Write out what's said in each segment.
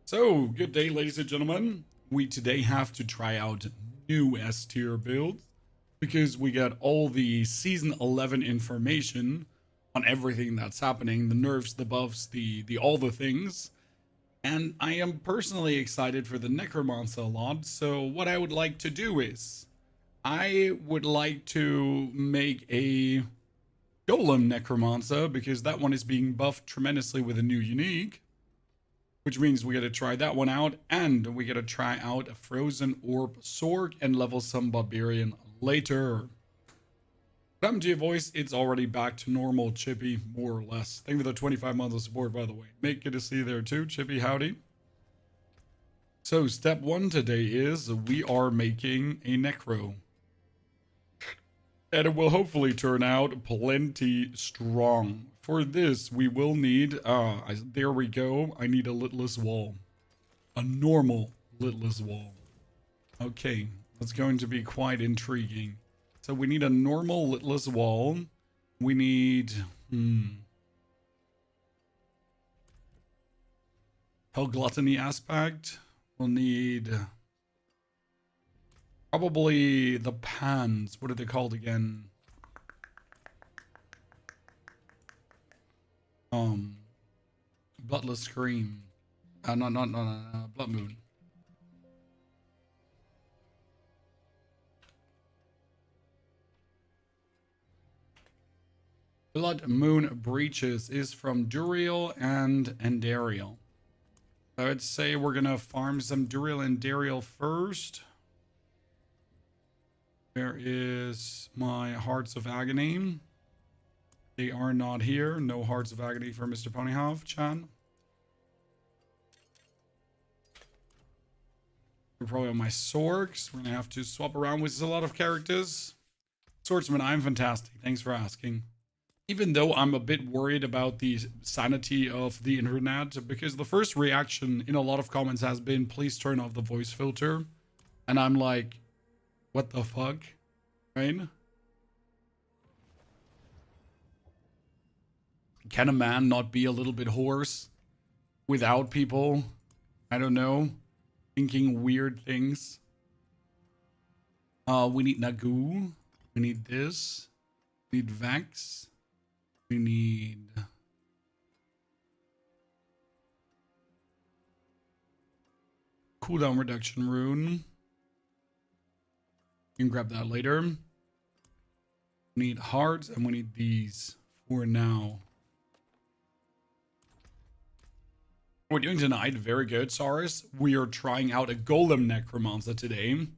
So, good day, ladies and gentlemen. We today have to try out new S tier builds because we got all the season 11 information on everything that's happening, the nerfs, the buffs, the all the things. And I am personally excited for the Necromancer a lot. So, what I would like to do is I would like to make a Golem Necromancer because that one is being buffed tremendously with a new unique, which means we got to try that one out, and we got to try out a Frozen Orb Sork and level some Barbarian later. Come to your voice, it's already back to normal, Chippy, more or less. Thank you for the 25 months of support, by the way. Good to see you there too, Chippy, howdy. So step one today is we are making a Necro. And it will hopefully turn out plenty strong. For this, we will need, there we go. I need a litless wall. A normal litless wall. Okay, that's going to be quite intriguing. So we need a normal litless wall. We need, Hell Gluttony aspect. We'll need probably the pans. What are they called again? Bloodless Scream. No, Blood Moon. Blood Moon Breaches is from Duriel and Endariel. I would say we're gonna farm some Duriel and Dariel first. Where is my Hearts of Agony? They are not here. No Hearts of Agony for Mr. Ponyhoff-chan. We're probably on my Sorks. We're gonna have to swap around with a lot of characters. Swordsman, I'm fantastic. Thanks for asking. Even though I'm a bit worried about the sanity of the internet, because the first reaction in a lot of comments has been, please turn off the voice filter. And I'm like, what the fuck? Right? Can a man not be a little bit hoarse without people, I don't know, thinking weird things? We need Nagu. We need this. We need Vex. We need cooldown reduction rune. You can grab that later. We need hearts and we need these for now. We're doing tonight, very good, Saurus. We are trying out a Golem Necromancer today.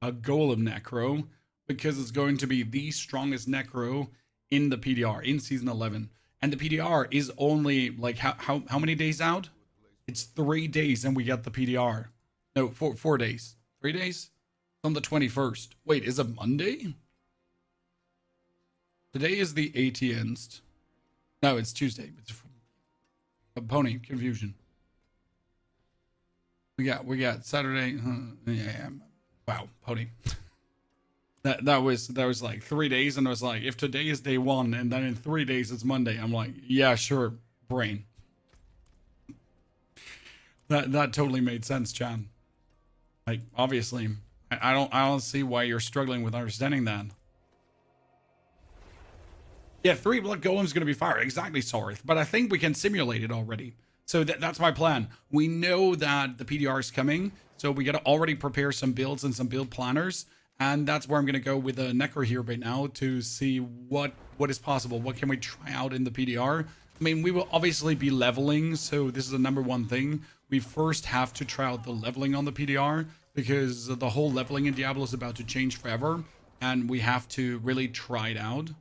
A Golem Necro, because it's going to be the strongest Necro in the PTR, in Season 11. And the PTR is only, like, how many days out? It's 3 days and we get the PTR. No, 4 days. 3 days? On the 21st. Wait, is it Monday? Today is the 18th. No, it's Tuesday. It's a pony confusion. We got Saturday. Yeah, wow, pony. That was like 3 days, and I was like, if today is day 1, and then in 3 days it's Monday, I'm like, yeah, sure, brain. That totally made sense, Chan. Like, obviously, I don't see why you're struggling with understanding that. Yeah, 3 blood golems gonna be fire. Exactly, Sorth. But I think we can simulate it already. So that's my plan. We know that the PDR is coming, so we gotta already prepare some builds and some build planners. And that's where I'm gonna go with a Necro here right now to see what is possible. What can we try out in the PDR? I mean, we will obviously be leveling, so this is the #1 thing. We first have to try out the leveling on the PDR because the whole leveling in Diablo is about to change forever, and we have to really try it out,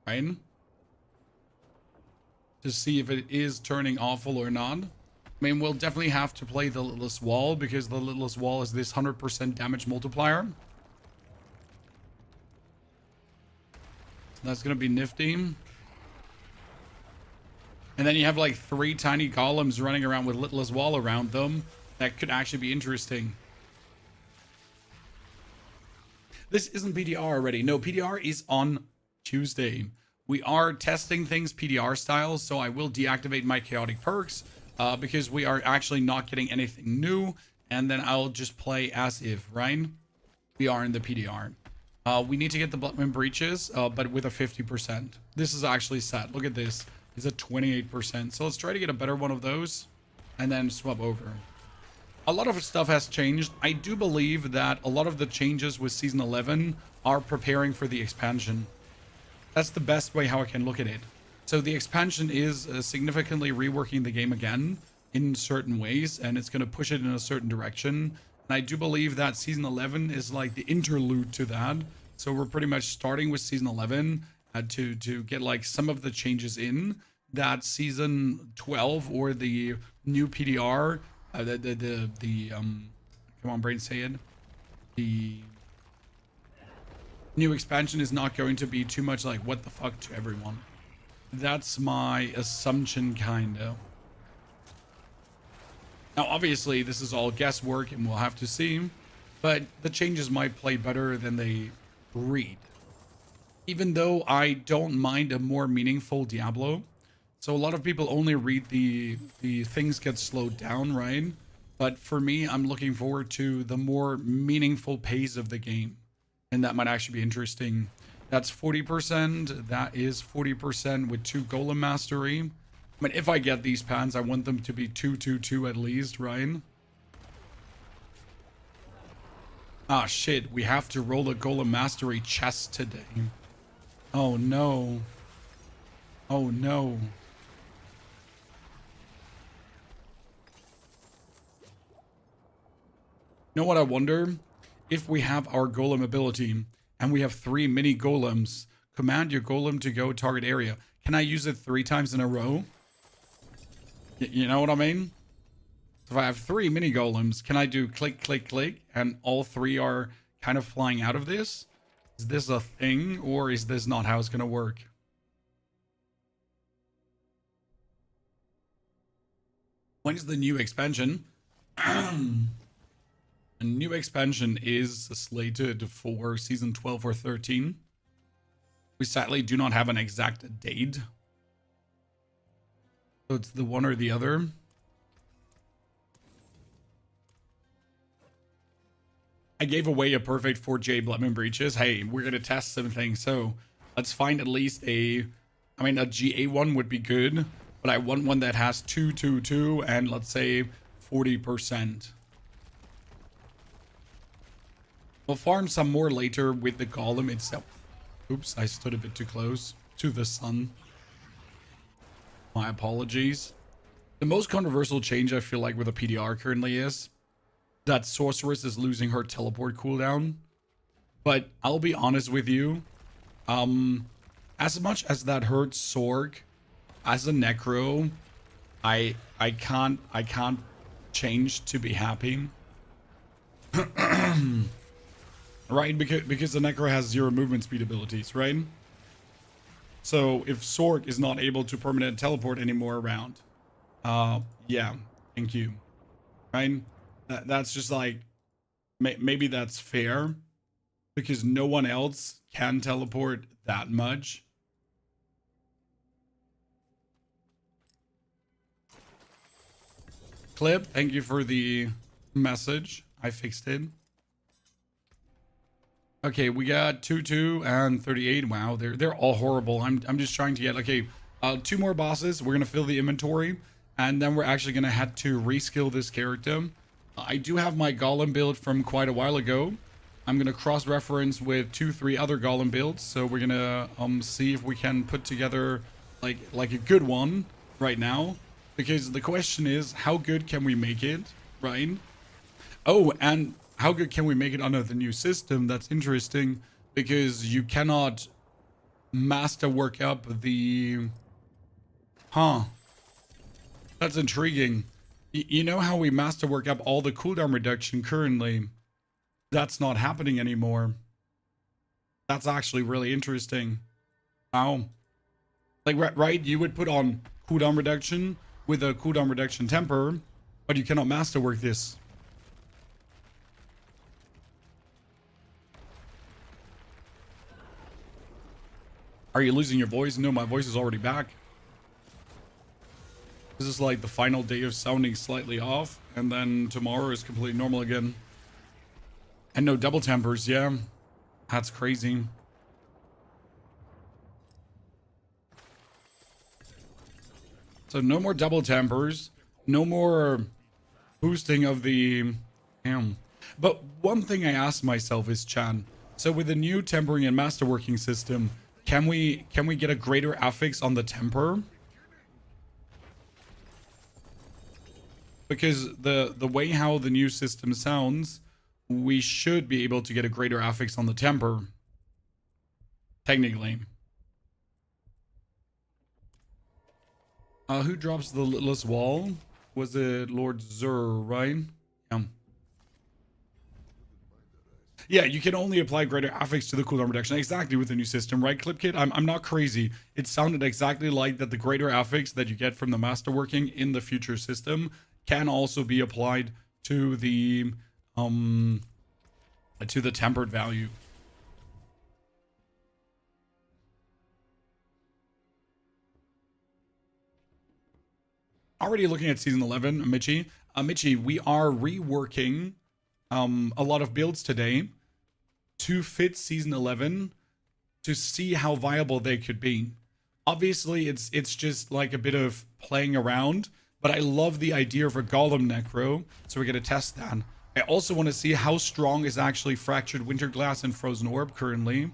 right? To see if it is turning awful or not. I mean, we'll definitely have to play the Litless Wall because the Litless Wall is this 100% damage multiplier. That's gonna be nifty. And then you have like 3 tiny golems running around with Litless Wall around them. That could actually be interesting. This isn't PTR already. No, PTR is on Tuesday. We are testing things PTR style, so I will deactivate my chaotic perks. because we are actually not getting anything new. And then I'll just play as if, right? We are in the PTR. We need to get the Bloodman Breaches, but with a 50%. This is actually set. Look at this. It's a 28%. So let's try to get a better one of those and then swap over. A lot of stuff has changed. I do believe that a lot of the changes with Season 11 are preparing for the expansion. That's the best way how I can look at it. So the expansion is significantly reworking the game again in certain ways, and it's going to push it in a certain direction. And I do believe that Season 11 is like the interlude to that. So we're pretty much starting with Season 11 to get like some of the changes in that Season 12 or the new PTR, come on, brain, say it. The new expansion is not going to be too much like what the fuck to everyone. That's my assumption, kinda. Now, obviously, this is all guesswork and we'll have to see, but the changes might play better than they read. Even though I don't mind a more meaningful Diablo. So a lot of people only read the things get slowed down, right? But for me, I'm looking forward to the more meaningful pace of the game. And that might actually be interesting. That's 40%. That is 40% with 2 Golem Mastery. I mean, if I get these pans, I want them to be 2-2-2 at least, right? Ah, shit. We have to roll a Golem Mastery chest today. Oh, no. Oh, no. You know what I wonder? If we have our golem ability and we have 3 mini golems, command your golem to go target area. Can I use it 3 times in a row? You know what I mean? So if I have 3 mini golems, can I do click, click, click, and all 3 are kind of flying out of this? Is this a thing, or is this not how it's going to work? When is the new expansion? A new expansion is slated for Season 12 or 13. We sadly do not have an exact date. So it's the one or the other. I gave away a perfect 4J Bloodman Breaches. Hey, we're going to test something. So let's find at least a GA one would be good. But I want one that has 2-2-2 and let's say 40%. We'll farm some more later with the golem itself. Oops, I stood a bit too close to the sun. My apologies. The most controversial change I feel like with the PTR currently is that Sorceress is losing her teleport cooldown. But I'll be honest with you. As much as that hurts Sorg, as a Necro, I can't change to be happy. Right, because the Necro has 0 movement speed abilities, right? So if Sorg is not able to permanent teleport anymore around, yeah, thank you. Right? That's just like, maybe that's fair, because no one else can teleport that much. Clip, thank you for the message. I fixed it. Okay, we got 2-2 and 38. Wow, they're all horrible. I'm just trying to get, okay, 2 more bosses. We're gonna fill the inventory, and then we're actually gonna have to reskill this character. I do have my golem build from quite a while ago. I'm gonna cross-reference with 2-3 other golem builds, so we're gonna see if we can put together like a good one right now. Because the question is, how good can we make it, right? Oh, and how good can we make it under the new system? That's interesting, because you cannot masterwork up the... Huh. That's intriguing. You know how we masterwork up all the cooldown reduction currently? That's not happening anymore. That's actually really interesting. Wow. Like, right? You would put on cooldown reduction with a cooldown reduction temper, but you cannot masterwork this. Are you losing your voice? No, my voice is already back. This is like the final day of sounding slightly off, and then tomorrow is completely normal again. And no double tempers, yeah. That's crazy. So no more double tempers, no more boosting of the But one thing I asked myself is, Chan, so with the new tempering and masterworking system, can we get a greater affix on the temper? Because the way how the new system sounds, we should be able to get a greater affix on the temper. Technically. Who drops the littlest wall? Was it Lord Zur, right? Yeah. Yeah, you can only apply greater affix to the cooldown reduction. Exactly, with the new system, right, ClipKit? I'm not crazy. It sounded exactly like that the greater affix that you get from the masterworking in the future system can also be applied to the tempered value. Already looking at season 11, Michi. Michi, we are reworking a lot of builds today to fit season 11 to see how viable they could be. Obviously, it's just like a bit of playing around, but I love the idea of a Golem Necro, so we're going to test that. I also want to see how strong is actually Fractured Winterglass and Frozen Orb currently.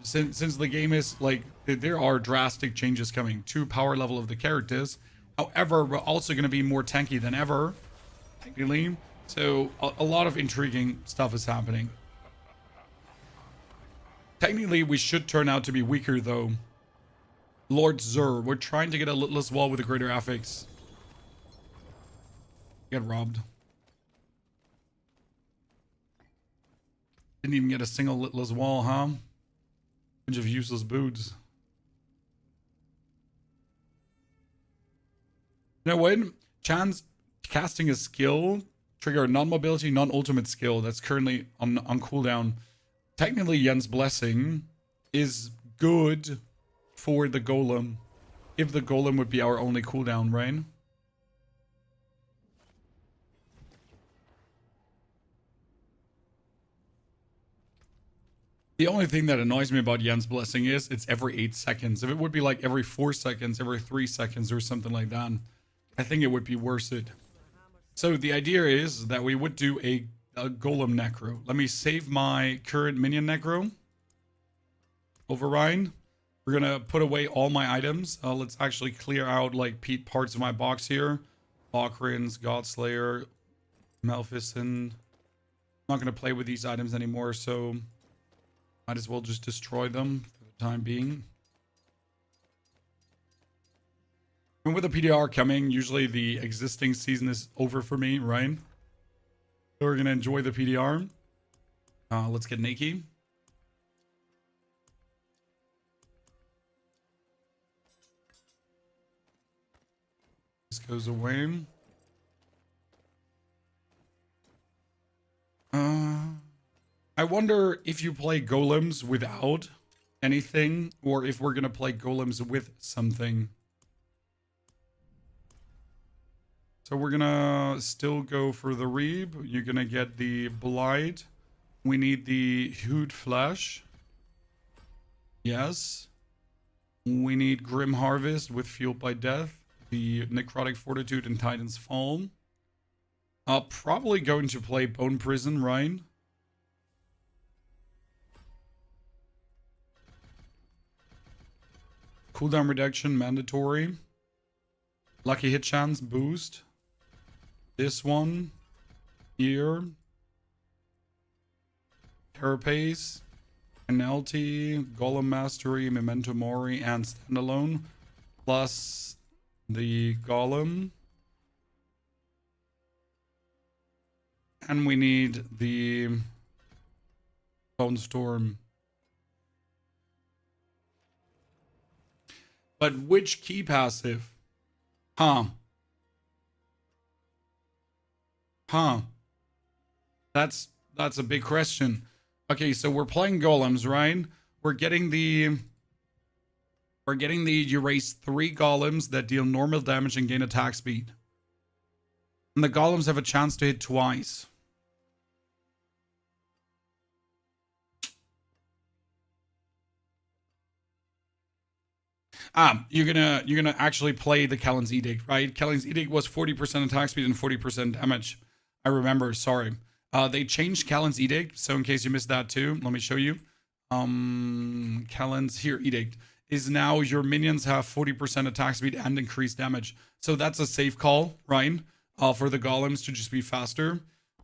Since the game is like, there are drastic changes coming to power level of the characters. However, we're also going to be more tanky than ever, technically. So a lot of intriguing stuff is happening. Technically, we should turn out to be weaker, though. Lord Zur, we're trying to get a Littlest Wall with a greater affix. Get robbed. Didn't even get a single Littlest Wall, huh? Bunch of useless boots. You know what? Chan's casting a skill, trigger a non-mobility, non-ultimate skill that's currently on cooldown. Technically, Yen's Blessing is good for the Golem, if the Golem would be our only cooldown, right? The only thing that annoys me about Yen's Blessing is it's every 8 seconds. If it would be like every 4 seconds, every 3 seconds or something like that, I think it would be worth it. So the idea is that we would do a Golem Necro. Let me save my current minion Necro. Override. We're going to put away all my items. Let's actually clear out like parts of my box here. Ocarins, Godslayer, Maleficent. I'm not going to play with these items anymore, so might as well just destroy them for the time being. And with the PTR coming, usually the existing season is over for me, right? So we're going to enjoy the PTR. Let's get Naked. This goes away. I wonder if you play golems without anything, or if we're going to play golems with something. So we're gonna still go for the Reeb. You're gonna get the Blight. We need the Hoot Flesh. Yes. We need Grim Harvest with Fueled by Death. The Necrotic Fortitude and Titan's Fall. Probably going to play Bone Prison, right? Cooldown reduction mandatory. Lucky hit chance boost. This one here. Carapace, Penalty, Golem Mastery, Memento Mori, and Standalone. Plus the Golem. And we need the Bone Storm. But which key passive? Huh. That's a big question. Okay, so we're playing golems, right? We're getting the We're getting you raise 3 golems that deal normal damage and gain attack speed. And the golems have a chance to hit twice. You're gonna actually play the Kellen's Edict, right? Kellen's Edict was 40% attack speed and 40% damage. I remember, sorry. They changed Kellen's Edict, so in case you missed that too, let me show you. Kellen's here edict is now your minions have 40% attack speed and increased damage. So that's a safe call, right? For the golems to just be faster.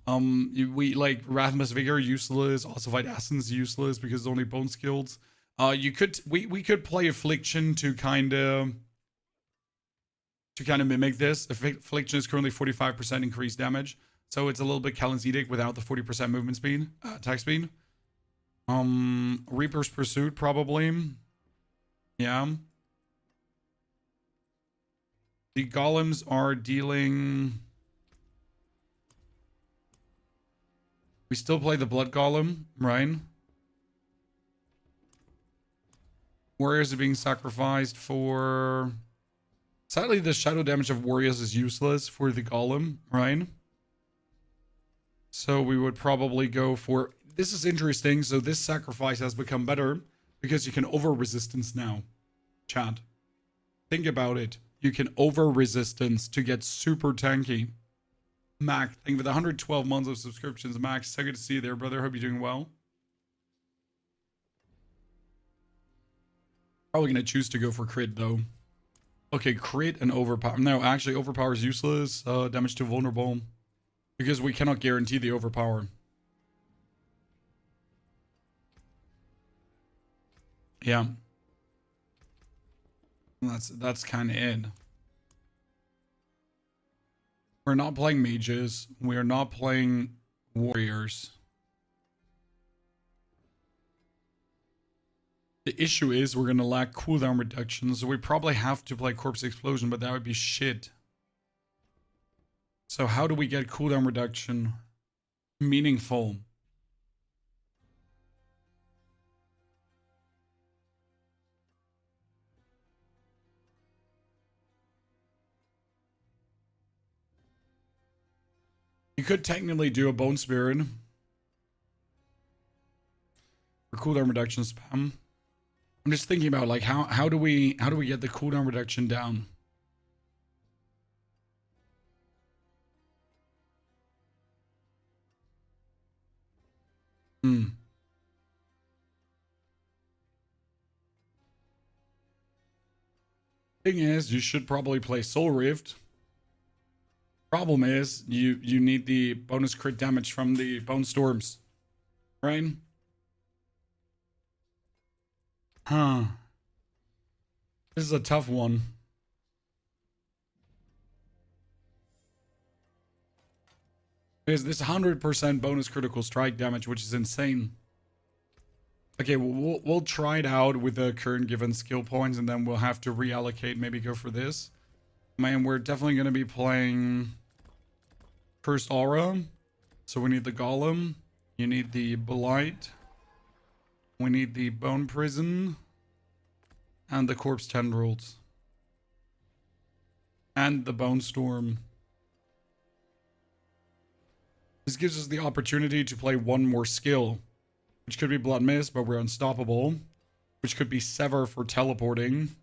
We like Rathmas Vigor useless, Ossified Essence useless because it's only bone skills. We could play Affliction to kind of mimic this. Affliction is currently 45% increased damage, so it's a little bit Kellen's Edict without the 40% movement speed, attack speed. Reaper's Pursuit probably. Yeah. The golems are dealing. We still play the Blood Golem, right? Warriors are being sacrificed for... Sadly, the shadow damage of warriors is useless for the golem, right? So we would probably go for... This is interesting. So this sacrifice has become better because you can over-resistance now. Chat. Think about it. You can over-resistance to get super tanky. Mac, thank you for the 112 months of subscriptions. Max, so good to see you there, brother. Hope you're doing well. Probably going to choose to go for crit, though. Okay, crit and overpower. No, actually, overpower is useless. Damage to vulnerable. Because we cannot guarantee the overpower. Yeah. That's kind of it. We're not playing mages. We are not playing warriors. The issue is we're going to lack cooldown reduction, so we probably have to play Corpse Explosion, but that would be shit. So how do we get cooldown reduction meaningful? You could technically do a Bone Spirit for cooldown reduction spam. I'm just thinking about like how do we get the cooldown reduction down? Thing is, you should probably play Soul Rift. Problem is, you need the bonus crit damage from the Bone Storms, right? Huh. This is a tough one. Because this 100% bonus critical strike damage, which is insane. Okay, we'll try it out with the current given skill points, and then we'll have to reallocate, maybe go for this. Man, we're definitely going to be playing Cursed Aura. So we need the Golem. You need the Blight. We need the Bone Prison. And the Corpse Tendrils. And the Bone Storm. This gives us the opportunity to play one more skill. Which could be Blood Mist, but we're unstoppable. Which could be Sever for teleporting.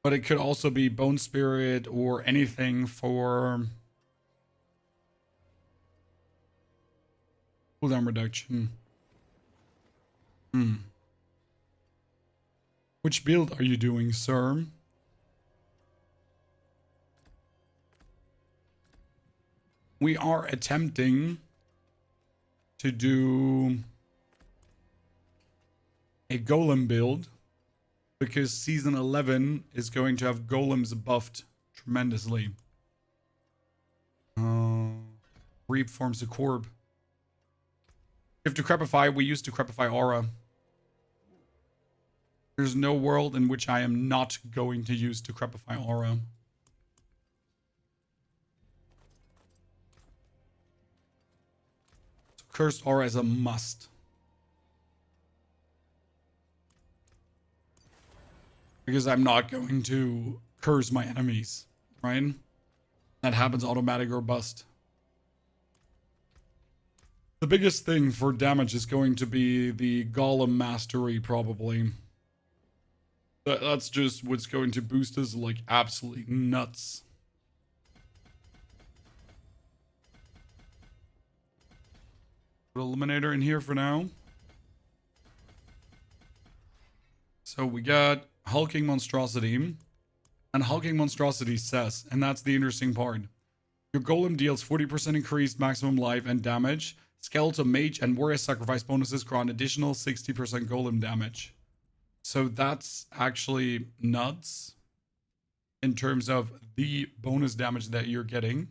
But it could also be Bone Spirit or anything for cooldown reduction. Which build are you doing, sir? We are attempting to do a golem build because season 11 is going to have golems buffed tremendously. Reap forms a corb. If Decrepify, we use Decrepify Aura. There's no world in which I am not going to use Decrepify Aura. Cursed Aura is a must. because I'm not going to curse my enemies, right? That happens automatic or bust. The biggest thing for damage is going to be the Golem Mastery, probably. That's just what's going to boost us like absolutely nuts. Put Eliminator in here for now. So we got Hulking Monstrosity. And Hulking Monstrosity says, and that's the interesting part, your golem deals 40% increased maximum life and damage. Skeletal, Mage, and Warrior Sacrifice bonuses grant additional 60% golem damage. So that's actually nuts in terms of the bonus damage that you're getting.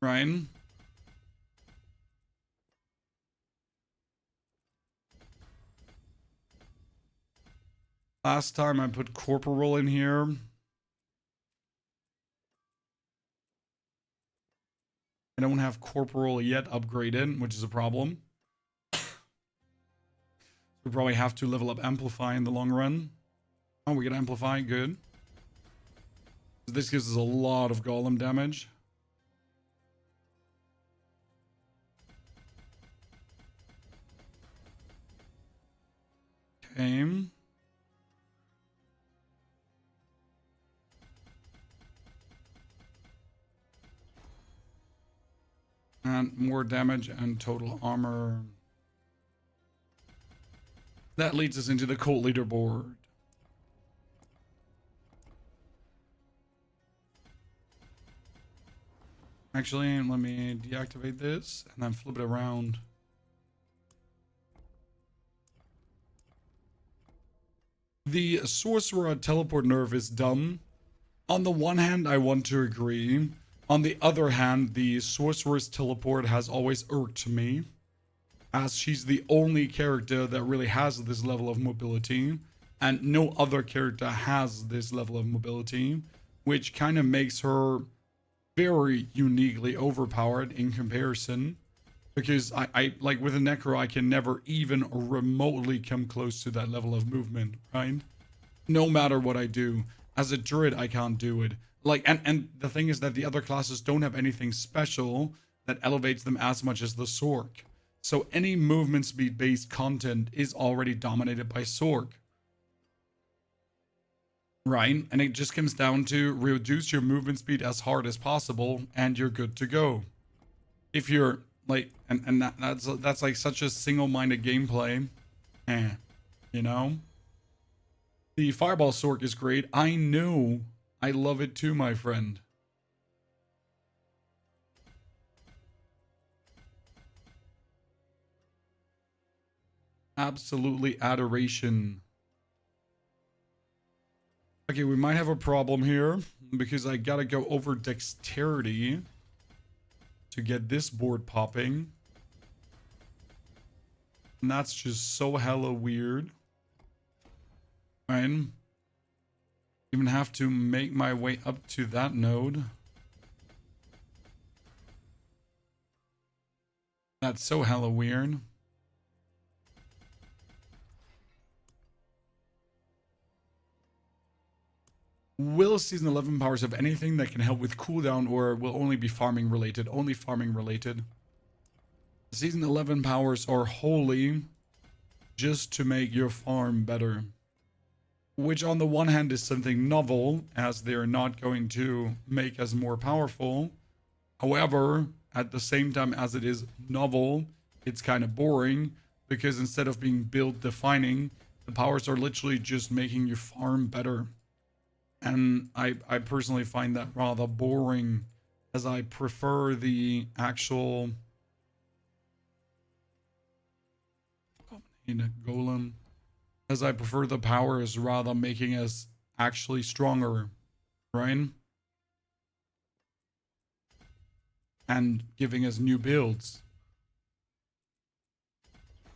Ryan? Last time I put Corporal in here. I don't have Corporal yet upgraded, which is a problem. We probably have to level up Amplify in the long run. Oh, we get Amplify, good. This gives us a lot of golem damage. Okay. And more damage and total armor. That leads us into the cult leaderboard. Actually, let me deactivate this and then flip it around. The Sorcerer Teleport nerf is dumb. On the one hand, I want to agree. On the other hand, the Sorcerer's Teleport has always irked me, as she's the only character that really has this level of mobility, and no other character has this level of mobility, which kind of makes her very uniquely overpowered in comparison, because I like with a Necro, I can never even remotely come close to that level of movement, right? No matter what I do. As a Druid, I can't do it. Like, and the thing is that the other classes don't have anything special that elevates them as much as the Sorc. So any movement speed based content is already dominated by Sorc. Right? And it just comes down to reduce your movement speed as hard as possible and you're good to go. If you're like, and that's like such a single-minded gameplay. You know? The Fireball Sorc is great. I know. I love it too, my friend. Absolutely adoration. Okay, we might have a problem here because I gotta go over dexterity to get this board popping. And that's just so hella weird. Right? Even have to make my way up to that node. That's so hella weird. Will Season 11 powers have anything that can help with cooldown, or will only be farming related? Only farming related. Season 11 powers are wholly just to make your farm better. Which on the one hand is something novel, as they're not going to make us more powerful. However, at the same time as it is novel, it's kind of boring, because instead of being build defining, the powers are literally just making your farm better. And I personally find that rather boring, as I prefer the actual golem. As I prefer the powers rather making us actually stronger, right? And giving us new builds.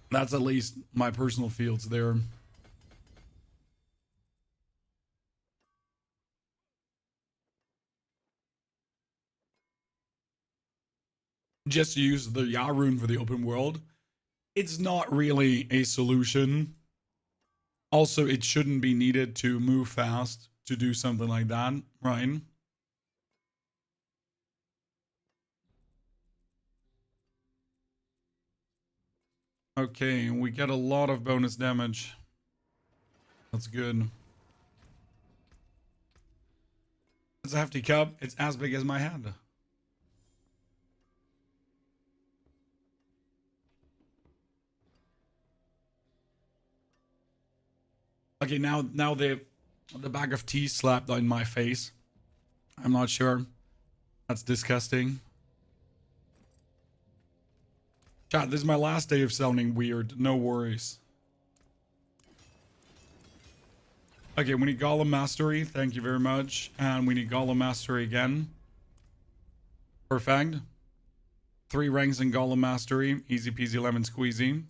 That's at least my personal feels there. Just use the Yarun for the open world. It's not really a solution. Also, it shouldn't be needed to move fast to do something like that, right? Okay, we get a lot of bonus damage. That's good. It's a hefty cup. It's as big as my head. Okay, now the bag of tea slapped on my face. I'm not sure. That's disgusting. Chat, this is my last day of sounding weird. No worries. Okay, we need Golem Mastery. Thank you very much. And we need Golem Mastery again. Perfect. 3 ranks in Golem Mastery. Easy peasy lemon squeezy.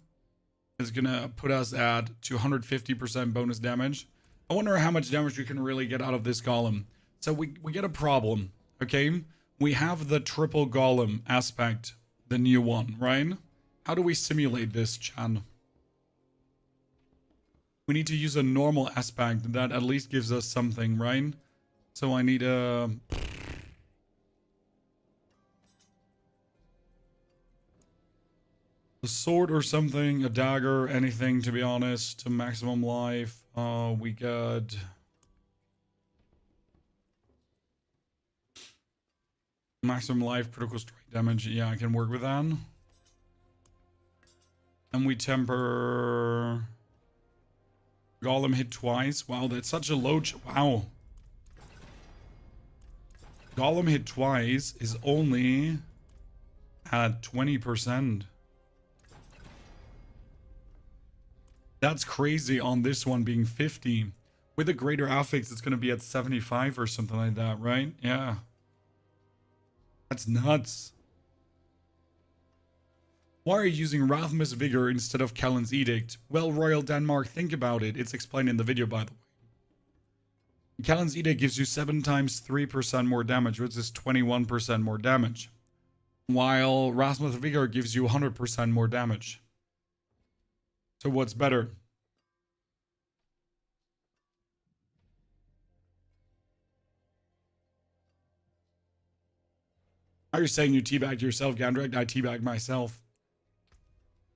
It's gonna put us at 250% bonus damage. I wonder how much damage we can really get out of this Golem. So we get a problem, okay? We have the triple Golem aspect, the new one, right? How do we simulate this, Chan? We need to use a normal aspect that at least gives us something, right? So I need a... a sword or something, a dagger, anything, to be honest, to maximum life. We got... maximum life, critical strike damage. Yeah, I can work with that. And we temper... Golem hit twice. Wow, that's such a low... wow. Golem hit twice is only at 20%. That's crazy on this one being 50. With a greater affix, it's going to be at 75 or something like that, right? Yeah. That's nuts. Why are you using Rathmus Vigor instead of Kellen's Edict? Well, Royal Denmark, think about it. It's explained in the video, by the way. Kellen's Edict gives you 7 times 3% more damage, which is 21% more damage. While Rathmus Vigor gives you 100% more damage. So what's better? Are you saying you teabagged yourself, Gandrek? I teabagged myself.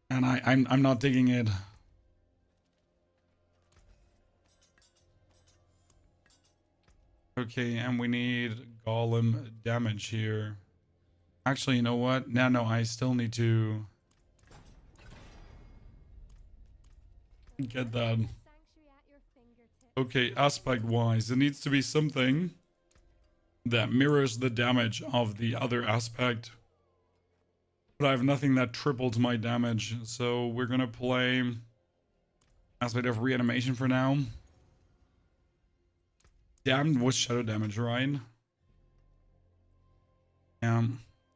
And I'm not digging it. Okay, and we need Golem damage here. Actually, you know what? No, I still need to get that. Okay, aspect-wise, it needs to be something that mirrors the damage of the other aspect. But I have nothing that tripled my damage, so we're gonna play aspect of reanimation for now. Damned was shadow damage, right?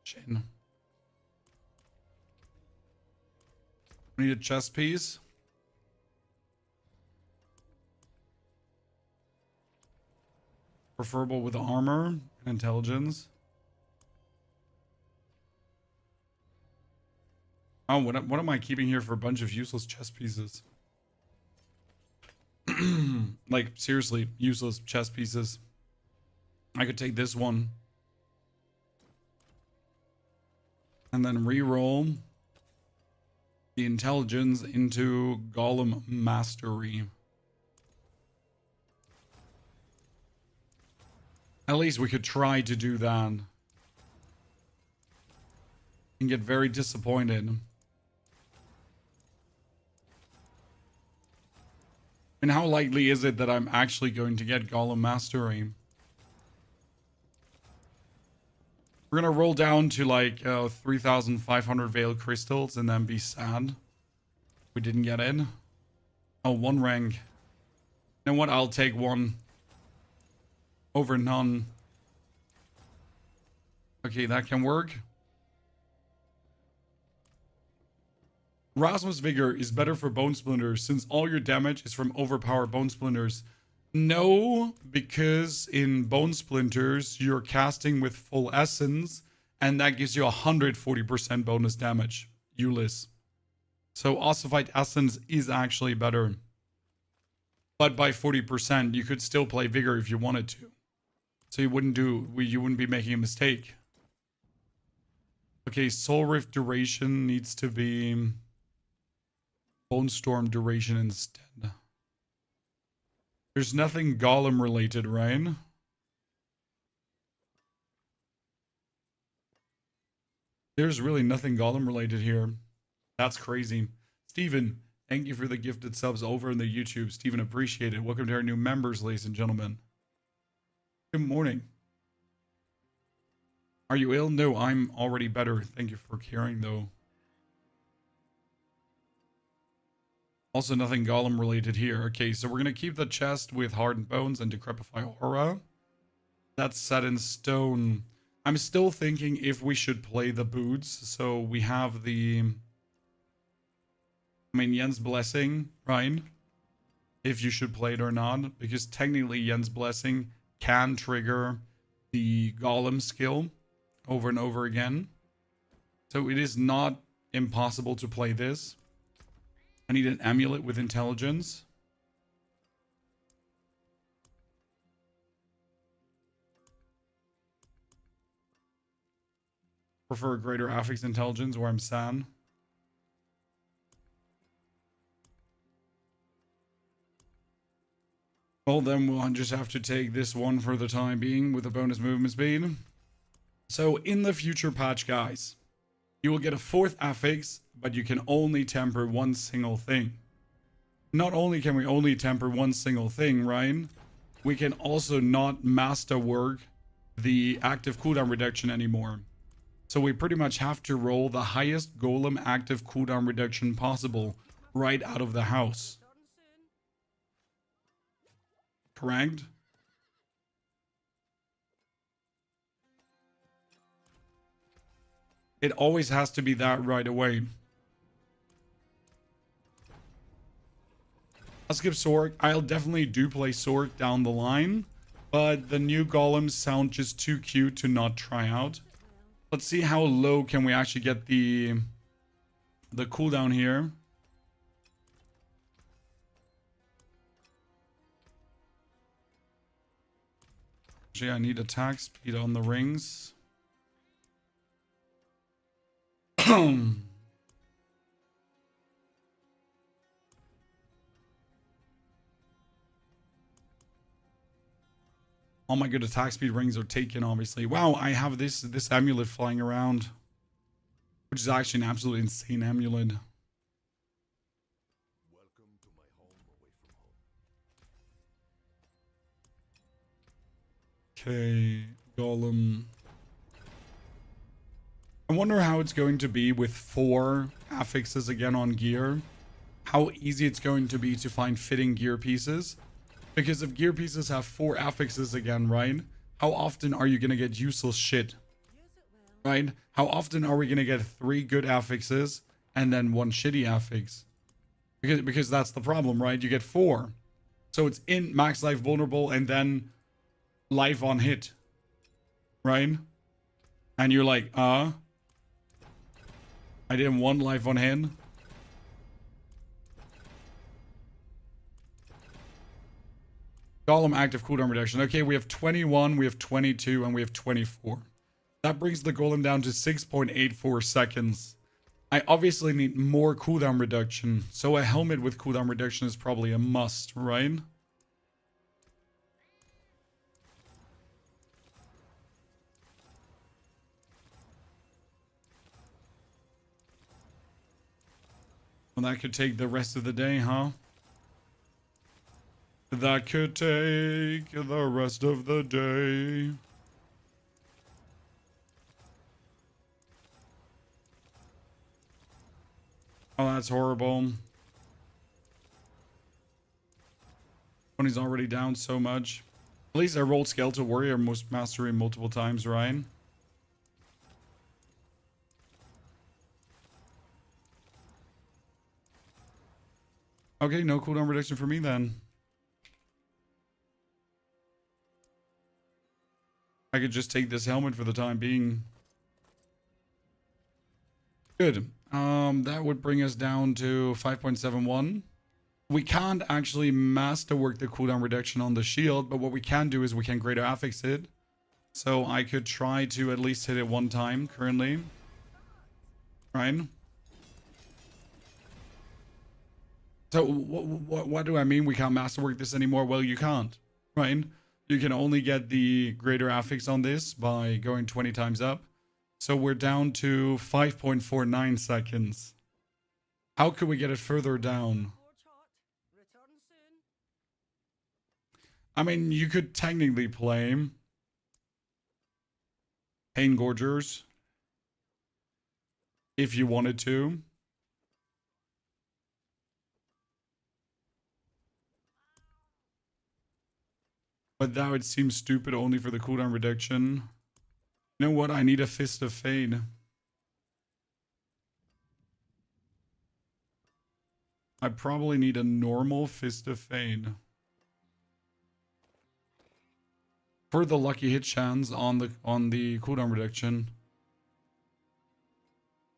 Shit. We need a chest piece. Preferable with armor and intelligence. Oh, what am I keeping here for a bunch of useless chess pieces? Like, seriously, useless chess pieces. I could take this one. And then re-roll the intelligence into Golem Mastery. At least we could try to do that. And get very disappointed. And how likely is it that I'm actually going to get Golem Mastery? We're gonna roll down to like 3,500 Veil Crystals and then be sad we didn't get in. Oh, 1 rank. You know what? I'll take 1 over none. Okay, that can work. Rasmus Vigor is better for Bone Splinters since all your damage is from overpowered Bone Splinters. No, because in Bone Splinters, you're casting with full essence, and that gives you 140% bonus damage. Ulyss. So Ossified Essence is actually better. But by 40%, you could still play Vigor if you wanted to. So you wouldn't be making a mistake. Okay, Soul Rift duration needs to be Bone Storm duration instead. There's nothing Golem related, right? There's really nothing Golem related here. That's crazy. Steven, thank you for the gifted subs over in the YouTube. Steven, appreciate it. Welcome to our new members, ladies and gentlemen. Good morning. Are you ill? No, I'm already better. Thank you for caring, though. Also, nothing Golem related here. Okay, so we're going to keep the chest with Hardened Bones and Decrepify Aura. That's set in stone. I'm still thinking if we should play the boots. So we have the... I mean, Yen's Blessing, right? If you should play it or not. Because technically, Yen's Blessing can trigger the Golem skill over and over again. So it is not impossible to play this. I need an amulet with intelligence. Prefer greater affix intelligence where I'm San. Well, then we'll just have to take this one for the time being with a bonus movement speed. So in the future patch, guys, you will get a 4th affix, but you can only temper one single thing. Not only can we only temper one single thing, right? We can also not masterwork the active cooldown reduction anymore. So we pretty much have to roll the highest golem active cooldown reduction possible right out of the house. Correct? It always has to be that right away. I'll skip Sork. I'll definitely do play Sork down the line, but the new golems sound just too cute to not try out. Let's see how low can we actually get the cooldown here. Actually, I need attack speed on the rings. All my good attack speed rings are taken, obviously. Wow, I have this amulet flying around, which is actually an absolutely insane amulet. Welcome to my home away from home. Okay, Golem. I wonder how it's going to be with 4 affixes again on gear. How easy it's going to be to find fitting gear pieces. Because if gear pieces have 4 affixes again, right? How often are you going to get useless shit? Right? How often are we going to get 3 good affixes and then 1 shitty affix? Because that's the problem, right? You get 4. So it's in max life vulnerable and then life on hit. Right? And you're like, I didn't want life on hit. Golem active cooldown reduction. Okay, we have 21, we have 22, and we have 24. That brings the golem down to 6.84 seconds. I obviously need more cooldown reduction, so a helmet with cooldown reduction is probably a must, right? Well, that could take the rest of the day, huh? That could take the rest of the day. Oh, that's horrible. Tony's already down so much. At least I rolled Skeletal Warrior most mastery multiple times, Ryan. Okay, no cooldown reduction for me then. I could just take this helmet for the time being. Good. That would bring us down to 5.71. We can't actually masterwork the cooldown reduction on the shield, but what we can do is we can greater affix it. So I could try to at least hit it one time currently. Right? So what do I mean we can't masterwork this anymore? Well, you can't, right? You can only get the greater affix on this by going 20 times up. So we're down to 5.49 seconds. How could we get it further down? I mean, you could technically play Pain Gorgers if you wanted to. But that would seem stupid only for the cooldown reduction. You know what? I need a Fist of Fate. I probably need a normal Fist of Fate. For the lucky hit chance on the cooldown reduction.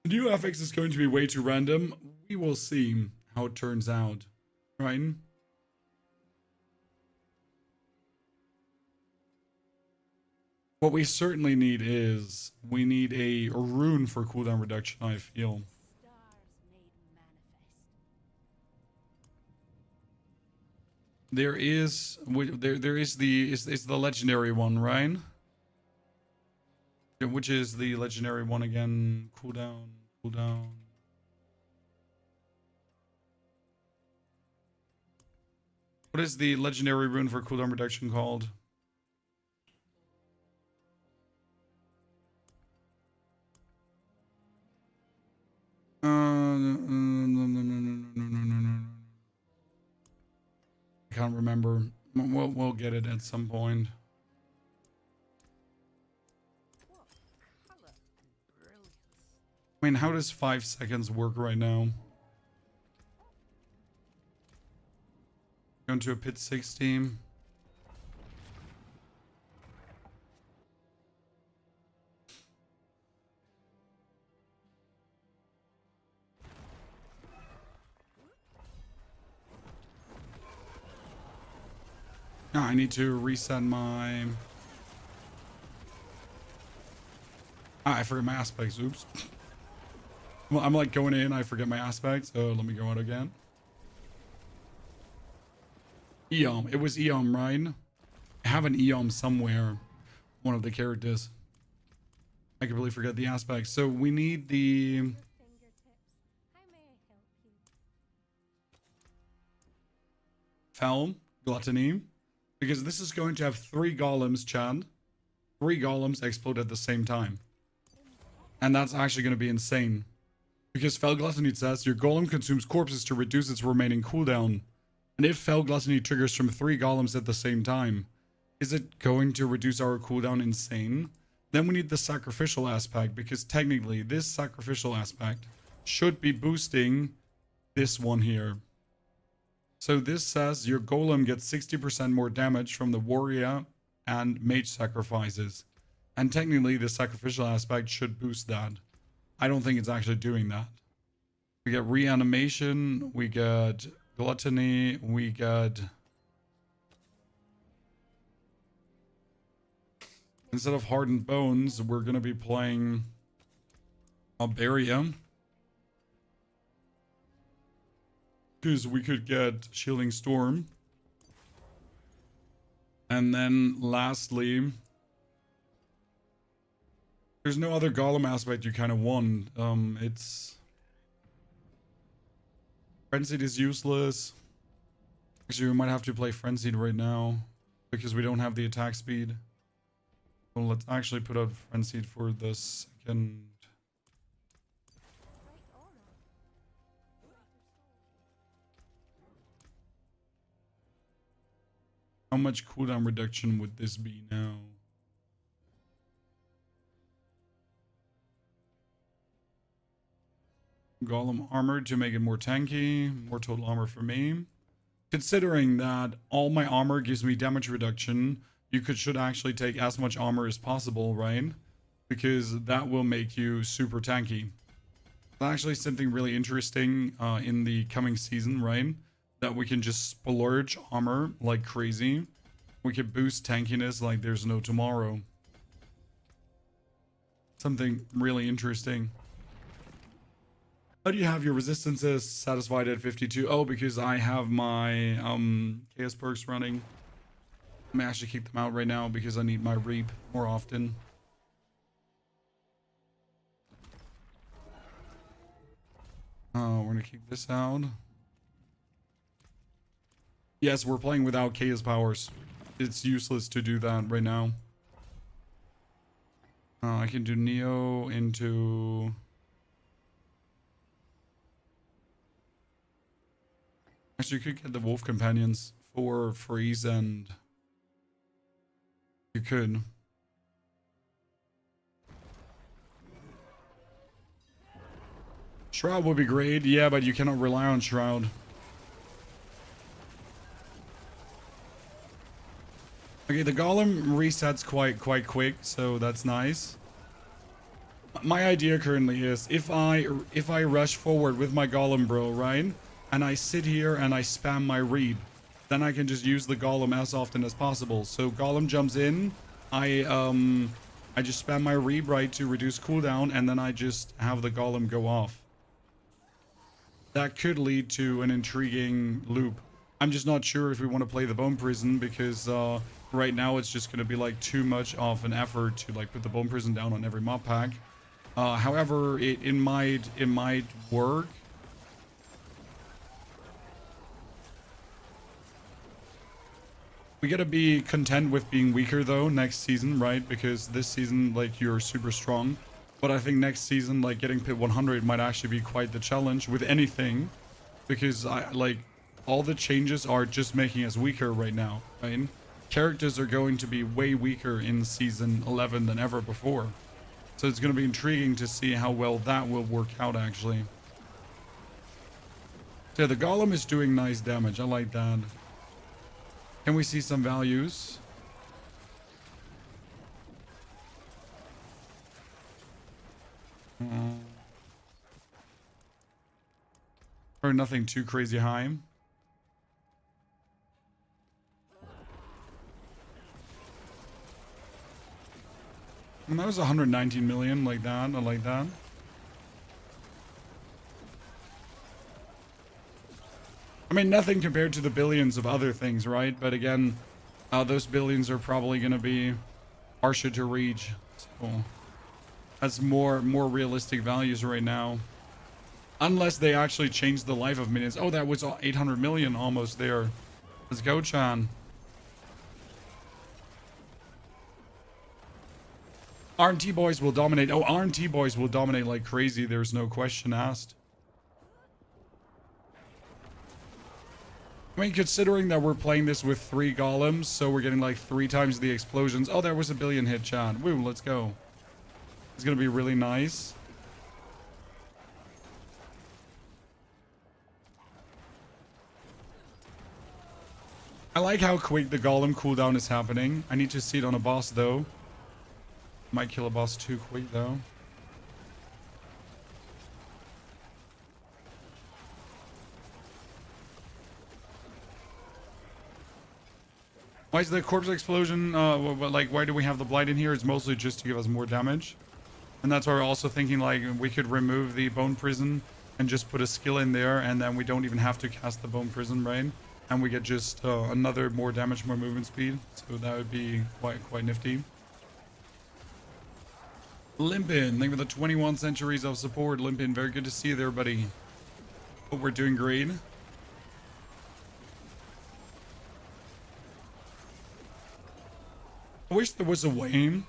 The new FX is going to be way too random. We will see how it turns out. Right? What we certainly need is, we need a rune for cooldown reduction, I feel. There is the legendary one, right? Yeah, which is the legendary one again? Cooldown. What is the legendary rune for cooldown reduction called? I can't remember. We'll get it at some point. I mean, how does 5 seconds work right now? Going to a pit 16. I need to reset my... I forgot my aspects. Oops. Well, I'm like going in, I forget my aspects. So let me go out again. Eom. It was Eom, right? I have an Eom somewhere. One of the characters. I completely forget the aspects. So we need the... Fel, Gluttony. Because this is going to have 3 golems, Chad. 3 golems explode at the same time. And that's actually going to be insane. Because Fel Gluttony says, your golem consumes corpses to reduce its remaining cooldown. And if Fel Gluttony triggers from 3 golems at the same time, is it going to reduce our cooldown insane? Then we need the sacrificial aspect, because technically this sacrificial aspect should be boosting this one here. So this says your golem gets 60% more damage from the warrior and mage sacrifices. And technically the sacrificial aspect should boost that. I don't think it's actually doing that. We get reanimation, we get gluttony, we get... Instead of hardened bones, we're going to be playing Alberia. Because we could get Shielding Storm. And then lastly, there's no other golem aspect you kind of want. It's... Frenzied is useless. Actually, we might have to play Frenzied right now. Because we don't have the attack speed. Well, let's actually put out Frenzied for the second... How much cooldown reduction would this be now? Golem armor to make it more tanky. More total armor for me. Considering that all my armor gives me damage reduction, you should actually take as much armor as possible, right? Because that will make you super tanky. Actually, something really interesting in the coming season, right? That we can just splurge armor like crazy. We can boost tankiness like there's no tomorrow. Something really interesting. How do you have your resistances satisfied at 52? Oh, because I have my chaos perks running. I may actually kick them out right now because I need my reap more often. We're gonna kick this out. Yes, we're playing without chaos powers. It's useless to do that right now. I can do Neo into... Actually, you could get the wolf companions for freeze, and you could. Shroud would be great, yeah, but you cannot rely on Shroud. Okay, the golem resets quite quick, so that's nice. My idea currently is if I rush forward with my golem, bro, right? And I sit here and I spam my reap, then I can just use the golem as often as possible. So golem jumps in, I just spam my reap, right, to reduce cooldown, and then I just have the golem go off. That could lead to an intriguing loop. I'm just not sure if we want to play the bone prison because right now it's just going to be like too much of an effort to like put the bone prison down on every mob pack. However, it might work. We gotta be content with being weaker though next season, right? Because this season, like, you're super strong. But I think next season, like, getting pit 100 might actually be quite the challenge with anything. Because, all the changes are just making us weaker right now, right? Characters are going to be way weaker in season 11 than ever before. So it's going to be intriguing to see how well that will work out, actually. So yeah, the golem is doing nice damage. I like that. Can we see some values? Or nothing too crazy high. And that was 119 million, like that. I like that. I mean, nothing compared to the billions of other things, right? But again, those billions are probably going to be harsher to reach. So that's more realistic values right now. Unless they actually change the life of minions. Oh, that was 800 million almost there. Let's go, Chan. RNT boys will dominate. Oh, RNT boys will dominate like crazy. There's no question asked. I mean, considering that we're playing this with 3 golems, so we're getting like 3 times the explosions. Oh, there was a billion hit, Chan. Woo, let's go. It's gonna be really nice. I like how quick the golem cooldown is happening. I need to see it on a boss though. Might kill a boss too quick though. Why is the corpse explosion, like, why do we have the blight in here? It's mostly just to give us more damage. And that's why we're also thinking, like, we could remove the bone prison and just put a skill in there, and then we don't even have to cast the bone prison, right? And we get just another more damage, more movement speed. So that would be quite nifty. Limpin, thank you for the 21 centuries of support. Limpin, very good to see you there, buddy. Hope we're doing great. I wish there was a way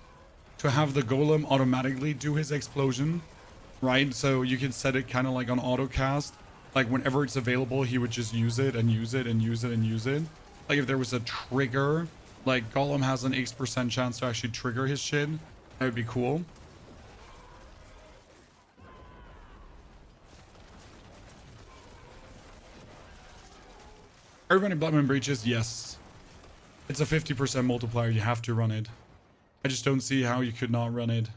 to have the golem automatically do his explosion, right? So you can set it kind of like on auto cast. Like whenever it's available, he would just use it and use it and use it and use it. Like if there was a trigger, like golem has an X% chance to actually trigger his shit. That would be cool. Are you running Bloodman Breaches? Yes. It's a 50% multiplier. You have to run it. I just don't see how you could not run it.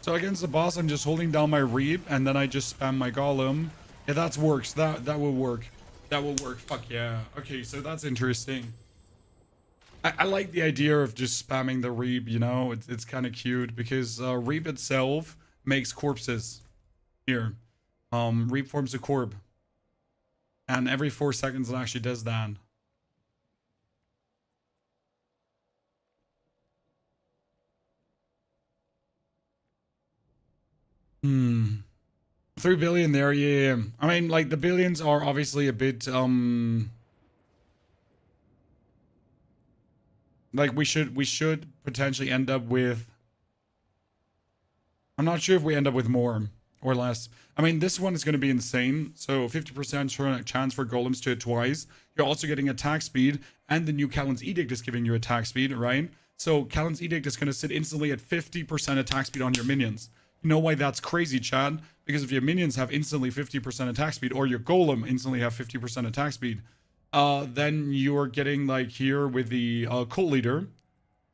So against the boss, I'm just holding down my Reap, and then I just spam my Golem. Yeah, that works. That will work. That will work. Fuck yeah. Okay, so that's interesting. I like the idea of just spamming the Reap, you know? It's kind of cute, because Reap itself makes corpses. Here. Reap forms a corp. And every 4 seconds it actually does that. Hmm. 3 billion there, yeah. I mean, like, the billions are obviously a bit, like, we should potentially end up with... I'm not sure if we end up with more or less. I mean, this one is going to be insane. So 50% chance for golems to hit twice. You're also getting attack speed, and the new Callan's Edict is giving you attack speed, right? So Callan's Edict is going to sit instantly at 50% attack speed on your minions. You know why that's crazy, Chad? Because if your minions have instantly 50% attack speed, or your golem instantly have 50% attack speed, then you're getting, like, here with the cult leader.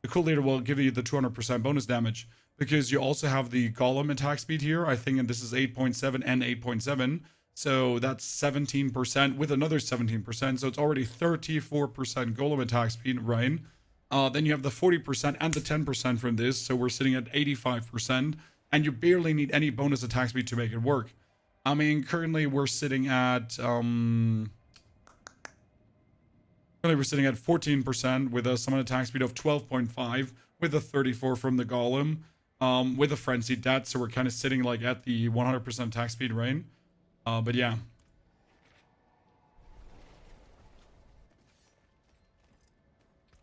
The cult leader will give you the 200% bonus damage, because you also have the golem attack speed here. I think, and this is 8.7 and 8.7. So that's 17% with another 17%. So it's already 34% golem attack speed, right? Then you have the 40% and the 10% from this. So we're sitting at 85%. And you barely need any bonus attack speed to make it work. I mean, currently we're sitting at... currently we're sitting at 14% with a summon attack speed of 12.5 with a 34 from the golem. With a frenzied death, so we're kind of sitting like at the 100% attack speed range. But yeah.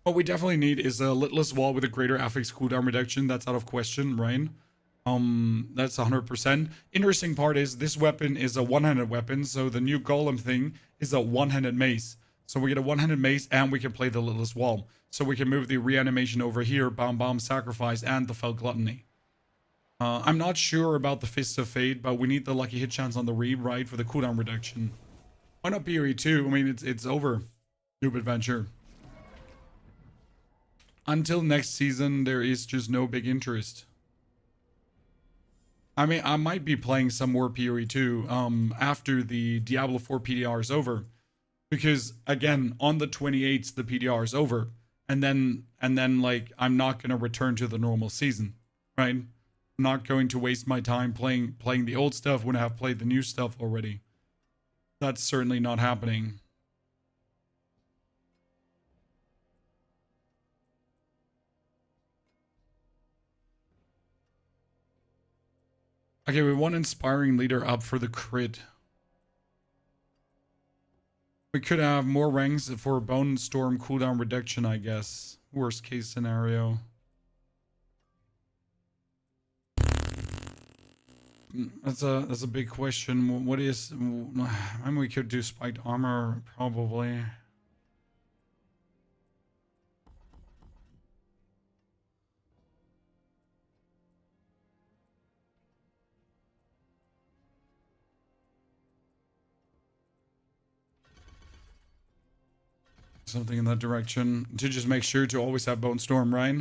What we definitely need is a litless wall with a greater affix cooldown reduction. That's out of question, right? That's 100%. Interesting part is this weapon is a one-handed weapon, so the new golem thing is a one-handed mace. So we get a one-handed mace, and we can play the litless wall. So we can move the reanimation over here, bomb, sacrifice, and the fell gluttony. I'm not sure about the Fist of Fate, but we need the lucky hit chance on the Reap, right, for the cooldown reduction. Why not PoE 2? I mean, it's over. Noob Adventure. Until next season, there is just no big interest. I mean, I might be playing some more PoE 2 after the Diablo 4 PTR is over. Because, again, on the 28th, the PTR is over. And then, like, I'm not going to return to the normal season, right? I'm not going to waste my time playing the old stuff when I have played the new stuff already. That's certainly not happening. Okay, we want inspiring leader up for the crit. We could have more ranks for Bone Storm cooldown reduction, I guess. Worst case scenario. That's a big question. What is... I mean, we could do spiked armor, probably. Something in that direction. To just make sure to always have Bone Storm, right?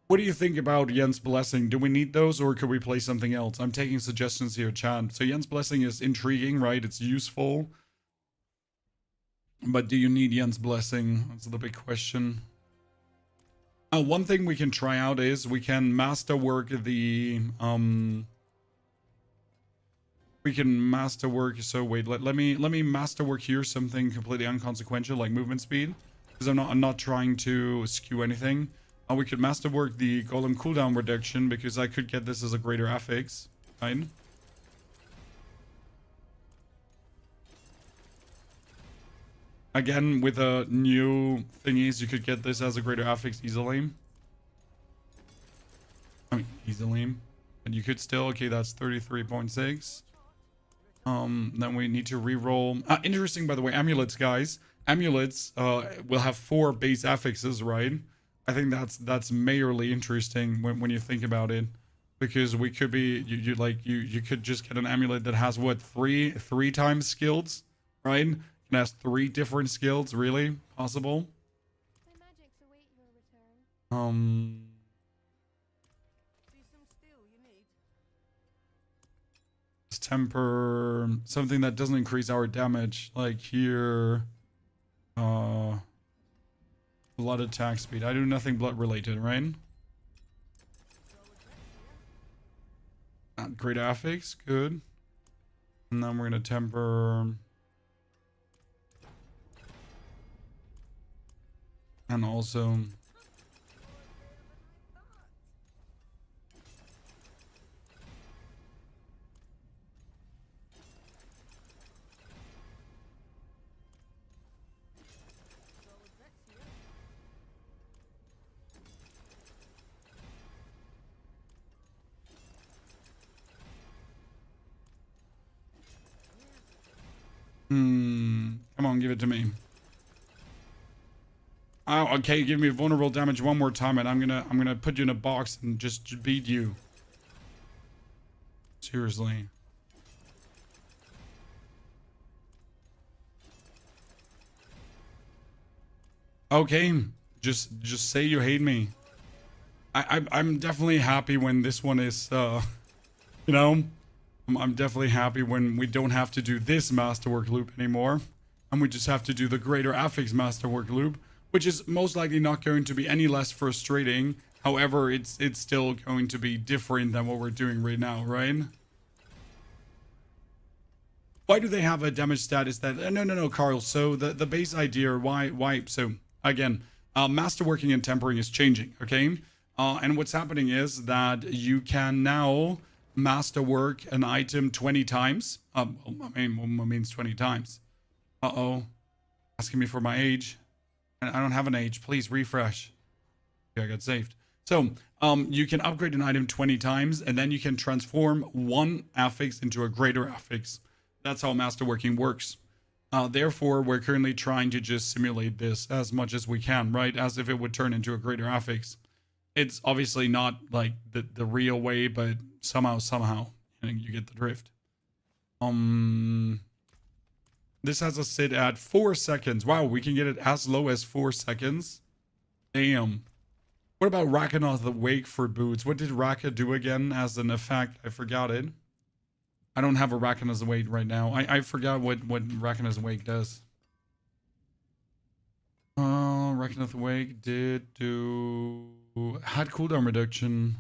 What do you think about Jens Blessing? Do we need those, or could we play something else? I'm taking suggestions here, Chan. So Jens Blessing is intriguing, right? It's useful. But do you need Jens Blessing? That's the big question. One thing we can try out is we can masterwork the... we can masterwork... So wait, let me masterwork here something completely inconsequential, like movement speed. Because I'm not trying to skew anything. We could masterwork the golem cooldown reduction, because I could get this as a greater affix, right? Again, with a new thingies, you could get this as a greater affix easily. I mean, easily. And you could still, okay, that's 33.6. Then we need to re-roll. Interesting, by the way, amulets, guys. Amulets will have 4 base affixes, right? I think that's majorly interesting when you think about it, because we could be you could just get an amulet that has what three times skills, right? You It has 3 different skills, really? Possible? My magics await your return. See some steel you need. Temper, something that doesn't increase our damage, like here. Blood attack speed. I do nothing blood related, right? Great affix, good. And then we're gonna temper. And also come on, give it to me. Oh, okay, give me vulnerable damage one more time and I'm gonna put you in a box and just beat you. Seriously. Okay, just say you hate me. I'm definitely happy when this one is you know, I'm definitely happy when we don't have to do this masterwork loop anymore and we just have to do the greater affix masterwork loop, which is most likely not going to be any less frustrating. However, it's still going to be different than what we're doing right now, right? Why do they have a damage status that no, Carl, so the base idea, why so again, masterworking and tempering is changing, okay? And what's happening is that you can now masterwork an item 20 times. I mean, what means 20 times? Uh-oh. Asking me for my age. I don't have an age. Please refresh. Okay, I got saved. So, you can upgrade an item 20 times, and then you can transform one affix into a greater affix. That's how masterworking works. Therefore, we're currently trying to just simulate this as much as we can, right? As if it would turn into a greater affix. It's obviously not like the real way, but somehow, you get the drift. This has a sit at 4 seconds. Wow, we can get it as low as 4 seconds. Damn. What about Rakanoth the Wake for boots? What did Raka do again as an effect? I forgot it. I don't have a Rakanoth Wake right now. I forgot what Rakanoth Wake does. Rakanoth Wake did do... had cooldown reduction.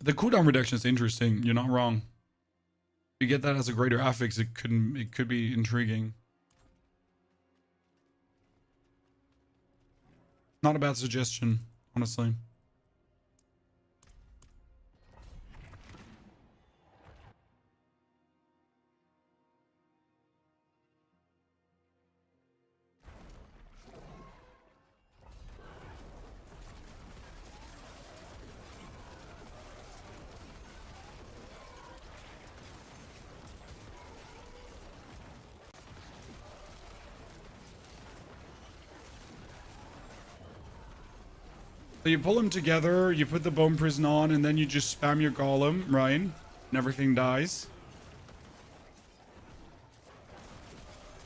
The cooldown reduction is interesting. You're not wrong. If you get that as a greater affix, it could be intriguing. Not a bad suggestion, honestly. So you pull them together, you put the bone prison on, and then you just spam your golem, right? And everything dies.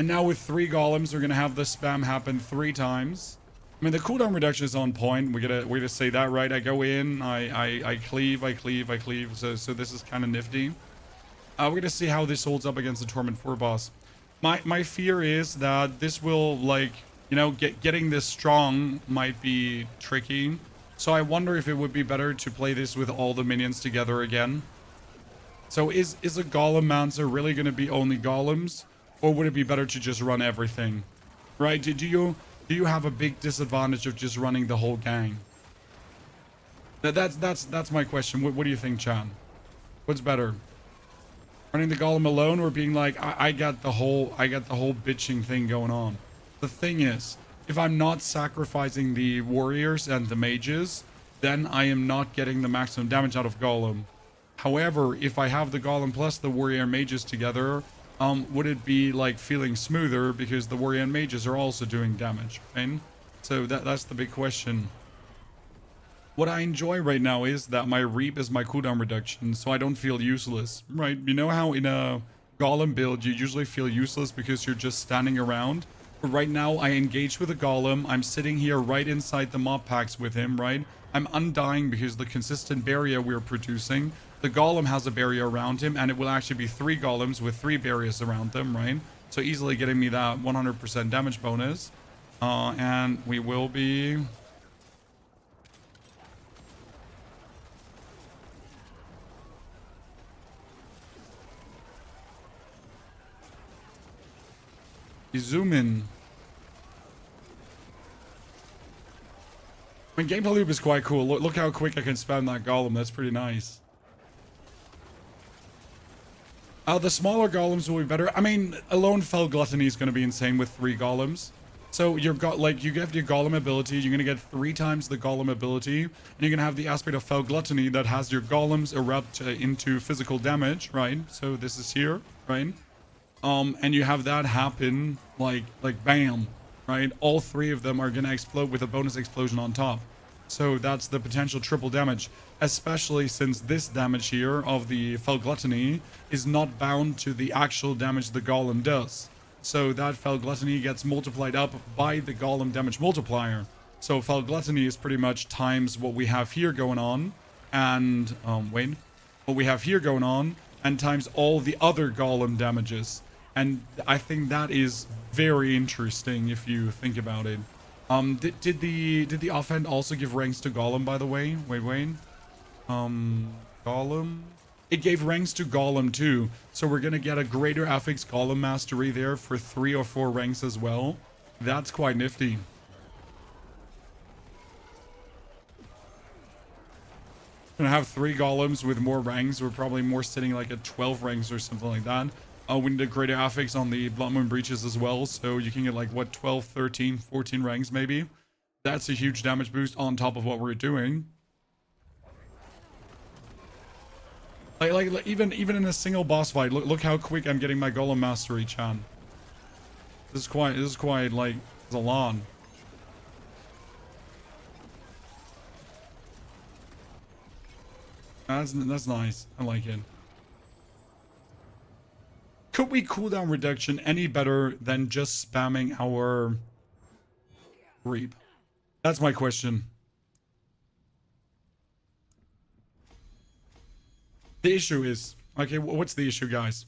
And now with 3 golems, we're gonna have the spam happen 3 times. I mean, the cooldown reduction is on point. We gotta say that, right? I go in, I cleave. So this is kind of nifty. We're gonna see how this holds up against the Torment 4 boss. My fear is that this will, like, you know, getting this strong might be tricky. So I wonder if it would be better to play this with all the minions together again. So is a Golem Mancer really going to be only Golems? Or would it be better to just run everything? Right? Do you have a big disadvantage of just running the whole gang? That's my question. What do you think, Chan? What's better? Running the Golem alone or being like, I got the whole bitching thing going on? The thing is, if I'm not sacrificing the warriors and the mages, then I am not getting the maximum damage out of Golem. However, if I have the Golem plus the warrior and mages together, would it be like feeling smoother because the warrior and mages are also doing damage, right? So that's the big question. What I enjoy right now is that my Reap is my cooldown reduction, so I don't feel useless, right? You know how in a Golem build you usually feel useless because you're just standing around? But right now I engage with a Golem, I'm sitting here right inside the mob packs with him, right? I'm undying because the consistent barrier we're producing, the Golem has a barrier around him, and it will actually be 3 Golems with 3 barriers around them, right? So easily getting me that 100% damage bonus. And we will be... zoom in. I mean, gameplay loop is quite cool. Look how quick I can spam that golem. That's pretty nice. The smaller golems will be better. I mean, alone Fell Gluttony is going to be insane with 3 golems. So you've got, like, you get your golem ability. You're going to get 3 times the golem ability. And you're going to have the aspect of Fell Gluttony that has your golems erupt into physical damage, right? So this is here, right? And you have that happen like bam, right? All 3 of them are gonna explode with a bonus explosion on top. So that's the potential triple damage, especially since this damage here of the Fell Gluttony is not bound to the actual damage the golem does. So that Fell Gluttony gets multiplied up by the golem damage multiplier. So Fell Gluttony is pretty much times what we have here going on, and what we have here going on, and times all the other golem damages. And I think that is very interesting if you think about it. Did the offhand also give ranks to Golem, by the way? Wait. Golem? It gave ranks to Golem too. So we're gonna get a greater affix Golem mastery there for 3 or 4 ranks as well. That's quite nifty. Gonna have 3 Golems with more ranks. We're probably more sitting like at 12 ranks or something like that. We need a greater affix on the Blood Moon Breaches as well, so you can get like, what, 12, 13, 14 ranks maybe? That's a huge damage boost on top of what we're doing. Like even in a single boss fight, look how quick I'm getting my Golem Mastery, Chan. This is quite like, it's a lot. That's nice. I like it. Could we cooldown reduction any better than just spamming our Reap? That's my question. The issue is, okay, what's the issue, guys?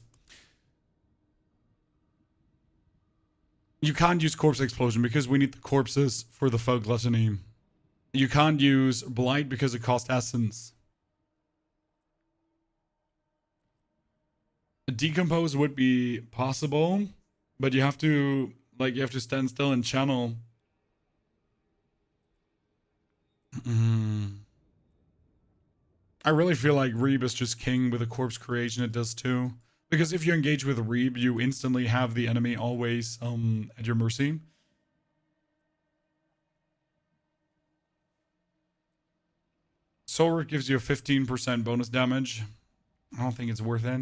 You can't use Corpse Explosion because we need the corpses for the Fell Gluttony. You can't use Blight because it costs Essence. Decompose would be possible, but you have to stand still and channel. I really feel like Reeb is just king with a corpse creation. It does too, because if you engage with Reeb, you instantly have the enemy always at your mercy. Solar gives you a 15% bonus damage. I don't think it's worth it.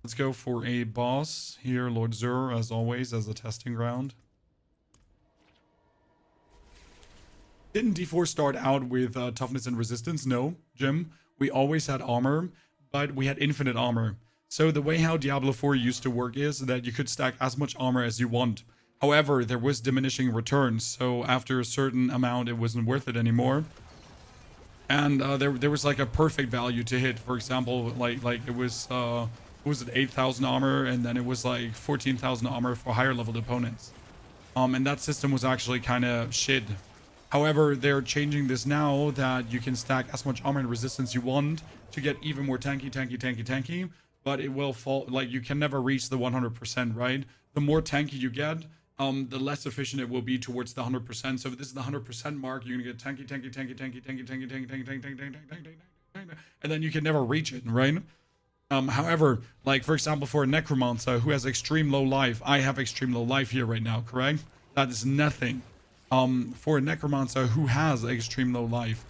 Let's go for a boss here, Lord Zur, as always, as a testing ground. Didn't D4 start out with toughness and resistance? No, Jim. We always had armor, but we had infinite armor. So the way how Diablo 4 used to work is that you could stack as much armor as you want. However, there was diminishing returns, so after a certain amount, it wasn't worth it anymore. And there was like a perfect value to hit. For example, like it was it 8,000 armor, and then it was like 14,000 armor for higher leveled opponents. And that system was actually kind of shit. However, they're changing this now that you can stack as much armor and resistance you want to get even more tanky, but it will fall, like, you can never reach the 100%, right? The more tanky you get, the less efficient it will be towards the 100%. So if this is the 100% mark, you're gonna get tanky, and then you can never reach it, right? However, like, for example, for a Necromancer who has extreme low life, I have extreme low life here right now, correct? That is nothing. For a Necromancer who has extreme low life,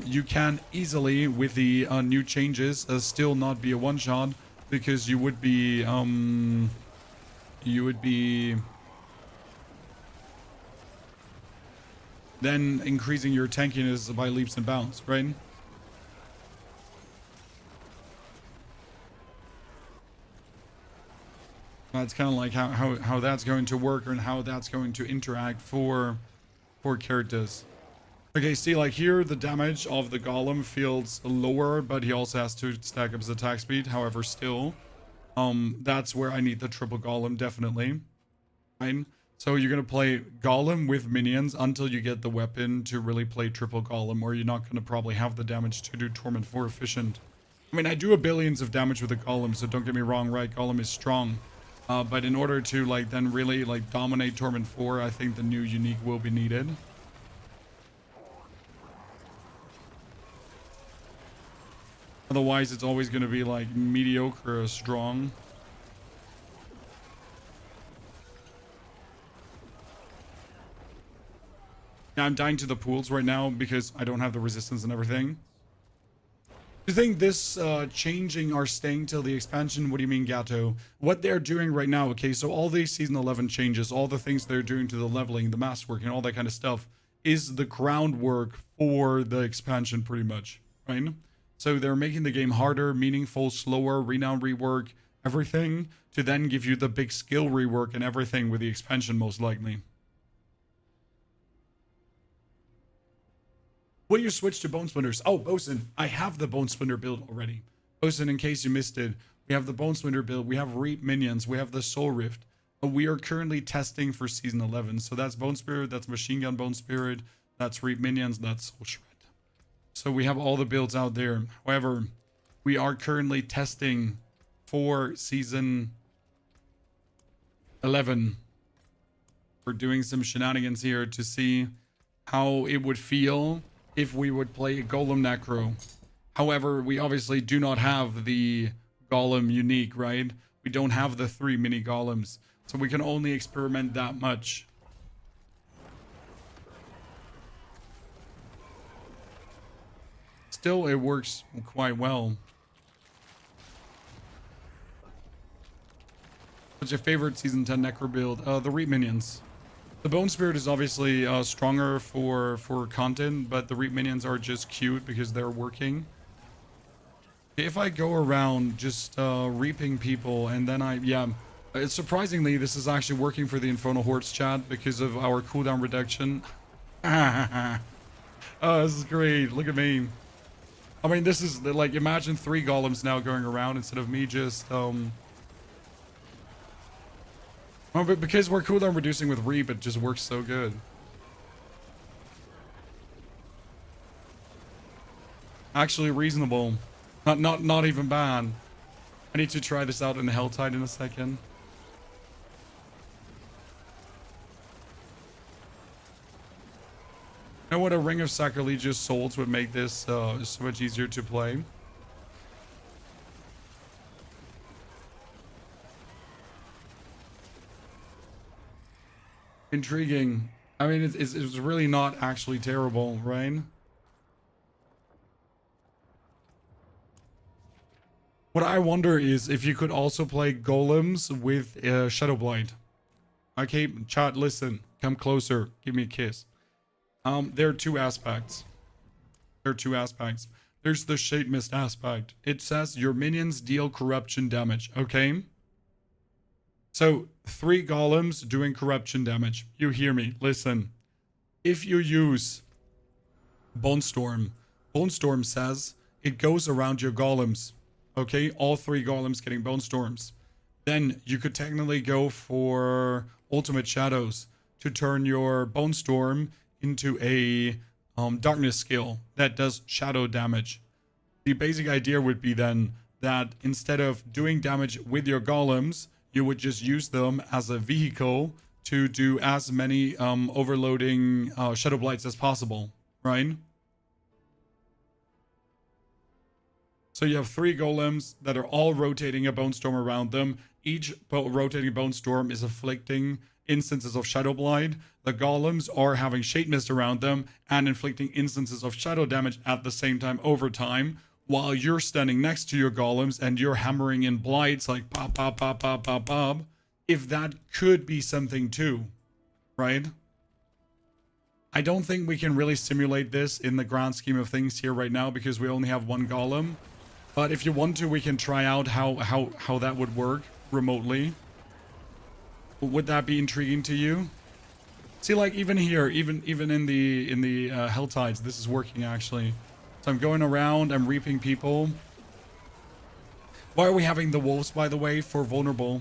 you can easily, with the new changes, still not be a one-shot, because you would be then increasing your tankiness by leaps and bounds, right? That's kind of like how that's going to work and how that's going to interact for characters. Okay, see, like here, the damage of the golem feels lower, but he also has to stack up his attack speed. However, still, that's where I need the triple golem, definitely. Right? So you're going to play golem with minions until you get the weapon to really play triple golem, or you're not going to probably have the damage to do Torment 4 efficient. I mean, I do a billions of damage with the golem, so don't get me wrong, right? Golem is strong. But in order to, like, then really, like, dominate Torment 4, I think the new unique will be needed. Otherwise, it's always going to be, like, mediocre or strong. Yeah, I'm dying to the pools right now because I don't have the resistance and everything. Do you think this changing or staying till the expansion? What do you mean, Gato? What they're doing right now, okay, so all these Season 11 changes, all the things they're doing to the leveling, the masterwork, and all that kind of stuff is the groundwork for the expansion pretty much, right? So they're making the game harder, meaningful, slower, renown rework, everything, to then give you the big skill rework and everything with the expansion most likely. Will you switch to Bone Splinters? Oh, Bosun, I have the Bone Splinter build already. Bosun, in case you missed it, we have the Bone Splinter build, we have Reap Minions, we have the Soul Rift. We are currently testing for Season 11. So that's Bone Spirit, that's Machine Gun Bone Spirit, that's Reap Minions, that's Soul Shred. So we have all the builds out there. However, we are currently testing for Season 11. We're doing some shenanigans here to see how it would feel if we would play a Golem Necro. However, we obviously do not have the Golem unique, right? We don't have the 3 mini Golems. So we can only experiment that much. Still, it works quite well. What's your favorite Season 10 Necro build? The Reap Minions. The Bone Spirit is obviously stronger for content, but the Reap Minions are just cute because they're working. If I go around just reaping people and then it's surprisingly, this is actually working for the Infernal Hordes chat because of our cooldown reduction. Oh, this is great. Look at me. I mean, this is like, imagine 3 golems now going around instead of me just, well, but because we're cooldown reducing with Reap, it just works so good. Actually reasonable. Not even bad. I need to try this out in the Helltide in a second. You know what? A Ring of Sacrilegious Souls would make this so much easier to play. Intriguing. I mean, it's really not actually terrible, right? What I wonder is if you could also play golems with Shadow Blight. Okay, chat, listen. Come closer. Give me a kiss. There are 2 aspects. There's the Shade Mist aspect. It says your minions deal corruption damage, okay? So, 3 golems doing corruption damage. You hear me. Listen. If you use Bone Storm says it goes around your golems. Okay? All 3 golems getting Bone Storms. Then you could technically go for Ultimate Shadows to turn your Bone Storm into a Darkness skill that does shadow damage. The basic idea would be then that instead of doing damage with your golems, you would just use them as a vehicle to do as many overloading Shadow Blights as possible, right? So you have 3 golems that are all rotating a Bone Storm around them. Each rotating Bone Storm is afflicting instances of Shadow Blight. The golems are having Shade Mist around them and inflicting instances of shadow damage at the same time over time, while you're standing next to your golems and you're hammering in blights like pop, pop, pop, pop, pop, pop, if that could be something too, right? I don't think we can really simulate this in the grand scheme of things here right now because we only have one golem. But if you want to, we can try out how that would work remotely. Would that be intriguing to you? See, like even here, even in the Helltides, this is working actually. So I'm going around, I'm reaping people. Why are we having the wolves, by the way, for vulnerable?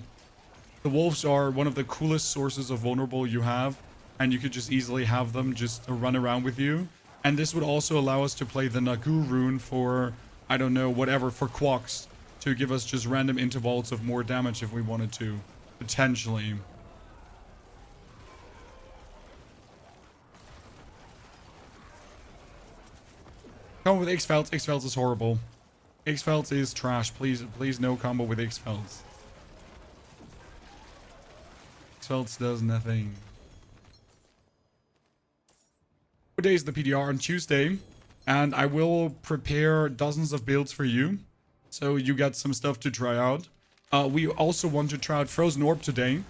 The wolves are one of the coolest sources of vulnerable you have, and you could just easily have them just run around with you. And this would also allow us to play the Nagu rune for, I don't know, whatever, for Quox, to give us just random intervals of more damage if we wanted to, potentially. Combo with X-Felts. X-Felts is horrible. X-Felts is trash. Please no combo with X-Felts. X-Felts does nothing. What day is the PTR? On Tuesday. And I will prepare dozens of builds for you. So you got some stuff to try out. We also want to try out Frozen Orb today.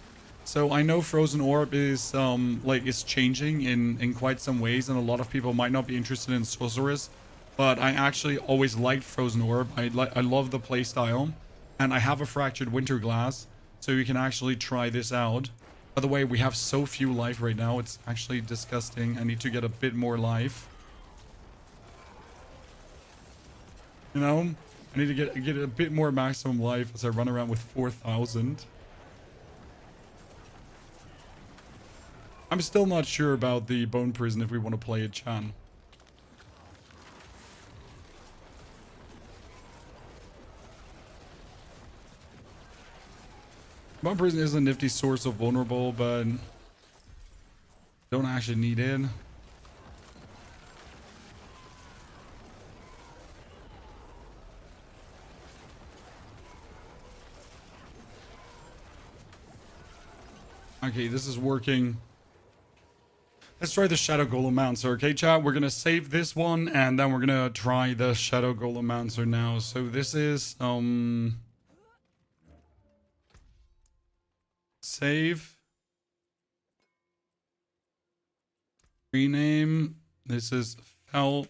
So I know Frozen Orb is is changing in quite some ways, and a lot of people might not be interested in Sorceress. But I actually always liked Frozen Orb. I love the playstyle. And I have a Fractured Winter Glass, so you can actually try this out. By the way, we have so few life right now. It's actually disgusting. I need to get a bit more life. You know? I need to get a bit more maximum life as I run around with 4,000. I'm still not sure about the Bone Prison if we want to play it, Chan. Bone Prison is a nifty source of vulnerable, but don't actually need it. Okay, this is working. Let's try the Shadow Golem Mouncer. Okay, chat, we're going to save this one, and then we're going to try the Shadow Golem Mouncer now. So this is, save. Rename. This is Fell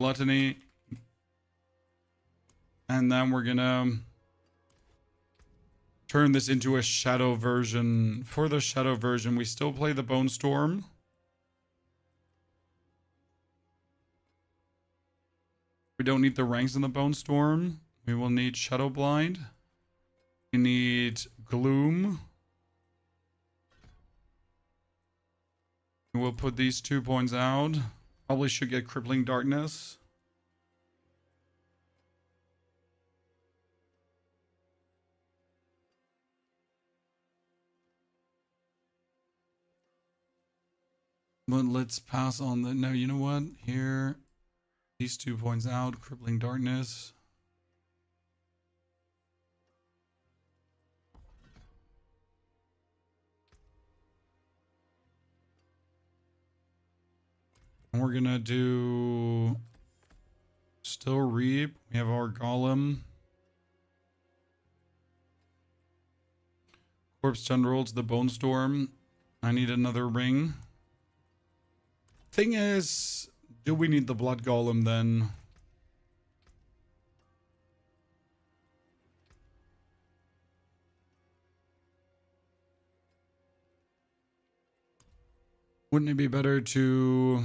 Gluttony. And then we're going to turn this into a shadow version. For the shadow version, we still play the Bone Storm. We don't need the ranks in the Bone Storm. We will need Shadow Blind. We need Gloom. We'll put these 2 points out. Probably should get Crippling Darkness. But let's pass on the... No, you know what? Here, these 2 points out. Crippling Darkness. And we're gonna do still Reap. We have our Golem. Corpse Tendrils, the Bone Storm. I need another ring. Thing is, do we need the Blood Golem then? Wouldn't it be better to...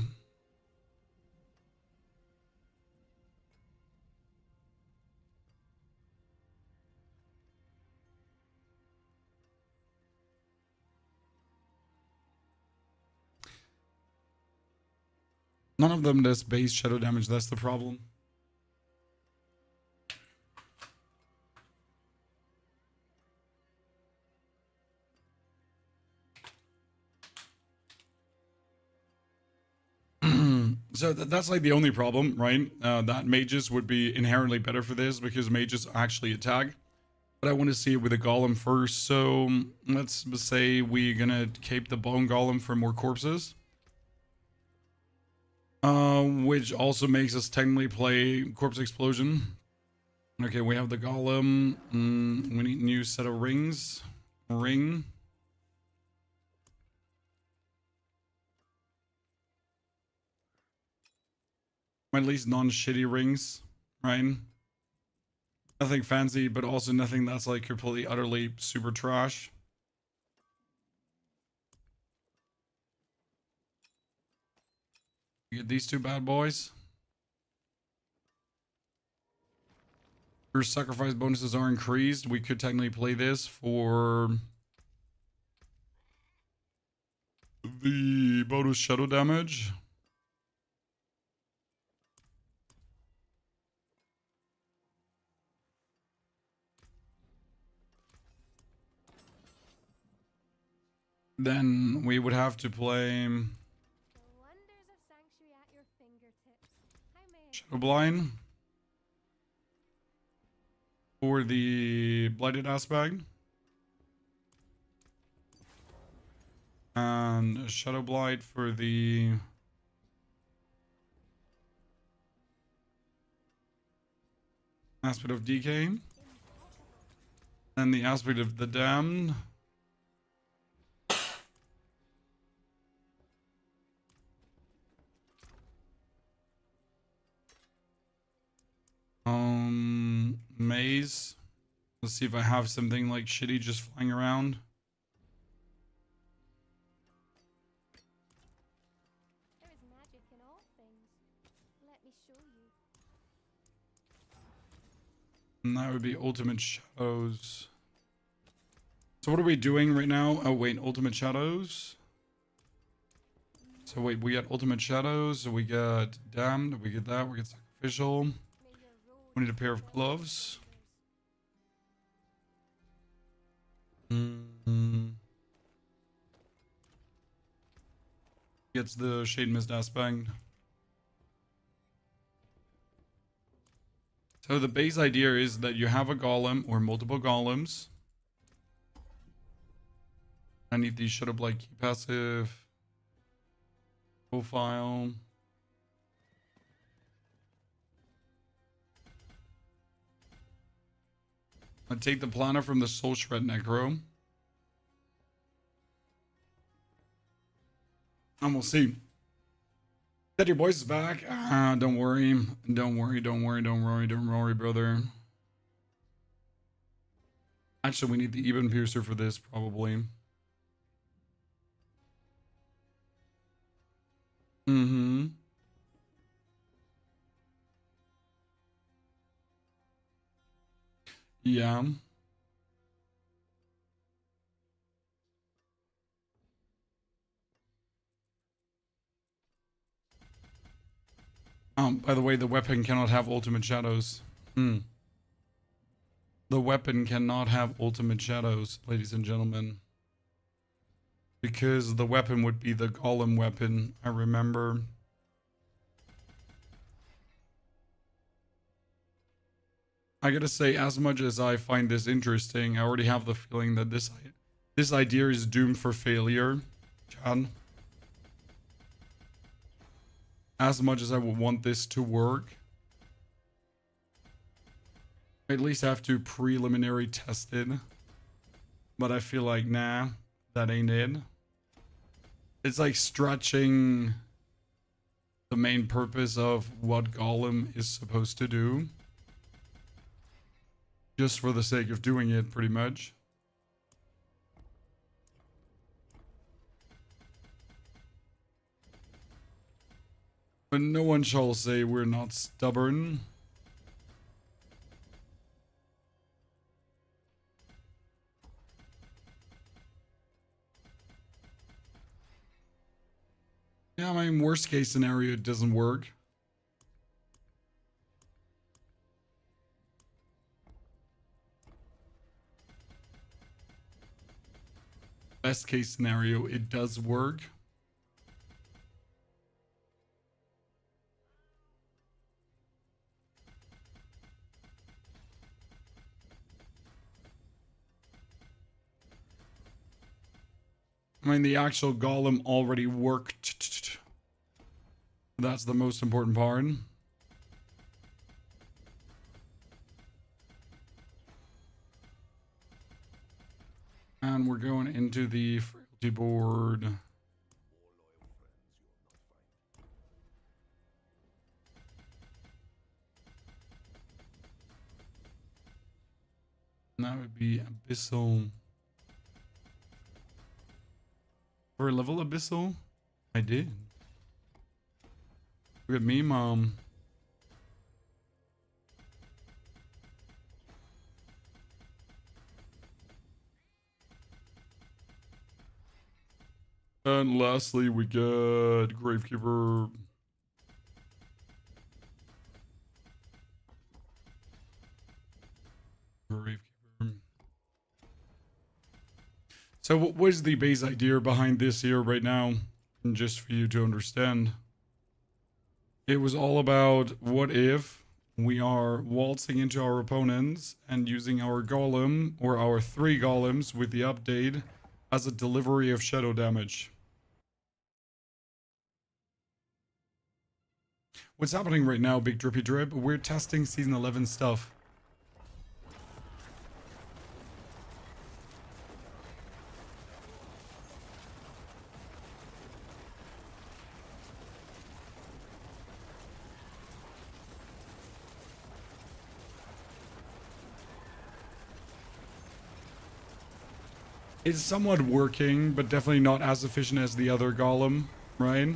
None of them does base shadow damage, that's the problem. So that's like the only problem, right? That mages would be inherently better for this because mages actually attack. But I want to see it with a golem first, so let's say we're gonna cape the bone golem for more corpses. Which also makes us technically play Corpse Explosion. Okay, we have the Golem. We need a new set of rings. Ring. At least non-shitty rings, right? Nothing fancy, but also nothing that's like completely, utterly super trash. You get these two bad boys. Your sacrifice bonuses are increased. We could technically play this for the bonus shadow damage. Then we would have to play The wonders of sanctuary at your fingertips. How may I Shadow Blind for the blighted aspect. And Shadow Blight for the aspect of decay. And the aspect of the damned. Maze. Let's see if I have something like shitty just flying around. There is magic in all things. Let me show you. And that would be Ultimate Shadows. So what are we doing right now? Oh wait, Ultimate Shadows. So wait, we got Ultimate Shadows, so we got Damned, we get that, we get Sacrificial. May your road We need a pair of gloves. Gets the Shade Mist aspect. So the base idea is that you have a golem or multiple golems. I need the Shadow Blight key passive. Profile. I take the planner from the Soul Shred Necro. And we'll see. That your voice is back. Don't worry. Don't worry, don't worry, don't worry, don't worry, brother. Actually, we need the Eben Piercer for this, probably. Mm-hmm. Yeah. By the way, the weapon cannot have ultimate shadows. The weapon cannot have ultimate shadows, ladies and gentlemen. Because the weapon would be the golem weapon, I remember. I gotta say, as much as I find this interesting, I already have the feeling that this idea is doomed for failure, Chad. As much as I would want this to work, I at least have to preliminary test it. But I feel like, nah, that ain't it. It's like stretching the main purpose of what Golem is supposed to do. Just for the sake of doing it, pretty much. But no one shall say we're not stubborn. Yeah, I mean, worst case scenario, it doesn't work. Best case scenario, it does work. I mean, the actual golem already worked That's the most important part. And we're going into the frailty board. And that would be Abyssal. For a level Abyssal? I did. Look at me, Mom. And lastly, we get Gravekeeper. Gravekeeper. So what was the base idea behind this here right now? And just for you to understand. It was all about what if we are waltzing into our opponents and using our golem or our 3 golems with the update as a delivery of shadow damage. What's happening right now, Big Drippy Drip? We're testing Season 11 stuff. It's somewhat working, but definitely not as efficient as the other golem, right?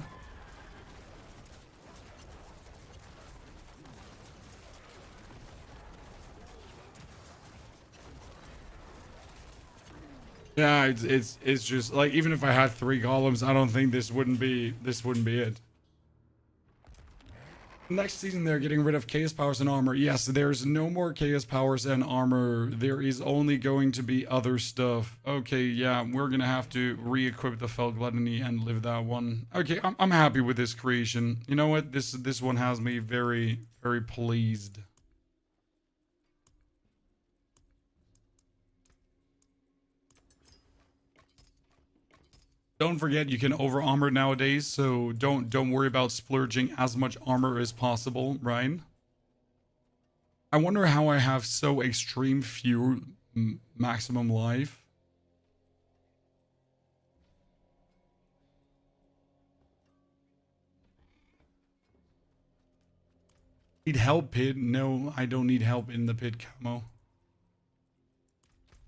Yeah, it's just like, even if I had 3 golems, I don't think this wouldn't be it. Next season, they're getting rid of chaos powers and armor. Yes, there's no more chaos powers and armor. There is only going to be other stuff. Okay, yeah, we're gonna have to re-equip the Fell Gluttony and live that one. Okay, I'm happy with this creation. You know what? This one has me very, very pleased. Don't forget, you can over armor nowadays, so don't worry about splurging as much armor as possible, right? I wonder how I have so extreme few maximum life. Need help, Pit? No, I don't need help in the pit camo.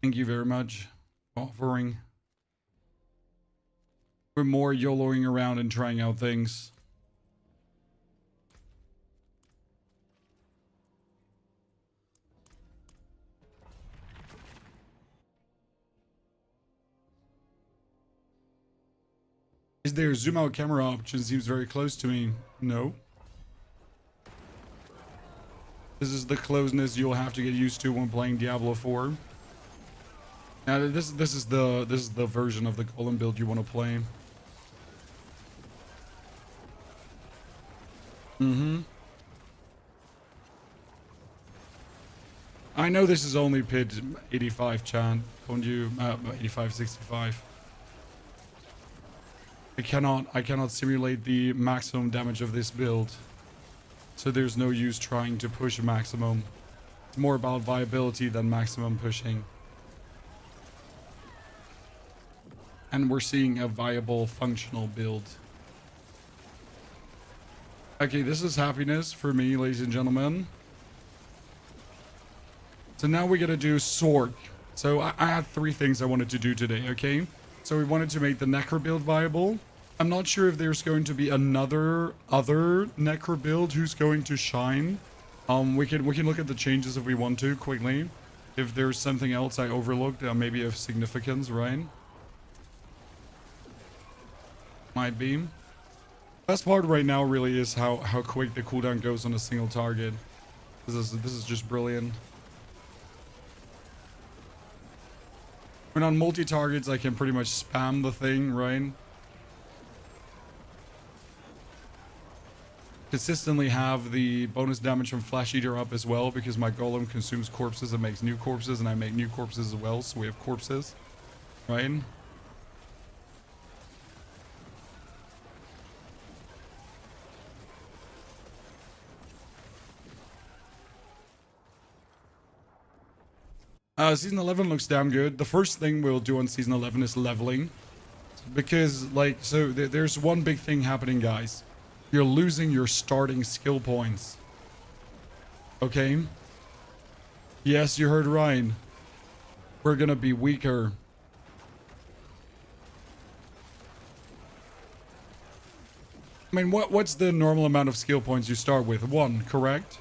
Thank you very much for offering. We're more YOLOing around and trying out things. Is there a zoom out camera option? Seems very close to me. No. This is the closeness you'll have to get used to when playing Diablo 4. Now this is the version of the golem build you want to play. I know this is only PID 85 chan. Don't you 8565. I cannot simulate the maximum damage of this build. So there's no use trying to push maximum. It's more about viability than maximum pushing. And we're seeing a viable functional build. Okay, this is happiness for me, ladies and gentlemen. So now we gotta do Sork. So I had 3 things I wanted to do today, okay? So we wanted to make the Necro build viable. I'm not sure if there's going to be other Necro build who's going to shine. We can look at the changes if we want to quickly. If there's something else I overlooked, maybe of significance, right? Might be. Best part right now really is how quick the cooldown goes on a single target. This is just brilliant. When on multi-targets, I can pretty much spam the thing, right? Consistently have the bonus damage from Flash Eater up as well, because my golem consumes corpses and makes new corpses, and I make new corpses as well, so we have corpses, right? Season 11 looks damn good. The first thing we'll do on Season 11 is leveling. Because, like, so there's one big thing happening, guys. You're losing your starting skill points. Okay? Yes, you heard right. We're gonna be weaker. I mean, what's the normal amount of skill points you start with? 1, correct?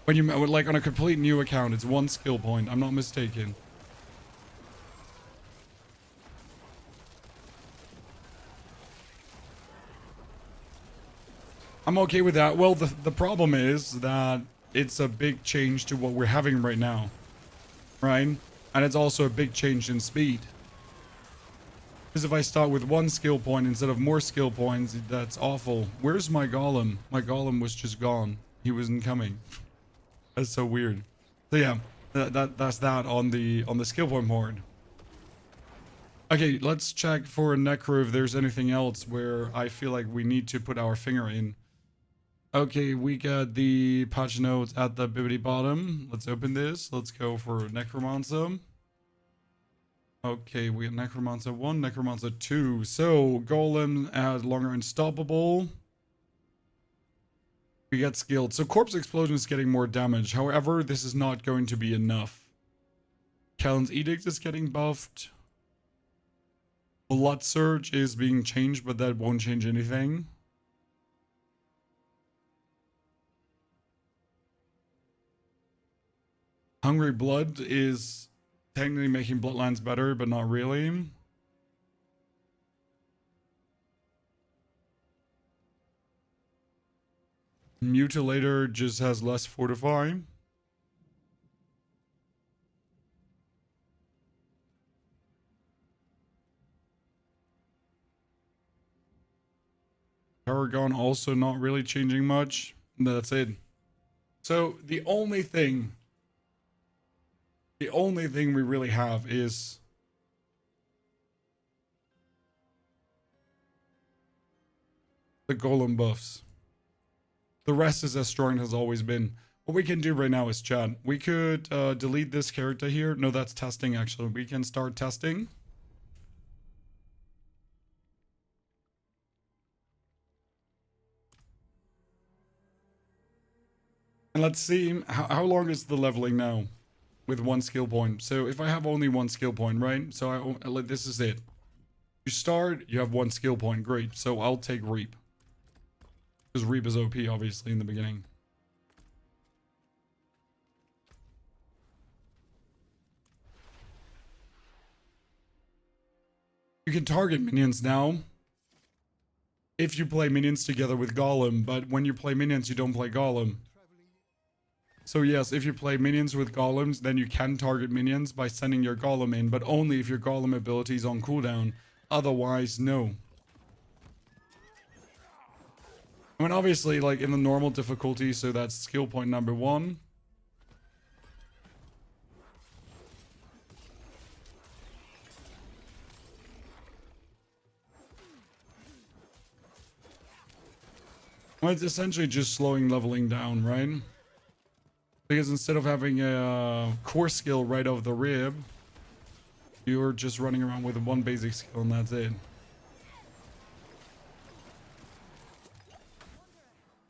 When you, like, on a complete new account, it's 1 skill point. I'm not mistaken. I'm okay with that. Well, the problem is that it's a big change to what we're having right now. Right? And it's also a big change in speed. Because if I start with 1 skill point instead of more skill points, that's awful. Where's my golem? My golem was just gone. He wasn't coming. That's so weird. So yeah, that's that on the skill point board. Okay, let's check for Necro if there's anything else where I feel like we need to put our finger in. Okay, we got the patch notes at the bibbity bottom. Let's open this. Let's go for Necromancer. Okay, we got Necromancer 1, Necromancer 2. So, Golem adds longer unstoppable. We get skilled. So, Corpse Explosion is getting more damage. However, this is not going to be enough. Callan's Edict is getting buffed. Blood Surge is being changed, but that won't change anything. Hungry Blood is technically making Bloodlines better, but not really. Mutilator just has less Fortify. Paragon also not really changing much. That's it. So the only thing we really have is the golem buffs. The rest is as strong as always been. What we can do right now is chat. We could delete this character here. No, that's testing actually. We can start testing. And let's see how long is the leveling now with 1 skill point. So if I have only 1 skill point, right? So this is it. You start, you have 1 skill point. Great. So I'll take Reap. Because Reap is OP, obviously, in the beginning. You can target minions now. If you play minions together with Golem, but when you play minions, you don't play Golem. So yes, if you play minions with golems, then you can target minions by sending your golem in, but only if your golem ability is on cooldown. Otherwise, no. I mean, obviously, like in the normal difficulty, so that's skill point number 1. Well, it's essentially just slowing leveling down, right? Because instead of having a core skill right off the rib, you're just running around with 1 basic skill and that's it.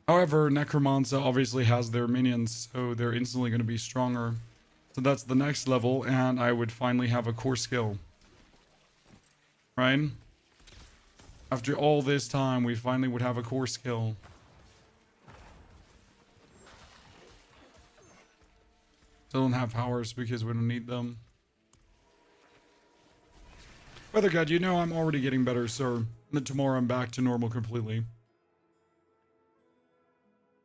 However, Necromancer obviously has their minions, so they're instantly going to be stronger. So that's the next level, and I would finally have a core skill. Right? After all this time, we finally would have a core skill. Still don't have powers because we don't need them. Weather God, you know I'm already getting better, sir. And then tomorrow I'm back to normal completely.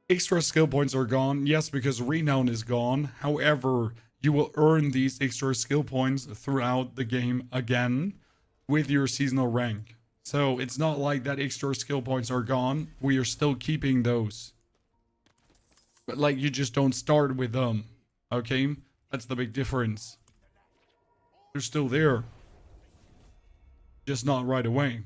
Extra skill points are gone. Yes, because Renown is gone. However, you will earn these extra skill points throughout the game again with your seasonal rank. So it's not like that extra skill points are gone. We are still keeping those. But like you just don't start with them. Okay? That's the big difference. They're still there. Just not right away.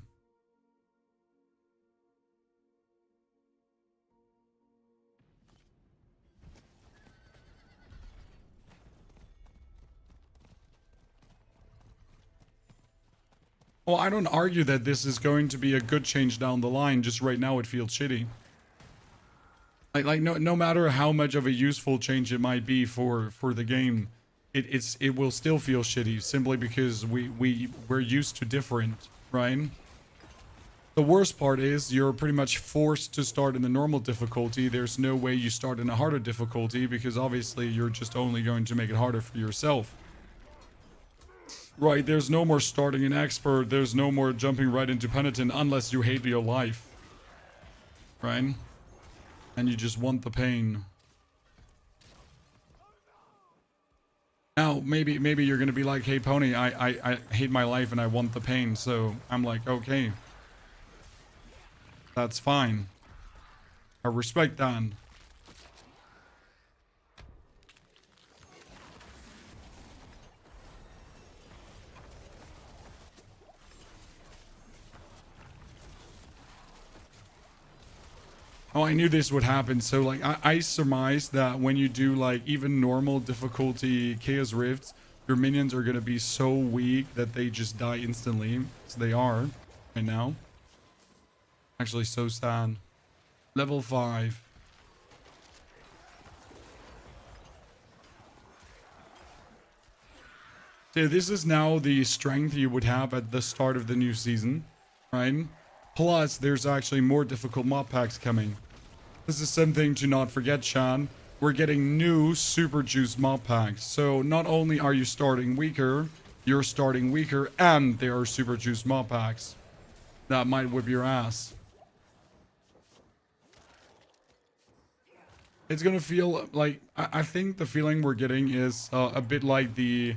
Well, I don't argue that this is going to be a good change down the line. Just right now, it feels shitty. Like no matter how much of a useful change it might be for the game, it will still feel shitty simply because we're used to different, right? The worst part is you're pretty much forced to start in the normal difficulty. There's no way you start in a harder difficulty because obviously you're just only going to make it harder for yourself. Right, there's no more starting in expert. There's no more jumping right into penitent unless you hate your life. Right? And you just want the pain. Now, maybe you're going to be like, hey, Pony, I hate my life and I want the pain. So I'm like, okay. That's fine. I respect that. Oh, I knew this would happen. So, like, I surmised that when you do, like, even normal difficulty Chaos Rifts, your minions are going to be so weak that they just die instantly. So they are right now. Actually, so sad. Level 5. So this is now the strength you would have at the start of the new season, right? Plus, there's actually more difficult mob packs coming. This is something to not forget, Sean. We're getting new super juice mob packs. So not only are you starting weaker, you're starting weaker, and there are super juice mob packs. That might whip your ass. It's gonna feel like, I think the feeling we're getting is a bit like the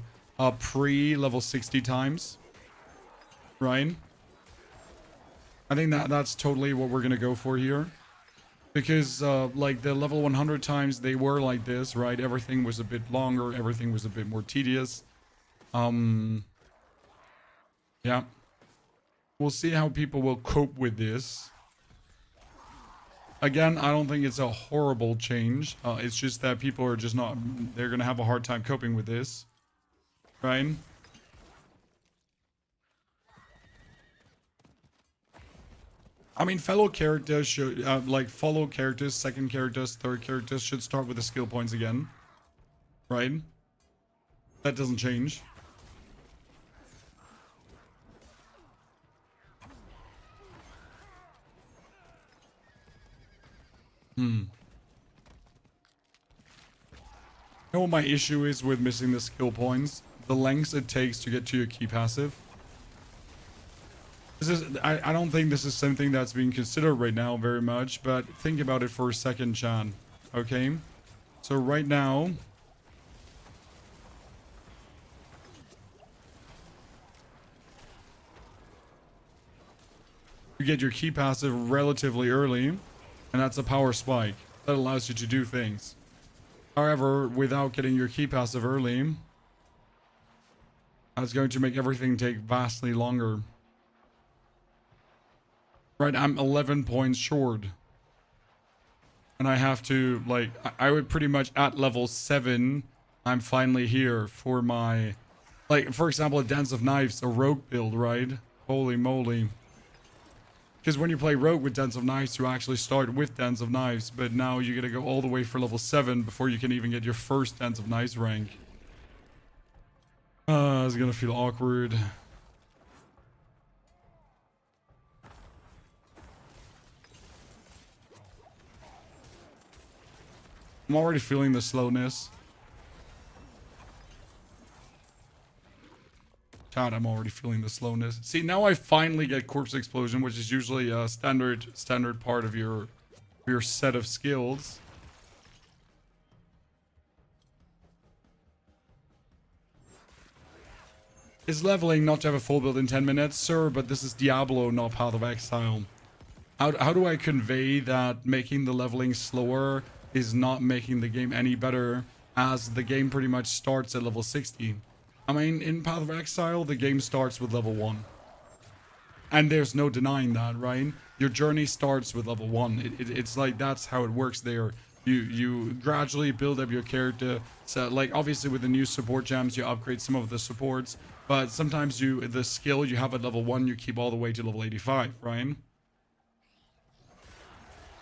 pre-level 60 times. Right? I think that's totally what we're gonna go for here. Because, like, the level 100 times, they were like this, right? Everything was a bit longer. Everything was a bit more tedious. Yeah. We'll see how people will cope with this. Again, I don't think it's a horrible change. It's just that people are just not... They're going to have a hard time coping with this. Right? I mean, fellow characters should, like, follow characters, second characters, third characters should start with the skill points again. Right? That doesn't change. You know what my issue is with missing the skill points? The lengths it takes to get to your key passive. This is, I don't think this is something that's being considered right now very much, but think about it for a second, Chan. Okay? So right now... you get your key passive relatively early, and that's a power spike. That allows you to do things. However, without getting your key passive early, that's going to make everything take vastly longer. Right, I'm 11 points short. And I have to, like, I would pretty much at level 7, I'm finally here for my, like, for example, a Dance of Knives, a rogue build, right? Holy moly. Because when you play rogue with Dance of Knives, you actually start with Dance of Knives, but now you gotta go all the way for level 7 before you can even get your first Dance of Knives rank. It's gonna feel awkward. I'm already feeling the slowness. God, I'm already feeling the slowness. See, now I finally get Corpse Explosion, which is usually a standard part of your set of skills. Is leveling not to have a full build in 10 minutes? Sir, but this is Diablo, not Path of Exile. How do I convey that making the leveling slower is not making the game any better, as the game pretty much starts at level 60? I mean, in Path of Exile, the game starts with level 1. And there's no denying that, right? Your journey starts with level 1. It's like, that's how it works there. You gradually build up your character. So, like, obviously with the new support gems, you upgrade some of the supports. But sometimes the skill you have at level 1, you keep all the way to level 85, right?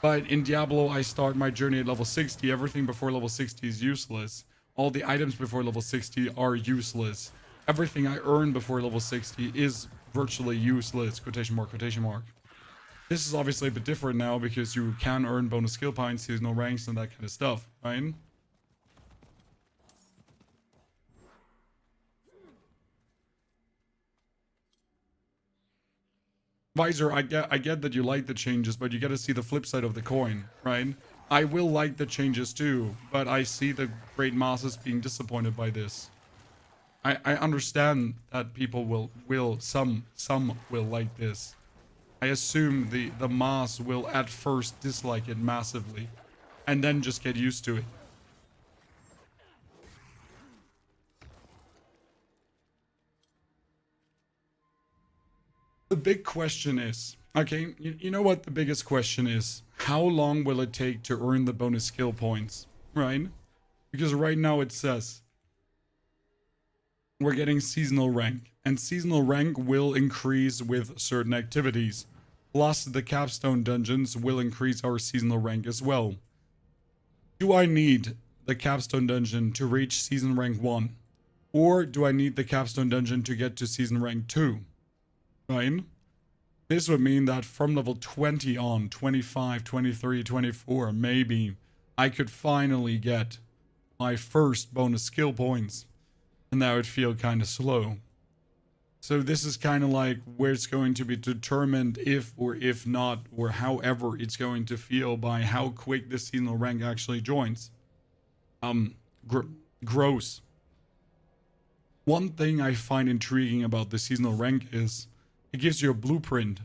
But in Diablo, I start my journey at level 60. Everything before level 60 is useless. All the items before level 60 are useless. Everything I earn before level 60 is virtually useless. Quotation mark, quotation mark. This is obviously a bit different now because you can earn bonus skill points, seasonal ranks, and that kind of stuff, right? Visor, I get that you like the changes, but you got to see the flip side of the coin, right? I will like the changes too, but I see the great masses being disappointed by this. I understand that people some will like this. I assume the mass will at first dislike it massively, and then just get used to it. The big question is, okay, you know what the biggest question is? How long will it take to earn the bonus skill points, right? Because right now it says we're getting seasonal rank, and seasonal rank will increase with certain activities. Plus, the capstone dungeons will increase our seasonal rank as well. Do I need the capstone dungeon to reach season rank 1? Or do I need the capstone dungeon to get to season rank 2? Right? This would mean that from level 20 on, 25, 23, 24, maybe, I could finally get my first bonus skill points. And that would feel kind of slow. So this is kind of like where it's going to be determined if or if not, or however it's going to feel by how quick the seasonal rank actually joins. Gross. One thing I find intriguing about the seasonal rank is it gives you a blueprint.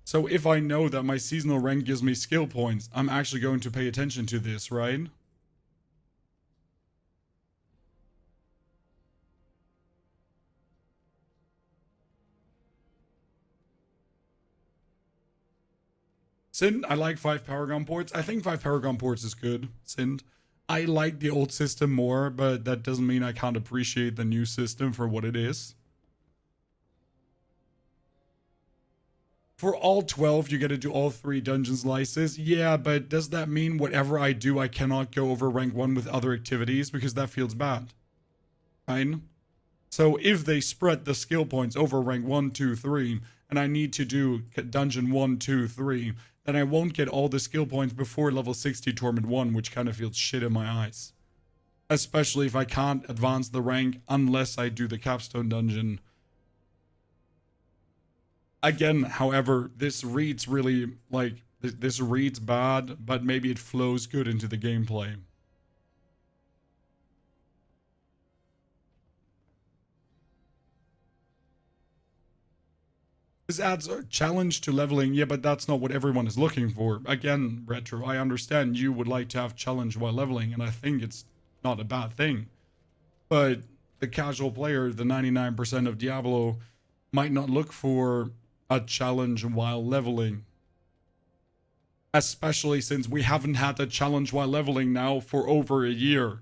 So if I know that my seasonal rank gives me skill points, I'm actually going to pay attention to this, right? Sind, I like 5 Paragon ports. I think 5 Paragon ports is good, Sind. I like the old system more, but that doesn't mean I can't appreciate the new system for what it is. For all 12, you get to do all 3 dungeon slices. Yeah, but does that mean whatever I do, I cannot go over rank 1 with other activities? Because that feels bad. Fine. So if they spread the skill points over rank 1, 2, 3, and I need to do dungeon 1, 2, 3, then I won't get all the skill points before level 60 Torment 1, which kind of feels shit in my eyes. Especially if I can't advance the rank unless I do the capstone dungeon. Again, however, this reads really, like, this reads bad, but maybe it flows good into the gameplay. This adds a challenge to leveling, yeah, but that's not what everyone is looking for. Again, Retro, I understand you would like to have challenge while leveling, and I think it's not a bad thing. But the casual player, the 99% of Diablo, might not look for a challenge while leveling. Especially since we haven't had a challenge while leveling now for over a year,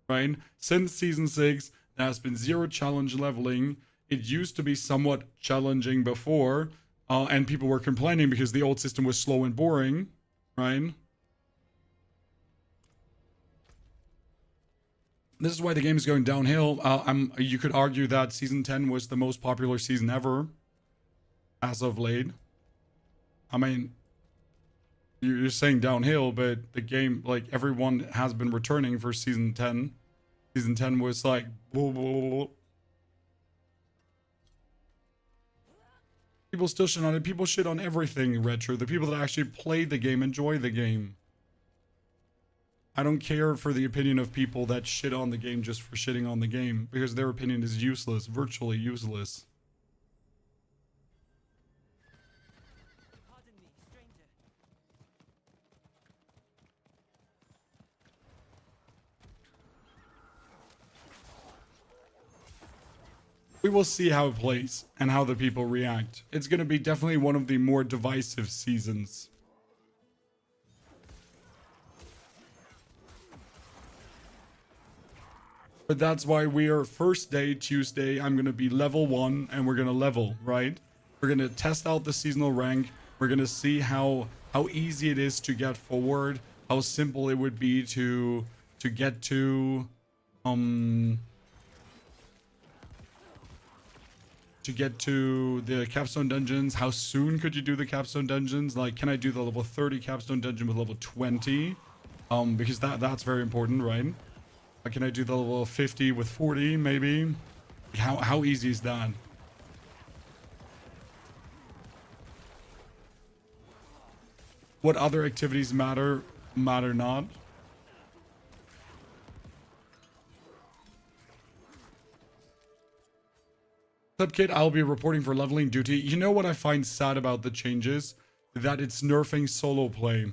right? Since Season 6, there has been 0 challenge leveling. It used to be somewhat challenging before, and people were complaining because the old system was slow and boring, right? This is why the game is going downhill. You could argue that Season 10 was the most popular season ever, as of late. I mean, you're saying downhill, but the game, like, everyone has been returning for Season 10. Season 10 was like, blah, blah, blah, blah. People still shit on it. People shit on everything, Retro. The people that actually play the game enjoy the game. I don't care for the opinion of people that shit on the game just for shitting on the game, because their opinion is useless, virtually useless. Pardon me, stranger. We will see how it plays and how the people react. It's going to be definitely one of the more divisive seasons. But that's why we are first day, Tuesday, I'm going to be level 1 and we're going to level, right? We're going to test out the seasonal rank. We're going to see how easy it is to get forward, how simple it would be to get to the capstone dungeons. How soon could you do the capstone dungeons? Like, can I do the level 30 capstone dungeon with level 20? Because that's very important, right? Can I do the level 50 with 40, maybe? How easy is that? What other activities matter not? Subkit, I'll be reporting for leveling duty. You know what I find sad about the changes? That it's nerfing solo play.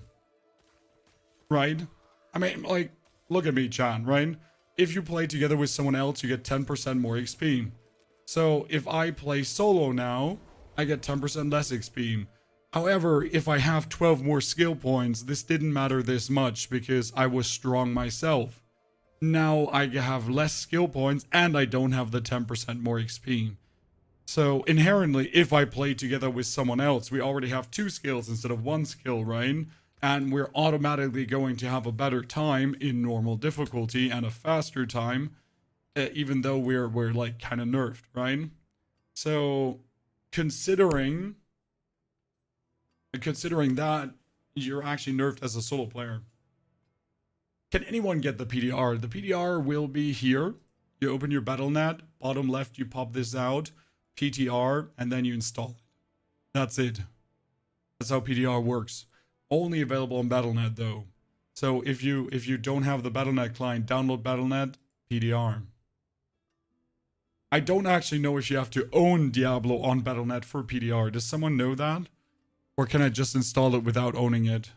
Right? I mean, like, look at me, Chan, right? If you play together with someone else, you get 10% more XP. So if I play solo now, I get 10% less XP. However, if I have 12 more skill points, this didn't matter this much because I was strong myself. Now I have less skill points and I don't have the 10% more XP. So inherently, if I play together with someone else, we already have 2 skills instead of 1 skill, right? And we're automatically going to have a better time in normal difficulty and a faster time, even though we're like kind of nerfed, right? So considering that, you're actually nerfed as a solo player. Can anyone get the PTR? The PTR will be here. You open your BattleNet, bottom left, you pop this out, PTR, and then you install it. That's it. That's how PTR works. Only available on BattleNet though. So if you don't have the BattleNet client, download BattleNet, PTR. I don't actually know if you have to own Diablo on BattleNet for PTR. Does someone know that? Or can I just install it without owning it?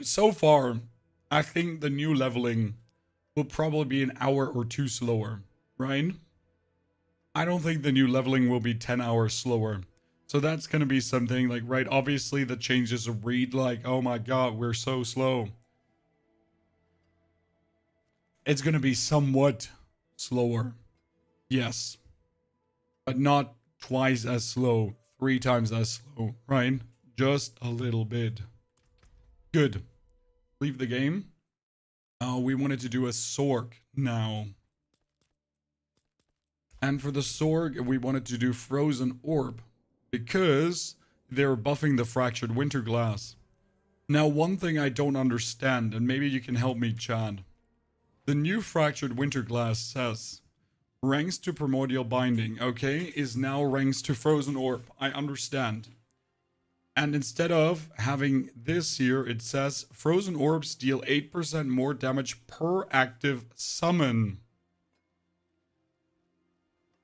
So far, I think the new leveling will probably be an hour or 2 slower, right? I don't think the new leveling will be 10 hours slower. So that's going to be something like, right, obviously the changes read like, oh my god, we're so slow. It's going to be somewhat slower. Yes. But not twice as slow, 3 times as slow, right? Just a little bit. Good. Leave the game. We wanted to do a Sorg now. And for the Sorg, we wanted to do Frozen Orb because they're buffing the Fractured Winter Glass. Now, one thing I don't understand, and maybe you can help me, Chad. The new Fractured Winter Glass says ranks to Primordial Binding, okay, is now ranks to Frozen Orb. I understand. And instead of having this here, it says Frozen Orbs deal 8% more damage per active summon.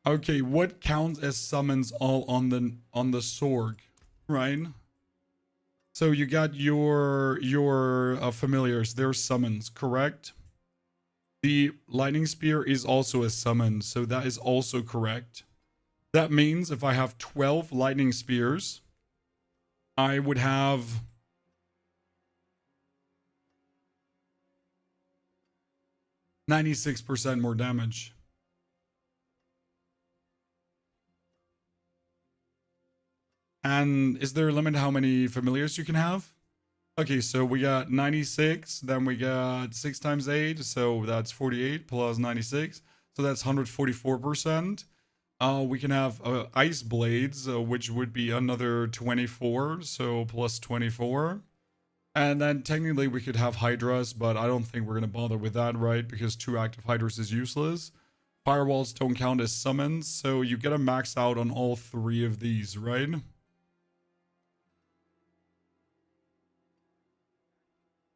Okay, what counts as summons all on the Sorg, right? So you got your familiars, they're summons, correct? The Lightning Spear is also a summon, so that is also correct. That means if I have 12 Lightning Spears, I would have 96% more damage. And is there a limit how many familiars you can have? Okay, so we got 96, then we got 6 times 8, so that's 48 plus 96, so that's 144%. We can have ice blades, which would be another 24, so plus 24. And then technically we could have hydras, but I don't think we're going to bother with that, right? Because 2 active hydras is useless. Firewalls don't count as summons, so you get a max out on all 3 of these, right?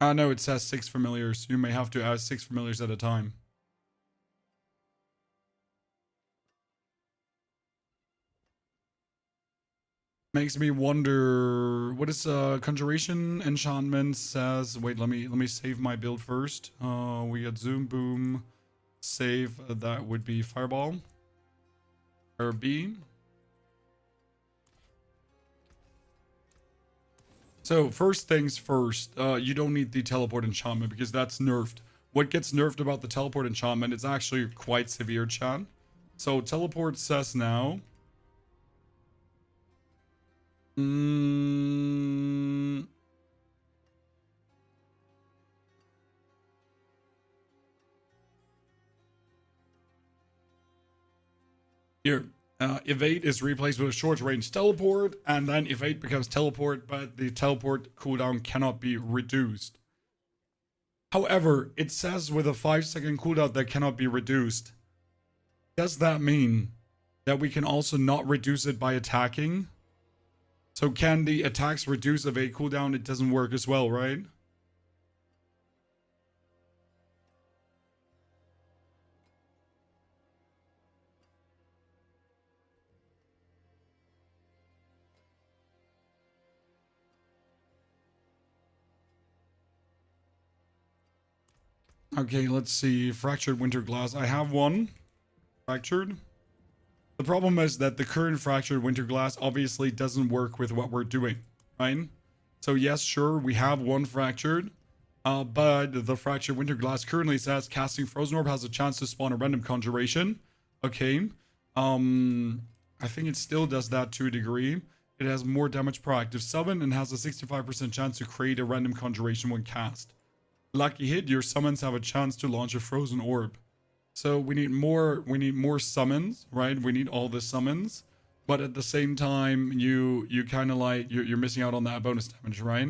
No, it says 6 familiars. You may have to add 6 familiars at a time. Makes me wonder, what is Conjuration Enchantment says? Wait, let me save my build first. We got Zoom Boom, save, that would be Fireball. RB. So first things first, you don't need the teleport enchantment because that's nerfed. What gets nerfed about the teleport enchantment is actually quite severe, chat. So teleport says now. Here, evade is replaced with a short range teleport, and then evade becomes teleport, but the teleport cooldown cannot be reduced. However, it says with a 5-second cooldown that cannot be reduced. Does that mean that we can also not reduce it by attacking? So can the attacks reduce evade cooldown? It doesn't work as well, right? Okay, let's see. Fractured Winter Glass. I have one. Fractured. The problem is that the current Fractured Winter Glass obviously doesn't work with what we're doing, right? So yes, sure, we have one Fractured. But the Fractured Winter Glass currently says casting Frozen Orb has a chance to spawn a random conjuration. Okay. I think it still does that to a degree. It has more damage per active summon and has a 65% chance to create a random conjuration when cast. Lucky hit, your summons have a chance to launch a Frozen Orb. So we need more summons, right? We need all the summons. But at the same time, you kind of like, you're missing out on that bonus damage, right?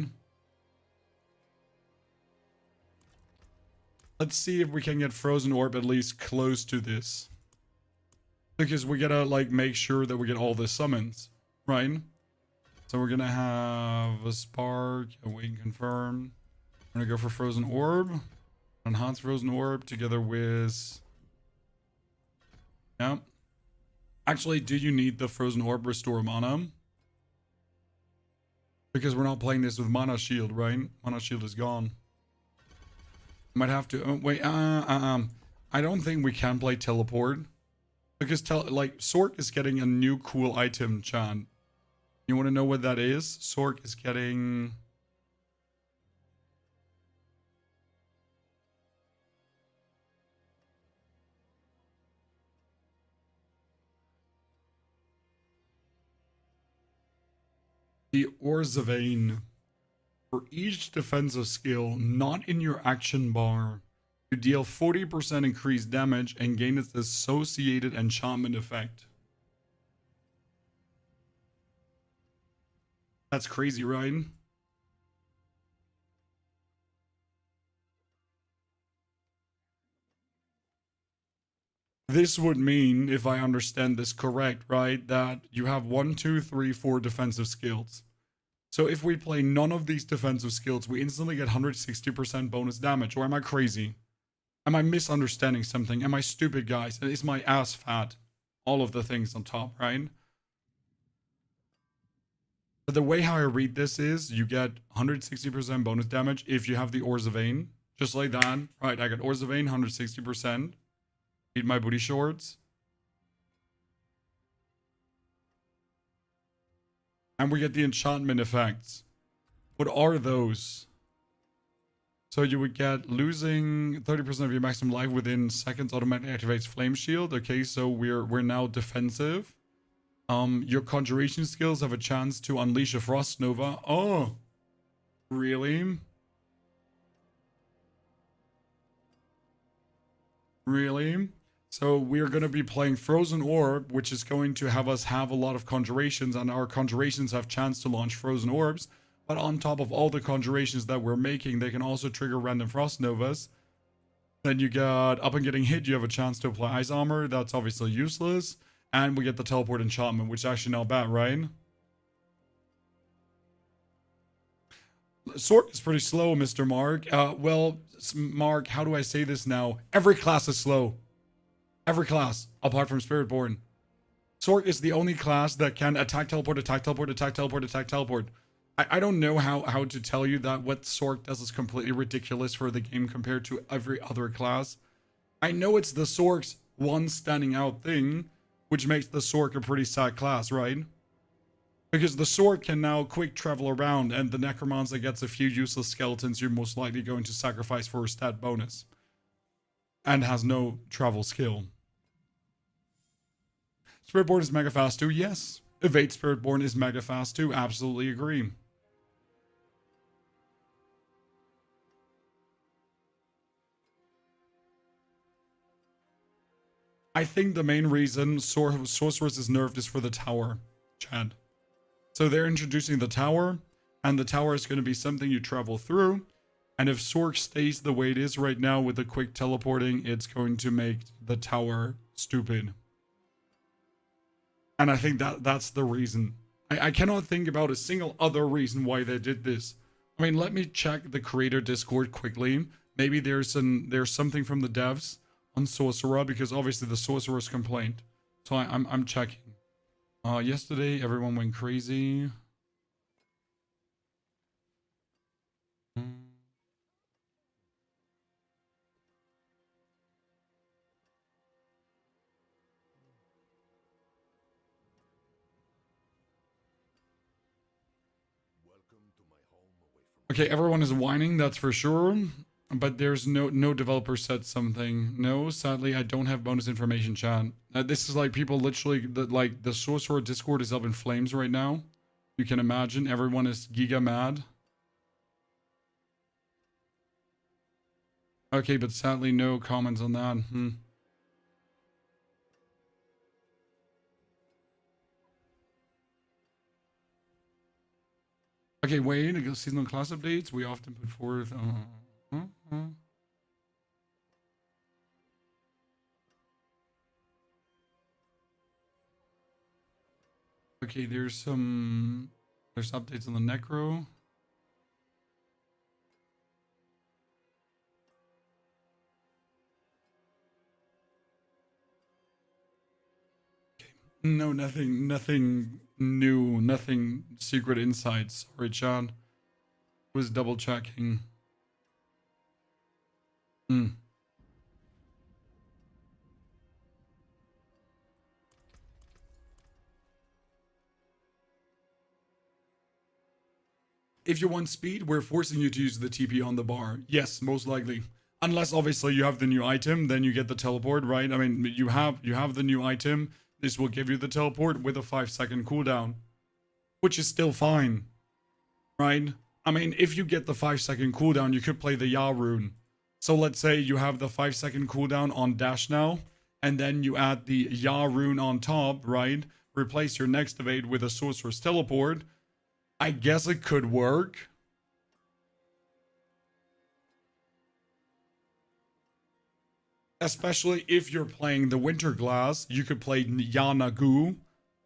Let's see if we can get Frozen Orb at least close to this. Because we gotta like make sure that we get all the summons, right? So we're gonna have a Spark, a Wait and Confirm. I'm gonna go for Frozen Orb. Enhance Frozen Orb together with... Yeah. Actually, do you need the Frozen Orb restore mana? Because we're not playing this with Mana Shield, right? Mana Shield is gone. Might have to... Oh, wait, I don't think we can play Teleport. Because, Sork is getting a new cool item, Chan. You want to know what that is? Sork is getting... the Orzavain. For each defensive skill not in your action bar, you deal 40% increased damage and gain its associated enchantment effect. That's crazy, right? This would mean, if I understand this correct, right, that you have 1, 2, 3, 4 defensive skills. So if we play none of these defensive skills, we instantly get 160% bonus damage. Or am I crazy? Am I misunderstanding something? Am I stupid, guys? Is my ass fat? All of the things on top, right? But the way how I read this is you get 160% bonus damage if you have the Orzavain. Just like that. Right, I got Orzavain, 160%. Eat my booty shorts. And we get the enchantment effects. What are those? So you would get losing 30% of your maximum life within seconds automatically activates Flame Shield. Okay, so we're now defensive. Your conjuration skills have a chance to unleash a Frost Nova. Oh, really? Really? So we're going to be playing Frozen Orb, which is going to have us have a lot of conjurations, and our conjurations have chance to launch Frozen Orbs. But on top of all the conjurations that we're making, they can also trigger random Frost Novas. Then you got up and getting hit, you have a chance to apply Ice Armor. That's obviously useless. And we get the Teleport Enchantment, which is actually not bad, right? Sork is pretty slow, Mr. Mark. Well, Mark, how do I say this now? Every class is slow. Every class, apart from Spiritborn. Sork is the only class that can attack, teleport, attack, teleport, attack, teleport, attack, teleport. I don't know how to tell you that what Sork does is completely ridiculous for the game compared to every other class. I know it's the Sork's one standing out thing, which makes the Sork a pretty sad class, right? Because the Sork can now quick travel around, and the Necromancer gets a few useless skeletons you're most likely going to sacrifice for a stat bonus. And has no travel skill. Spiritborn is mega fast too, yes. Evade Spiritborn is mega fast too, absolutely agree. I think the main reason Sorceress is nerfed is for the tower, Chad. So they're introducing the tower, and the tower is going to be something you travel through. And if Sork stays the way it is right now with the quick teleporting, it's going to make the tower stupid. And I think that's the reason. I cannot think about a single other reason why they did this. I mean, let me check the creator Discord quickly. Maybe there's something from the devs on Sorcerer, because obviously the Sorcerer's complained. So I'm checking. Yesterday everyone went crazy. Okay, everyone is whining, that's for sure. But there's no developer said something. No, sadly, I don't have bonus information, chat. This is like people literally, the Sorcerer Discord is up in flames right now. You can imagine, everyone is giga mad. Okay, but sadly, no comments on that. Okay, wait, seasonal class updates. We often put forth... Okay, there's updates on the Necro. Okay. No, nothing new, nothing secret insights. Sorry, John. Was double checking. If you want speed, we're forcing you to use the TP on the bar. Yes, most likely. Unless obviously you have the new item, then you get the teleport, right? I mean, you have the new item. This will give you the teleport with a 5-second cooldown, which is still fine, right? I mean, if you get the 5-second cooldown, you could play the Ya rune. So let's say you have the 5-second cooldown on dash now, and then you add the Ya rune on top, right? Replace your next evade with a sorcerer's teleport. I guess it could work. Especially if you're playing the Winter Glass, you could play Ya Nagu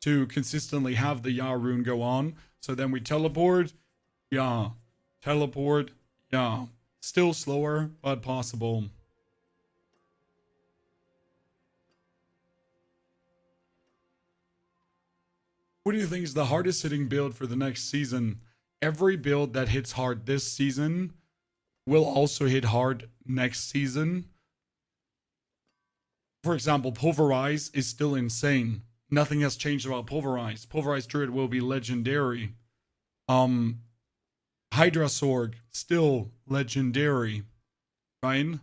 to consistently have the Ya rune go on. So then we teleport, Ya. Teleport, Ya. Still slower, but possible. What do you think is the hardest hitting build for the next season? Every build that hits hard this season will also hit hard next season. For example, Pulverize is still insane. Nothing has changed about Pulverize. Pulverize Druid will be legendary. Hydra Sorg, still legendary. Right?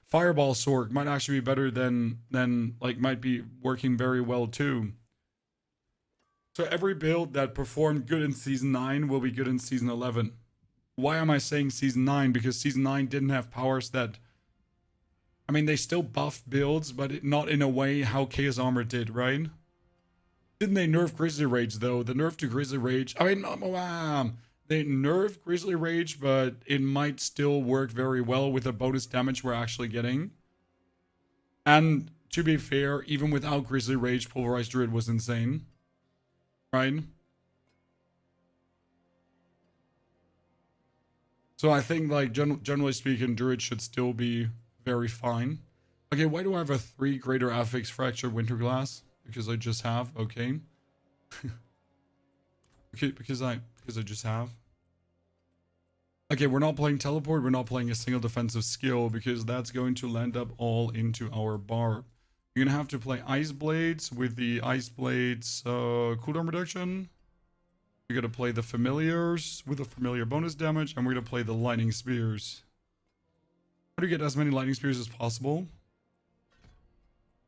Fireball Sorg might actually be better than might be working very well too. So every build that performed good in Season 9 will be good in Season 11. Why am I saying Season 9? Because Season 9 didn't have powers that... I mean, they still buffed builds, but not in a way how Chaos Armor did, right? Didn't they nerf Grizzly Rage, though? The nerf to Grizzly Rage... I mean, they nerfed Grizzly Rage, but it might still work very well with the bonus damage we're actually getting. And to be fair, even without Grizzly Rage, Pulverized Druid was insane. Right? So I think, like, generally speaking, Druid should still be very fine. Okay, why do I have a 3 greater affix fracture winter glass? Because I just have, okay. Okay, because I just have. Okay, we're not playing teleport, we're not playing a single defensive skill because that's going to land up all into our bar. You're gonna have to play Ice Blades with the Ice Blades cooldown reduction. You're gonna play the Familiars with the Familiar bonus damage, and we're gonna play the Lightning Spears. How to get as many Lightning Spears as possible?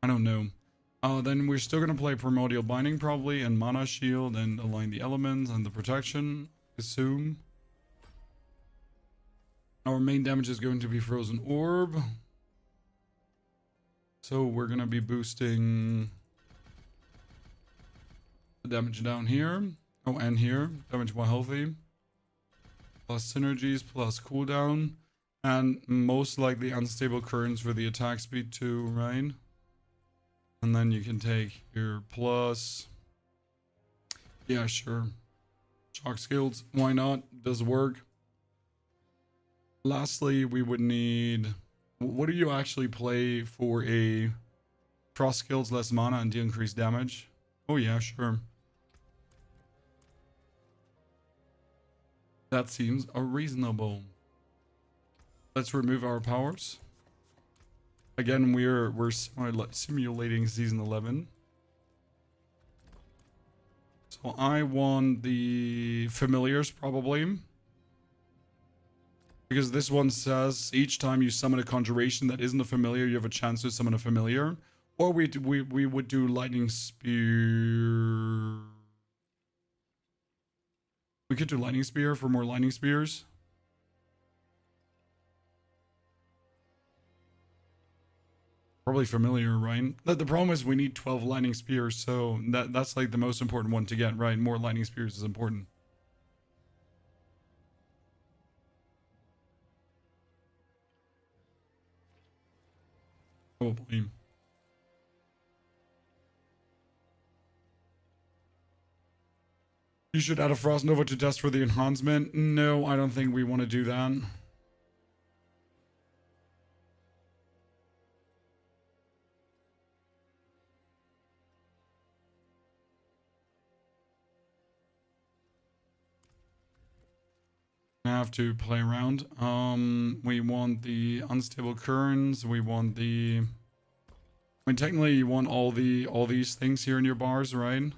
I don't know. Then we're still gonna play Primordial Binding probably, and Mana Shield, and align the elements and the protection. Assume. Our main damage is going to be Frozen Orb. So we're gonna be boosting the damage down here. Oh, and here. Damage while healthy. Plus synergies, plus cooldown. And most likely unstable currents for the attack speed too, right? And then you can take your plus. Yeah, sure. Shock skills, why not? Does work. Lastly, we would need... What do you actually play for a cross skills, less mana, and deal increased damage? Oh yeah, sure. That seems reasonable. Let's remove our powers. Again, we're simulating season 11. So I want the familiars probably. Because this one says each time you summon a conjuration that isn't a familiar, you have a chance to summon a familiar. Or we would do lightning spear. We could do lightning spear for more lightning spears. Probably familiar, right? The problem is we need 12 lightning spears, so that's like the most important one to get, right? More lightning spears is important. Probably. You should add a Frost Nova to test for the enhancement. No, I don't think we want to do that. I have to play around. We want the unstable currents. We want the... I mean, technically, you want all these things here in your bars, right?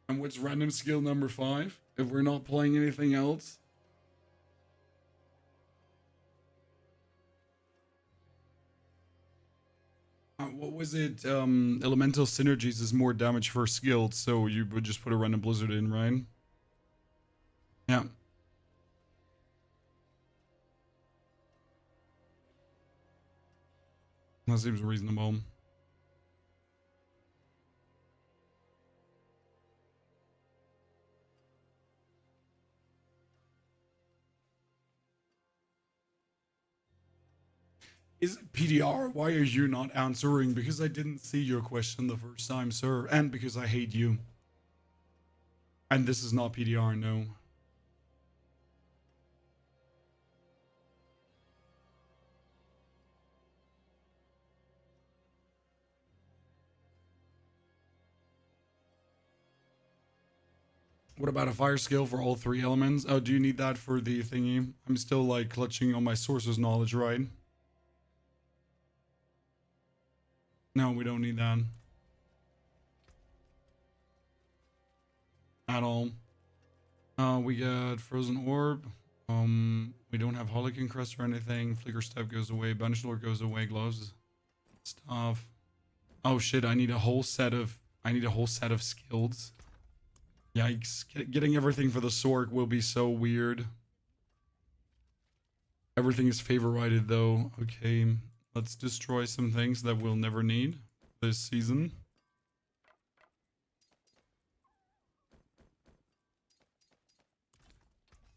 And what's random skill number 5? If we're not playing anything else. What was it? Elemental synergies is more damage for skilled, so you would just put a random blizzard in, right? Yeah. That seems reasonable. Is it PTR? Why are you not answering? Because I didn't see your question the first time, sir. And because I hate you. And this is not PTR, no. What about a fire skill for all 3 elements? Oh, do you need that for the thingy? I'm still like clutching on my sources knowledge, right? No, we don't need that. At all. We got Frozen Orb. We don't have Holican Crest or anything. Flicker Step goes away. Banish Lord goes away. Gloves. Stuff. Oh shit, I need a whole set of skills. Yikes. Getting everything for the sword will be so weird. Everything is favorited though. Okay, let's destroy some things that we'll never need this season.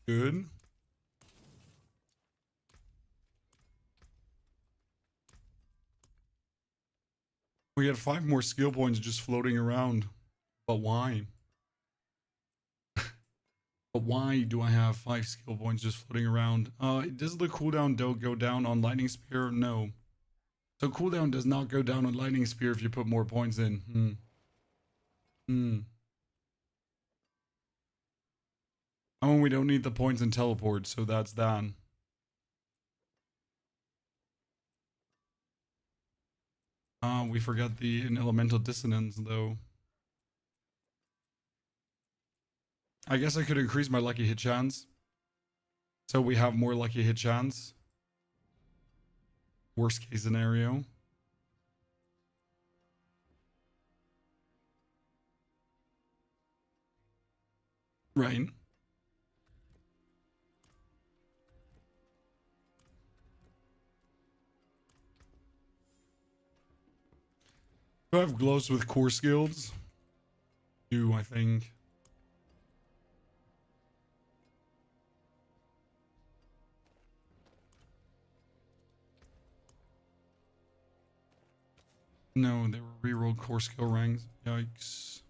Good. We had 5 more skill points just floating around. But why? But why do I have 5 skill points just floating around? Does the cooldown don't go down on Lightning Spear? No. So cooldown does not go down on Lightning Spear if you put more points in. Oh, we don't need the points in teleport, so that's that. We forgot the elemental dissonance though. I guess I could increase my lucky hit chance. So we have more lucky hit chance. Worst case scenario. Right. Do I have gloves with core skills? Do I think? No, they were rerolled core skill ranks. Yikes.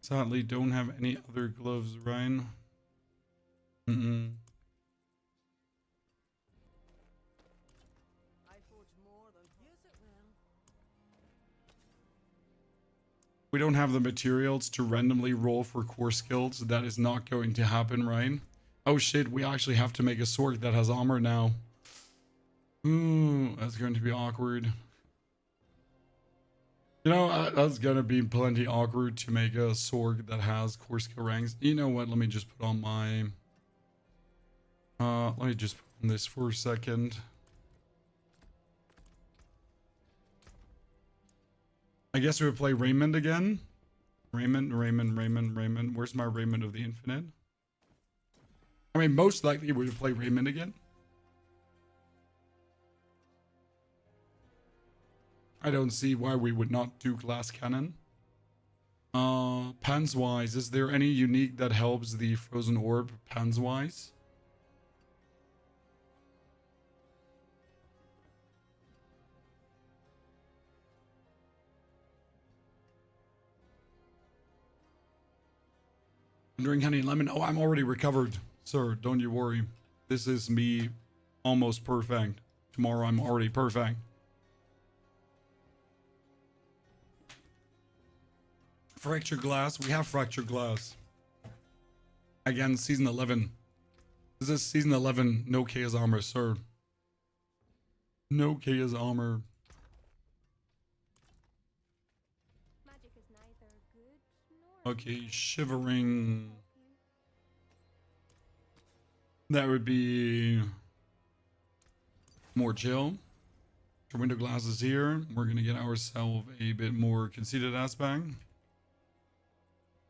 Sadly, don't have any other gloves, Ryan. Mm-mm. We don't have the materials to randomly roll for core skills. That is not going to happen, right? Oh shit, we actually have to make a sword that has armor now. Ooh, that's going to be awkward. You know, that's gonna be plenty awkward to make a sword that has core skill ranks. You know what? Let me just put on my... let me just put on this for a second. I guess we would play Raymond again. Raymond. Where's my Raymond of the Infinite? I mean, most likely we would play Raymond again. I don't see why we would not do glass cannon. Pans wise, is there any unique that helps the frozen orb pans wise? Drink honey and lemon. Oh, I'm already recovered, sir. Don't you worry. This is me almost perfect. Tomorrow I'm already perfect. Fracture glass. We have fracture glass. Again, season 11. This is season 11. No chaos armor, sir. No chaos armor. Magic is neither good nor Okay, shivering. That would be more chill. Our window glasses here. We're gonna get ourselves a bit more conceited aspect.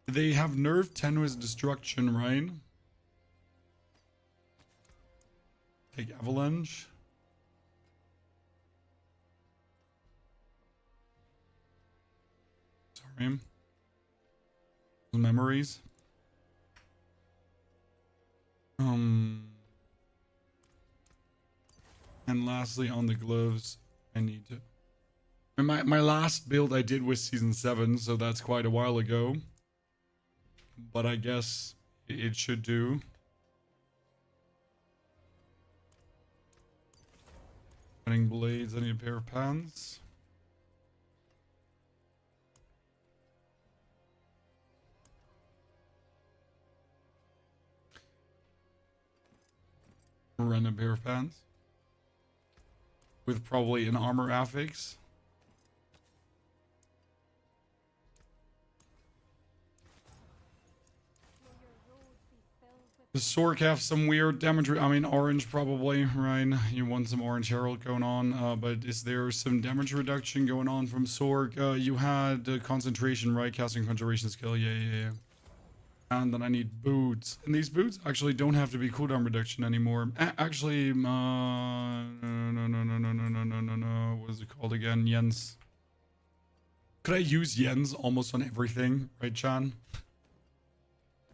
They have nerfed tenuous destruction, right? Take avalanche. Sorry. Memories. And lastly, on the gloves, I need to. And my last build I did was season 7, so that's quite a while ago. But I guess it should do. Cutting blades, I need a pair of pants. Random pair of pants. With probably an armor affix. The Sork have some weird damage. I mean, orange probably, right? You want some orange herald going on, but is there some damage reduction going on from Sork? You had concentration, right? Casting concentration skill, yeah. And then I need boots. And these boots actually don't have to be cooldown reduction anymore. Actually, no. What is it called again? Jens. Could I use Jens almost on everything, right, Chan?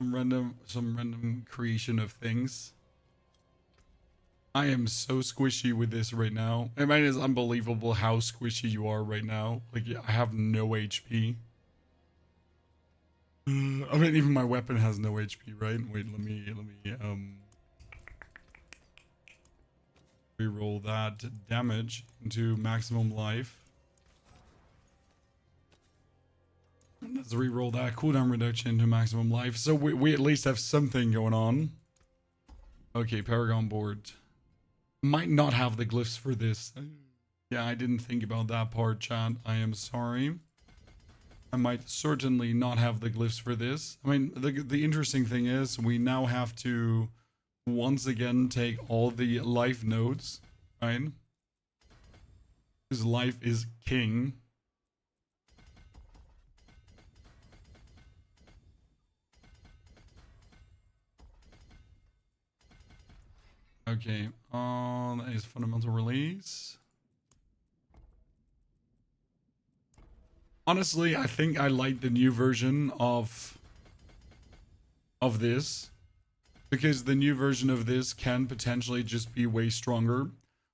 Some random creation of things. I am so squishy with this right now. I mean, it's unbelievable how squishy you are right now. Like, I have no HP. I mean, even my weapon has no HP, right? Wait, let me reroll that damage into maximum life. Let's reroll that cooldown reduction to maximum life. So we at least have something going on. Okay, Paragon board. Might not have the glyphs for this. Yeah, I didn't think about that part, chat. I am sorry. I might certainly not have the glyphs for this. I mean, the interesting thing is we now have to once again take all the life nodes, right? Because life is king. Okay, that is fundamental release. Honestly, I think I like the new version of this, because the new version of this can potentially just be way stronger.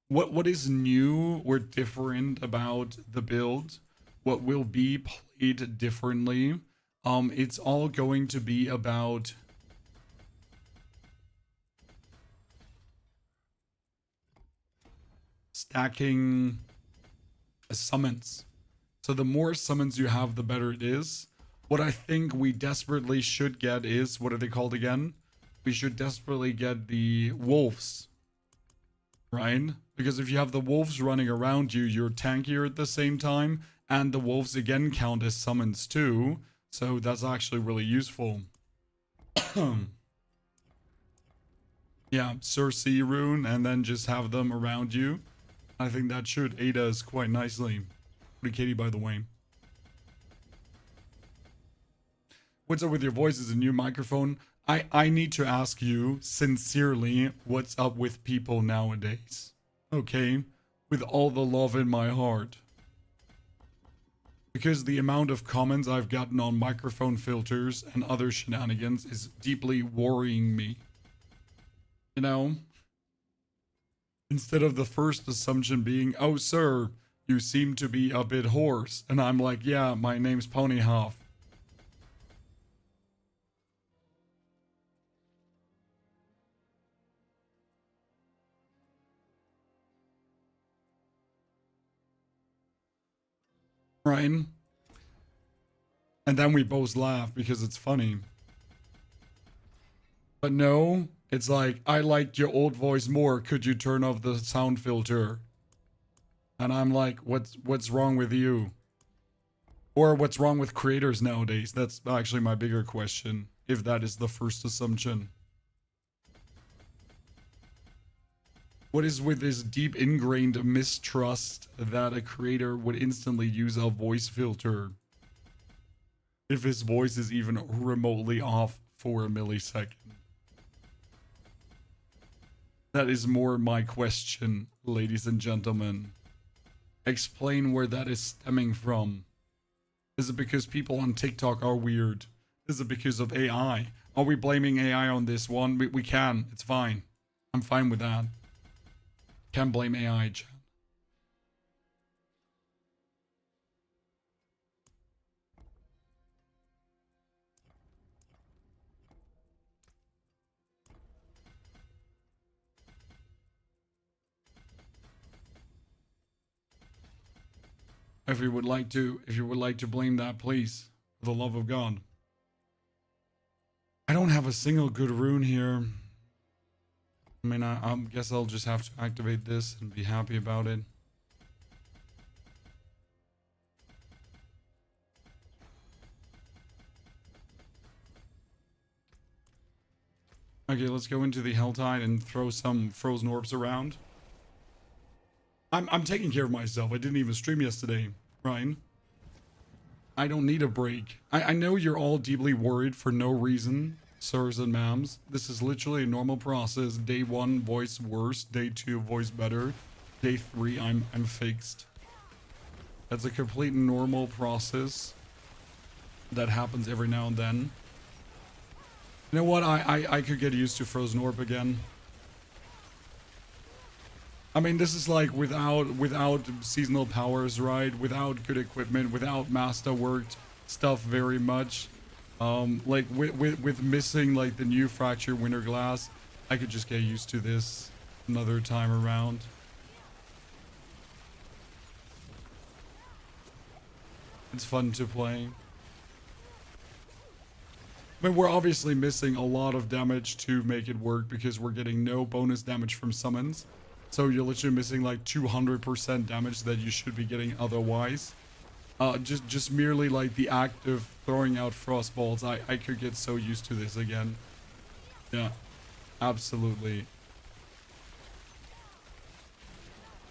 What is new or different about the build? What will be played differently? It's all going to be about stacking summons. So the more summons you have, the better it is. What I think we desperately should get is, what are they called again? We should desperately get the wolves, right? Because if you have the wolves running around you, you're tankier at the same time, and the wolves again count as summons too. So that's actually really useful. Yeah, Circe rune, and then just have them around you. I think that should aid us quite nicely. Pretty Katie, by the way. What's up with your voice? Is a new microphone? I need to ask you sincerely, what's up with people nowadays? Okay? With all the love in my heart. Because the amount of comments I've gotten on microphone filters and other shenanigans is deeply worrying me. You know? Instead of the first assumption being, oh sir, you seem to be a bit hoarse. And I'm like, yeah, my name's Ponyhoff. Ryan. And then we both laugh because it's funny. But no, it's like, I liked your old voice more. Could you turn off the sound filter? And I'm like, what's wrong with you? Or what's wrong with creators nowadays? That's actually my bigger question, if that is the first assumption. What is with this deep ingrained mistrust that a creator would instantly use a voice filter if his voice is even remotely off for a millisecond? That is more my question, ladies and gentlemen. Explain where that is stemming from. Is it because people on TikTok are weird? Is it because of AI? Are we blaming AI on this one? We can. It's fine. I'm fine with that. Can't blame AI, chat. If you would like to blame that, please, for the love of God. I don't have a single good rune here. I mean, I guess I'll just have to activate this and be happy about it. Okay, let's go into the Helltide and throw some frozen orbs around. I'm taking care of myself. I didn't even stream yesterday, Ryan. I don't need a break. I know you're all deeply worried for no reason, sirs and ma'ams. This is literally a normal process. Day 1, voice worse. Day 2, voice better. Day 3, I'm fixed. That's a complete normal process that happens every now and then. You know what? I could get used to Frozen Orb again. I mean, this is like without seasonal powers, right? Without good equipment, without master worked stuff very much. Like with missing like the new Fracture Winter Glass, I could just get used to this another time around. It's fun to play. I mean, we're obviously missing a lot of damage to make it work because we're getting no bonus damage from summons. So you're literally missing like 200% damage that you should be getting otherwise. Just merely like the act of throwing out frost bolts. I could get so used to this again. Yeah, absolutely.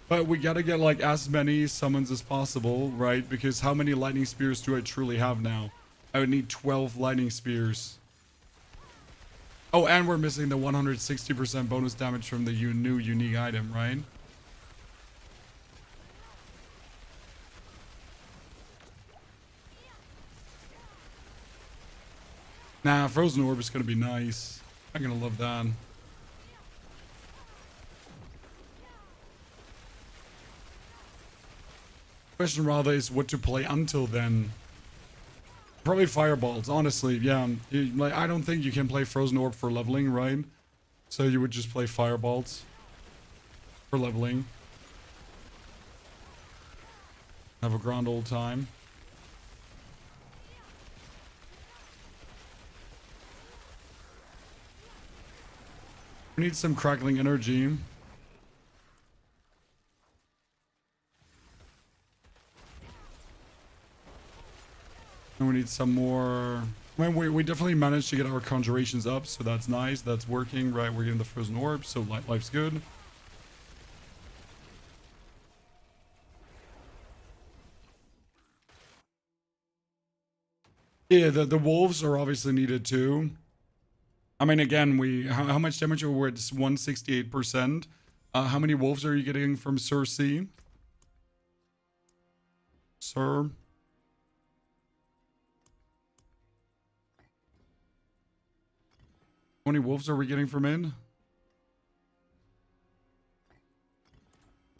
But we gotta get like as many summons as possible, right? Because how many lightning spears do I truly have now? I would need 12 lightning spears. Oh, and we're missing the 160% bonus damage from the new unique item, right? Nah, Frozen Orb is gonna be nice. I'm gonna love that. Question rather is what to play until then. Probably Fireballs, honestly. Yeah, like I don't think you can play Frozen Orb for leveling, right? So you would just play Fireballs for leveling. Have a grand old time. We need some crackling energy. And we need some more. Well, we definitely managed to get our conjurations up, so that's nice. That's working, right? We're getting the Frozen Orb, so life's good. Yeah, the wolves are obviously needed too. I mean, again, how much damage are we at? 168%. How many wolves are you getting from Sir C? Sir? How many wolves are we getting from in?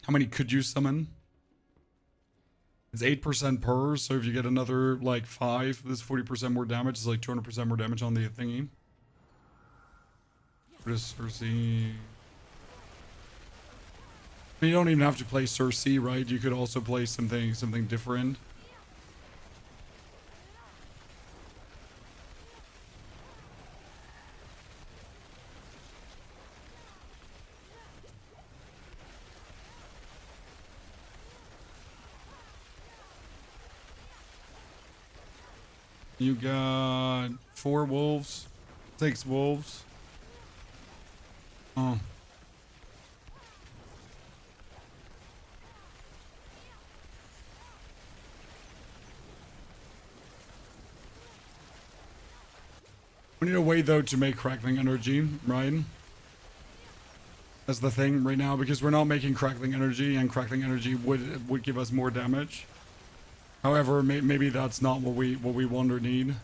How many could you summon? It's 8% per, so if you get another, like, 5, this is 40% more damage. It's like 200% more damage on the thingy. What is Cersei? You don't even have to play Cersei, right? You could also play something different. You got 4 wolves, 6 wolves. Oh. We need a way though to make crackling energy, right? That's the thing right now, because we're not making crackling energy, and crackling energy would give us more damage. However, maybe that's not what we want or need.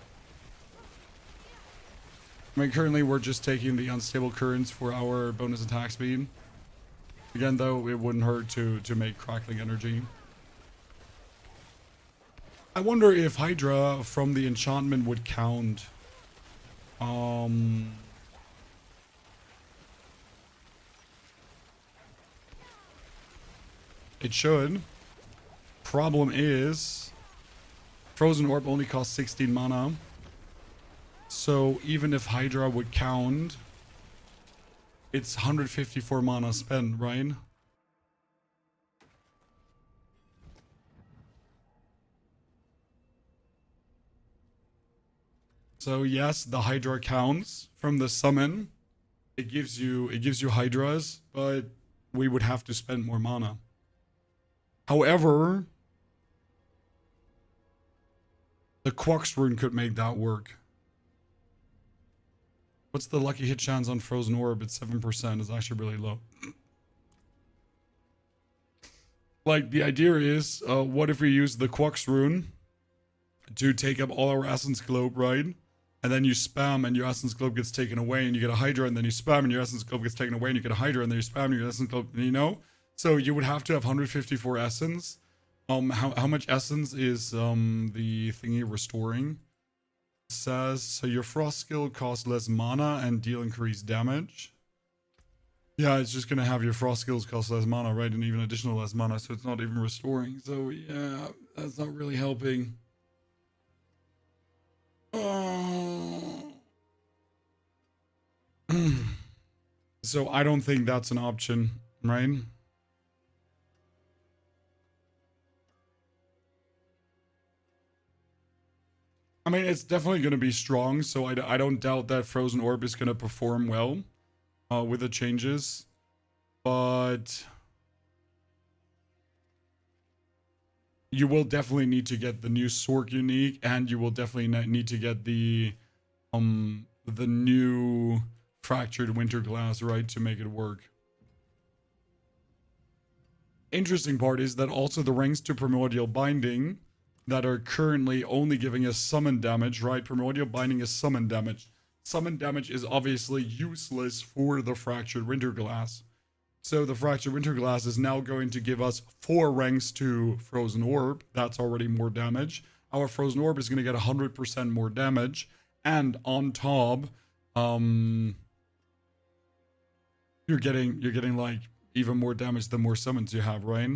I mean, currently we're just taking the unstable currents for our bonus attack speed. Again, though, it wouldn't hurt to make crackling energy. I wonder if Hydra from the enchantment would count. It should. Problem is, Frozen Orb only costs 16 mana. So even if Hydra would count, it's 154 mana spent, right? So yes, the Hydra counts from the summon. It gives you Hydras, but we would have to spend more mana. However, the Quox rune could make that work. What's the lucky hit chance on Frozen Orb? It's 7%. It's actually really low. Like, the idea is, what if we use the Quox rune to take up all our Essence Globe, right? And then you spam and your Essence Globe gets taken away and you get a Hydra, and then you spam and your Essence Globe gets taken away and you get a Hydra, and then you spam and your Essence Globe, you know? So you would have to have 154 Essence. How much Essence is the thingy restoring? It says, so your Frost skill costs less mana and deal increased damage. Yeah, it's just gonna have your Frost skills cost less mana, right? And even additional less mana, so it's not even restoring. So yeah, that's not really helping. So I don't think that's an option, right? I mean, it's definitely going to be strong, so I don't doubt that Frozen Orb is going to perform well with the changes. But you will definitely need to get the new Sork unique, and you will definitely need to get the new Fractured Winter Glass, right, to make it work. Interesting part is that also the ranks to Primordial Binding that are currently only giving us summon damage, right? Primordial Binding is summon damage. Summon damage is obviously useless for the Fractured Winter Glass. So the Fractured Winter Glass is now going to give us 4 ranks to Frozen Orb. That's already more damage. Our Frozen Orb is going to get 100% more damage. And on top, you're getting like even more damage the more summons you have, right?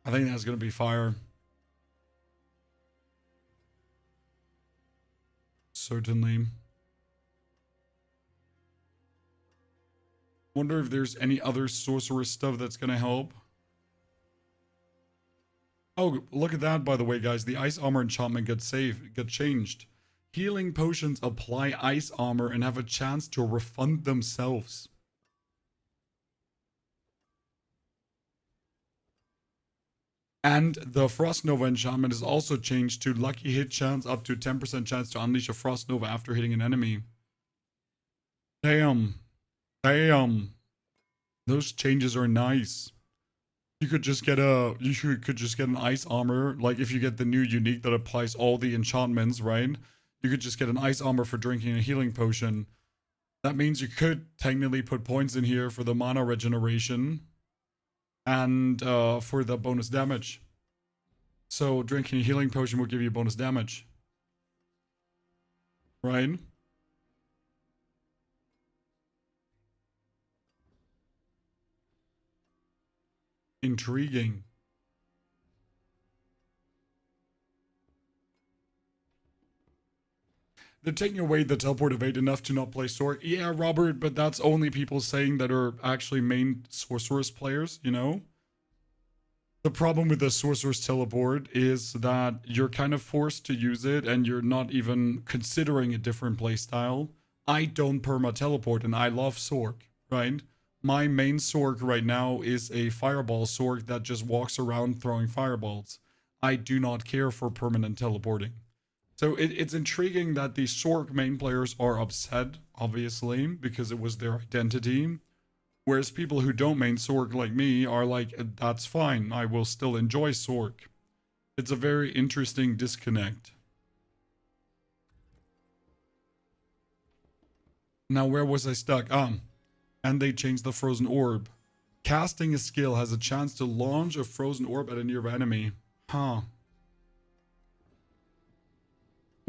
I think that's going to be fire. Certainly. Wonder if there's any other sorceress stuff that's going to help. Oh, look at that, by the way, guys. The Ice Armor enchantment gets changed. Healing potions apply Ice Armor and have a chance to refund themselves. And the Frost Nova enchantment is also changed to lucky hit chance up to 10% chance to unleash a Frost Nova after hitting an enemy. Damn. Damn. Those changes are nice. You could just get an ice armor. Like if you get the new unique that applies all the enchantments, right? You could just get an ice armor for drinking a healing potion. That means you could technically put points in here for the mana regeneration and for the bonus damage. So drinking a healing potion will give you bonus damage. Right? Intriguing. They're taking away the teleport evade enough to not play Sork. Yeah, Robert, but that's only people saying that are actually main sorceress players, you know? The problem with the sorcerer's teleport is that you're kind of forced to use it and you're not even considering a different playstyle. I don't perma teleport and I love Sork, right? My main Sork right now is a fireball Sork that just walks around throwing fireballs. I do not care for permanent teleporting. So it's intriguing that the Sork main players are upset, obviously, because it was their identity. Whereas people who don't main Sork like me are like, that's fine, I will still enjoy Sork. It's a very interesting disconnect. Now, where was I stuck? And they changed the Frozen Orb. Casting a skill has a chance to launch a Frozen Orb at a nearby enemy. Huh.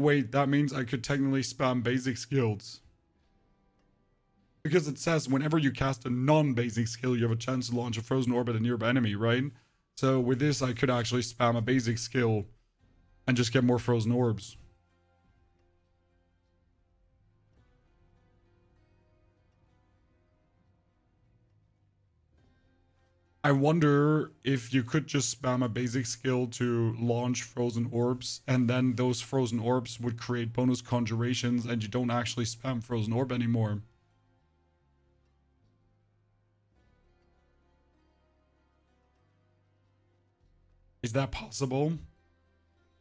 Wait, that means I could technically spam basic skills. Because it says whenever you cast a non-basic skill, you have a chance to launch a Frozen Orb at a nearby enemy, right? So with this, I could actually spam a basic skill and just get more Frozen Orbs. I wonder if you could just spam a basic skill to launch Frozen Orbs, and then those Frozen Orbs would create bonus conjurations, and you don't actually spam Frozen Orb anymore. Is that possible?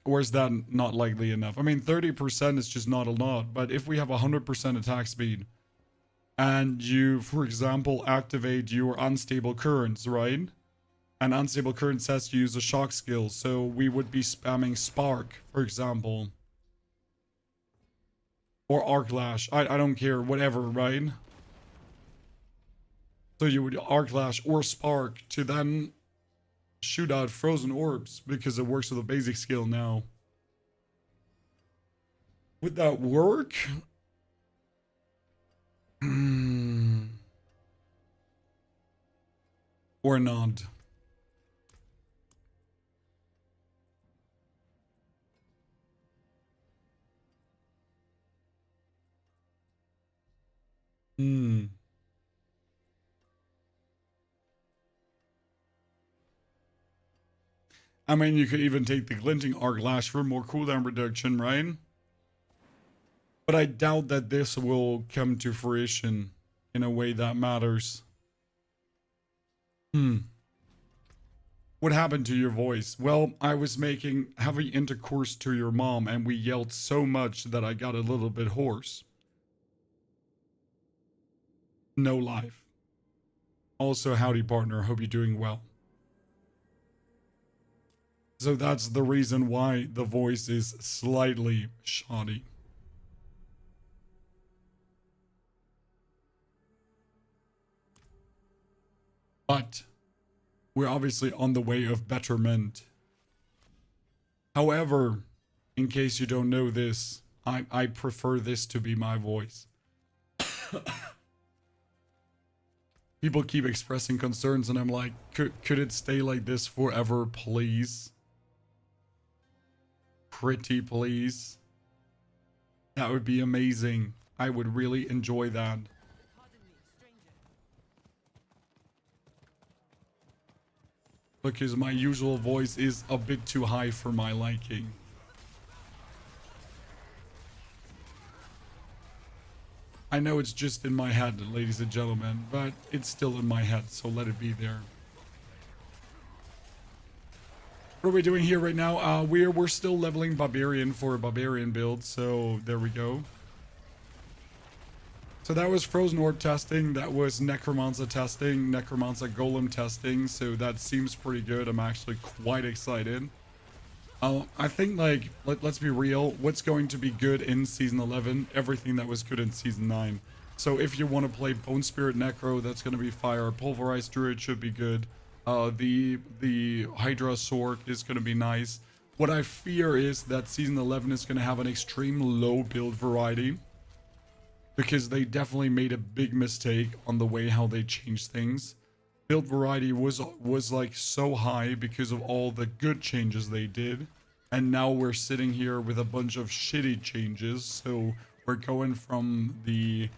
Or is that not likely enough? I mean, 30% is just not a lot, but if we have 100% attack speed, and you, for example, activate your Unstable Currents, right? And Unstable Current says to use a shock skill, so we would be spamming Spark, for example. Or Arc Lash, I don't care, whatever, right? So you would Arc Lash or Spark to then shoot out Frozen Orbs, because it works with a basic skill now. Would that work? Or not? I mean, you could even take the Glinting Arc Lash for more cooldown reduction, right? But I doubt that this will come to fruition in a way that matters. What happened to your voice? Well, I was making heavy intercourse to your mom and we yelled so much that I got a little bit hoarse. No life. Also, howdy partner, hope you're doing well. So that's the reason why the voice is slightly shoddy. But we're obviously on the way of betterment. However, in case you don't know this, I prefer this to be my voice. People keep expressing concerns and I'm like, could it stay like this forever, please? Pretty please. That would be amazing. I would really enjoy that. Because my usual voice is a bit too high for my liking. I know it's just in my head, ladies and gentlemen, but it's still in my head, so let it be there. What are we doing here right now? We're still leveling Barbarian for a Barbarian build, so there we go. So that was Frozen Orb testing, that was Necromancer testing, Necromancer Golem testing, so that seems pretty good. I'm actually quite excited. I think, like, let's be real, what's going to be good in Season 11? Everything that was good in Season 9. So if you want to play Bone Spirit Necro, that's going to be fire. Pulverized Druid should be good. The Hydra Sork is going to be nice. What I fear is that Season 11 is going to have an extreme low build variety. Because they definitely made a big mistake on the way how they changed things. Build variety was like so high because of all the good changes they did. And now we're sitting here with a bunch of shitty changes. So we're going from the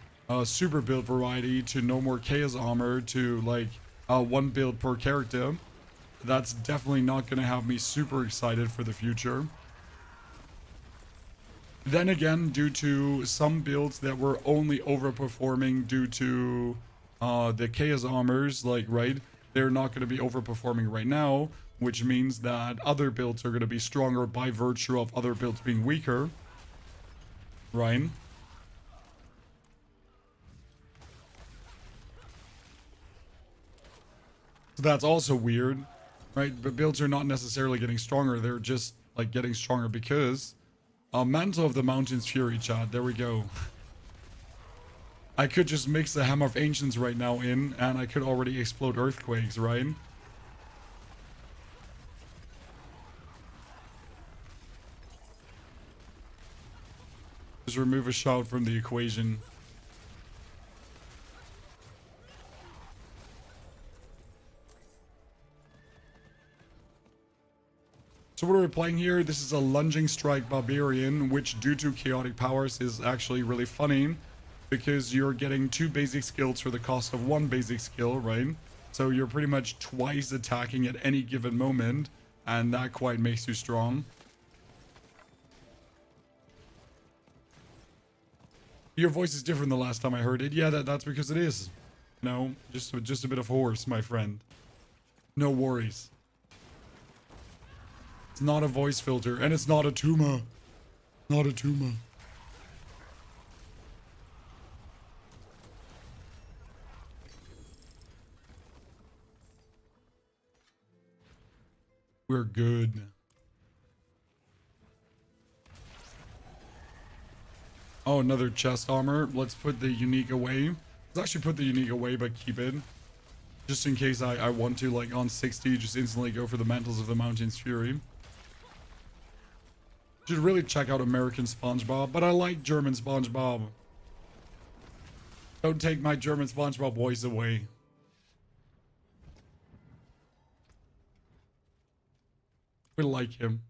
super build variety to no more chaos armor to like one build per character. That's definitely not going to have me super excited for the future. Then again, due to some builds that were only overperforming due to the chaos armors, like, right, they're not going to be overperforming right now, which means that other builds are going to be stronger by virtue of other builds being weaker. Right? So that's also weird, right? But builds are not necessarily getting stronger, they're just, like, getting stronger because... Mantle of the Mountains Fury, chat. There we go. I could just mix the Hammer of Ancients right now in, and I could already explode Earthquakes, right? Just remove a shout from the equation. So what are we playing here? This is a Lunging Strike Barbarian, which due to chaotic powers is actually really funny because you're getting 2 basic skills for the cost of 1 basic skill, right? So you're pretty much twice attacking at any given moment, and that quite makes you strong. Your voice is different the last time I heard it. Yeah, that's because it is. You know, just a bit of horse, my friend. No worries. It's not a voice filter, and it's not a tumor. Not a tumor. We're good. Oh, another chest armor. Let's put the unique away. Let's actually put the unique away, but keep it. Just in case I want to, like, on 60, just instantly go for the Mantles of the Mountains Fury. Should really check out American SpongeBob, but I like German SpongeBob. Don't take my German SpongeBob voice away. We like him.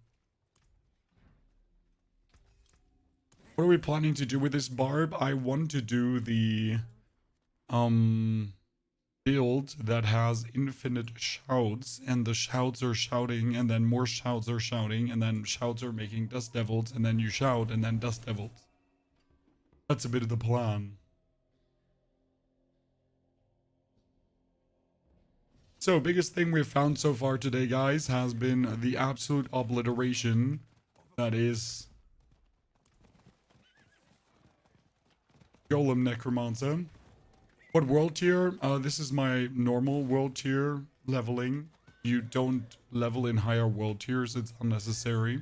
What are we planning to do with this barb? I want to do the build that has infinite shouts, and the shouts are shouting, and then more shouts are shouting, and then shouts are making dust devils, and then you shout, and then dust devils. That's a bit of the plan. So, biggest thing we've found so far today, guys, has been the absolute obliteration that is Golem Necromancer. What world tier? This is my normal world tier leveling. You don't level in higher world tiers, it's unnecessary.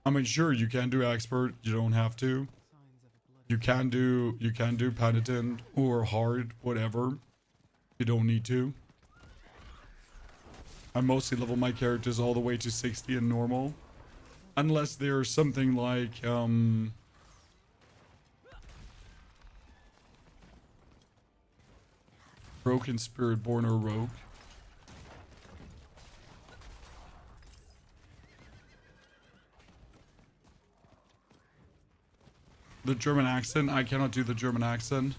I mean, sure, you can do expert, you don't have to. You can do penitent or hard, whatever. You don't need to. I mostly level my characters all the way to 60 and normal. Unless there's something like Broken Spirit Born or Rogue. The German accent, I cannot do the German accent.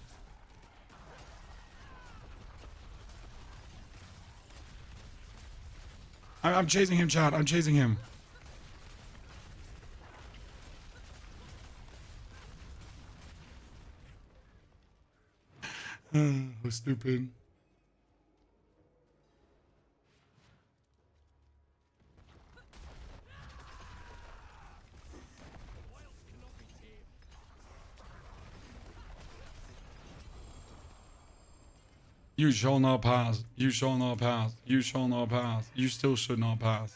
I'm chasing him, chat. I'm chasing him. Oh, stupid. You shall not pass. You shall not pass. You shall not pass. You still should not pass.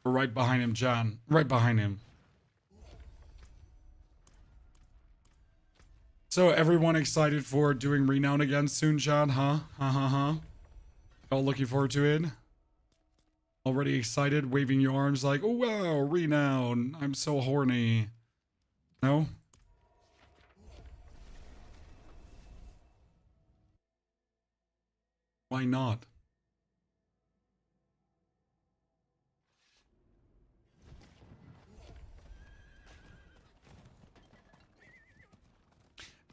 We're right behind him, John. Right behind him. So everyone excited for doing Renown again soon, John? Huh? All looking forward to it? Already excited, waving your arms like, oh wow, Renown. I'm so horny. No? Why not?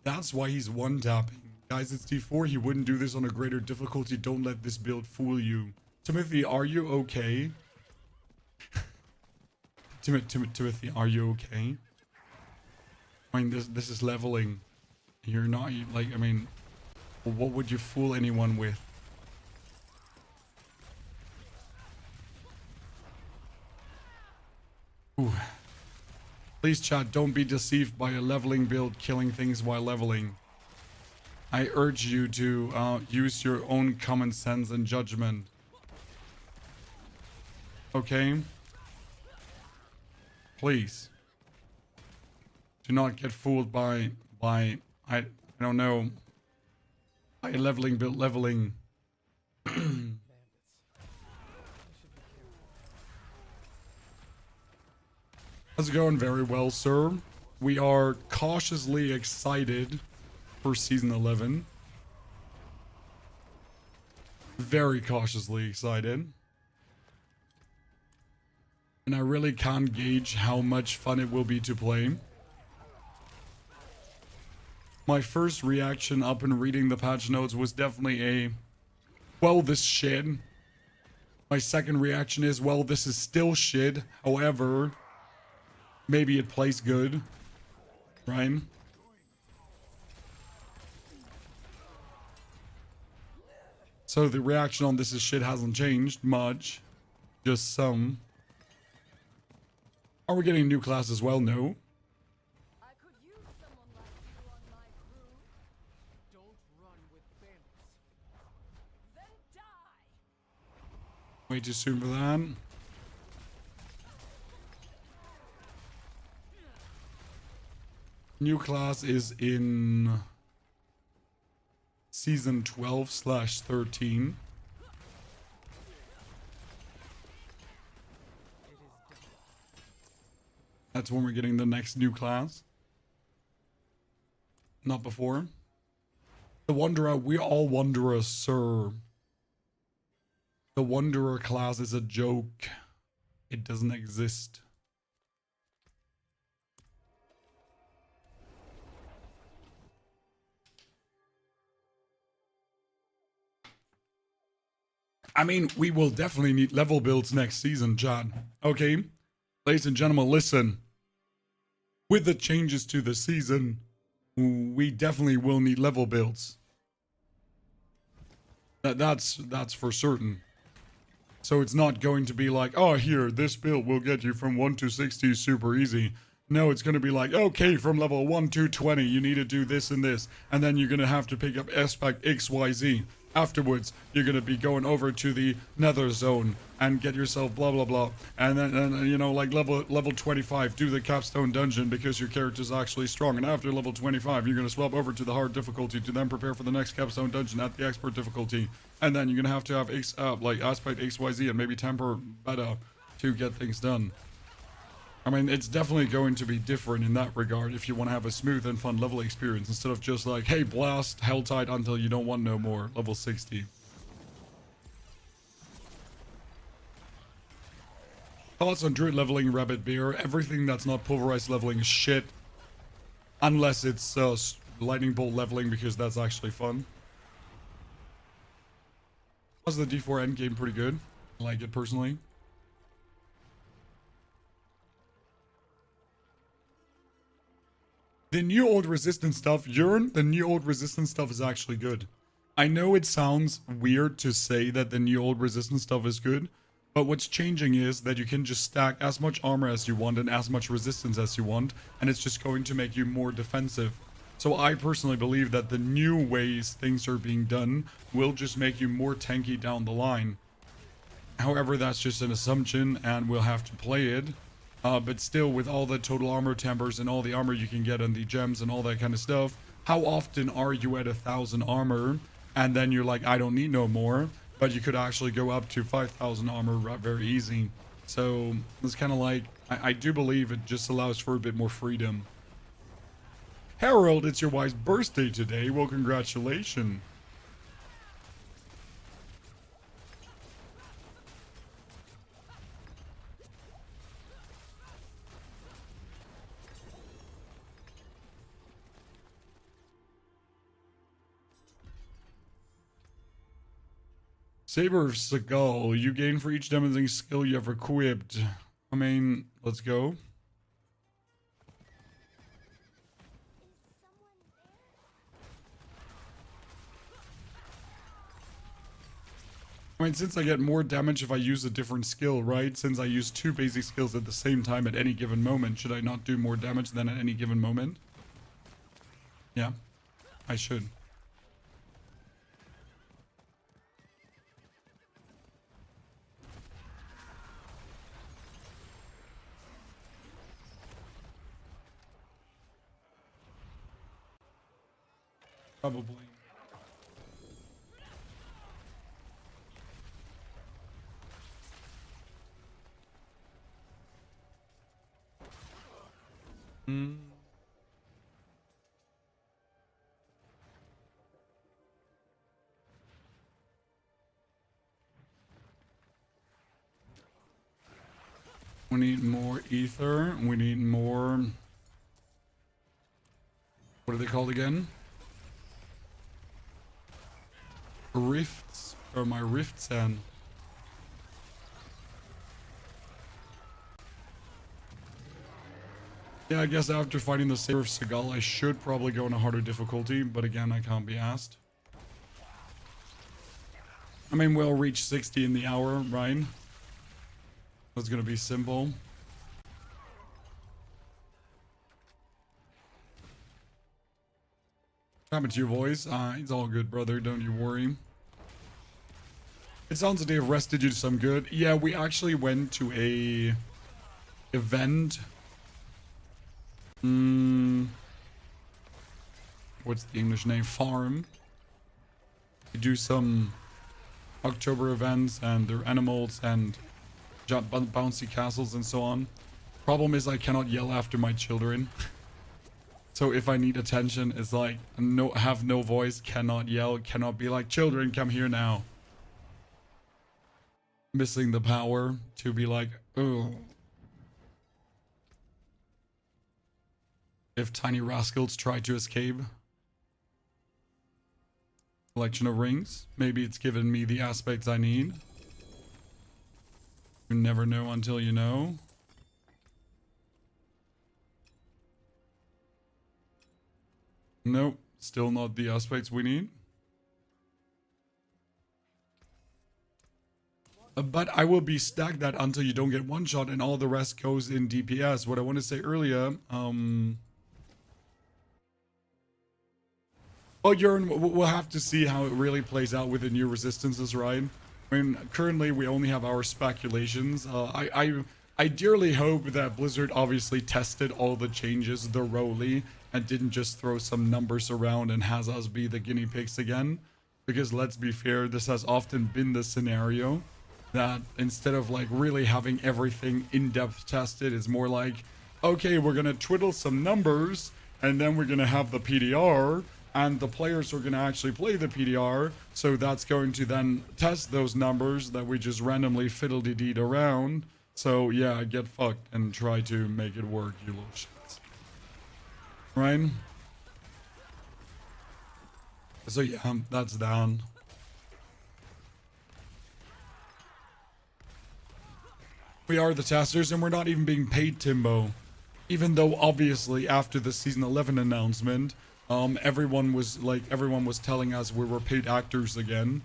That's why he's one-tapping. Guys, it's D4. He wouldn't do this on a greater difficulty. Don't let this build fool you. Timothy, are you okay? Timothy, are you okay? I mean, this is leveling. You're not, like, I mean, what would you fool anyone with? Ooh. Please, chat, don't be deceived by a leveling build killing things while leveling. I urge you to use your own common sense and judgment. Okay? Please. Do not get fooled by I don't know, by a leveling build leveling. How's it going? Very well, sir. We are cautiously excited for season 11. Very cautiously excited. And I really can't gauge how much fun it will be to play. My first reaction up in reading the patch notes was definitely a, well, this shit. My second reaction is, well, this is still shit. However, maybe it plays good, right? So the reaction on this is shit hasn't changed much, just some. Are we getting a new class as well? No. I could use someone like you on my crew. Don't run with bandits. Then die. Way too soon for that. New class is in season 12/13. That's when we're getting the next new class. Not before. The Wanderer, we all Wanderers, sir. The Wanderer class is a joke. It doesn't exist. I mean, we will definitely need level builds next season, John. Okay? Ladies and gentlemen, listen. With the changes to the season, we definitely will need level builds. That's for certain. So it's not going to be like, oh, here, this build will get you from 1 to 60 super easy. No, it's going to be like, okay, from level 1 to 20, you need to do this and this. And then you're going to have to pick up aspect XYZ. Afterwards, you're going to be going over to the nether zone and get yourself blah, blah, blah. And then, you know, like level 25, do the capstone dungeon because your character's actually strong. And after level 25, you're going to swap over to the hard difficulty to then prepare for the next capstone dungeon at the expert difficulty. And then you're going to have like aspect XYZ and maybe temper beta to get things done. I mean, it's definitely going to be different in that regard if you want to have a smooth and fun level experience instead of just like, hey, blast Helltide until you don't want no more, level 60. Thoughts on Druid leveling Rabbit Bear? Everything that's not pulverized leveling is shit. Unless it's lightning bolt leveling because that's actually fun. Was the D4 endgame pretty good? I like it personally. The new old resistance stuff, Yearn, the new old resistance stuff is actually good. I know it sounds weird to say that the new old resistance stuff is good, but what's changing is that you can just stack as much armor as you want and as much resistance as you want, and it's just going to make you more defensive. So I personally believe that the new ways things are being done will just make you more tanky down the line. However, that's just an assumption and we'll have to play it. But still, with all the total armor tempers and all the armor you can get and the gems and all that kind of stuff, how often are you at 1,000 armor and then you're like, I don't need no more, but you could actually go up to 5,000 armor very easy. So it's kind of like, I do believe it just allows for a bit more freedom. Harold, it's your wife's birthday today. Well, congratulations. Saber of Seagull. You gain for each demonstrating skill you have equipped. I mean, let's go. I mean, since I get more damage if I use a different skill, right? Since I use 2 basic skills at the same time at any given moment, should I not do more damage than at any given moment? Yeah, I should. Probably. We need more ether. We need more... What are they called again? Rifts. Or my rifts and... Yeah, I guess after fighting the Saber of Seagull, I should probably go on a harder difficulty, but again, I can't be asked. I mean, we'll reach 60 in the hour, right? That's gonna be simple. What happened to your voice? It's all good, brother. Don't you worry. It sounds a day of rest did you some good. Yeah, we actually went to a event. What's the English name? Farm. We do some October events and their animals and bouncy castles and so on. Problem is I cannot yell after my children. So if I need attention, it's like have no voice, cannot yell, cannot be like, children, come here now. Missing the power to be like, oh. If tiny rascals try to escape. Collection of rings. Maybe it's given me the aspects I need. You never know until you know. Nope, still not the aspects we need. But I will be stacked that until you don't get one shot and all the rest goes in DPS. What I want to say earlier, well, we'll have to see how it really plays out with the new resistances, right? I mean, currently we only have our speculations. I dearly hope that Blizzard obviously tested all the changes thoroughly and didn't just throw some numbers around and has us be the guinea pigs again. Because let's be fair, this has often been the scenario that instead of like really having everything in-depth tested, it's more like, okay, we're gonna twiddle some numbers and then we're gonna have the PTR and the players are gonna actually play the PTR, so that's going to then test those numbers that we just randomly fiddle-de-deed around. So yeah, get fucked and try to make it work, you little shits. Right? So yeah, that's down. We are the testers and we're not even being paid, Timbo. Even though obviously after the season 11 announcement, everyone was telling us we were paid actors again.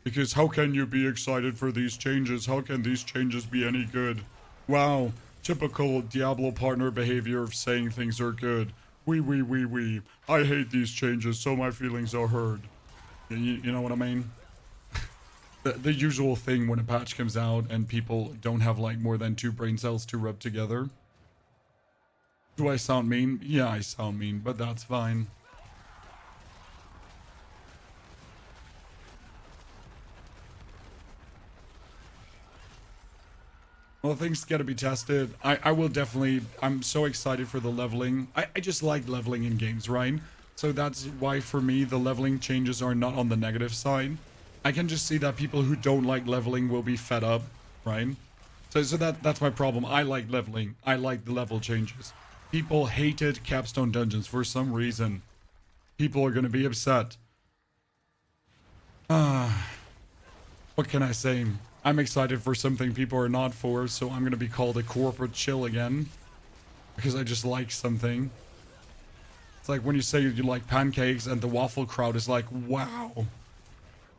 Because how can you be excited for these changes? How can these changes be any good? Wow, typical Diablo partner behavior of saying things are good. We. I hate these changes, so my feelings are hurt. You know what I mean? The usual thing when a patch comes out and people don't have like more than 2 brain cells to rub together. Do I sound mean? Yeah, I sound mean, but that's fine. Well, things gotta be tested. I will definitely, I'm so excited for the leveling. I just like leveling in games, right? So that's why for me, the leveling changes are not on the negative side. I can just see that people who don't like leveling will be fed up, right? So that's my problem. I like leveling. I like the level changes. People hated capstone dungeons for some reason. People are gonna be upset. What can I say? I'm excited for something people are not for, so I'm gonna be called a corporate chill again. Because I just like something. It's like when you say you like pancakes and the waffle crowd is like, wow.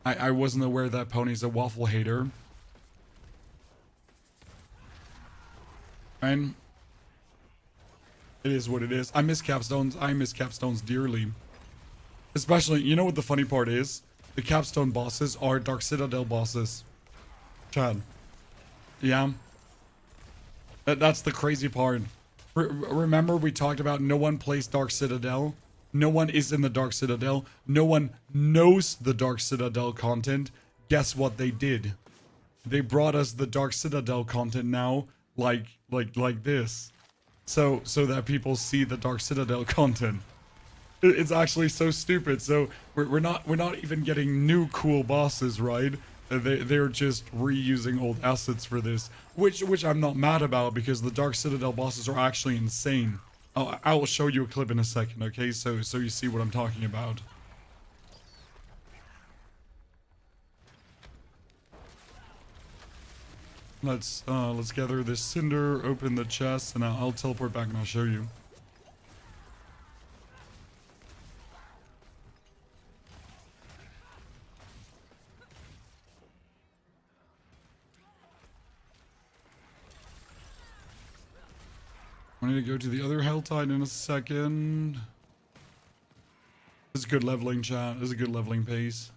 I wasn't aware that Pony's a waffle hater. And it is what it is. I miss capstones. I miss capstones dearly. Especially, you know what the funny part is? The capstone bosses are Dark Citadel bosses. Chad. Yeah. That's the crazy part. Remember we talked about no one plays Dark Citadel? No one is in the Dark Citadel. No one knows the Dark Citadel content. Guess what they did? They brought us the Dark Citadel content now, like this. So that people see the Dark Citadel content. It's actually so stupid. So we're not even getting new cool bosses, right? They're just reusing old assets for this, which I'm not mad about because the Dark Citadel bosses are actually insane. I will show you a clip in a second, okay? So you see what I'm talking about. Let's gather this cinder, open the chest, and I'll teleport back and I'll show you. I need to go to the other Helltide in a second. This is good leveling, chat. This is a good leveling pace.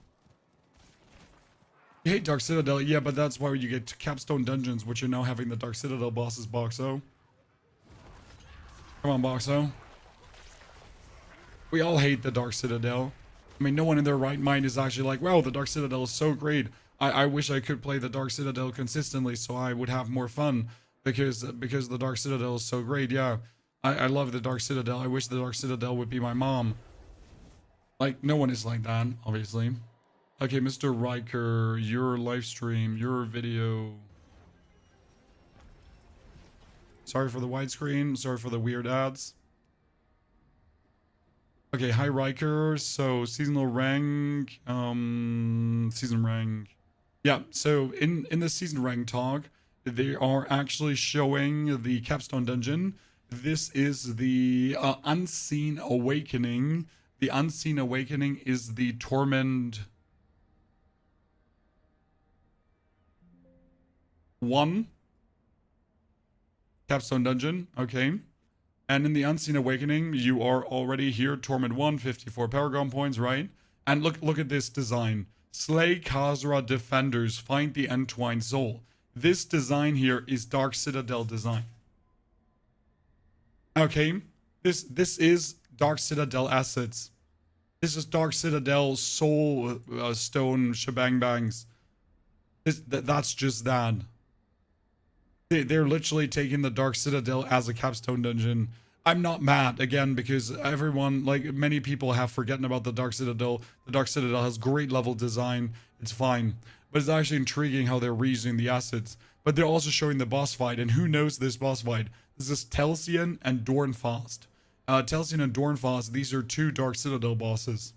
You hate Dark Citadel, yeah, but that's why you get capstone dungeons, which are now having the Dark Citadel bosses, Boxo. Come on, Boxo. We all hate the Dark Citadel. I mean, no one in their right mind is actually like, wow, the Dark Citadel is so great. I wish I could play the Dark Citadel consistently so I would have more fun. Because the Dark Citadel is so great, yeah. I love the Dark Citadel. I wish the Dark Citadel would be my mom. Like, no one is like that, obviously. Okay, Mr. Riker, your live stream, your video. Sorry for the widescreen. Sorry for the weird ads. Okay, hi Riker. So, seasonal rank. Season rank. Yeah, so in the season rank talk, they are actually showing the capstone dungeon. This is the Unseen Awakening. The Unseen Awakening is the Torment 1 capstone dungeon. Okay. And in the Unseen Awakening, you are already here, Torment 1, 54 Paragon points, right? And look at this design. Slay Khazra defenders, find the entwined soul. This design here is Dark Citadel design. Okay, this is Dark Citadel assets. This is Dark Citadel soul stone shebang bangs. That's just that. They're literally taking the Dark Citadel as a capstone dungeon. I'm not mad, again, because everyone, like, many people have forgotten about the Dark Citadel. The Dark Citadel has great level design. It's fine. But it's actually intriguing how they're reusing the assets. But they're also showing the boss fight. And who knows this boss fight? This is Telsian and Dornfast. Telsian and Dornfast, these are 2 Dark Citadel bosses.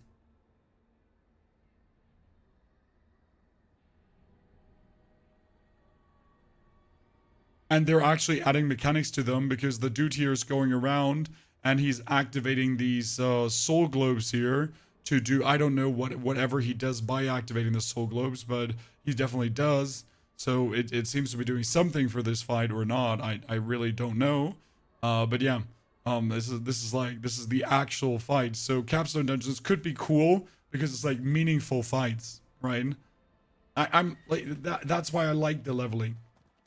And they're actually adding mechanics to them because the dude here is going around and he's activating these soul globes here to do, I don't know whatever he does by activating the soul globes, but he definitely does. So it seems to be doing something for this fight or not. I really don't know. But yeah, this is the actual fight. So capstone dungeons could be cool because it's like meaningful fights, right? I'm like that's why I like the leveling,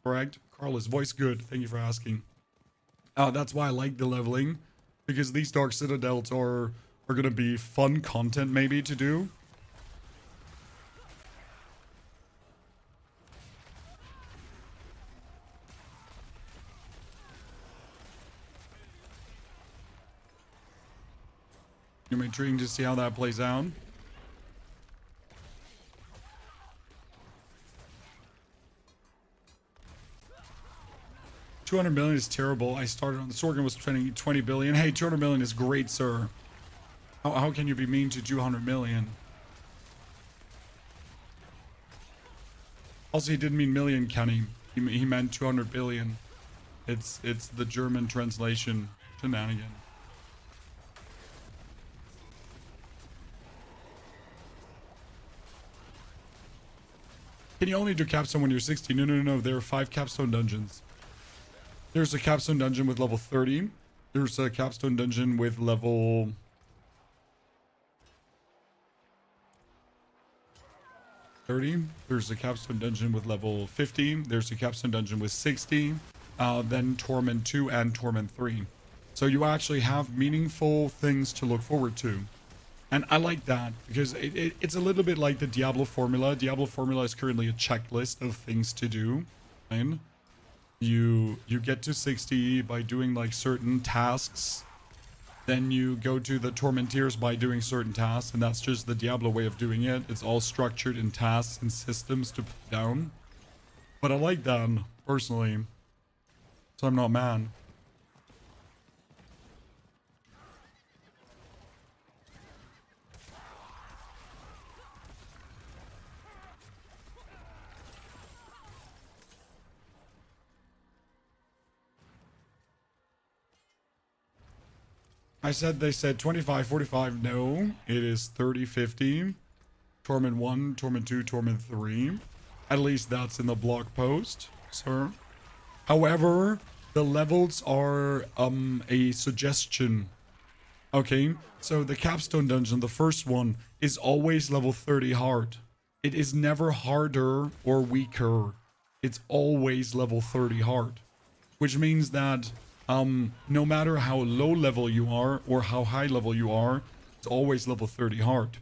correct? Carlos, voice good. Thank you for asking. That's why I like the leveling, because these Dark Citadels are gonna be fun content maybe to do. You're intriguing to see how that plays out. $200 million is terrible. I started on the Sorghum was trending 20 billion. Hey, 200 million is great, sir. How can you be mean to 200 million? Also, he didn't mean million, Kenny. He meant 200 billion. It's the German translation shenanigan. Can you only do capstone when you're 60? No. There are 5 capstone dungeons. There's a capstone dungeon with level 30. There's a capstone dungeon with level 30. There's a capstone dungeon with level 50. There's a capstone dungeon with 60. Then Torment 2 and Torment 3. So you actually have meaningful things to look forward to. And I like that because it's a little bit like the Diablo formula. Diablo formula is currently a checklist of things to do, right? You get to 60 by doing like certain tasks. Then you go to the Tormenteers by doing certain tasks, and that's just the Diablo way of doing it. It's all structured in tasks and systems to put down. But I like that, personally. So I'm not mad. They said 25, 45. No, it is 30, 50. Torment 1, Torment 2, Torment 3. At least that's in the blog post, sir. However, the levels are a suggestion. Okay, so the capstone dungeon, the first one, is always level 30 hard. It is never harder or weaker. It's always level 30 hard. Which means that no matter how low level you are or how high level you are, it's always level 30 hard.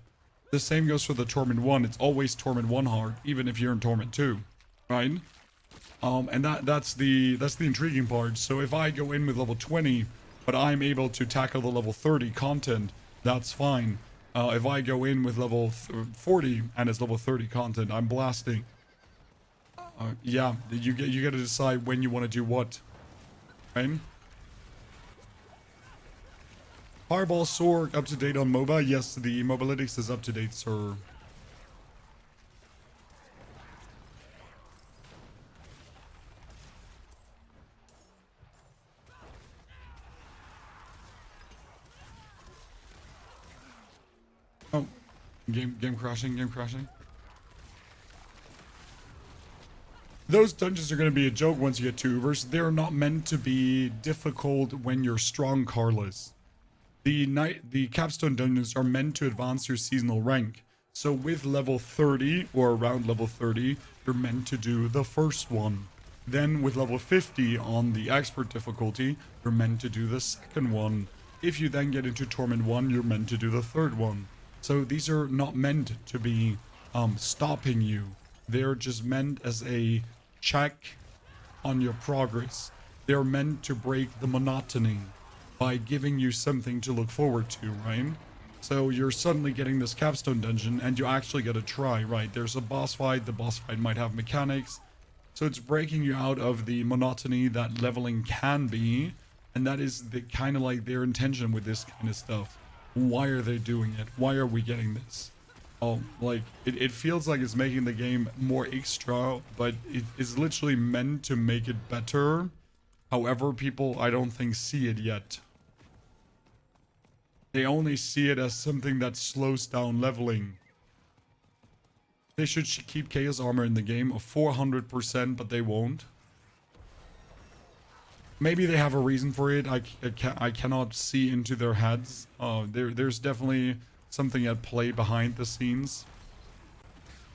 The same goes for the Torment 1. It's always Torment 1 hard, even if you're in Torment 2, right? And that's the intriguing part. So if I go in with level 20, but I'm able to tackle the level 30 content, that's fine. If I go in with level 40 and it's level 30 content, I'm blasting. Yeah, you get to decide when you want to do what, right? Fireball Sorg up to date on MOBA? Yes, the Mobalytics is up to date, sir. Game crashing, game crashing. Those dungeons are going to be a joke once you get to Ubers. They're not meant to be difficult when you're strong, Carlos. The capstone dungeons are meant to advance your seasonal rank. So with level 30 or around level 30, you're meant to do the first one. Then with level 50 on the expert difficulty, you're meant to do the second one. If you then get into Torment 1, you're meant to do the third one. So these are not meant to be stopping you. They're just meant as a check on your progress. They're meant to break the monotony by giving you something to look forward to, right? So you're suddenly getting this capstone dungeon and you actually get a try, right? There's a boss fight. The boss fight might have mechanics. So it's breaking you out of the monotony that leveling can be. And that is the kind of like their intention with this kind of stuff. Why are they doing it? Why are we getting this? Oh, like it feels like it's making the game more extra, but it is literally meant to make it better. However, people, I don't think, see it yet. They only see it as something that slows down leveling. They should keep Chaos Armor in the game of 400%, but they won't. Maybe they have a reason for it. I cannot see into their heads. There's definitely something at play behind the scenes.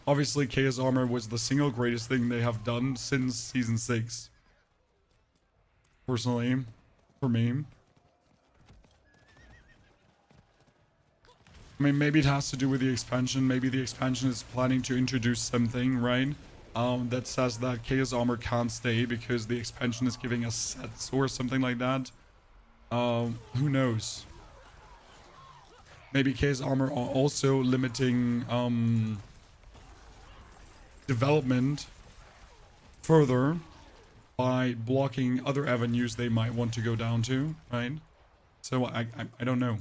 Obviously, Chaos Armor was the single greatest thing they have done since Season 6. Personally, for me. I mean, maybe it has to do with the expansion. Maybe the expansion is planning to introduce something, right? That says that Chaos Armor can't stay because the expansion is giving us sets or something like that. Who knows? Maybe Chaos Armor are also limiting development further by blocking other avenues they might want to go down to, right? So I don't know.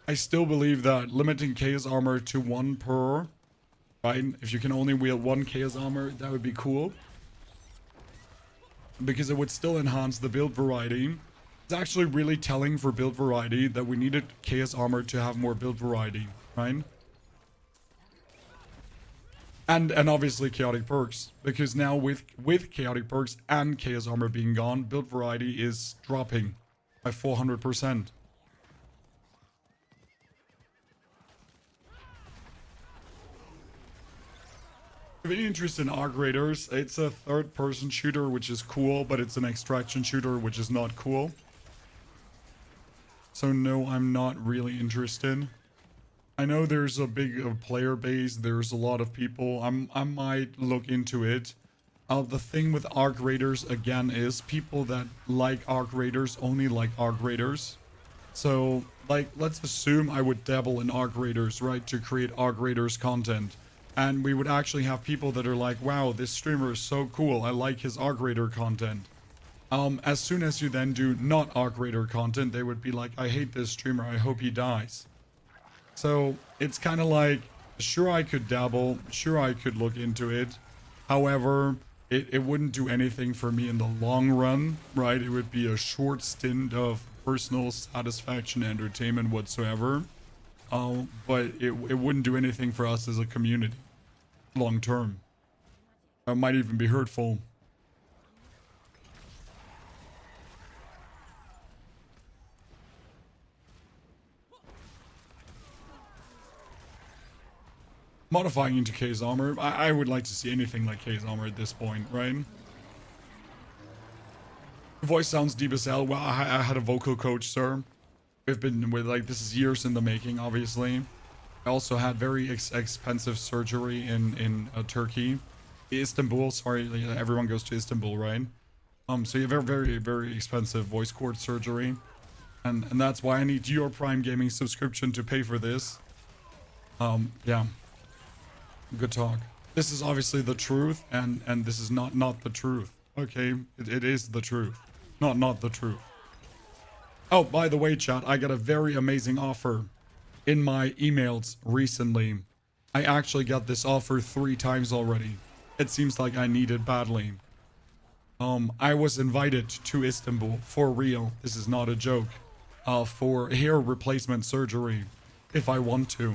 I still believe that limiting Chaos Armor to 1 per, right? If you can only wield 1 Chaos Armor, that would be cool. Because it would still enhance the build variety. It's actually really telling for build variety that we needed Chaos Armor to have more build variety, right? And obviously Chaotic Perks. Because now with Chaotic Perks and Chaos Armor being gone, build variety is dropping by 400%. If any interest in Arc Raiders, it's a third-person shooter, which is cool, but it's an extraction shooter, which is not cool. So no, I'm not really interested. I know there's a big player base, there's a lot of people. I might look into it. The thing with Arc Raiders, again, is people that like Arc Raiders only like Arc Raiders. So, like, let's assume I would dabble in Arc Raiders, right, to create Arc Raiders content. And we would actually have people that are like, wow, this streamer is so cool. I like his Arc Raider content. As soon as you then do not Arc Raider content, they would be like, I hate this streamer. I hope he dies. So it's kind of like, sure, I could dabble. Sure, I could look into it. However, it wouldn't do anything for me in the long run, right? It would be a short stint of personal satisfaction, entertainment whatsoever. But it wouldn't do anything for us as a community. Long term. It might even be hurtful. Modifying into Chaos Armor, I would like to see anything like Chaos Armor at this point, right? The voice sounds deep as hell. Well, I had a vocal coach, sir. We've been with, like, this is years in the making, obviously. I also had very expensive surgery in Turkey. Istanbul, sorry, everyone goes to Istanbul, right? So you have very, very expensive voice cord surgery. And that's why I need your Prime Gaming subscription to pay for this. Yeah. Good talk. This is obviously the truth, and this is not the truth. Okay, it is the truth. Not the truth. Oh, by the way, chat, I got a very amazing offer. in my emails recently. I actually got this offer 3 times already. It seems like I need it badly. I was invited to Istanbul for real. This is not a joke. For hair replacement surgery, if I want to.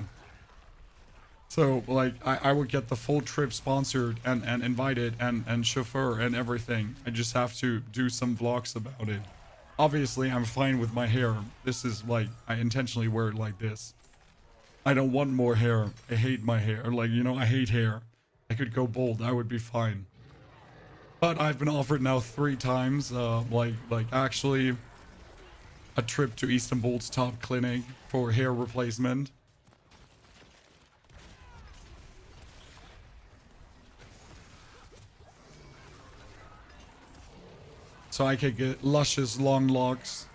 So, like, I would get the full trip sponsored and invited and chauffeur and everything. I just have to do some vlogs about it. Obviously, I'm fine with my hair. This is, like, I intentionally wear it like this. I don't want more hair. I hate my hair. Like, you know, I hate hair. I could go bald. I would be fine. But I've been offered now 3 times, like actually a trip to Istanbul's top clinic for hair replacement. So I could get luscious long locks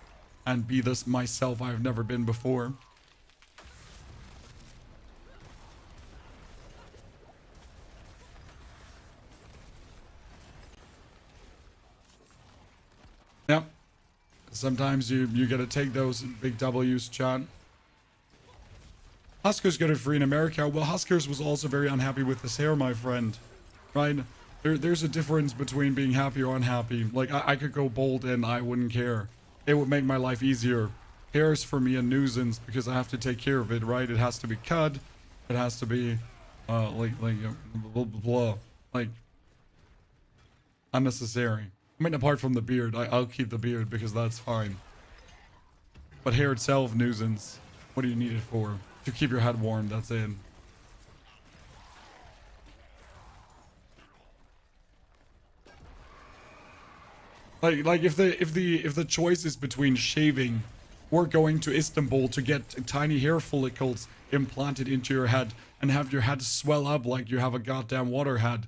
and be this myself I've never been before. Yep. Sometimes you gotta take those big W's, chat. Huskers got it free in America. Well, Huskers was also very unhappy with his hair, my friend. Right? There's a difference between being happy or unhappy. Like, I could go bald and I wouldn't care. It would make my life easier. Hair is for me a nuisance because I have to take care of it, right? It has to be cut. It has to be, blah, blah, blah. Like, unnecessary. I mean, apart from the beard, I'll keep the beard because that's fine. But hair itself, nuisance. What do you need it for? To keep your head warm, that's it. Like if the choice is between shaving or going to Istanbul to get tiny hair follicles implanted into your head and have your head swell up like you have a goddamn water head.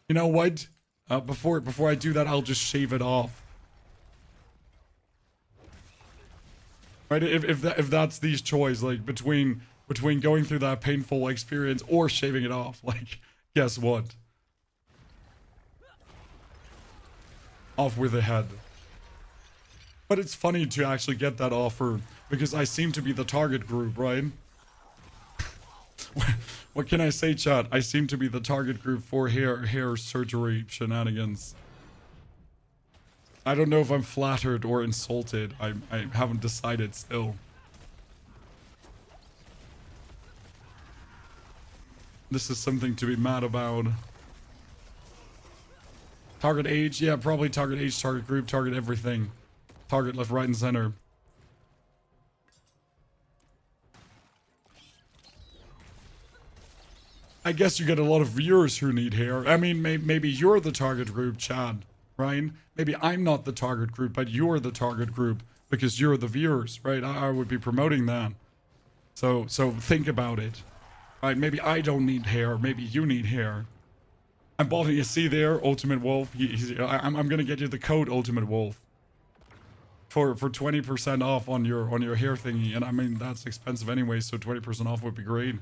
You know what? Before I do that, I'll just shave it off. Right? If that's the choice, like between going through that painful experience or shaving it off, like, guess what? Off with the head. But it's funny to actually get that offer because I seem to be the target group, right? What can I say, chat? I seem to be the target group for hair surgery shenanigans. I don't know if I'm flattered or insulted. I haven't decided still. This is something to be mad about. Target age? Yeah, probably target age, target group, target everything. Target left, right, and center. I guess you get a lot of viewers who need hair. I mean, maybe you're the target group, Chad, right? Maybe I'm not the target group, but you're the target group because you're the viewers, right? I would be promoting that. So think about it, right? Maybe I don't need hair. Maybe you need hair. I'm botting. You see there, Ultimate Wolf. I'm gonna get you the code Ultimate Wolf for 20% off on your hair thingy, and I mean that's expensive anyway, so 20% off would be great.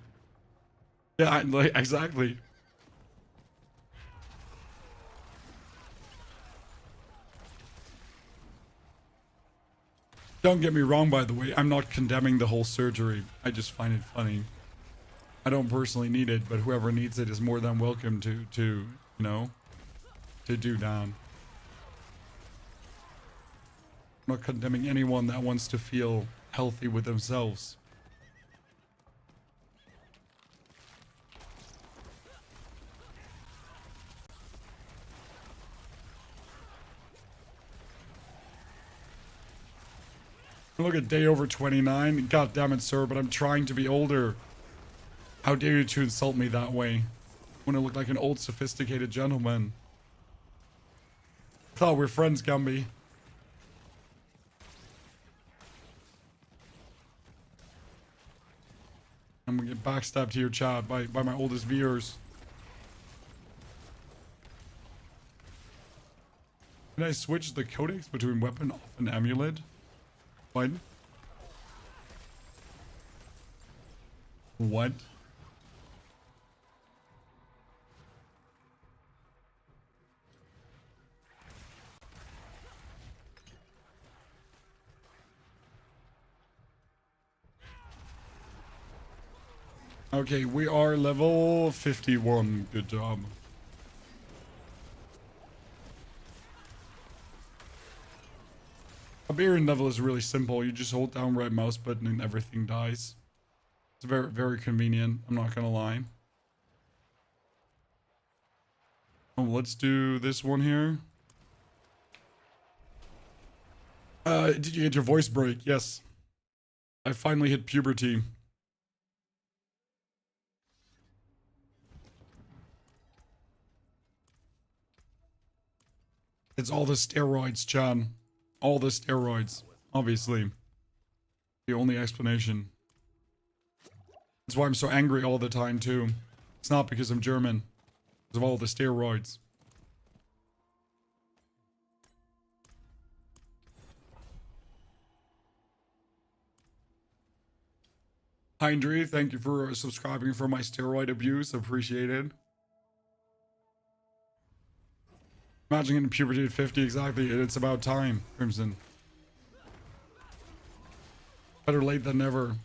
Yeah, like, exactly. Don't get me wrong, by the way. I'm not condemning the whole surgery. I just find it funny. I don't personally need it, but whoever needs it is more than welcome to you know, to do that. I'm not condemning anyone that wants to feel healthy with themselves. Look at day over 29. God damn it, sir, but I'm trying to be older. How dare you to insult me that way? I want to look like an old, sophisticated gentleman. Thought we're friends, Gumby. I'm gonna get backstabbed here, chat, by my oldest viewers. Can I switch the codex between weapon off and amulet? What? What? Okay, we are level 51. Good job. Barbarian level is really simple. You just hold down right mouse button and everything dies. It's very, very convenient. I'm not gonna lie. Oh, let's do this one here. Did you get your voice break? Yes. I finally hit puberty. It's all the steroids, Chan. All the steroids. Obviously. The only explanation. That's why I'm so angry all the time, too. It's not because I'm German. Because of all the steroids. Hindry, thank you for subscribing for my steroid abuse. Appreciate it. Imagine getting puberty at 50, exactly. It's about time, Crimson. Better late than never.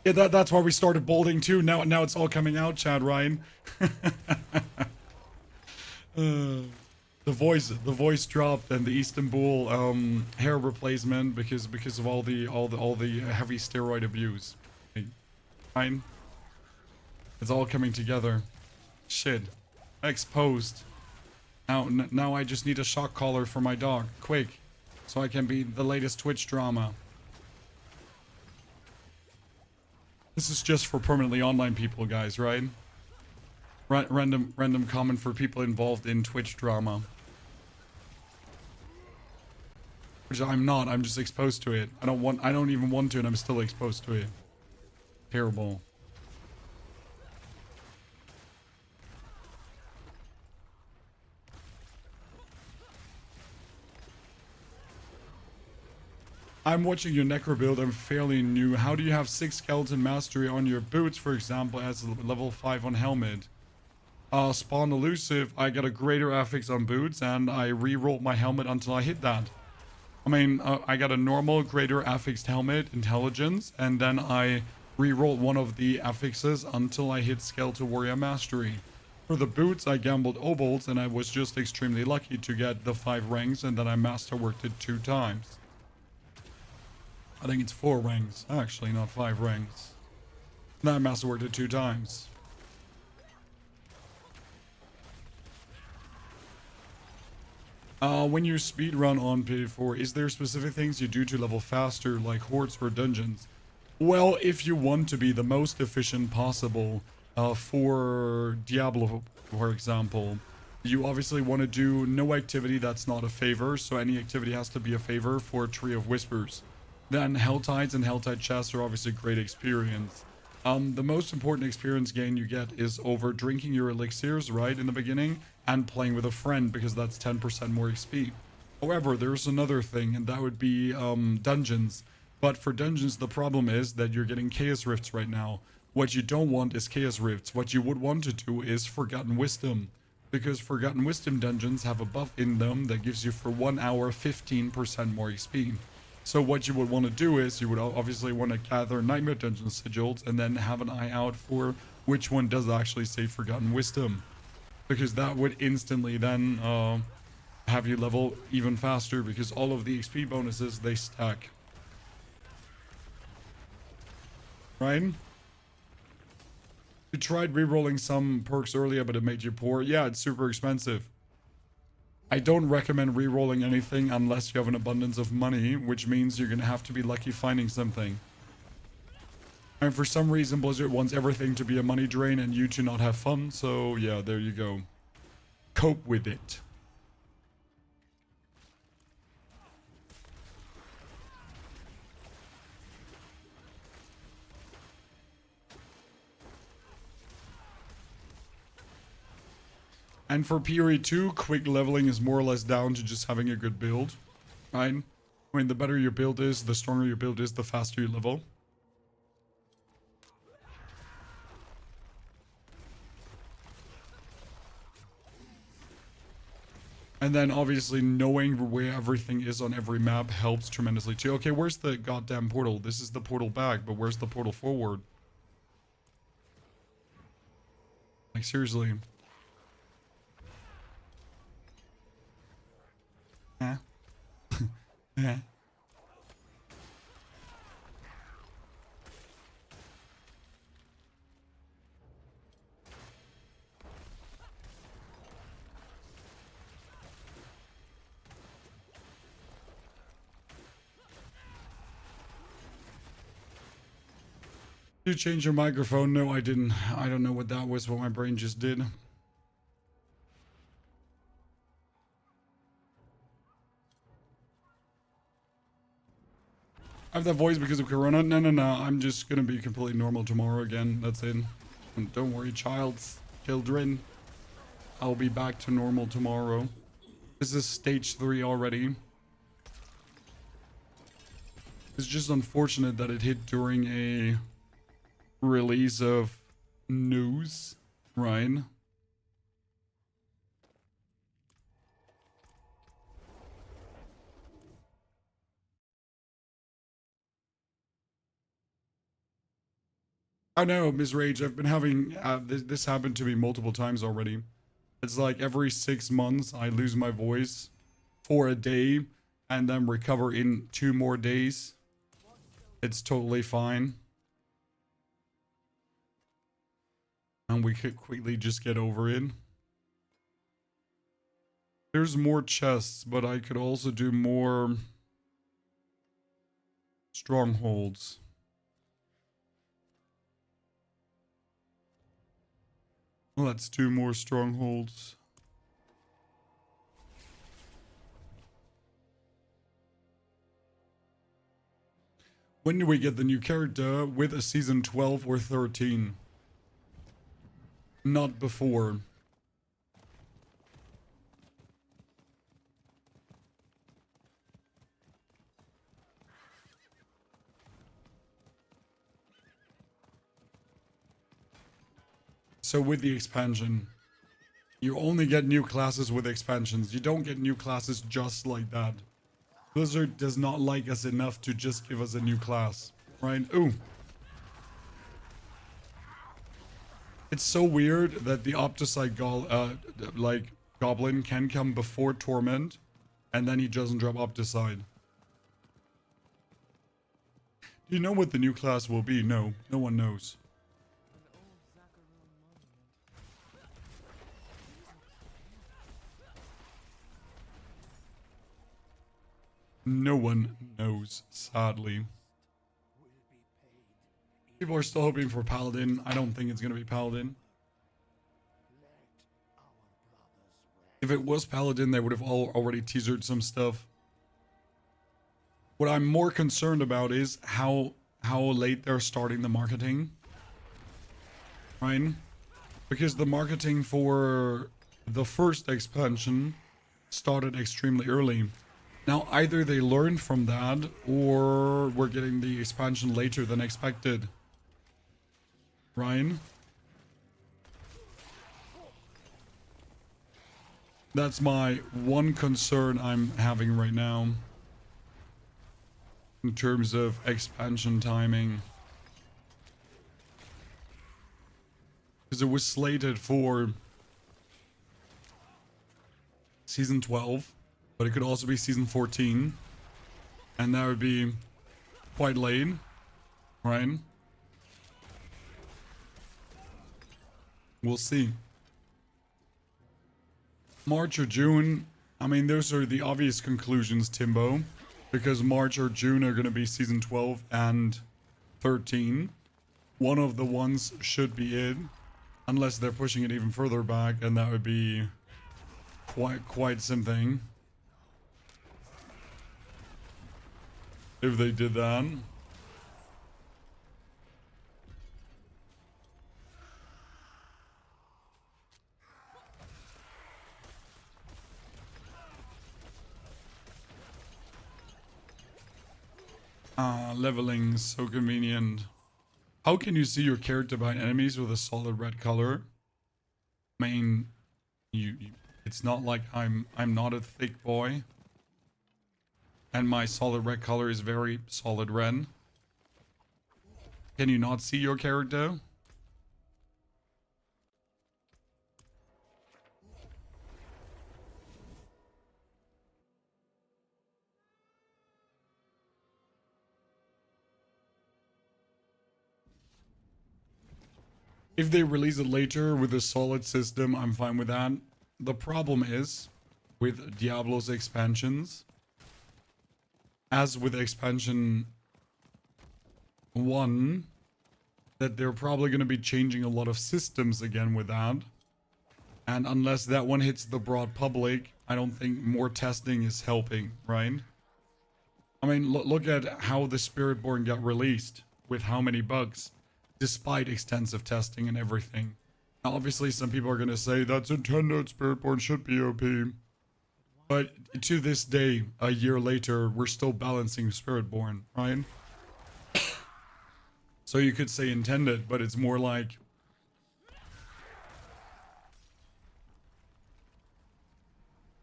Yeah, that's why we started bolding too. Now it's all coming out, Chad Ryan. The voice dropped and the Istanbul hair replacement because of all the heavy steroid abuse. Fine. It's all coming together. Shit. Exposed. Now I just need a shock collar for my dog. Quick. So I can be the latest Twitch drama. This is just for permanently online people, guys, right? Random comment for people involved in Twitch drama. Which I'm not. I'm just exposed to it. I don't even want to, and I'm still exposed to it. Terrible. I'm watching your Necro build. I'm fairly new. How do you have 6 skeleton mastery on your boots, for example, as a level 5 on helmet? Spawn elusive. I got a greater affix on boots, and I re-rolled my helmet until I hit that. I mean, I got a normal greater affixed helmet, intelligence, and then I re-rolled one of the affixes until I hit skeleton warrior mastery. For the boots, I gambled obols, and I was just extremely lucky to get the 5 ranks, and then I masterworked it 2 times. I think it's 4 ranks. Actually, not 5 ranks. Then I masterworked it 2 times. When you speedrun on PTR, is there specific things you do to level faster, like hordes or dungeons? Well, if you want to be the most efficient possible, for Diablo, for example, you obviously want to do no activity that's not a favor, so any activity has to be a favor for Tree of Whispers. Then Helltides and Helltide chests are obviously great experience. The most important experience gain you get is over drinking your elixirs, right, in the beginning, and playing with a friend, because that's 10% more XP. However, there's another thing, and that would be dungeons. But for dungeons, the problem is that you're getting Chaos Rifts right now. What you don't want is Chaos Rifts. What you would want to do is Forgotten Wisdom, because Forgotten Wisdom dungeons have a buff in them that gives you for 1 hour 15% more XP. So what you would want to do is you would obviously want to gather Nightmare Dungeon sigils and then have an eye out for which one does actually say Forgotten Wisdom, because that would instantly then have you level even faster, because all of the XP bonuses, they stack. Right? You tried re-rolling some perks earlier, but it made you poor. Yeah, it's super expensive. I don't recommend re-rolling anything unless you have an abundance of money, which means you're going to have to be lucky finding something. And for some reason, Blizzard wants everything to be a money drain and you to not have fun, so yeah, there you go. Cope with it. And for PoE 2, quick leveling is more or less down to just having a good build, right? I mean, the better your build is, the stronger your build is, the faster you level. And then obviously knowing where everything is on every map helps tremendously too. Okay, where's the goddamn portal? This is the portal back, but where's the portal forward? Like, seriously. Eh? Eh? Did you change your microphone? No, I didn't. I don't know what that was, what my brain just did. I have that voice because of Corona? No, no, no. I'm just gonna be completely normal tomorrow again. That's it. And don't worry, children. I'll be back to normal tomorrow. This is stage 3 already. It's just unfortunate that it hit during a release of news, right? I know, Miss Rage. I've been having this happened to me multiple times already. It's like every 6 months I lose my voice for a day and then recover in 2 more days. It's totally fine. And we could quickly just get over it. There's more chests, but I could also do more strongholds. Let's do more strongholds. When do we get the new character? With a season 12 or 13? Not before. So with the expansion, you only get new classes with expansions. You don't get new classes just like that. Blizzard does not like us enough to just give us a new class, right? Ooh. It's so weird that the Opticite Goblin can come before Torment, and then he doesn't drop Opticite. Do you know what the new class will be? No, no one knows. No one knows, sadly. People are still hoping for Paladin. I don't think it's going to be Paladin. If it was Paladin, they would have already teasered some stuff. What I'm more concerned about is how late they're starting the marketing. Right? Because the marketing for the first expansion started extremely early. Now, either they learned from that, or we're getting the expansion later than expected. Ryan? That's my one concern I'm having right now. In terms of expansion timing. Because it was slated for Season 12. But it could also be Season 14. And that would be quite late. Right? We'll see. March or June. I mean, those are the obvious conclusions, Timbo. Because March or June are going to be Season 12 and 13. One of the ones should be it. Unless they're pushing it even further back. And that would be quite something. If they did that. Leveling, so convenient. How can you see your character behind enemies with a solid red color? I mean, It's not like I'm not a thick boy. And my solid red color is very solid red. Can you not see your character? If they release it later with a solid system, I'm fine with that. The problem is with Diablo's expansions, as with expansion 1, that they're probably going to be changing a lot of systems again with that. And unless that one hits the broad public, I don't think more testing is helping, right? I mean, look at how the Spiritborn got released with how many bugs, despite extensive testing and everything. Now, obviously, some people are going to say that's intended, Spiritborn should be OP. But to this day, a year later, we're still balancing Spiritborn, right? So you could say intended, but it's more like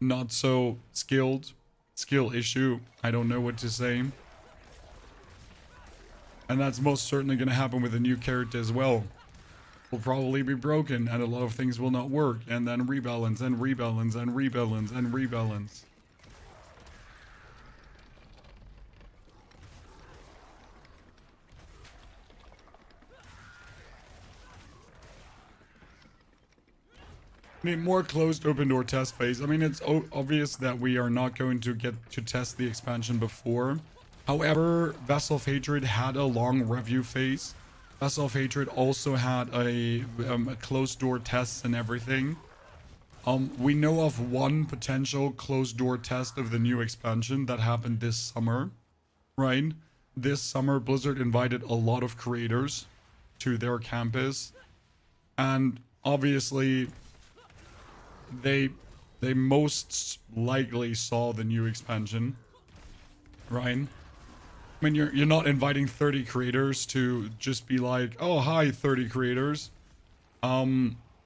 not so skilled. Skill issue. I don't know what to say. And that's most certainly going to happen with a new character as well. Will probably be broken and a lot of things will not work. And then rebalance and rebalance and rebalance and rebalance. I mean, more closed open door test phase. I mean, it's obvious that we are not going to get to test the expansion before. However, Vessel of Hatred had a long review phase. Vessel of Hatred also had a closed door tests and everything. We know of one potential closed door test of the new expansion that happened this summer, right? This summer, Blizzard invited a lot of creators to their campus. And obviously, they most likely saw the new expansion, right? I mean, you're not inviting 30 creators to just be like, oh, hi, 30 creators.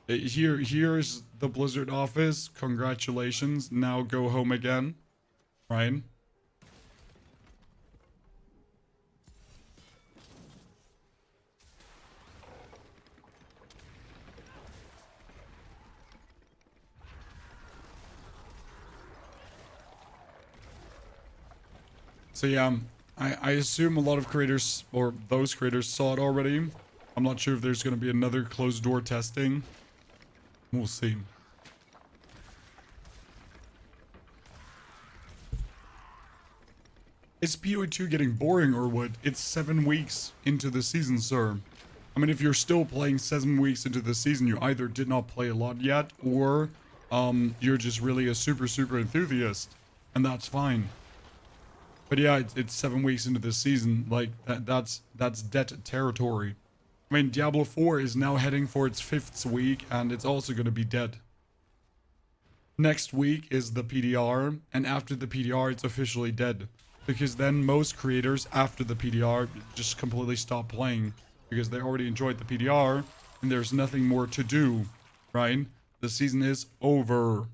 Here's the Blizzard office. Congratulations. Now go home again, right? So yeah, I assume a lot of creators, or those creators, saw it already. I'm not sure if there's going to be another closed door testing. We'll see. Is PoE2 getting boring or what? It's 7 weeks into the season, sir. I mean, if you're still playing 7 weeks into the season, you either did not play a lot yet, or you're just really a super enthusiast, and that's fine. But yeah, it's 7 weeks into this season. Like, that's dead territory. I mean, Diablo 4 is now heading for its 5th week, and it's also going to be dead. Next week is the PTR, and after the PTR, it's officially dead. Because then most creators, after the PTR, just completely stop playing. Because they already enjoyed the PTR, and there's nothing more to do, right? The season is over.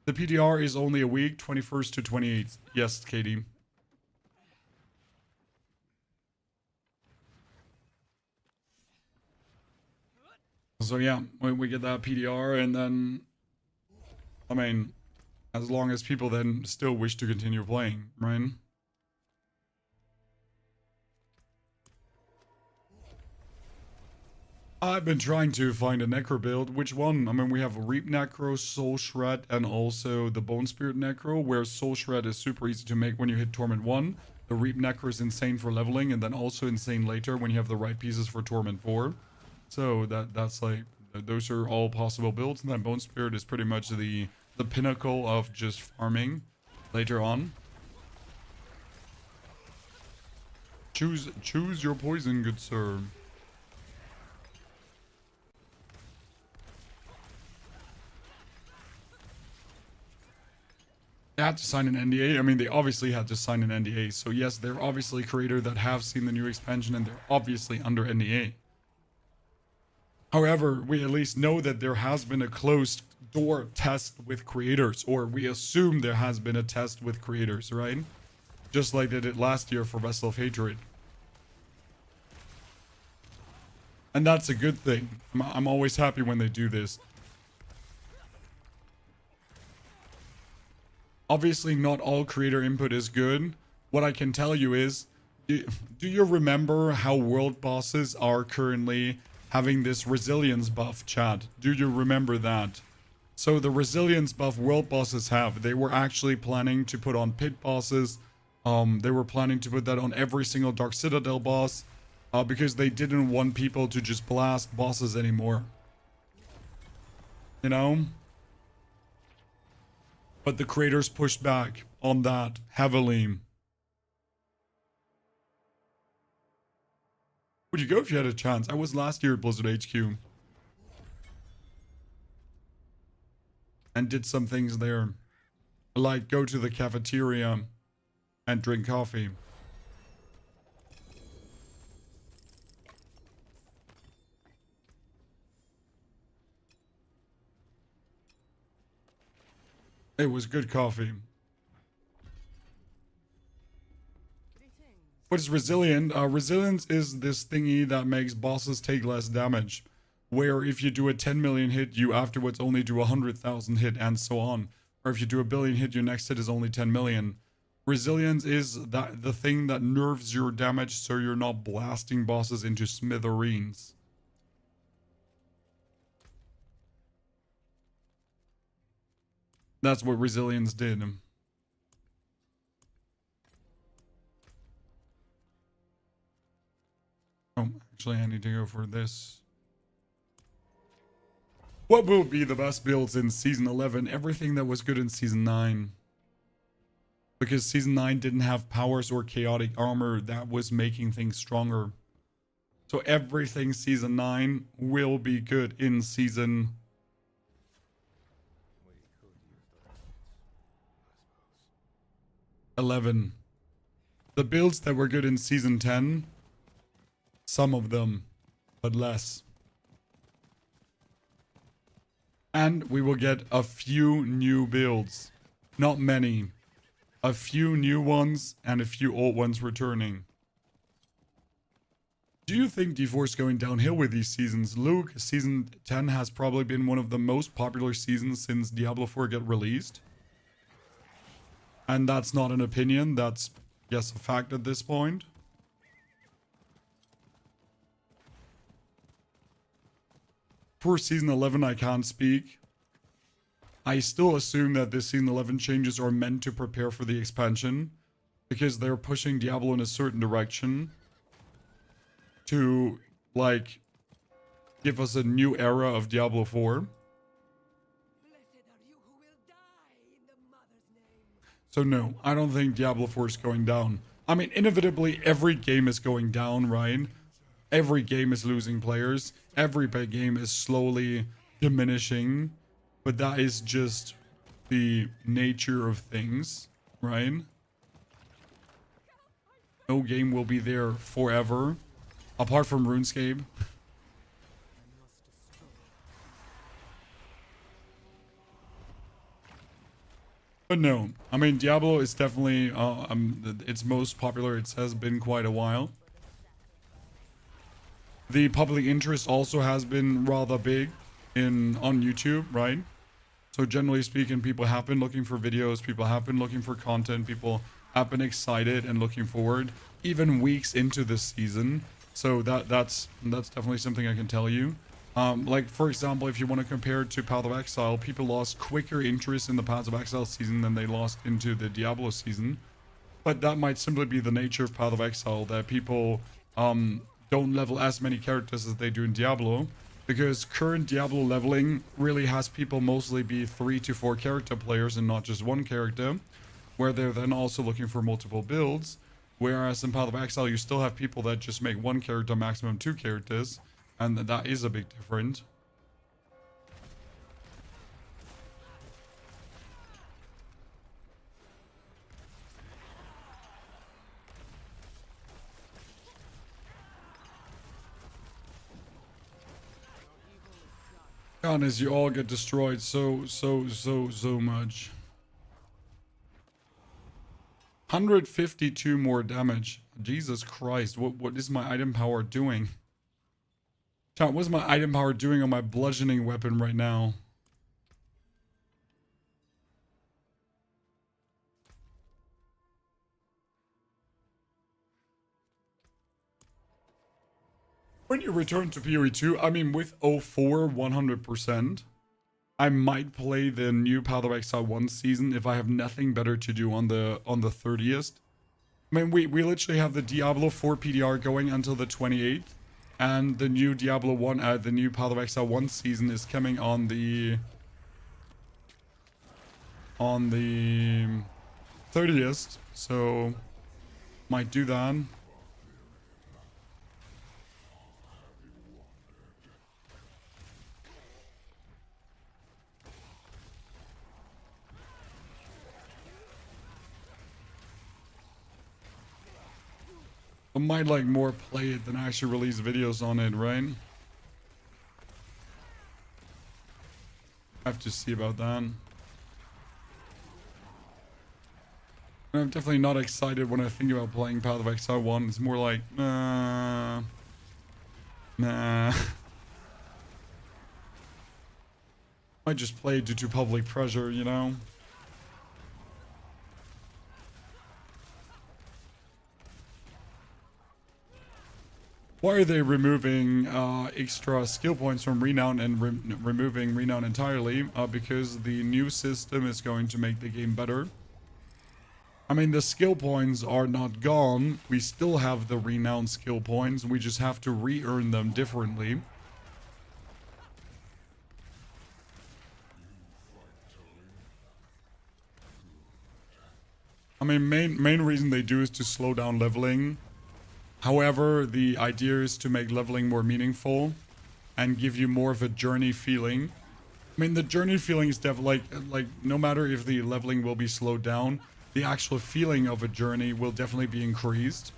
The PTR is only a week, 21st to 28th. Yes, Katie. So yeah, we get that PTR, and then, I mean, as long as people then still wish to continue playing, right? I've been trying to find a Necro build. Which one? I mean, we have Reap Necro, Soul Shred, and also the Bone Spirit Necro, where Soul Shred is super easy to make when you hit Torment 1. The Reap Necro is insane for leveling, and then also insane later when you have the right pieces for Torment 4. So that's like, those are all possible builds, and then Bone Spirit is pretty much the pinnacle of just farming later on. Choose your poison, good sir. They had to sign an NDA. I mean, they obviously had to sign an NDA. So yes, they're obviously a creator that have seen the new expansion, and they're obviously under NDA. However, we at least know that there has been a closed door test with creators, or we assume there has been a test with creators, right? Just like they did last year for Vessel of Hatred. And that's a good thing. I'm always happy when they do this. Obviously, not all creator input is good. What I can tell you is, do you remember how world bosses are currently having this resilience buff, chat? Do you remember that? So the resilience buff world bosses have, they were actually planning to put on pit bosses. They were planning to put that on every single Dark Citadel boss. Because they didn't want people to just blast bosses anymore. You know? But the creators pushed back on that heavily. Would you go if you had a chance? I was last year at Blizzard HQ. And did some things there. Like go to the cafeteria and drink coffee. It was good coffee. What is resilient? Resilience is this thingy that makes bosses take less damage. Where if you do a 10 million hit, you afterwards only do 100,000 hit and so on. Or if you do a billion hit, your next hit is only 10 million. Resilience is that the thing that nerfs your damage so you're not blasting bosses into smithereens. That's what resilience did. Oh, actually, I need to go for this. What will be the best builds in Season 11? Everything that was good in Season 9. Because Season 9 didn't have powers or chaotic armor that was making things stronger. So everything Season 9 will be good in Season 11. The builds that were good in Season 10, some of them, but less. And we will get a few new builds. Not many. A few new ones and a few old ones returning. Do you think D4 is going downhill with these seasons? Luke, Season 10 has probably been one of the most popular seasons since Diablo 4 got released. And that's not an opinion, that's, yes, a fact at this point. For Season 11, I can't speak. I still assume that this Season 11 changes are meant to prepare for the expansion, because they're pushing Diablo in a certain direction to, like, give us a new era of Diablo 4. So no, I don't think Diablo 4 is going down. I mean, inevitably, every game is going down, right? Every game is losing players. Every big game is slowly diminishing. But that is just the nature of things, right? No game will be there forever. Apart from RuneScape. But no, I mean, Diablo is definitely its most popular. It has been quite a while. The public interest also has been rather big on YouTube, right? So generally speaking, people have been looking for videos, people have been looking for content, people have been excited and looking forward, even weeks into this season. So that's definitely something I can tell you. Like, for example, if you want to compare it to Path of Exile, people lost quicker interest in the Path of Exile season than they lost into the Diablo season. But that might simply be the nature of Path of Exile, that people don't level as many characters as they do in Diablo, because current Diablo leveling really has people mostly be 3 to 4 character players and not just one character, where they're then also looking for multiple builds, whereas in Path of Exile you still have people that just make one character, maximum 2 characters, and that is a big difference. Honest, you all get destroyed so much. 152 more damage. Jesus Christ, what is my item power doing? Chat, what's my item power doing on my bludgeoning weapon right now? When you return to PoE 2, I mean, with 04 100%, I might play the new Path of Exile 1 season if I have nothing better to do on the 30th. I mean, we literally have the Diablo 4 PTR going until the 28th, and the new Diablo 1, the new Path of Exile 1 season is coming on the 30th, so might do that. I might like more play it than actually release videos on it, right? I have to see about that. I'm definitely not excited when I think about playing Path of Exile 1. It's more like, nah. Might just play it due to public pressure, you know? Why are they removing extra skill points from Renown and removing Renown entirely? Because the new system is going to make the game better. I mean, the skill points are not gone. We still have the Renown skill points. We just have to re-earn them differently. I mean, main reason they do is to slow down leveling. However, the idea is to make leveling more meaningful and give you more of a journey feeling. I mean, the journey feeling is definitely like no matter if the leveling will be slowed down, the actual feeling of a journey will definitely be increased.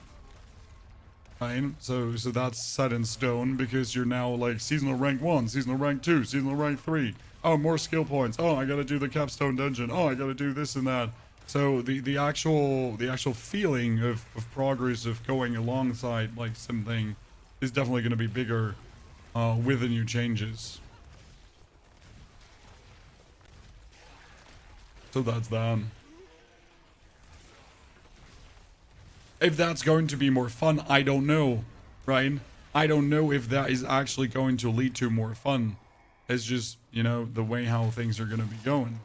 Right? So that's set in stone because you're now like seasonal rank 1, seasonal rank 2, seasonal rank 3. Oh, more skill points. Oh, I gotta do the capstone dungeon. Oh, I gotta do this and that. So the actual feeling of progress of going alongside like something is definitely going to be bigger with the new changes. So that's that. If that's going to be more fun, I don't know, right? I don't know if that is actually going to lead to more fun. It's just, you know, the way how things are going to be going.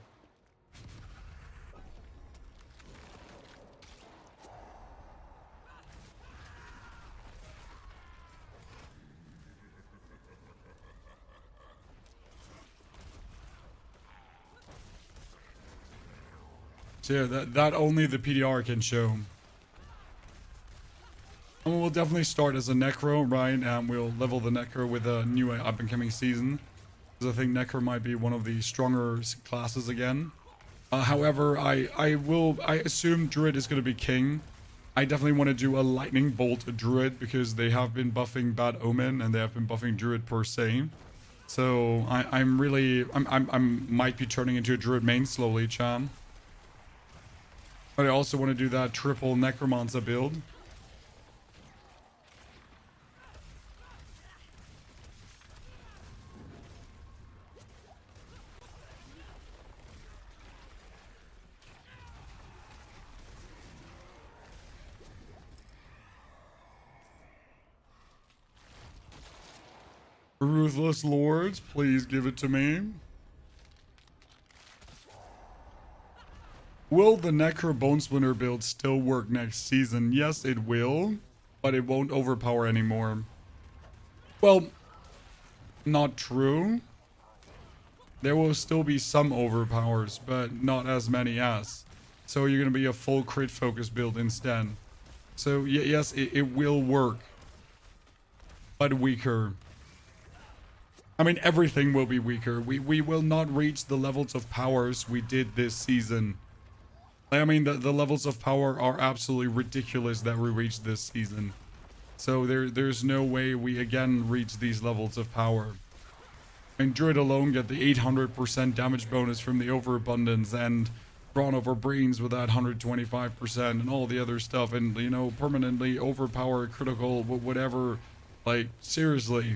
So yeah, that only the PTR can show. And we'll definitely start as a Necro, right? And we'll level the Necro with a new up-and-coming season. Because I think Necro might be one of the stronger classes again. However, I assume Druid is going to be king. I definitely want to do a Lightning Bolt Druid because they have been buffing Bad Omen and they have been buffing Druid per se. So I might be turning into a Druid main slowly, Chan. But I also want to do that triple Necromancer build. Ruthless Lords, please give it to me. Will the Necro Bone Splinter build still work next season? Yes, it will, but it won't overpower anymore. Well, not true. There will still be some overpowers, but not as many as. So you're going to be a full crit focus build instead. So yes, it will work, but weaker. I mean, everything will be weaker. We will not reach the levels of powers we did this season. I mean, the levels of power are absolutely ridiculous that we reached this season. So there's no way we again reach these levels of power. And Druid alone get the 800% damage bonus from the overabundance, and Brawn over Brains with that 125% and all the other stuff, and you know, permanently overpower critical whatever. Like, seriously.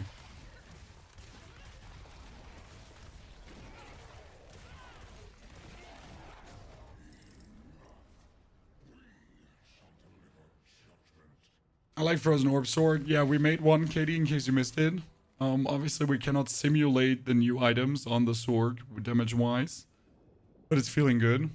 I like Frozen Orb Sword. Yeah, we made one, Katie, in case you missed it. Obviously we cannot simulate the new items on the sword damage-wise, but it's feeling good.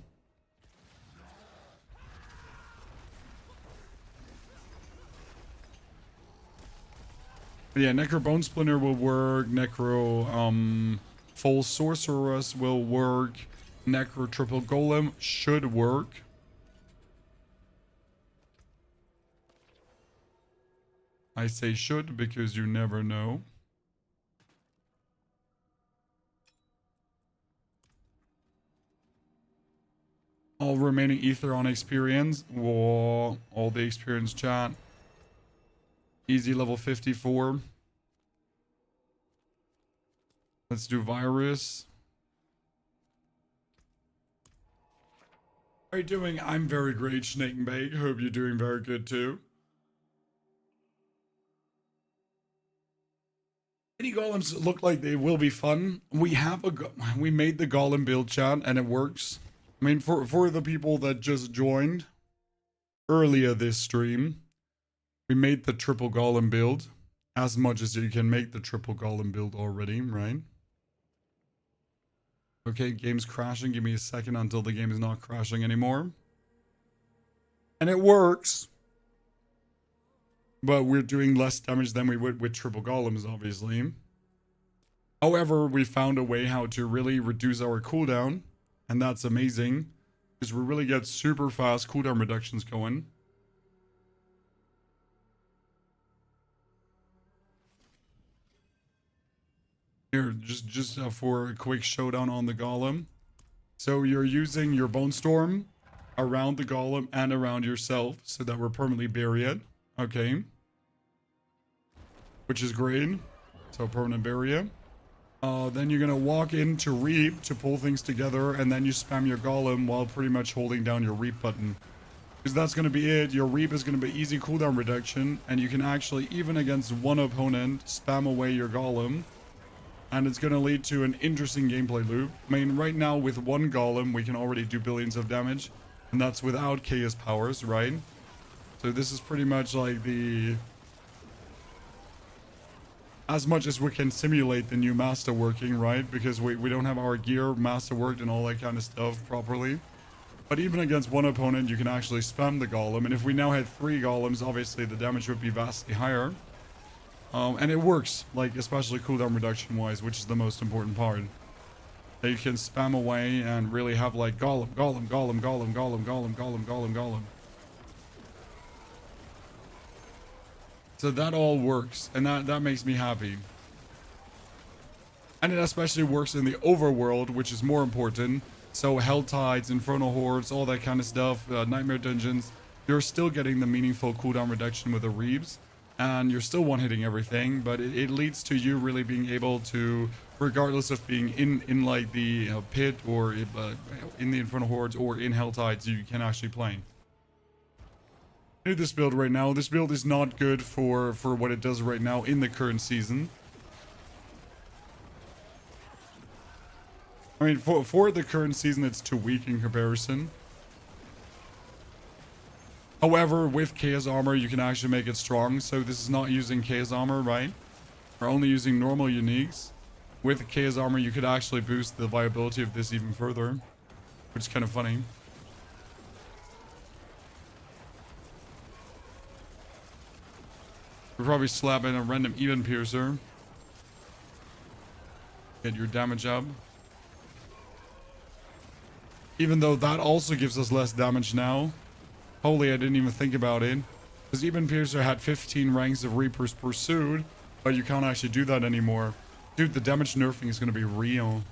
But yeah, Necro Bone Splinter will work. Necro Full Sorceress will work. Necro Triple Golem should work. I say should because you never know. All remaining Ether on experience. Whoa, all the experience chat. Easy level 54. Let's do virus. How are you doing? I'm very great, Snake and Bake. Hope you're doing very good too. Mini golems look like they will be fun. We made the golem build, chat, and it works. I mean, for the people that just joined earlier this stream, we made the triple golem build as much as you can make the triple golem build already, right? Okay, game's crashing. Give me a second until the game is not crashing anymore. And it works. But we're doing less damage than we would with triple golems, obviously. However, we found a way how to really reduce our cooldown. And that's amazing. Because we really get super fast cooldown reductions going. Here, just for a quick showdown on the golem. So you're using your Bone Storm around the golem and around yourself so that we're permanently buried. Okay. Which is great. So permanent barrier. Then you're gonna walk into Reap to pull things together, and then you spam your golem while pretty much holding down your Reap button. Because that's gonna be it. Your Reap is gonna be easy cooldown reduction, and you can actually, even against one opponent, spam away your golem. And it's gonna lead to an interesting gameplay loop. I mean, right now with one golem, we can already do billions of damage, and that's without chaos powers, right? So this is pretty much like the... as much as we can simulate the new master working, right? Because we don't have our gear masterworked and all that kind of stuff properly. But even against one opponent, you can actually spam the golem. And if we now had 3 golems, obviously the damage would be vastly higher. And it works, like especially cooldown reduction wise, which is the most important part. That you can spam away and really have like golem, golem, golem, golem, golem, golem, golem, golem, golem. So that all works, and that makes me happy. And it especially works in the overworld, which is more important. So Helltides, Infernal Hordes, all that kind of stuff, Nightmare Dungeons, you're still getting the meaningful cooldown reduction with the Reaps. And you're still one-hitting everything, but it leads to you really being able to, regardless of being in like the pit or in the Infernal Hordes or in Helltides, you can actually play. I do this build right now. This build is not good for what it does right now in the current season. I mean, for the current season, it's too weak in comparison. However, with Chaos Armor, you can actually make it strong. So this is not using Chaos Armor, right? We're only using normal uniques. With Chaos Armor, you could actually boost the viability of this even further, which is kind of funny. We'll probably slap in a random Even Piercer. Get your damage up. Even though that also gives us less damage now. Holy, I didn't even think about it. Because Even Piercer had 15 ranks of Reapers pursued, but you can't actually do that anymore. Dude, the damage nerfing is going to be real.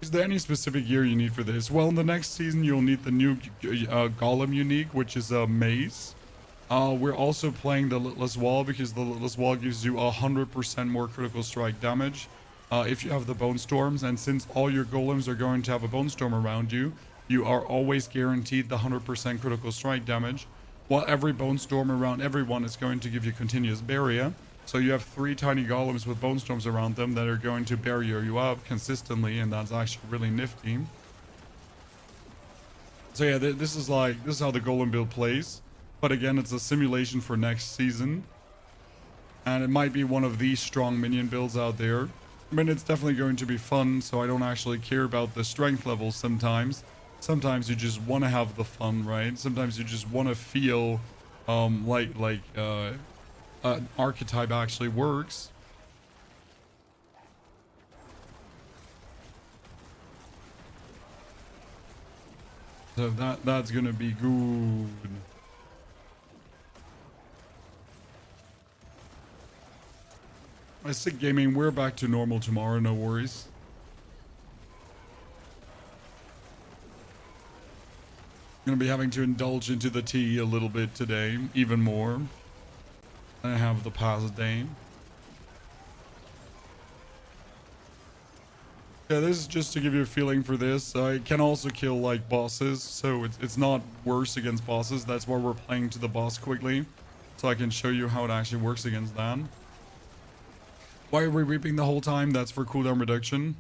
Is there any specific gear you need for this? Well, in the next season, you'll need the new Golem unique, which is a mace. We're also playing the Litless Wall because the Litless Wall gives you 100% more critical strike damage if you have the Bone Storms. And since all your golems are going to have a Bone Storm around you, you are always guaranteed the 100% critical strike damage. While every Bone Storm around everyone is going to give you continuous barrier. So you have 3 tiny golems with Bone Storms around them that are going to barrier you up consistently, and that's actually really nifty. So yeah, this is how the golem build plays. But again, it's a simulation for next season. And it might be one of these strong minion builds out there. I mean, it's definitely going to be fun, so I don't actually care about the strength levels sometimes. Sometimes you just want to have the fun, right? Sometimes you just want to feel an archetype actually works. So that's gonna be good. I sick gaming, we're back to normal tomorrow, no worries. Gonna be having to indulge into the tea a little bit today, even more. I have the past day. Yeah, this is just to give you a feeling for this. I can also kill like bosses, so it's not worse against bosses. That's why we're playing to the boss quickly, so I can show you how it actually works against that. Why are we reaping the whole time? That's for cooldown reduction,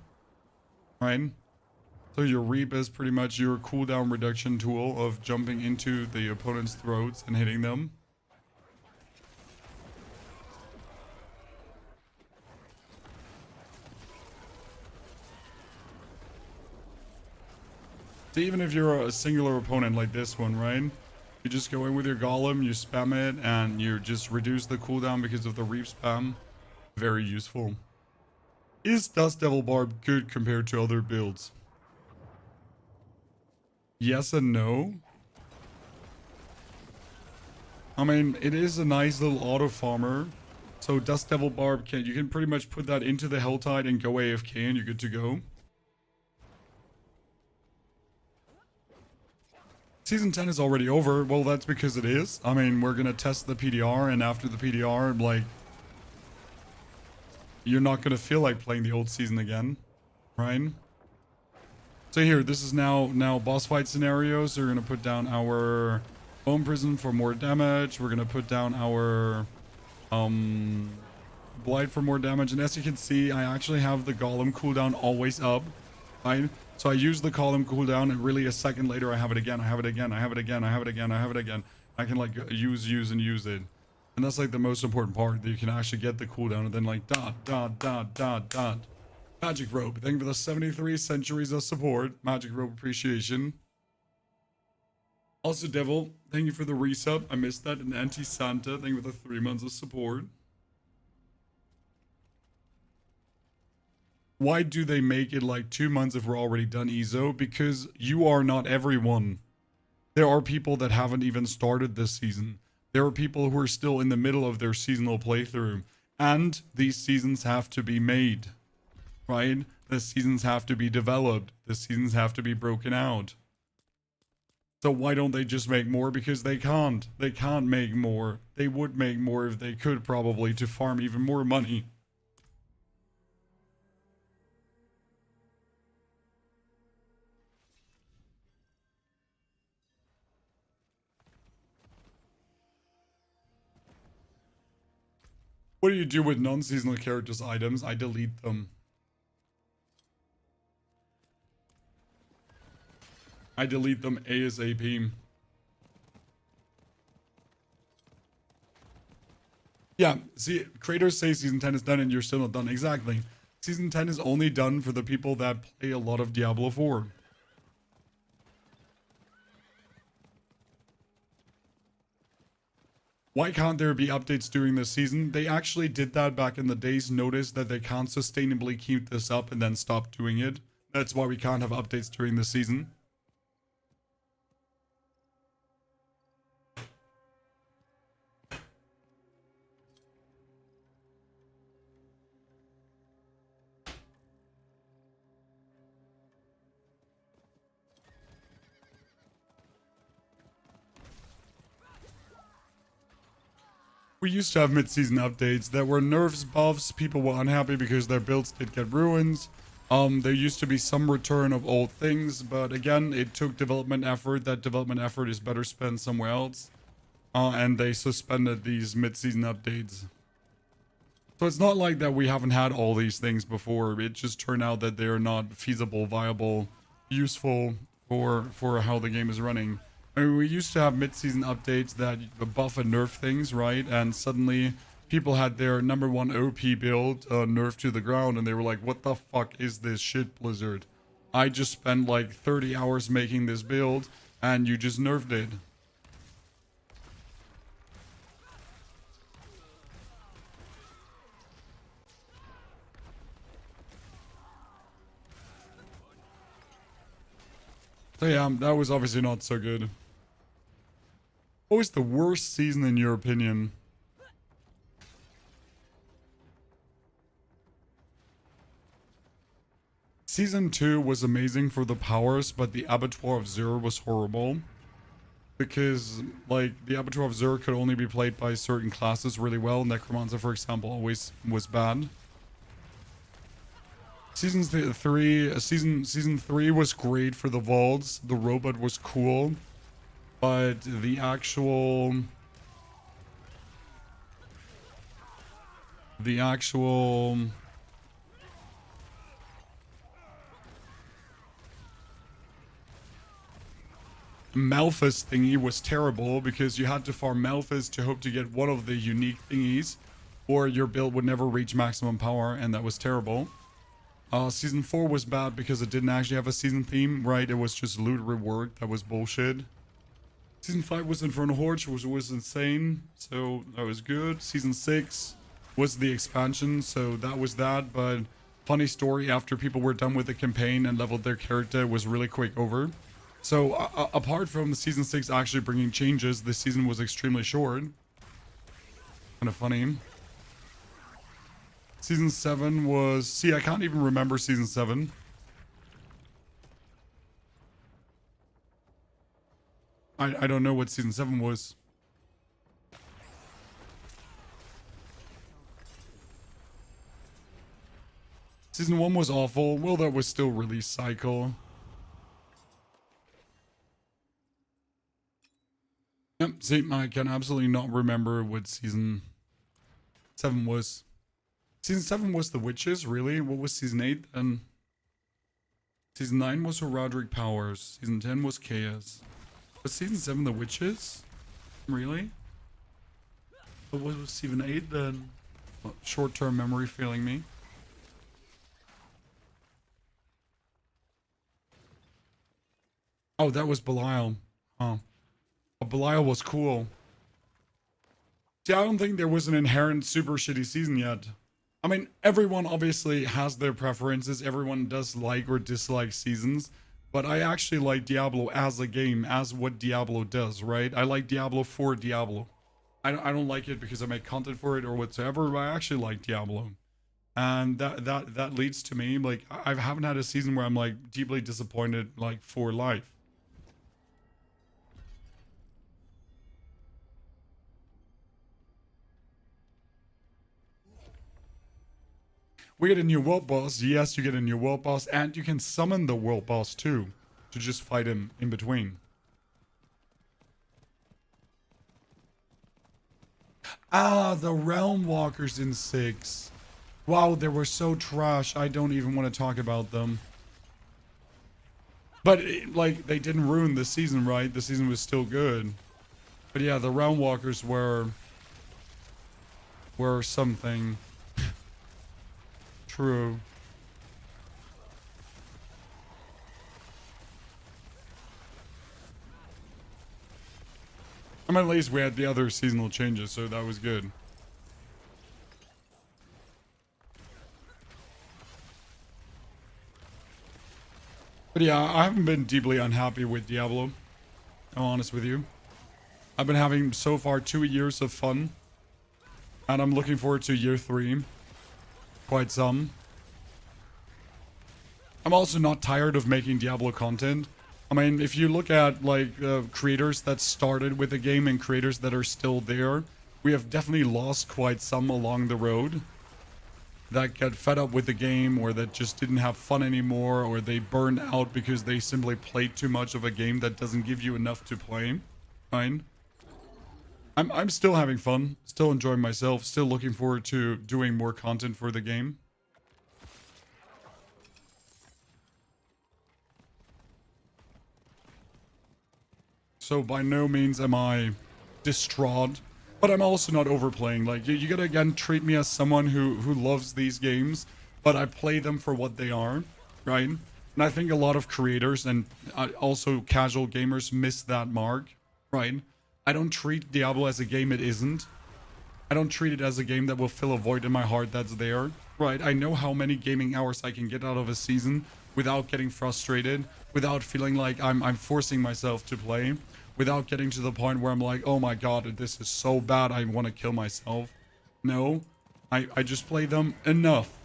right? So your reap is pretty much your cooldown reduction tool of jumping into the opponent's throats and hitting them. So even if you're a singular opponent like this one, right? You just go in with your golem, you spam it, and you just reduce the cooldown because of the reap spam. Very useful. Is Dust Devil Barb good compared to other builds? Yes and no. I mean, it is a nice little auto farmer. So Dust Devil Barb, you can pretty much put that into the Helltide and go AFK and you're good to go. Season 10 is already over. Well, that's because it is. I mean, we're going to test the PTR, and after the PTR, like, you're not going to feel like playing the old season again, right? So here, this is now boss fight scenarios. So we're going to put down our Bone Prison for more damage. We're going to put down our Blight for more damage. And as you can see, I actually have the Golem cooldown always up, right? So I use the column cooldown, and really a second later I have it again. I have it again. I have it again. I have it again. I have it again. I can like use and use it. And that's like the most important part, that you can actually get the cooldown and then like dot. Magic Rope, thank you for the 73 centuries of support. Magic Rope appreciation. Also Devil, thank you for the resub. I missed that. And Anti-Santa, thank you for the 3 months of support. Why do they make it like 2 months if we're already done EZO? Because you are not everyone. There are people that haven't even started this season. There are people who are still in the middle of their seasonal playthrough. And these seasons have to be made, right? The seasons have to be developed. The seasons have to be broken out. So why don't they just make more? Because they can't. They can't make more. They would make more if they could, probably, to farm even more money. What do you do with non-seasonal characters' items? I delete them. I delete them ASAP. Yeah, see, creators say Season 10 is done and you're still not done. Exactly. Season 10 is only done for the people that play a lot of Diablo 4. Why can't there be updates during this season? They actually did that back in the days, noticed that they can't sustainably keep this up and then stop doing it. That's why we can't have updates during the season. we used to have mid-season updates that were nerfs, buffs. People were unhappy because their builds did get ruins. There used to be some return of old things, but again, it took development effort. That development effort is better spent somewhere else. And they suspended these mid-season updates. So it's not like that we haven't had all these things before. It just turned out that they're not feasible, viable, useful for how the game is running. I mean, we used to have mid-season updates that buff and nerf things, right? And suddenly people had their number one OP build nerfed to the ground, and they were like, what the fuck is this shit, Blizzard? I just spent like 30 hours making this build, and you just nerfed it. So yeah, that was obviously not so good. What was the worst season in your opinion? Season 2 was amazing for the powers, but the Abattoir of Xur was horrible. Because, like, the Abattoir of Xur could only be played by certain classes really well. Necromancer, for example, always was bad. Season 3 was great for the vaults. The robot was cool. But the actual Malphus thingy was terrible because you had to farm Malphus to hope to get one of the unique thingies, or your build would never reach maximum power, and that was terrible. Season 4 was bad because it didn't actually have a season theme, right? It was just loot reward. That was bullshit. Season 5 was Infernal Hordes, which was insane, so that was good. Season 6 was the expansion, so that was that, but funny story, after people were done with the campaign and leveled their character, it was really quick over. So, apart from the Season 6 actually bringing changes, this season was extremely short. Kind of funny. Season 7 was... See, I can't even remember Season 7. I don't know what Season 7 was. Season 1 was awful. Well, that was still release cycle. Yep, see, I can absolutely not remember what Season 7 was. Season 7 was The Witches, really? What was Season 8 then? Season 9 was Roderick Powers. Season 10 was Chaos. Was Season 7 The Witches? Really? What was Season 8 then? Oh, short-term memory failing me. Oh, that was Belial. Oh. Belial was cool. See, I don't think there was an inherent super shitty season yet. I mean, everyone obviously has their preferences. Everyone does like or dislike seasons. But I actually like Diablo as a game, as what Diablo does, right? I like Diablo for Diablo. I don't like it because I make content for it or whatsoever, but I actually like Diablo. And that leads to me, like, I haven't had a season where I'm, like, deeply disappointed, like, for life. We get a new world boss. Yes, you get a new world boss, and you can summon the world boss too, to just fight him in between. Ah, the Realm Walkers in 6. Wow, they were so trash. I don't even want to talk about them. But, like, they didn't ruin the season, right? The season was still good. But yeah, the Realm Walkers were something. True. I mean, at least we had the other seasonal changes, so that was good. But yeah, I haven't been deeply unhappy with Diablo. I'm honest with you. I've been having so far 2 years of fun. And I'm looking forward to year 3. Quite some. I'm also not tired of making Diablo content. I mean, if you look at, like, creators that started with the game and creators that are still there, we have definitely lost quite some along the road that got fed up with the game, or that just didn't have fun anymore, or they burned out because they simply played too much of a game that doesn't give you enough to play. Fine. I'm still having fun, still enjoying myself, still looking forward to doing more content for the game. So by no means am I distraught, but I'm also not overplaying. Like, you gotta again treat me as someone who loves these games, but I play them for what they are, right? And I think a lot of creators and also casual gamers miss that mark, right? I don't treat Diablo as a game it isn't. I don't treat it as a game that will fill a void in my heart that's there, right? I know how many gaming hours I can get out of a season without getting frustrated, without feeling like I'm forcing myself to play, without getting to the point where I'm like, oh my god, this is so bad, I want to kill myself. No, I just play them enough,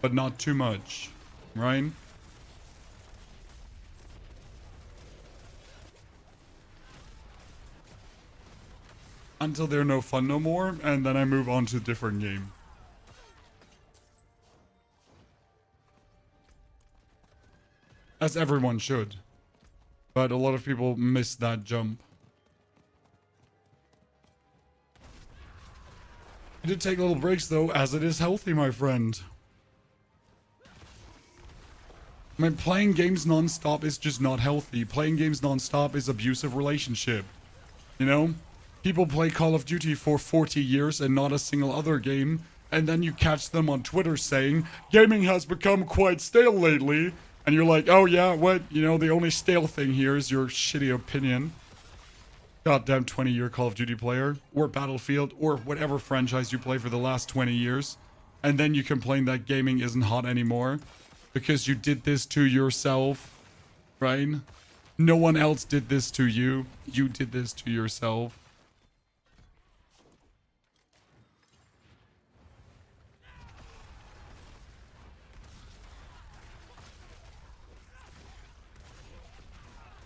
but not too much, right? Until they're no fun no more, and then I move on to a different game. As everyone should. But a lot of people miss that jump. I did take little breaks though, as it is healthy, my friend. I mean, playing games non-stop is just not healthy. Playing games non-stop is abusive relationship. You know? People play Call of Duty for 40 years and not a single other game, and then you catch them on Twitter saying, gaming has become quite stale lately. And you're like, oh yeah, what? You know, the only stale thing here is your shitty opinion. Goddamn 20-year Call of Duty player, or Battlefield, or whatever franchise you play for the last 20 years. And then you complain that gaming isn't hot anymore because you did this to yourself, right? No one else did this to you. You did this to yourself.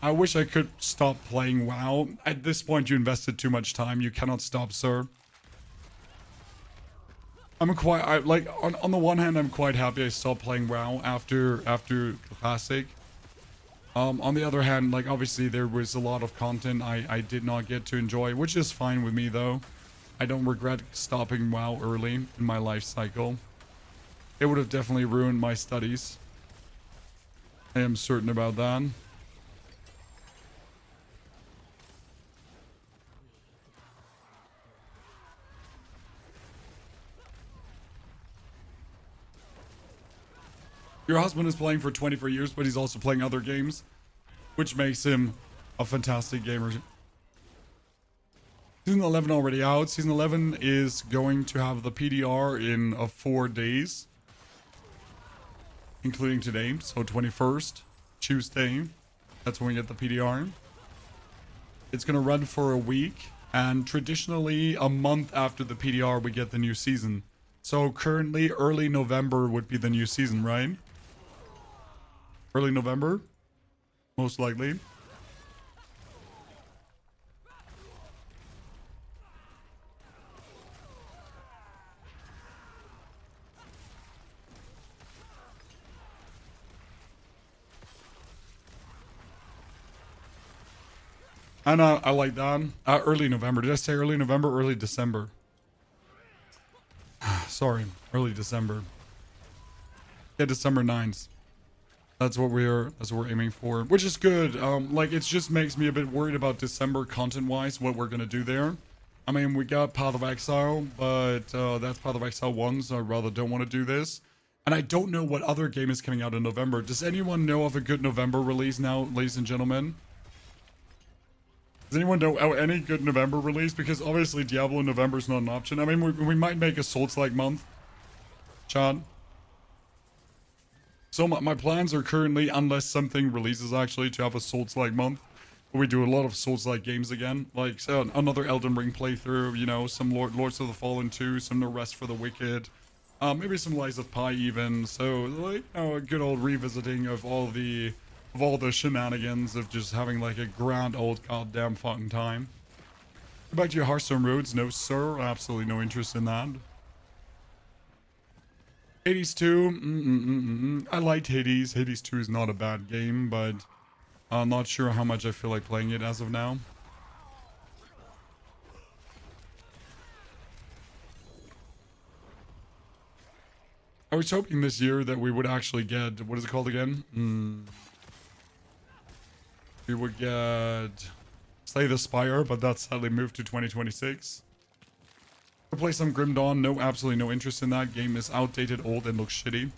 I wish I could stop playing WoW. At this point, you invested too much time. You cannot stop, sir. I'm quite... on the one hand, I'm quite happy I stopped playing WoW after Classic. On the other hand, like, obviously, there was a lot of content I did not get to enjoy, which is fine with me, though. I don't regret stopping WoW early in my life cycle. It would have definitely ruined my studies. I am certain about that. Your husband is playing for 24 years, but he's also playing other games, which makes him a fantastic gamer. Season 11 already out. Season 11 is going to have the PTR in 4 days, including today, so 21st, Tuesday. That's when we get the PTR. It's going to run for a week, and traditionally a month after the PTR we get the new season. So currently early November would be the new season, right? Early November, most likely. And I like that. Early November. Did I say early November? Early December. Sorry, early December. Yeah, December 9th. That's what we're aiming for, which is good. Like, it just makes me a bit worried about December content-wise, what we're gonna do there. I mean, we got Path of Exile, but that's Path of Exile 1, so I rather don't want to do this. And I don't know what other game is coming out in November. Does anyone know of a good November release now, ladies and gentlemen? Does anyone know any good November release? Because obviously Diablo in November is not an option. I mean, we might make a Souls-like month. Chad? So my plans are currently, unless something releases actually, to have a Souls-like month. We do a lot of Souls-like games again. Like, so another Elden Ring playthrough, you know, some Lords of the Fallen 2, some No Rest for the Wicked. Maybe some Lies of Pi even. So, like, you know, a good old revisiting of all the shenanigans of just having, like, a grand old goddamn fucking time. Go back to your Hearthstone Roads. No, sir. Absolutely no interest in that. Hades 2. I liked Hades. Hades 2 is not a bad game, but I'm not sure how much I feel like playing it as of now. I was hoping this year that we would actually get, what is it called again? We would get Slay the Spire, but that's sadly moved to 2026. To play some Grim Dawn, no, absolutely no interest in that. Game is outdated, old, and looks shitty.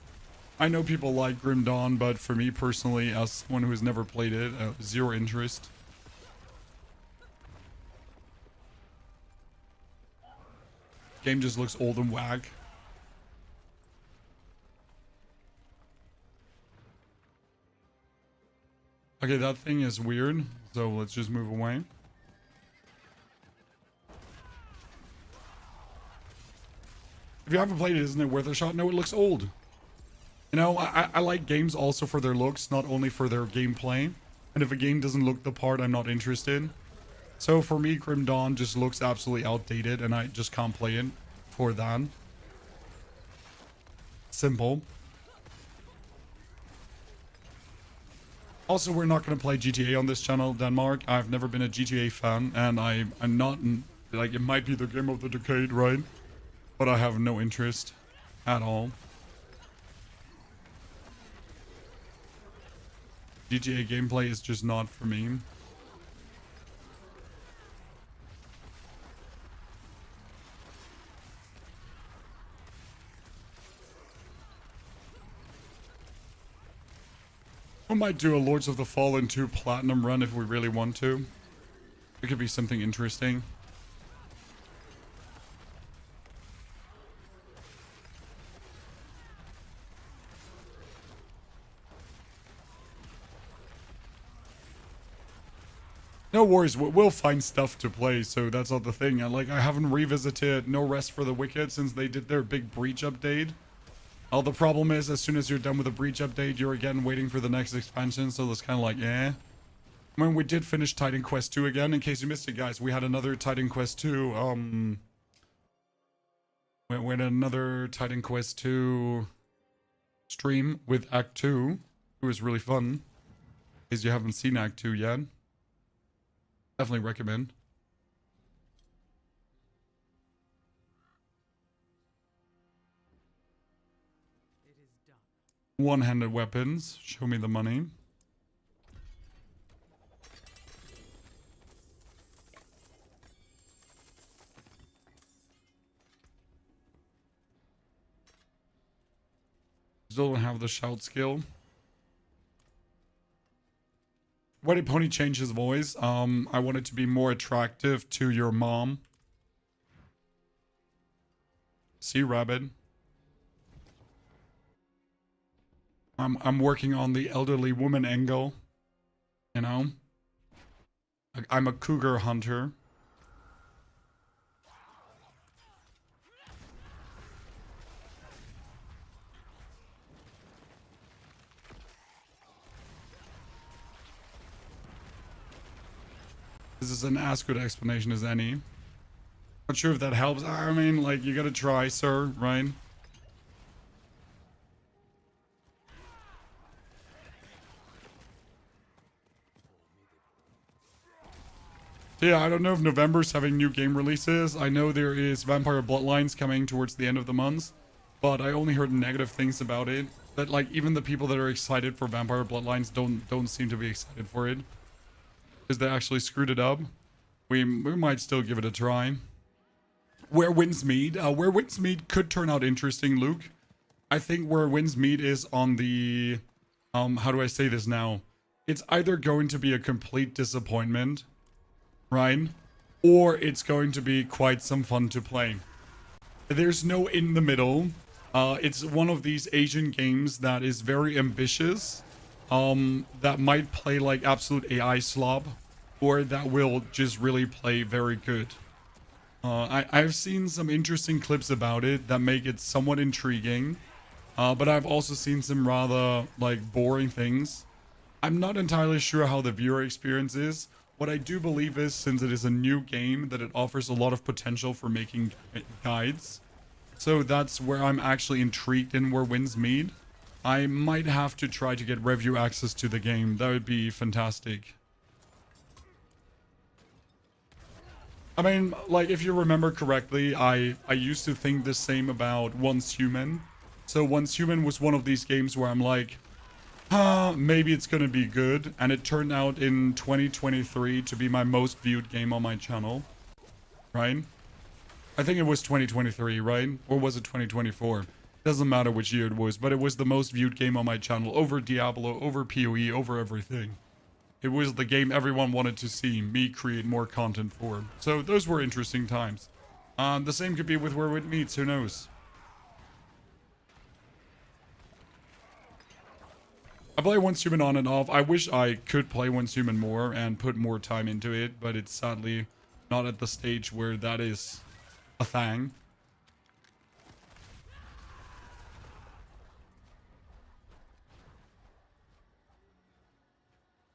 I know people like Grim Dawn, but for me personally, as someone who has never played it, zero interest. Game just looks old and whack. Okay, that thing is weird, so let's just move away. If you haven't played it, isn't it worth a shot? No, it looks old. You know, I like games also for their looks, not only for their gameplay. And if a game doesn't look the part, I'm not interested. So for me, Grim Dawn just looks absolutely outdated, and I just can't play it for that. Simple. Also, we're not going to play GTA on this channel, Denmark. I've never been a GTA fan, and I'm not, like, it might be the game of the decade, right? But I have no interest at all. GTA gameplay is just not for me. We might do a Lords of the Fallen 2 Platinum run if we really want to. It could be something interesting. No worries, we'll find stuff to play, so that's not the thing. I haven't revisited No Rest for the Wicked since they did their big Breach update. The problem is, as soon as you're done with the Breach update, you're again waiting for the next expansion, so it's kind of like, eh. I mean, we did finish Titan Quest 2 again. In case you missed it, guys, we had another Titan Quest 2, we had another Titan Quest 2 stream with Act 2. It was really fun. In case you haven't seen Act 2 yet. Definitely recommend. It is done. One-handed weapons. Show me the money. Still don't have the shout skill. Why did Pony change his voice? I want it to be more attractive to your mom. See, Rabbit. I'm working on the elderly woman angle. You know? I'm a cougar hunter. This is an as good explanation as any. Not sure if that helps. I mean, like, you gotta try, sir, right? So yeah, I don't know if November's having new game releases. I know there is Vampire Bloodlines coming towards the end of the month, but I only heard negative things about it. That, like, even the people that are excited for Vampire Bloodlines don't seem to be excited for it. Because they actually screwed it up. We might still give it a try. Where Winds Meet? Where Winds Meet could turn out interesting, Luke. I think Where Winds Meet is on the... how do I say this now? It's either going to be a complete disappointment, right? Or it's going to be quite some fun to play. There's no in the middle. It's one of these Asian games that is very ambitious. That might play like absolute AI slob, or that will just really play very good. I've seen some interesting clips about it that make it somewhat intriguing, but I've also seen some rather, like, boring things. I'm not entirely sure how the viewer experience is. what I do believe is, since it is a new game, that it offers a lot of potential for making guides. So that's where I'm actually intrigued in where wins meet. I might have to try to get review access to the game. That would be fantastic. I mean, like, if you remember correctly, I used to think the same about Once Human. So Once Human was one of these games where I'm like, maybe it's gonna be good. And it turned out in 2023 to be my most viewed game on my channel. Right? I think it was 2023, right? Or was it 2024? Doesn't matter which year it was, but it was the most viewed game on my channel, over Diablo, over PoE, over everything. It was the game everyone wanted to see me create more content for. So those were interesting times. The same could be with Where It Meets, who knows? I play Once Human on and off. I wish I could play Once Human more and put more time into it, but it's sadly not at the stage where that is a thing.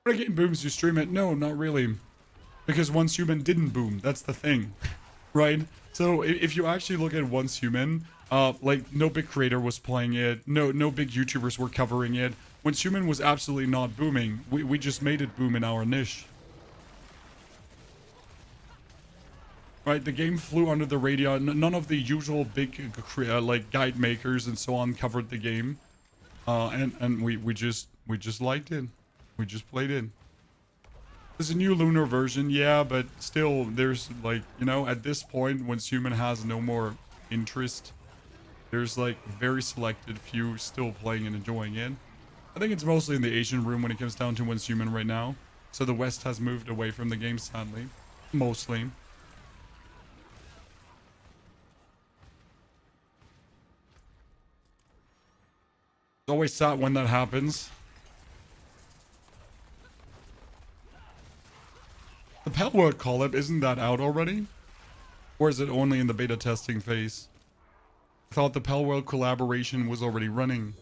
When a game booms, you stream it? No, not really. Because Once Human didn't boom. That's the thing. Right? So if you actually look at Once Human, like, no big creator was playing it. No big YouTubers were covering it. Once Human was absolutely not booming. We just made it boom in our niche. Right, the game flew under the radar. None of the usual big like guide makers and so on covered the game, and we just liked it. We just played it. There's a new lunar version, yeah, but still, there's like, you know, at this point, Once Human has no more interest. There's like very selected few still playing and enjoying it. I think it's mostly in the Asian room when it comes down to Once Human right now. So the West has moved away from the game, sadly, mostly. It's always sad when that happens. The Pal World collab, isn't that out already? Or is it only in the beta testing phase? I thought the Pal World collaboration was already running.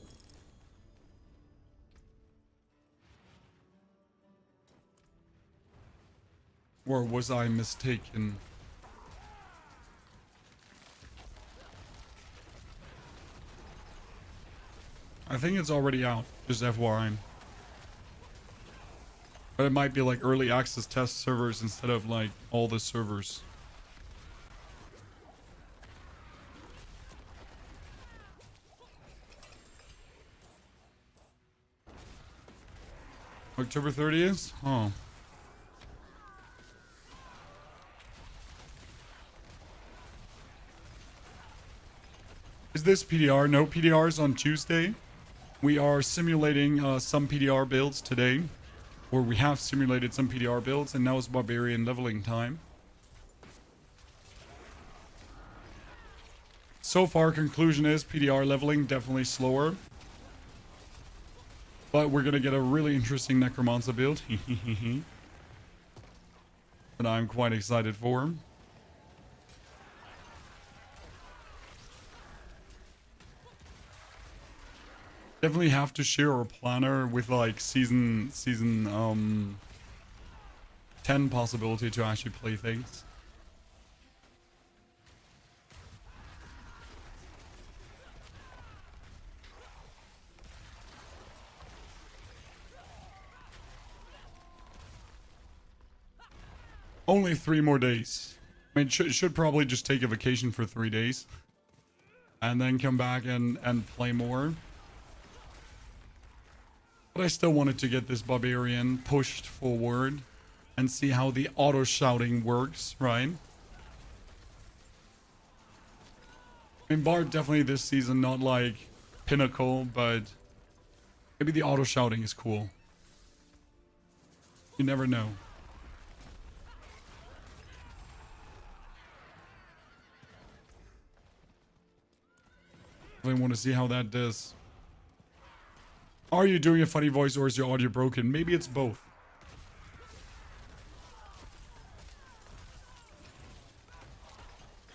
Or was I mistaken? I think it's already out, just FYI. But it might be like early access test servers instead of like all the servers. October 30th? Oh. Is this PTR? No, PTR is on Tuesday. We are simulating some PTR builds today. Or we have simulated some PTR builds, and now it's Barbarian leveling time. So far, conclusion is PTR leveling definitely slower. But we're gonna get a really interesting Necromancer build. that I'm quite excited for. Definitely have to share a planner with like season 10 possibility to actually play things. Only 3 more days. I mean, should probably just take a vacation for 3 days. And then come back and play more. But I still wanted to get this Barbarian pushed forward. And see how the auto-shouting works, right? I mean, Bard definitely this season, not like pinnacle, but maybe the auto-shouting is cool. You never know. I want to see how that does. Are you doing a funny voice or is your audio broken? Maybe it's both.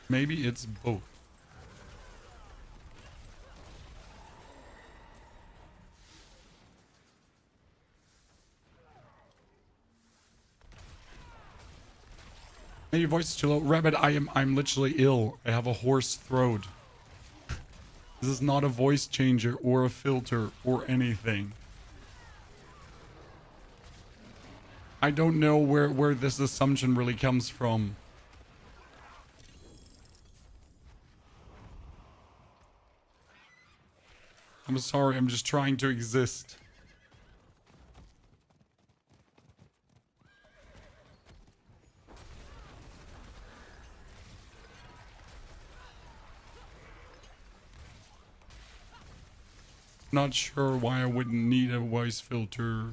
Maybe it's both. Hey, your voice is too low. Rabbit, I'm literally ill. I have a hoarse throat. This is not a voice changer or a filter or anything. I don't know where this assumption really comes from. I'm sorry, I'm just trying to exist. Not sure why I wouldn't need a voice filter.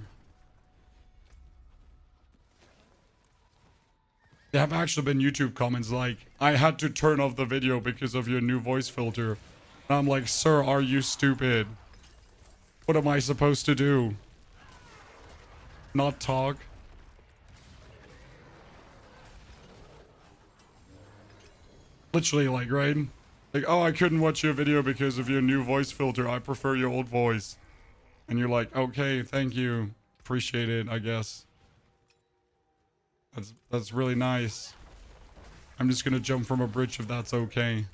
There have actually been YouTube comments like, I had to turn off the video because of your new voice filter. And I'm like, sir, are you stupid? What am I supposed to do? Not talk? Literally, like, right? Like, oh, I couldn't watch your video because of your new voice filter. I prefer your old voice. And you're like, okay, thank you. Appreciate it, I guess. That's really nice. I'm just gonna jump from a bridge if that's okay.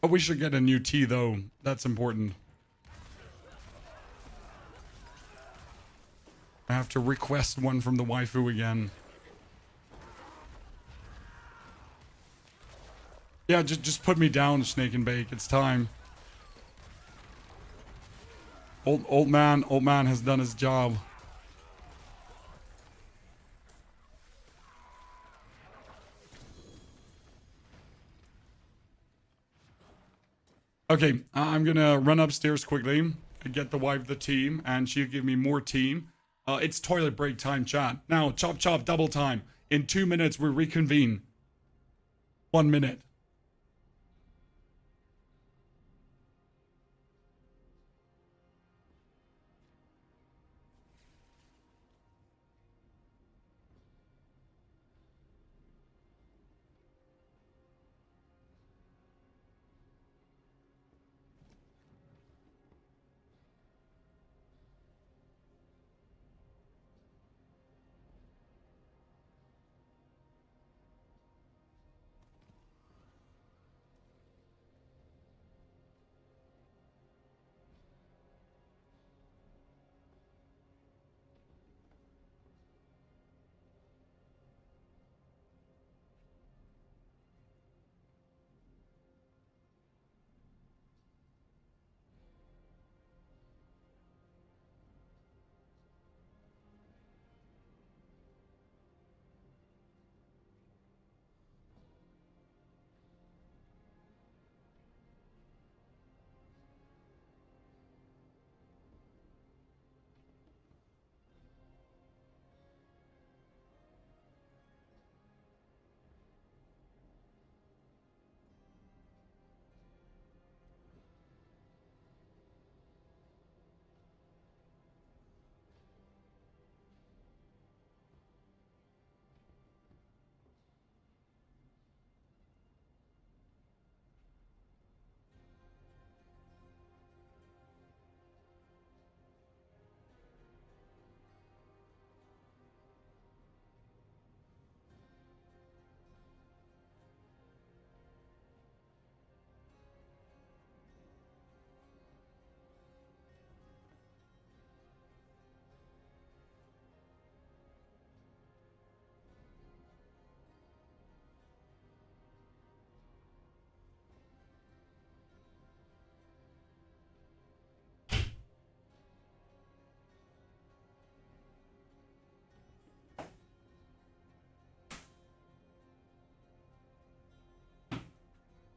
Oh, we should get a new tea, though. That's important. I have to request one from the waifu again. Yeah, just put me down, Snake and Bake. It's time. Old man has done his job. Okay, I'm gonna run upstairs quickly and get the wife the team, and she'll give me more team. It's toilet break time, chat. Now, chop chop, double time. In 2 minutes, we reconvene. 1 minute.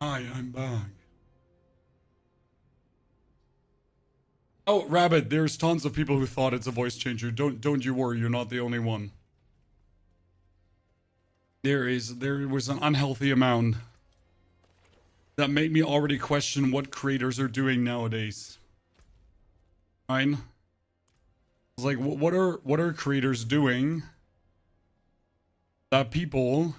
Hi, I'm back. Oh, Rabbit, there's tons of people who thought it's a voice changer. Don't you worry, you're not the only one. There was an unhealthy amount that made me already question what creators are doing nowadays. Right? It's like, what are creators doing that people,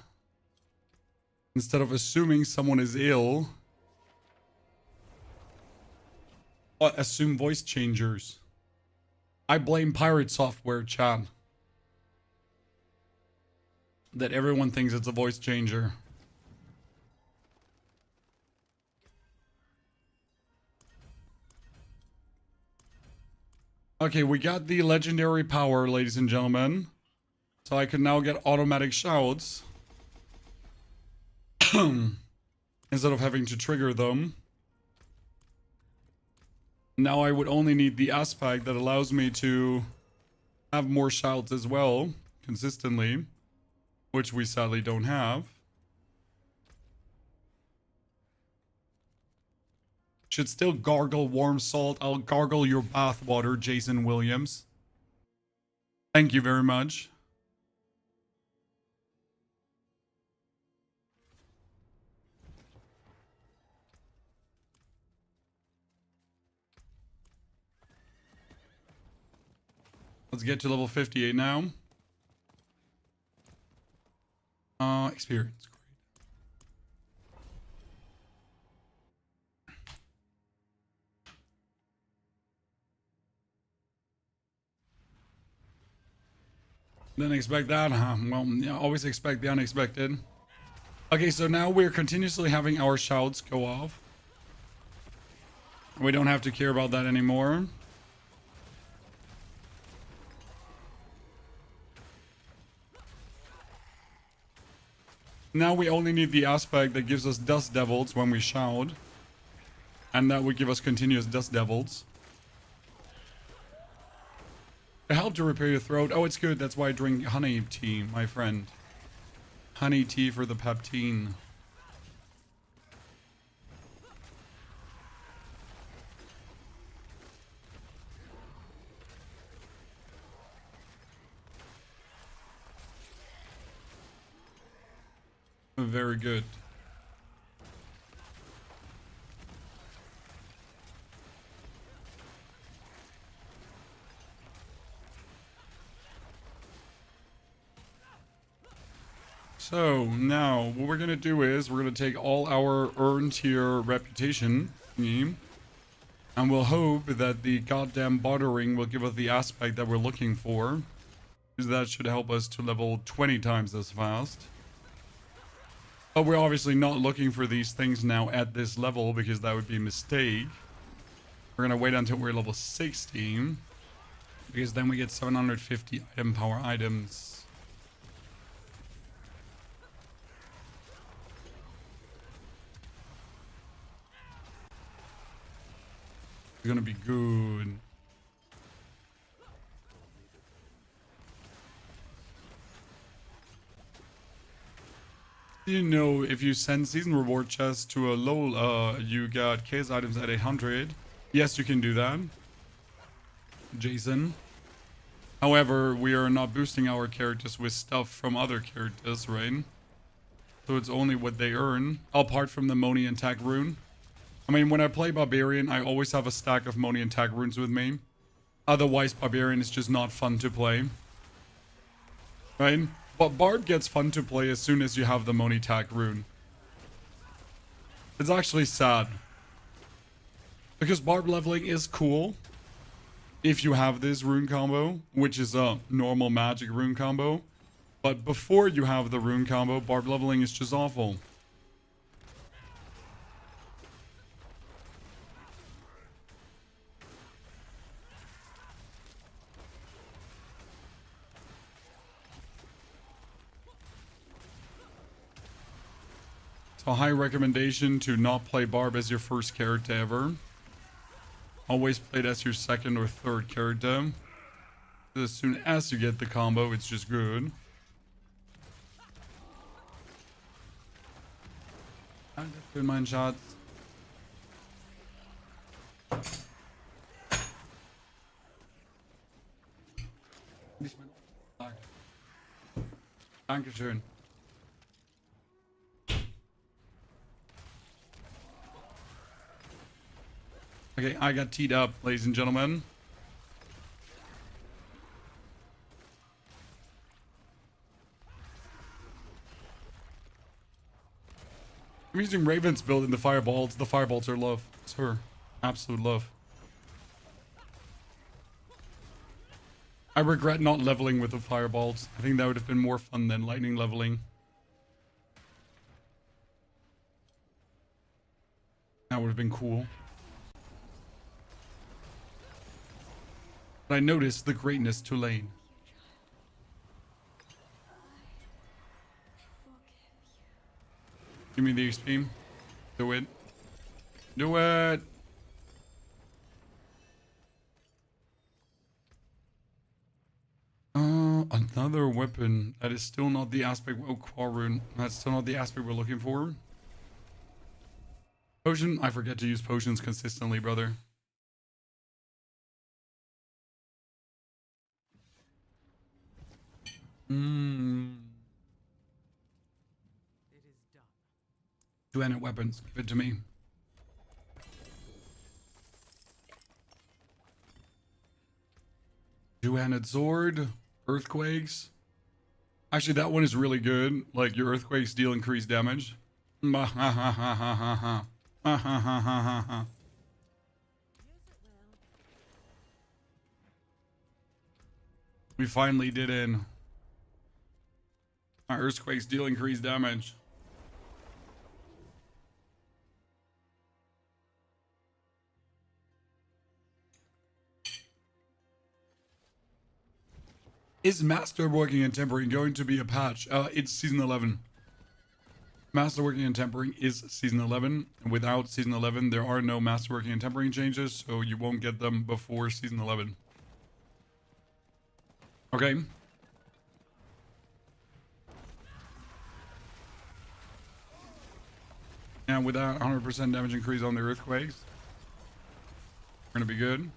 instead of assuming someone is ill, assume voice changers. I blame pirate software, chat. That everyone thinks it's a voice changer. Okay, we got the legendary power, ladies and gentlemen. So I can now get automatic shouts. Instead of having to trigger them. Now I would only need the aspect that allows me to have more shouts as well, consistently. Which we sadly don't have. Should still gargle warm salt. I'll gargle your bathwater, Jason Williams. Thank you very much. Let's get to level 58 now. Experience. Didn't expect that, huh? Well, yeah, always expect the unexpected. Okay, so now we're continuously having our shouts go off. We don't have to care about that anymore. Now we only need the aspect that gives us dust devils when we shout. And that would give us continuous dust devils. It helped to repair your throat. Oh, it's good. That's why I drink honey tea, my friend. Honey tea for the peptine. Very good. So now what we're gonna do is we're gonna take all our earned tier reputation and we'll hope that the goddamn bartering will give us the aspect that we're looking for, because that should help us to level 20 times as fast. But we're obviously not looking for these things now at this level because that would be a mistake. We're gonna wait until we're level 16 because then we get 750 item power items. It's gonna be good. You know, if you send season reward chests to a low, you got case items at 800. Yes, you can do that, Jason. However, we are not boosting our characters with stuff from other characters, right? So it's only what they earn, apart from the Moni and Tag rune. I mean, when I play Barbarian, I always have a stack of Moni and Tag runes with me. Otherwise, Barbarian is just not fun to play. Right? But Bard gets fun to play as soon as you have the Moni Tag rune. It's actually sad. Because Bard leveling is cool. If you have this rune combo, which is a normal magic rune combo. But before you have the rune combo, Bard leveling is just awful. So high recommendation to not play Barb as your first character ever. Always play it as your second or third character. As soon as you get the combo, it's just good. Good mind shots. Dankeschön. Okay, I got teed up, ladies and gentlemen. I'm using Raven's build in the fireballs. The fireballs are love. It's her. Absolute love. I regret not leveling with the fireballs. I think that would have been more fun than lightning leveling. That would have been cool. But I noticed the greatness to Lane. Give me the XP. Do it. Do it! Another weapon. That is still not the aspect. Oh, Quarun. That's still not the aspect we're looking for. Potion. I forget to use potions consistently, brother. It is done. Two-handed weapons. Give it to me. Two-handed sword. Earthquakes. Actually, that one is really good. Like, your earthquakes deal increased damage. Use it well. We finally did in. Our earthquakes deal increased damage. Is Masterworking and Tempering going to be a patch? It's Season 11. Masterworking and Tempering is Season 11. Without Season 11, there are no Masterworking and Tempering changes, so you won't get them before Season 11. Okay. And with that 100% damage increase on the earthquakes, we're gonna be good.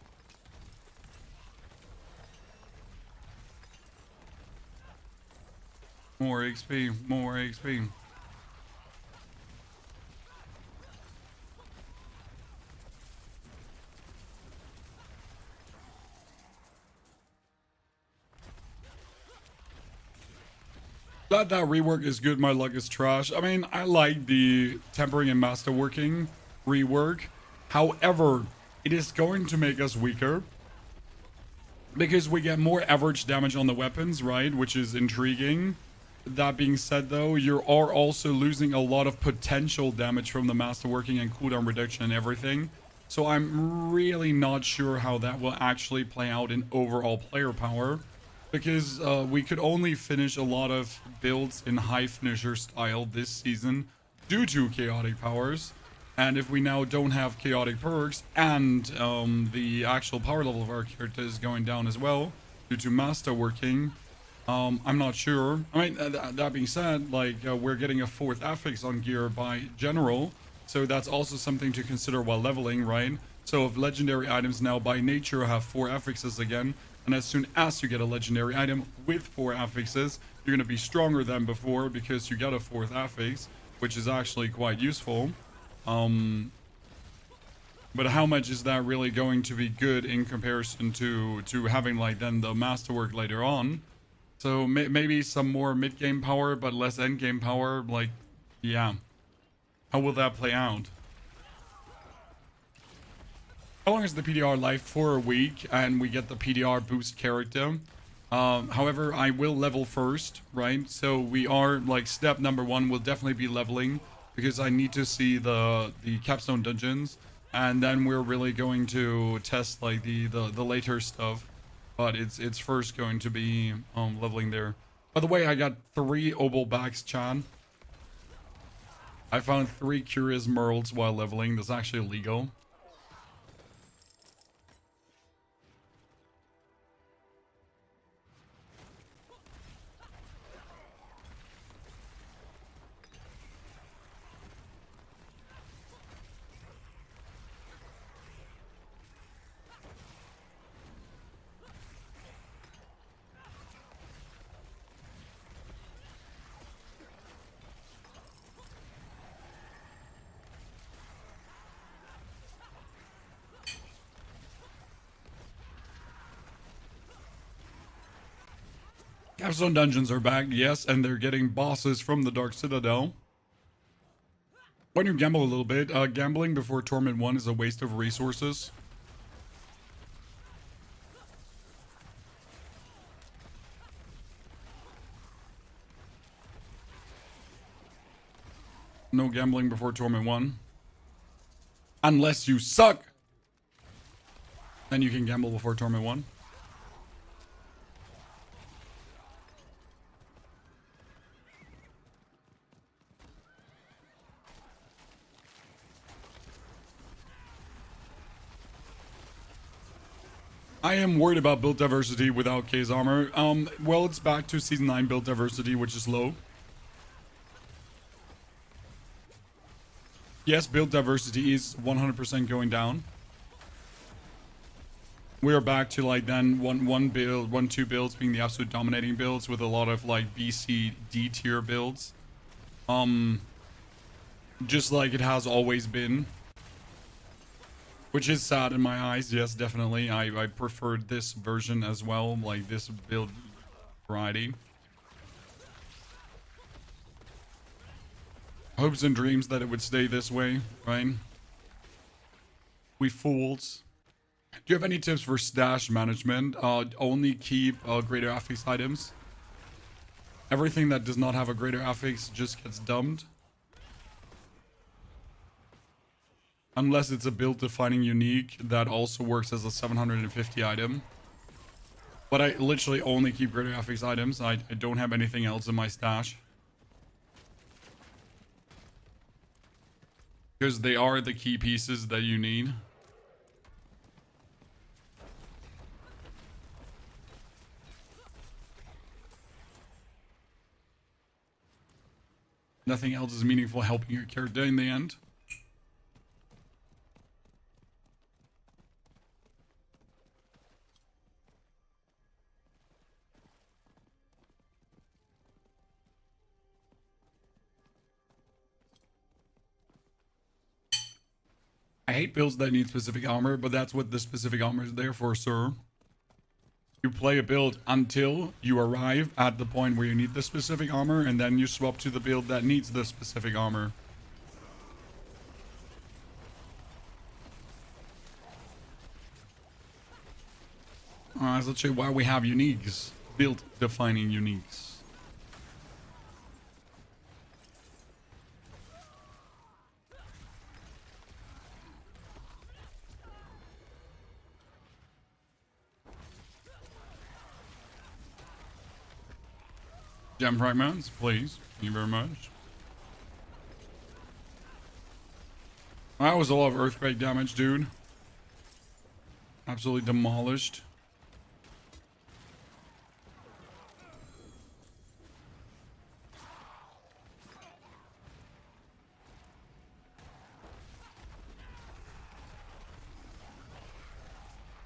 More XP, more XP. Glad that rework is good, my luck is trash. I mean, I like the tempering and masterworking rework. However, it is going to make us weaker because we get more average damage on the weapons, right? Which is intriguing. That being said, though, you are also losing a lot of potential damage from the masterworking and cooldown reduction and everything. So I'm really not sure how that will actually play out in overall player power. Because we could only finish a lot of builds in high finisher style this season due to chaotic powers. And if we now don't have chaotic perks and the actual power level of our character is going down as well due to masterworking, I'm not sure. I mean, that being said, like we're getting a 4th affix on gear by general. So that's also something to consider while leveling, right? So if legendary items now by nature have 4 affixes again, and as soon as you get a legendary item with 4 affixes, you're going to be stronger than before because you got a 4th affix, which is actually quite useful. But how much is that really going to be good in comparison to having like then the masterwork later on? So maybe some more mid-game power, but less end-game power. Like, yeah. How will that play out? How long is the PTR life? For a week, and we get the PTR boost character. However, I will level first, right? So we are like step number 1 will definitely be leveling because I need to see the capstone dungeons, and then we're really going to test like the later stuff. But it's first going to be leveling there. By the way, I got 3 obol backs, Chan. I found 3 curious merles while leveling. That's actually illegal. Capstone dungeons are back, yes, and they're getting bosses from the Dark Citadel. When you gamble a little bit, gambling before Torment 1 is a waste of resources. No gambling before Torment 1. Unless you suck. Then you can gamble before Torment 1. I am worried about build diversity without Case Armor. Well, it's back to Season 9 build diversity, which is low. Yes, build diversity is 100% going down. We are back to like then two builds being the absolute dominating builds with a lot of like B, C, D tier builds. Just like it has always been. Which is sad in my eyes, yes, definitely. I preferred this version as well, like this build variety. Hopes and dreams that it would stay this way, right? We fools. Do you have any tips for stash management? Only keep greater affix items. Everything that does not have a greater affix just gets dumped. Unless it's a build defining unique that also works as a 750 item. But I literally only keep greater affix items. I don't have anything else in my stash. Because they are the key pieces that you need. Nothing else is meaningful helping your character in the end. I hate builds that need specific armor, but that's what the specific armor is there for, sir. You play a build until you arrive at the point where you need the specific armor, and then you swap to the build that needs the specific armor. That's literally why we have uniques. Build defining uniques. Gem fragments, please. Thank you very much. That was a lot of earthquake damage, dude. Absolutely demolished.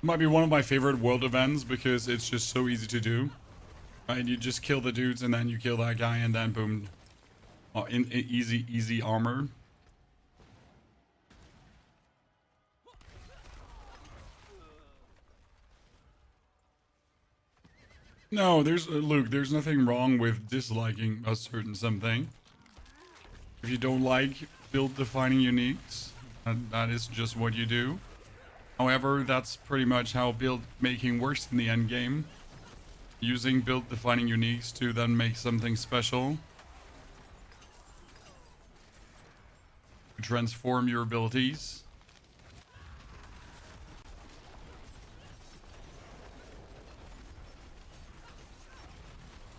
Might be one of my favorite world events because it's just so easy to do. Right, you just kill the dudes and then you kill that guy and then boom. Oh, easy armor. No, Luke, there's nothing wrong with disliking a certain something. If you don't like build defining uniques, that is just what you do. However, that's pretty much how build making works in the end game. Using build defining uniques to then make something special. To transform your abilities.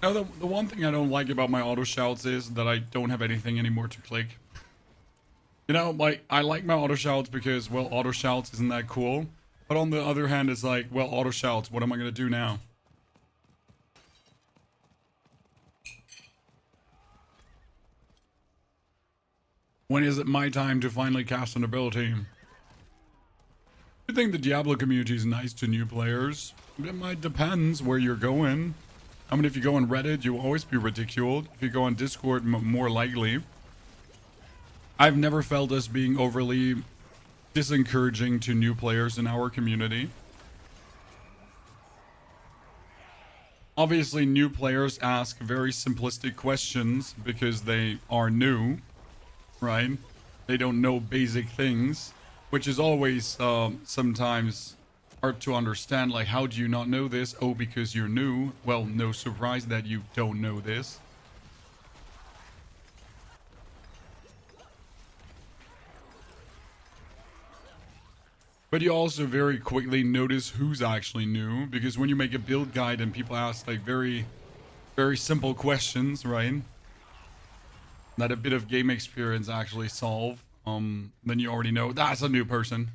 Now, the one thing I don't like about my auto shouts is that I don't have anything anymore to click. You know, like, I like my auto shouts because, well, auto shouts isn't that cool. But on the other hand, it's like, well, auto shouts, what am I going to do now? When is it my time to finally cast an ability? I think the Diablo community is nice to new players. It might depends where you're going. I mean, if you go on Reddit, you'll always be ridiculed. If you go on Discord, more likely. I've never felt us being overly disencouraging to new players in our community. Obviously, new players ask very simplistic questions because they are new. Right? They don't know basic things, which is always sometimes hard to understand. Like, how do you not know this? Oh, because you're new. Well, no surprise that you don't know this. But you also very quickly notice who's actually new, because when you make a build guide and people ask like very, very simple questions, right? That a bit of game experience actually solve, then you already know that's a new person.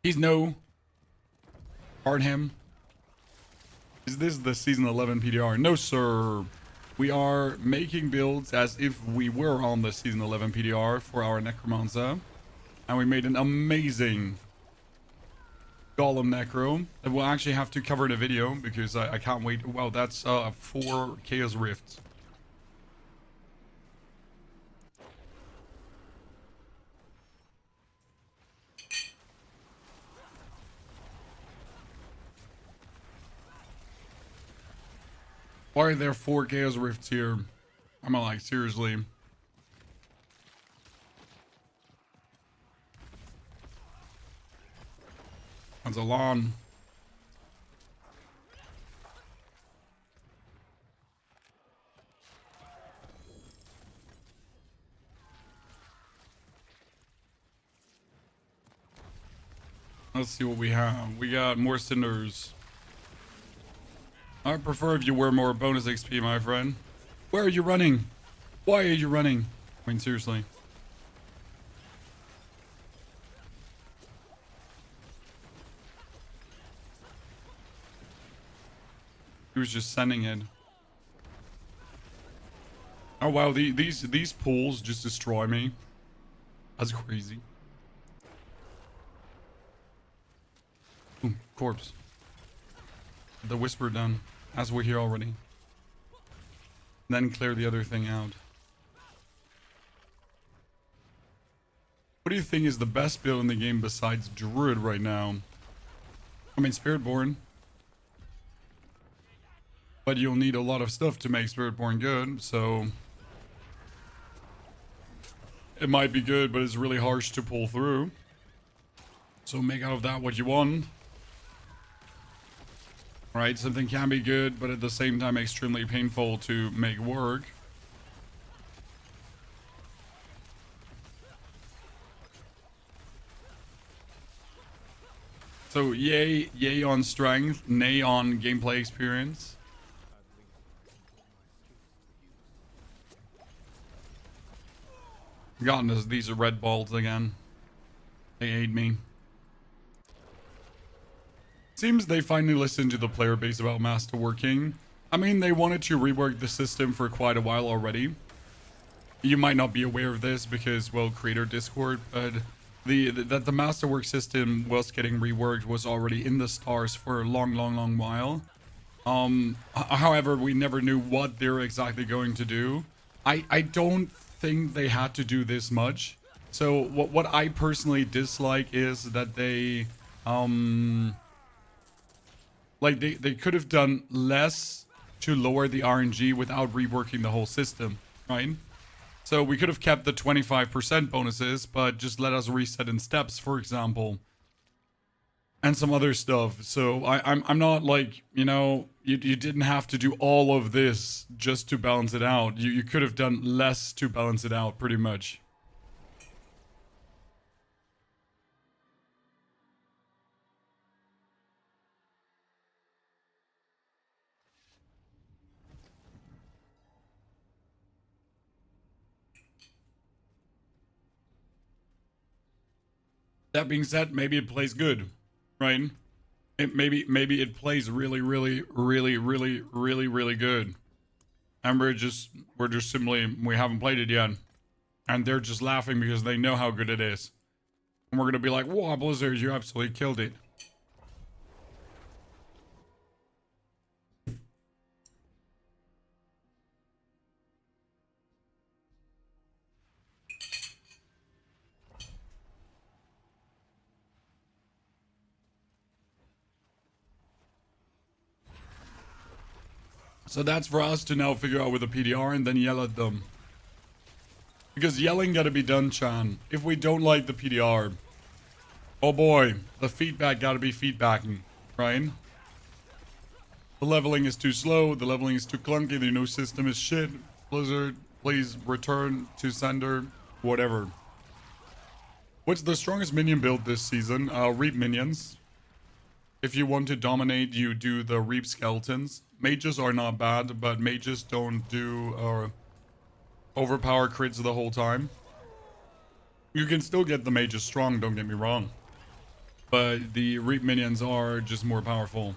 He's new. Pardon him. Is this the season 11 PTR? No, sir. We are making builds as if we were on the season 11 PTR for our Necromancer. And we made an amazing Golem Necro that we'll actually have to cover in a video because I can't wait. Wow, that's 4 Chaos Rifts. Why are there 4 Chaos Rifts here? I'm like, seriously. That's a lawn. Let's see what we have. We got more cinders. I prefer if you were more bonus XP, my friend. Where are you running? Why are you running? I mean, seriously. He was just sending it. Oh wow, these pools just destroy me. That's crazy. Ooh, corpse. The whisper done, as we're here already. Then clear the other thing out. What do you think is the best build in the game besides Druid right now? I mean, Spiritborn. But you'll need a lot of stuff to make Spiritborn good, so... It might be good, but it's really harsh to pull through. So make out of that what you want. Right, something can be good, but at the same time extremely painful to make work. So yay on strength, nay on gameplay experience. God, these are red balls again. They hate me. Seems they finally listened to the player base about masterworking. I mean, they wanted to rework the system for quite a while already. You might not be aware of this because, well, creator Discord, but that the masterwork system was getting reworked was already in the stars for a long while. However, we never knew what they're exactly going to do. I don't think they had to do this much. So what I personally dislike is that they like they could have done less to lower the RNG without reworking the whole system, right? So we could have kept the 25% bonuses, but just let us reset in steps, for example, and some other stuff. So I'm not like, you know, you didn't have to do all of this just to balance it out. You could have done less to balance it out, pretty much. That being said, maybe it plays good, right? Maybe it plays really good. And we're just simply, we haven't played it yet. And they're just laughing because they know how good it is. And we're gonna be like, whoa, Blizzard, you absolutely killed it. So that's for us to now figure out with the PTR and then yell at them. Because yelling gotta be done, Chan. If we don't like the PTR, oh boy, the feedback gotta be feedbacking, right? The leveling is too slow, the leveling is too clunky, the new system is shit. Blizzard, please return to sender, whatever. What's the strongest minion build this season? Reap minions. If you want to dominate, you do the Reap skeletons. Mages are not bad, but mages don't do overpower crits the whole time. You can still get the mages strong, don't get me wrong. But the Reap minions are just more powerful.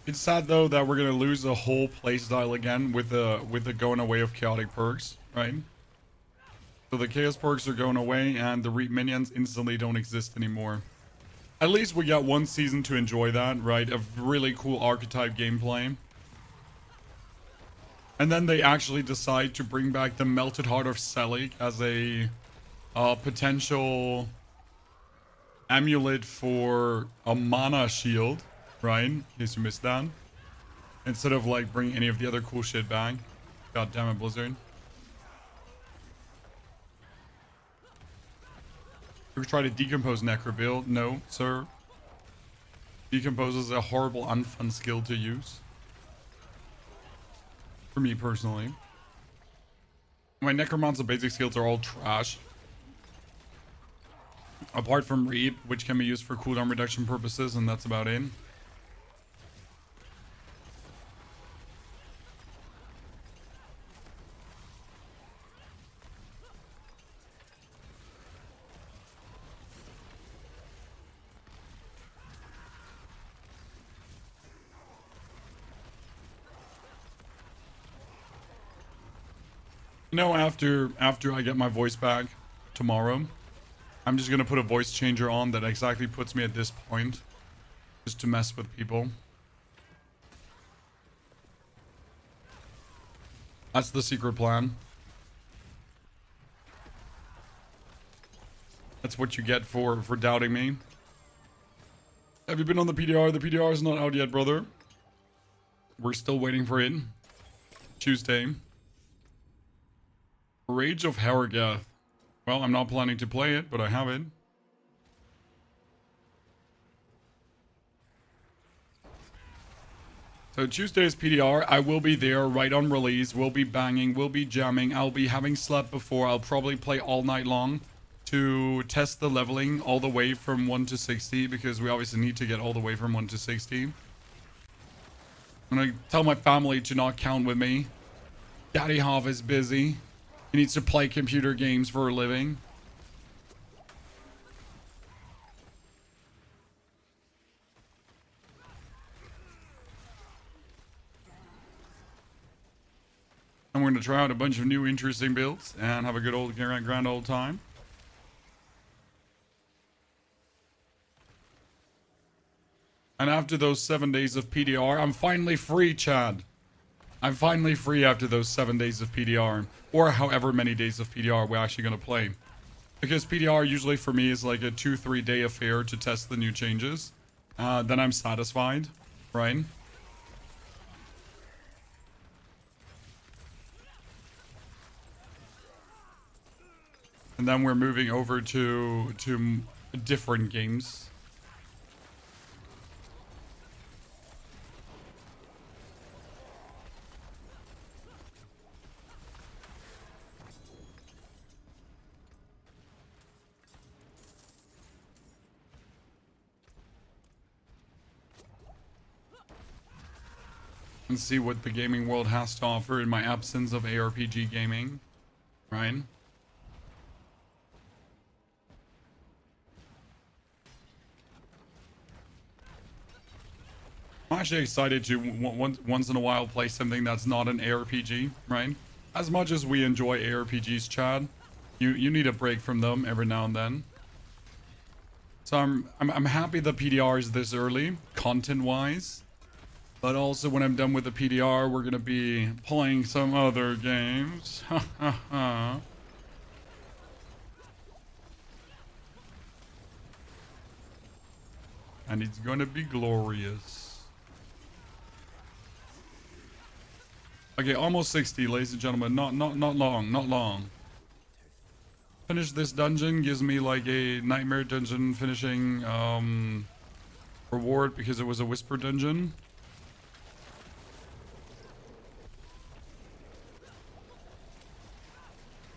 It's sad though that we're gonna lose the whole playstyle again with the going away of chaotic perks, right? So the chaos perks are going away and the Reap minions instantly don't exist anymore. At least we got one season to enjoy that, right? A really cool archetype gameplay. And then they actually decide to bring back the Melted Heart of Selig as a potential amulet for a mana shield. Right? In case you missed that. Instead of like bringing any of the other cool shit back. God damn it, Blizzard. We're trying to decompose Necro build. No, sir. Decompose is a horrible, unfun skill to use. For me personally. My Necromancer basic skills are all trash. Apart from Reap, which can be used for cooldown reduction purposes, and that's about it. You know, after I get my voice back tomorrow, I'm just gonna put a voice changer on that exactly puts me at this point, just to mess with people. That's the secret plan. That's what you get for doubting me. Have you been on the PTR? The PTR is not out yet, brother. We're still waiting for it. Tuesday. Rage of Harrogath. Well, I'm not planning to play it, but I have it. So Tuesday's PTR, I will be there right on release. We'll be banging, we'll be jamming. I'll be having slept before. I'll probably play all night long to test the leveling all the way from 1 to 60, because we obviously need to get all the way from 1 to 60. I'm gonna tell my family to not count with me. Daddy Hov is busy. He needs to play computer games for a living. And we're going to try out a bunch of new interesting builds and have a good old grand old time. And after those 7 days of PTR, I'm finally free, Chad. I'm finally free after those 7 days of PTR. Or however many days of PTR we're actually going to play. Because PTR usually for me is like a 2-3 day affair to test the new changes. Then I'm satisfied, right? And then we're moving over to different games. And see what the gaming world has to offer in my absence of ARPG gaming, right? I'm actually excited to once in a while play something that's not an ARPG, right? As much as we enjoy ARPGs, Chad, you need a break from them every now and then. So I'm happy the PTR is this early, content-wise. But also when I'm done with the PTR, we're gonna be playing some other games. Ha ha ha. And it's gonna be glorious. Okay, almost 60, ladies and gentlemen. Not long. Finish this dungeon gives me like a nightmare dungeon finishing reward because it was a whisper dungeon.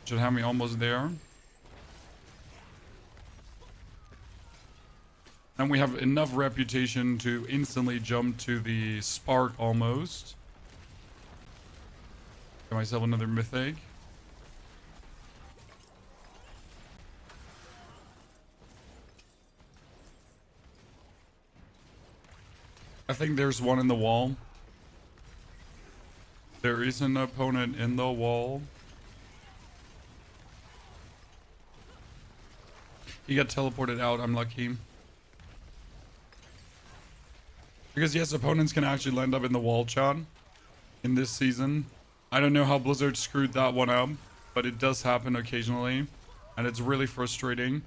Should have me almost there. And we have enough reputation to instantly jump to the spark almost. Get myself another mythic. I think there's one in the wall. There is an opponent in the wall. He got teleported out, I'm lucky. Because yes, opponents can actually land up in the wall, chat, in this season. I don't know how Blizzard screwed that one up, but it does happen occasionally. And it's really frustrating.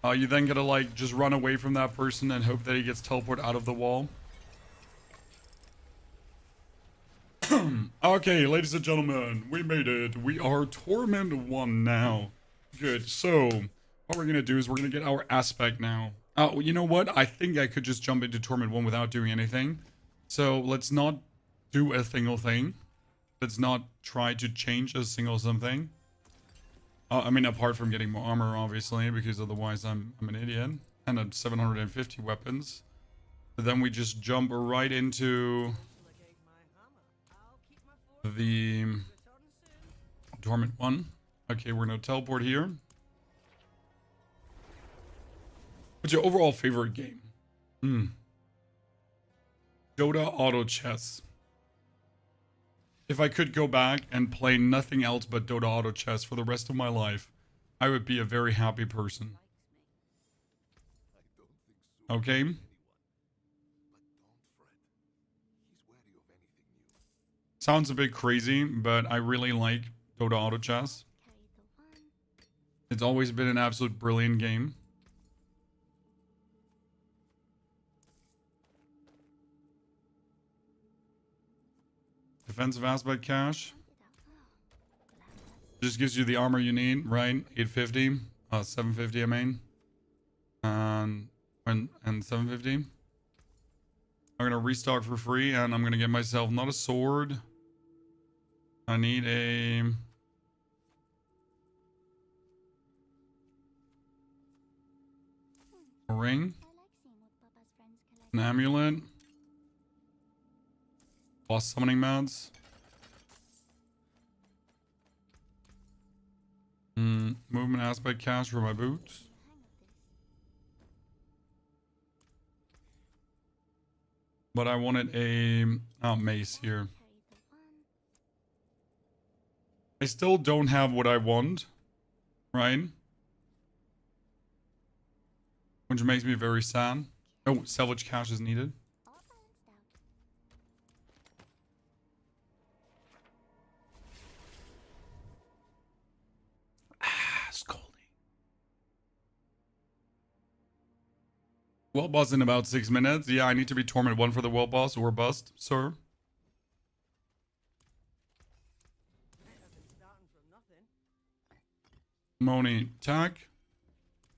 You then gotta like just run away from that person and hope that he gets teleported out of the wall. Okay, ladies and gentlemen, we made it. We are Torment 1 now. Good, so what we're gonna do is we're gonna get our aspect now. You know what? I think I could just jump into Torment 1 without doing anything. So let's not do a single thing. Let's not try to change a single something. I mean, apart from getting more armor, obviously, because otherwise I'm an idiot. And at 750 weapons. But then we just jump right into the Torment 1. Okay, we're gonna teleport here. What's your overall favorite game? Dota Auto Chess. If I could go back and play nothing else but Dota Auto Chess for the rest of my life, I would be a very happy person. Okay? Sounds a bit crazy, but I really like Dota Auto Chess. It's always been an absolute brilliant game. Defensive aspect cache. Just gives you the armor you need, right? 850, 750 I mean. And 750. I'm gonna restock for free and I'm gonna get myself not a sword. I need a ring. An amulet. Boss summoning mounts. Movement aspect cache for my boots. But I wanted a mace here. I still don't have what I want, right? Which makes me very sad. Oh, salvage cache is needed. World boss in about 6 minutes. Yeah, I need to be Torment 1 for the world boss or bust, sir. Moni attack.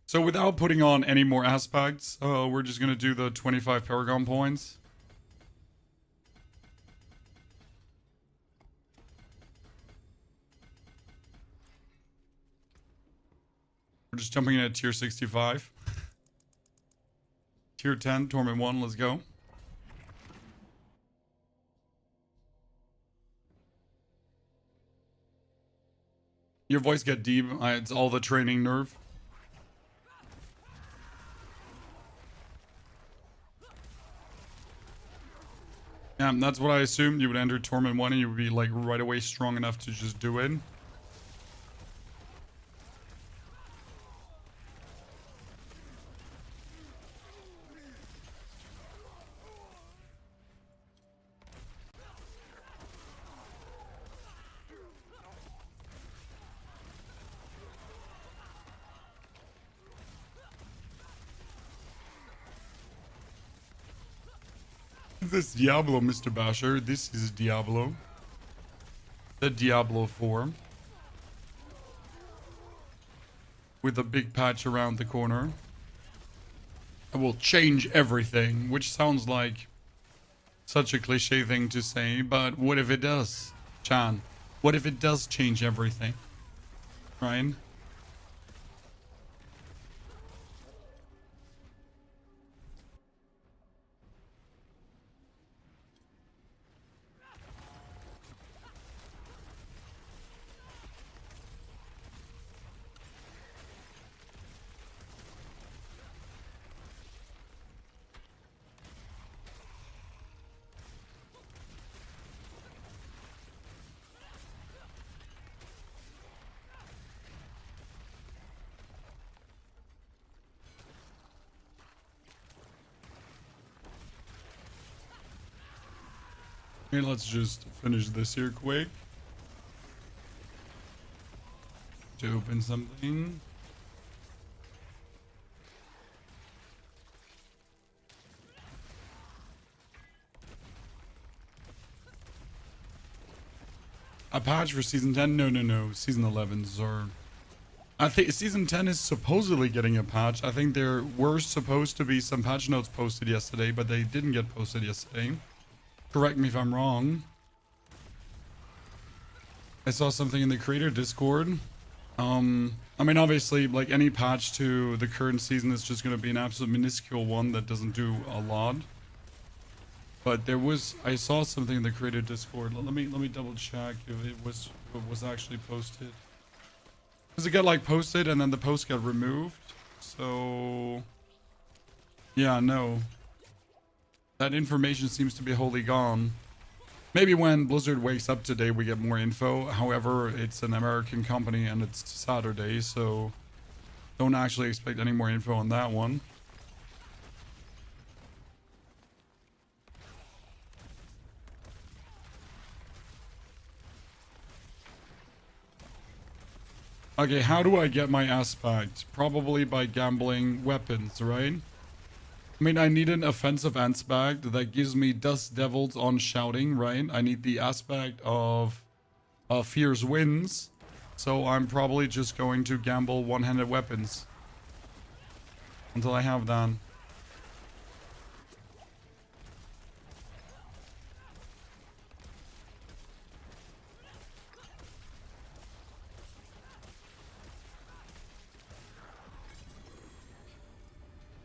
So without putting on any more aspects, we're just gonna do the 25 Paragon points. We're just jumping in at tier 65. Tier 10, Torment 1, let's go. Your voice get deep. It's all the training nerve. Yeah, that's what I assumed. You would enter Torment 1 and you would be like right away strong enough to just do it. This Diablo, Mr. Basher. This is Diablo. The Diablo 4. With a big patch around the corner. I will change everything, which sounds like such a cliche thing to say, but what if it does, Chan? What if it does change everything, right? Okay, let's just finish this here quick. To open something. A patch for season 10? No. Season 11s are... I think season 10 is supposedly getting a patch. I think there were supposed to be some patch notes posted yesterday, but they didn't get posted yesterday. Correct me if I'm wrong. I saw something in the creator Discord. I mean, obviously, like any patch to the current season is just going to be an absolute minuscule one that doesn't do a lot. But there was, I saw something in the creator Discord. Let me double check if it was actually posted. Because it got like posted and then the post got removed. So yeah, no. That information seems to be wholly gone. Maybe when Blizzard wakes up today we get more info. However, it's an American company and it's Saturday, so don't actually expect any more info on that one. Okay, how do I get my aspect? Probably by gambling weapons, right? I mean, I need an offensive aspect that gives me Dust Devils on shouting, right? I need the aspect of Fierce Winds. So I'm probably just going to gamble one-handed weapons. Until I have that.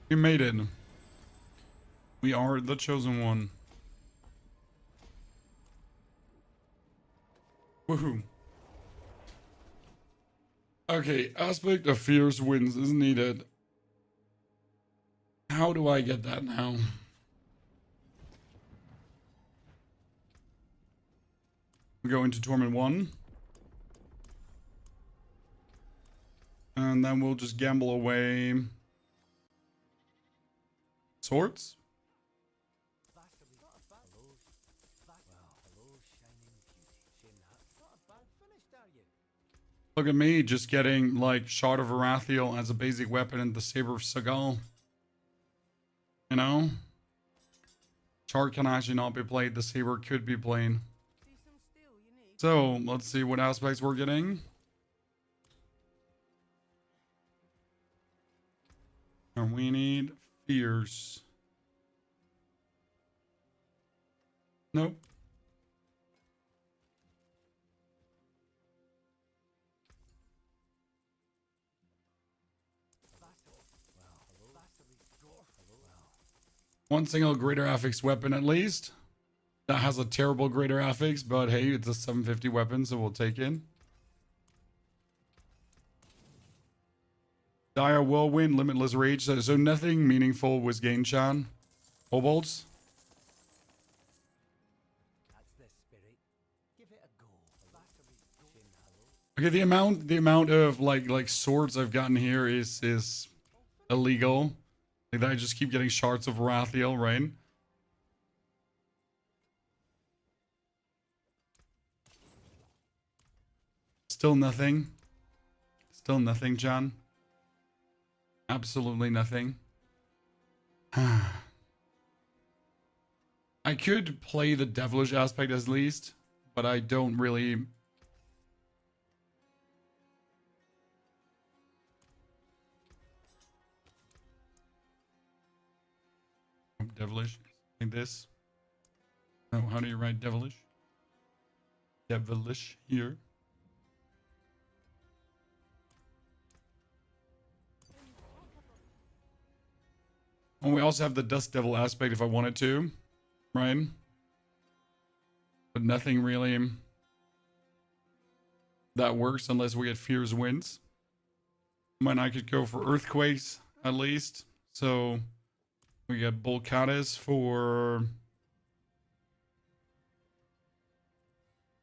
We made it. We are the chosen one. Woohoo. Okay, aspect of Fierce Winds is needed. How do I get that now? We go into Torment 1. And then we'll just gamble away swords. Look at me just getting like Shard of Arathiel as a basic weapon and the Saber of Sagal. You know? Shard can actually not be played, the Saber could be played. So let's see what aspects we're getting. And we need Fierce. Nope. One single greater affix weapon at least. That has a terrible greater affix, but hey, it's a 750 weapon, so we'll take it. Dire Whirlwind, Limitless Rage. So nothing meaningful was gained, Chan. Kobolds. Okay, the amount of like swords I've gotten here is illegal. Like that I just keep getting shards of Rathiel, right? Still nothing. Still nothing, John. Absolutely nothing. I could play the devilish aspect at least, but I don't really. devilish? Like this? No, how do you write devilish? Devilish here. And we also have the Dust Devil aspect if I wanted to, right? But nothing really that works unless we get Fierce Winds. I could go for Earthquakes at least. So we get Volcatis for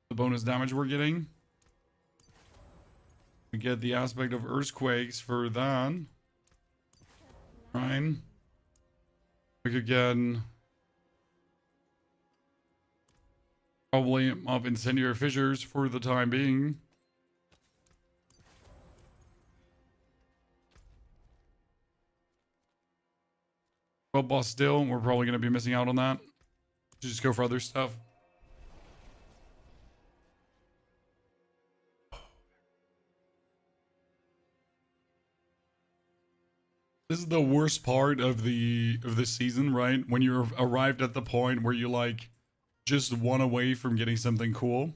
the bonus damage we're getting. We get the aspect of Earthquakes for that. Right? We could get probably of Incendiary Fissures for the time being. Well, boss still, we're probably going to be missing out on that. Just go for other stuff. This is the worst part of the season, right? When you're arrived at the point where you like just one away from getting something cool.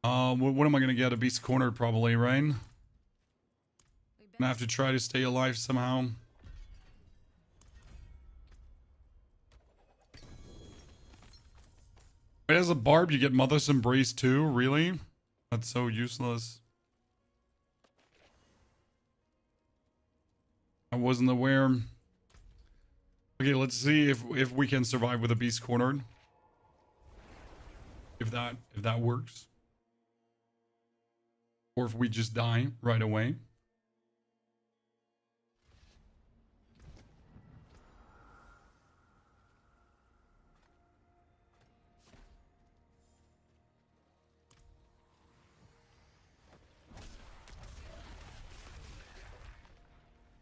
What am I gonna get? A beast cornered probably, right? Gonna have to try to stay alive somehow. Wait, as a barb, you get Mother's Embrace too? Really? That's so useless. I wasn't aware. Okay, let's see if we can survive with a beast cornered. If that works. Or if we just die right away.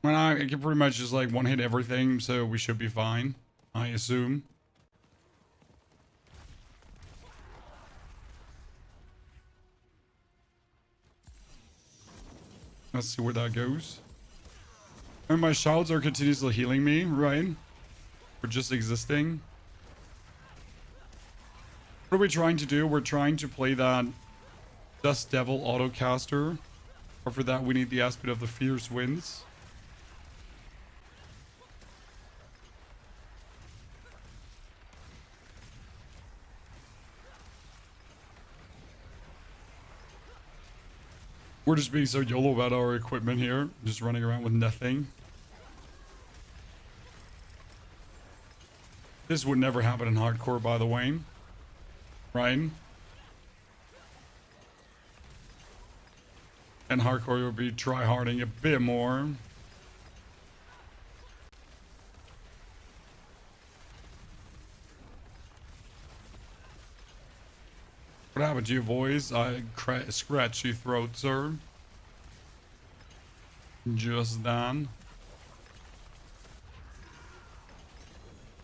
Well, I can pretty much just like one hit everything, so we should be fine, I assume. Let's see where that goes. And my shards are continuously healing me, right? For just existing. What are we trying to do? We're trying to play that Dust Devil autocaster. Or for that, we need the aspect of the Fierce Winds. We're just being so YOLO about our equipment here. Just running around with nothing. This would never happen in hardcore, by the way. Right? And hardcore would be try-harding a bit more. What happened to your voice? I scratched your throat, sir. Just done.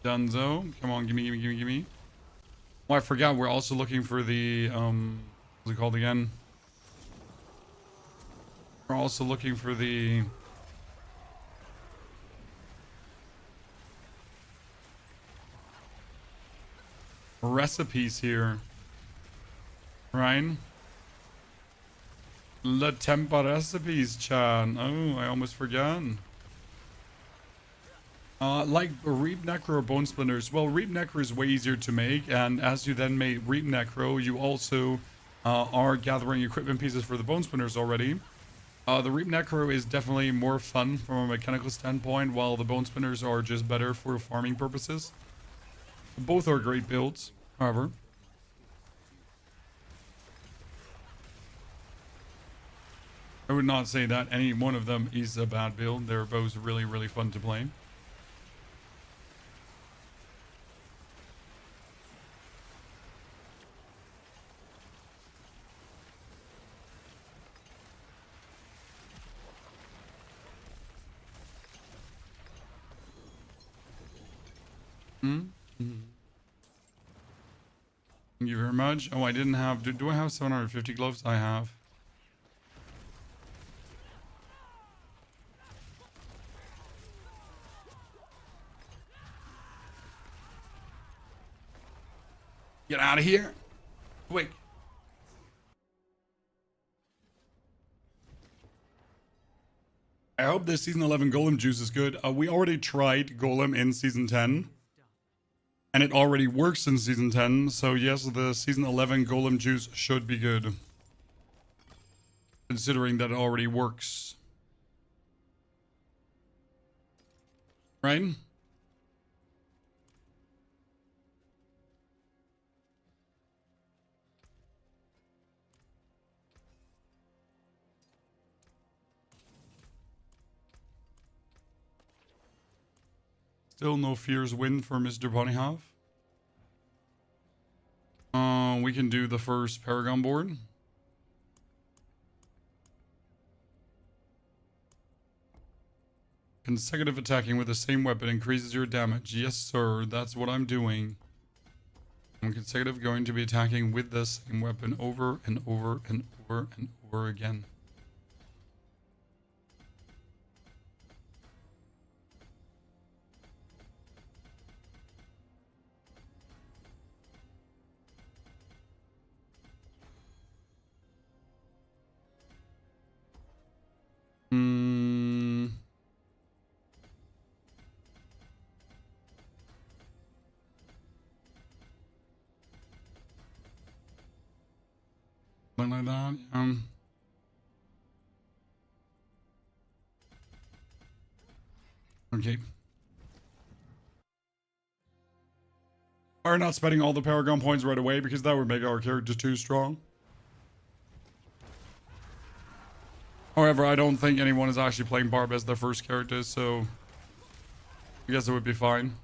Dunzo. Come on, gimme. Oh, I forgot. We're also looking for the, what's it called again? We're also looking for the recipes here. Right? La Tempa recipes, Chan. Oh, I almost forgot. Like Reap Necro or Bone Splinters. Well, Reap Necro is way easier to make, and as you then make Reap Necro, you also are gathering equipment pieces for the Bone Splinters already. The Reap Necro is definitely more fun from a mechanical standpoint, while the Bone Splinters are just better for farming purposes. Both are great builds, however. I would not say that any one of them is a bad build. They're both really, really fun to play. Thank you very much. Oh, I didn't have... Do I have 750 gloves? I have. Get out of here. Quick. I hope this season 11 Golem juice is good. We already tried Golem in season 10. And it already works in season 10. So yes, the season 11 Golem juice should be good. Considering that it already works. Right? Still no Fears win for Mr. Bunnyhoff. We can do the first Paragon board. Consecutive attacking with the same weapon increases your damage. Yes, sir. That's what I'm doing. I'm consecutive going to be attacking with the same weapon over and over and over and over again. Something like that. Okay. We're not spending all the Paragon points right away because that would make our character too strong. However, I don't think anyone is actually playing Barb as their first character, so I guess it would be fine.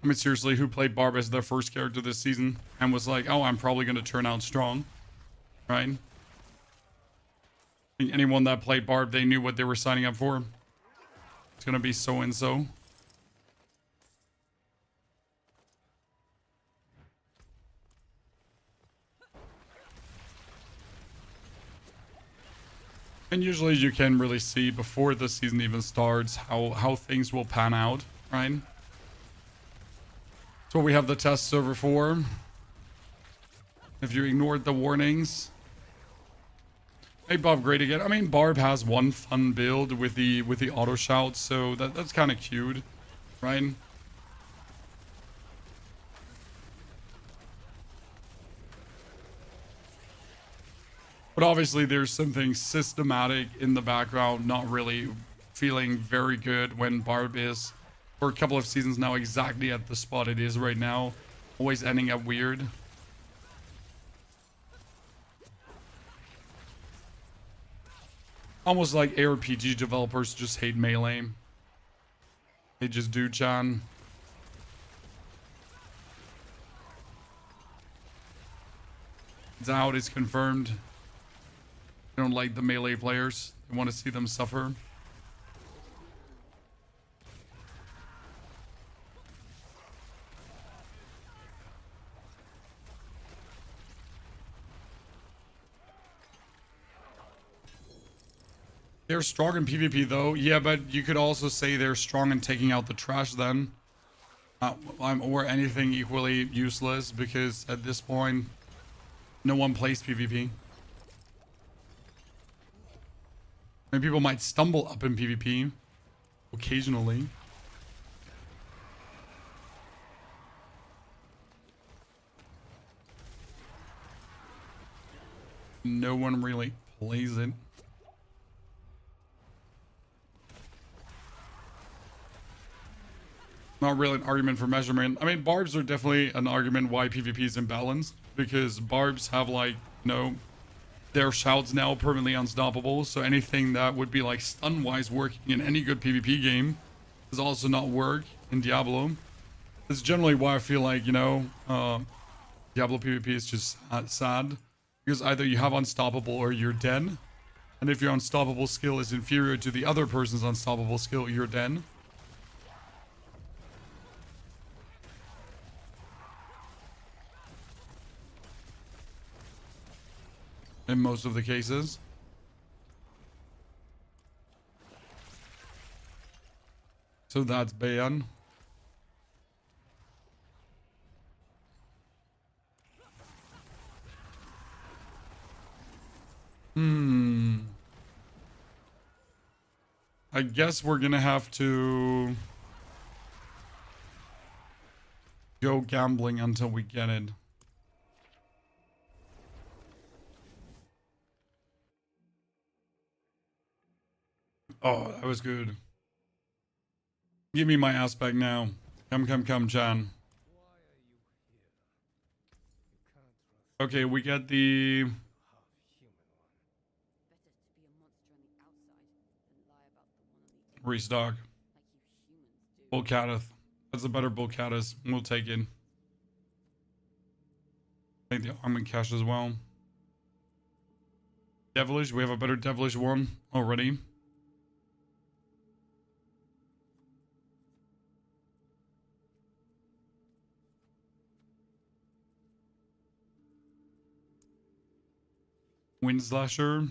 I mean, seriously, who played Barb as their first character this season and was like, oh, I'm probably going to turn out strong, right? I think anyone that played Barb, they knew what they were signing up for. It's going to be so and so. And usually you can really see before the season even starts how things will pan out, right? That's what we have the test server for. If you ignored the warnings. Hey, Bob, great again. I mean, Barb has one fun build with the auto shout, so that's kind of cute, right? But obviously there's something systematic in the background, not really feeling very good when Barb is, for a couple of seasons now, exactly at the spot it is right now. Always ending up weird. Almost like ARPG developers just hate melee. They just do, Chan. It's out, it's confirmed. They don't like the melee players. They want to see them suffer. They're strong in PvP though. Yeah, but you could also say they're strong in taking out the trash then. Or anything equally useless because at this point, no one plays PvP. I mean, people might stumble up in PvP occasionally. No one really plays it. Not really an argument for measurement. I mean, barbs are definitely an argument why PvP is imbalanced because barbs have like, their shouts now permanently unstoppable, so anything that would be like stun-wise working in any good PvP game does also not work in Diablo. That's generally why I feel like, Diablo PvP is just sad. Because either you have unstoppable or you're dead. And if your unstoppable skill is inferior to the other person's unstoppable skill, you're dead. In most of the cases. So that's bad. I guess we're gonna have to go gambling until we get it. Oh, that was good. Give me my aspect now. Come, come, come, John. Okay, we get the Better to be a monster on the outside than lie about the one on the restock. like you humans do. Bulkatis. That's a better Bulkatis. We'll take it. Take the armament cache as well. Devilish. We have a better Devilish one already. Wind Slasher.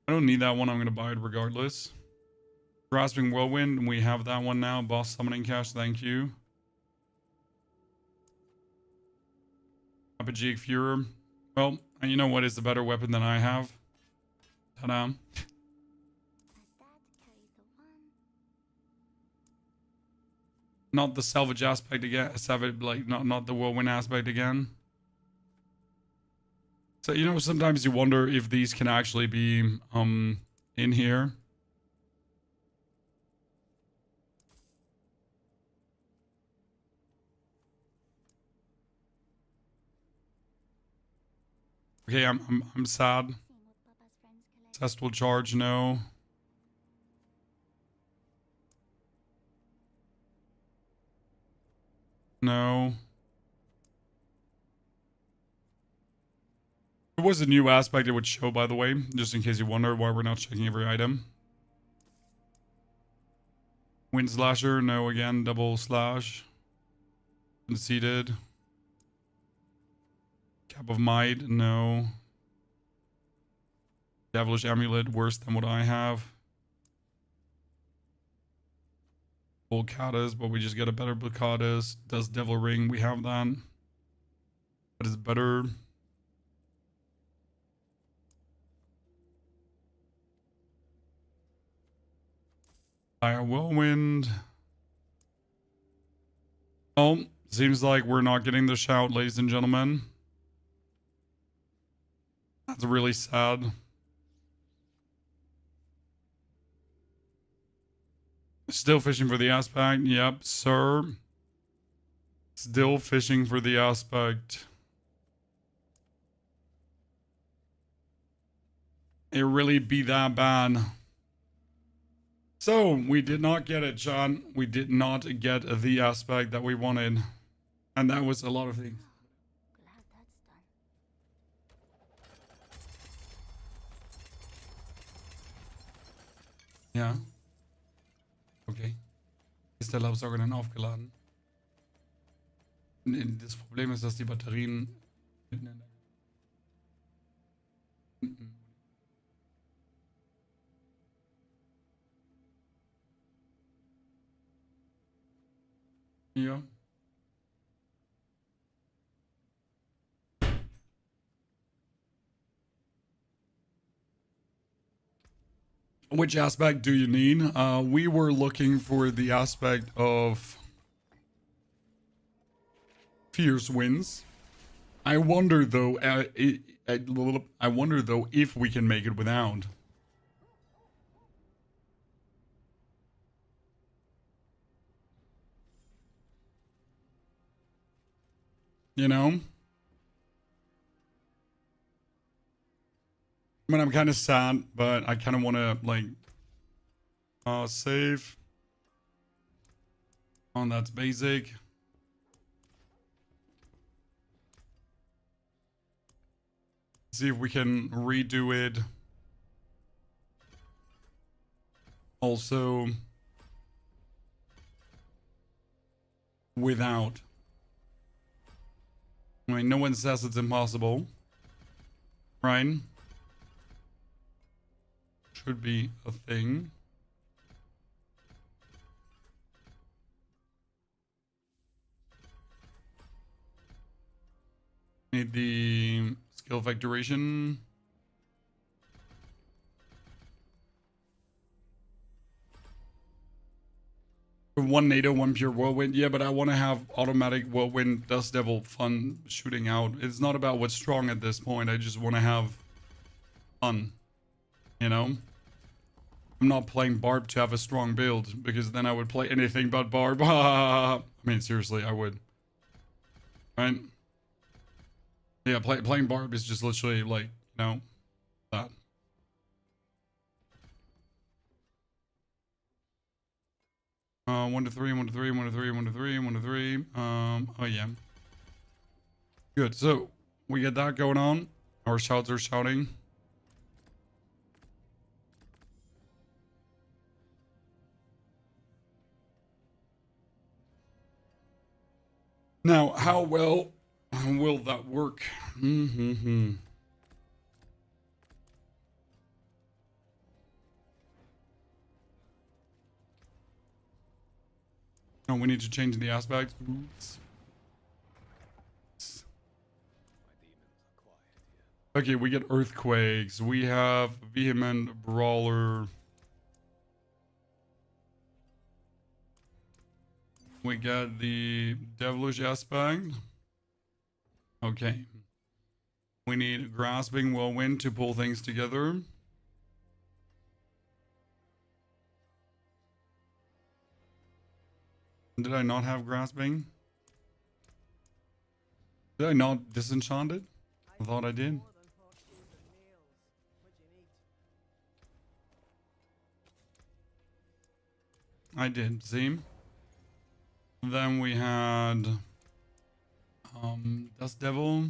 I don't need that one. I'm going to buy it regardless. Grasping Whirlwind. We have that one now. Boss Summoning Cache. Thank you. Apogeic Fuhrer. Well, and you know what is the better weapon than I have? Ta-da. Not the salvage aspect again. Savage, like, not the whirlwind aspect again. So, you know, sometimes you wonder if these can actually be in here. Okay, I'm sad. Ancestral Charge, no. No. There was a new aspect it would show, by the way, just in case you wonder why we're not checking every item. Wind Slasher, no again. Double Slash. Conceded. Cap of Might, no. Devilish Amulet, worse than what I have. Bulkatis, but we just get a better Bulkatis. Does Devil Ring, we have that. But it's better. Fire Whirlwind. Oh, seems like we're not getting the shout, ladies and gentlemen. That's really sad. Still fishing for the aspect. Yep, sir. Still fishing for the aspect. It really be that bad. So, we did not get it, John. We did not get the aspect that we wanted. And that was a lot of things. Glad that's done. Ja. Okay. Ist der Laubsauger dann aufgeladen? Das Problem ist, dass die Batterien mitten in der... Ja. Which aspect do you need? We were looking for the aspect of Fierce Winds. I wonder though. I wonder though if we can make it without. You know? I mean, I'm kind of sad, but I kind of want to, like, save. Oh, that's basic. See if we can redo it. Also, without. I mean, no one says it's impossible. Right? Should be a thing. Need the skill effect duration. One NATO, one pure whirlwind. Yeah, but I want to have automatic whirlwind dust devil fun shooting out. It's not about what's strong at this point. I just want to have fun, you know? I'm not playing Barb to have a strong build, because then I would play anything but Barb. I mean, seriously, I would. Right? Yeah, playing Barb is just literally like, you know, that. One to three, one to three, one to three, one to three, one to three. Oh yeah. Good. So we get that going on. Our shouts are shouting. Now, how well will that work? Mm-hmm. Oh, we need to change the aspect. Oops. Okay, we get earthquakes. We have vehement brawler. We got the devilish aspect. Okay. We need grasping whirlwind to pull things together. Did I not have grasping? Did I not disenchant it? I thought I did. I did, see? Then we had Dust Devil.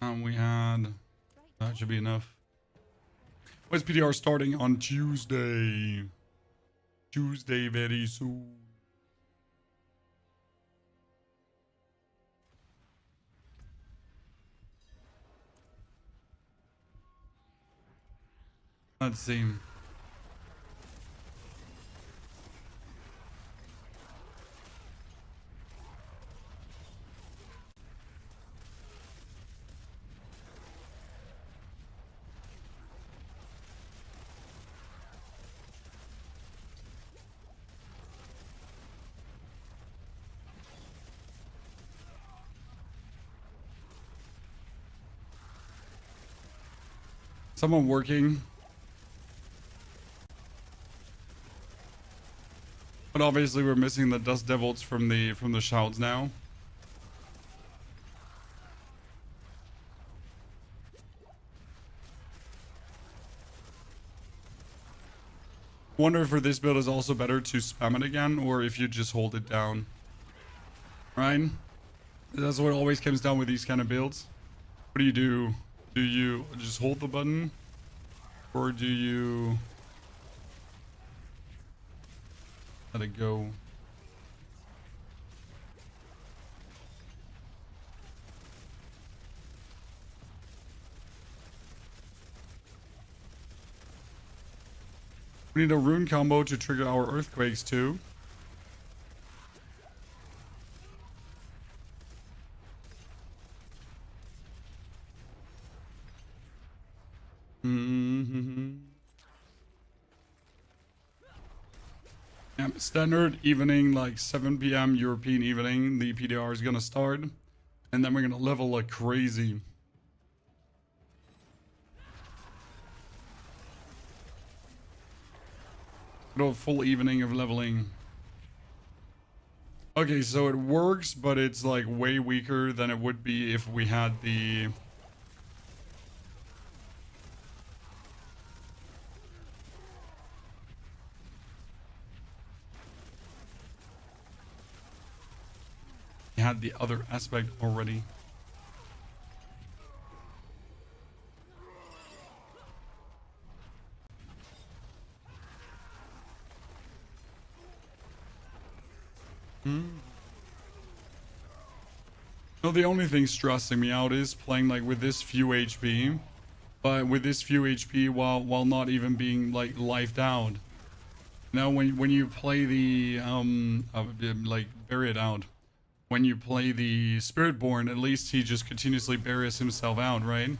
And we had, that should be enough. When's PTR starting? On Tuesday. Tuesday very soon. Let's see. Someone working. But obviously we're missing the dust devils from the shouts now. Wonder if for this build is also better to spam it again, or if you just hold it down. Right? That's what always comes down with these kind of builds. What do you do? Do you just hold the button? Or do you let it go? We need a rune combo to trigger our earthquakes too. Yeah, standard evening, like 7 p.m. European evening, the PTR is gonna start, and then we're gonna level like crazy. A full evening of leveling. Okay, so it works, but it's like way weaker than it would be if we had the other aspect already. No, the only thing stressing me out is playing like with this few HP, but with this few HP while not even being like lifed out. Now when you play the like bury it out. When you play the Spiritborn, at least he just continuously buries himself out, right?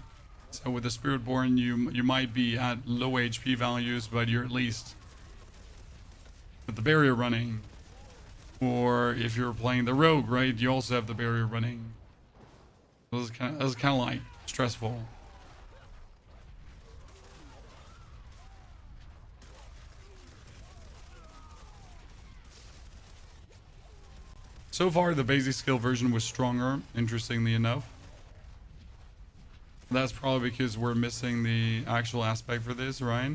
So with the Spiritborn, you might be at low HP values, but you're at least with the barrier running. Or if you're playing the rogue, right, you also have the barrier running. It was kind of like stressful. So far, the basic skill version was stronger, interestingly enough. That's probably because we're missing the actual aspect for this, right?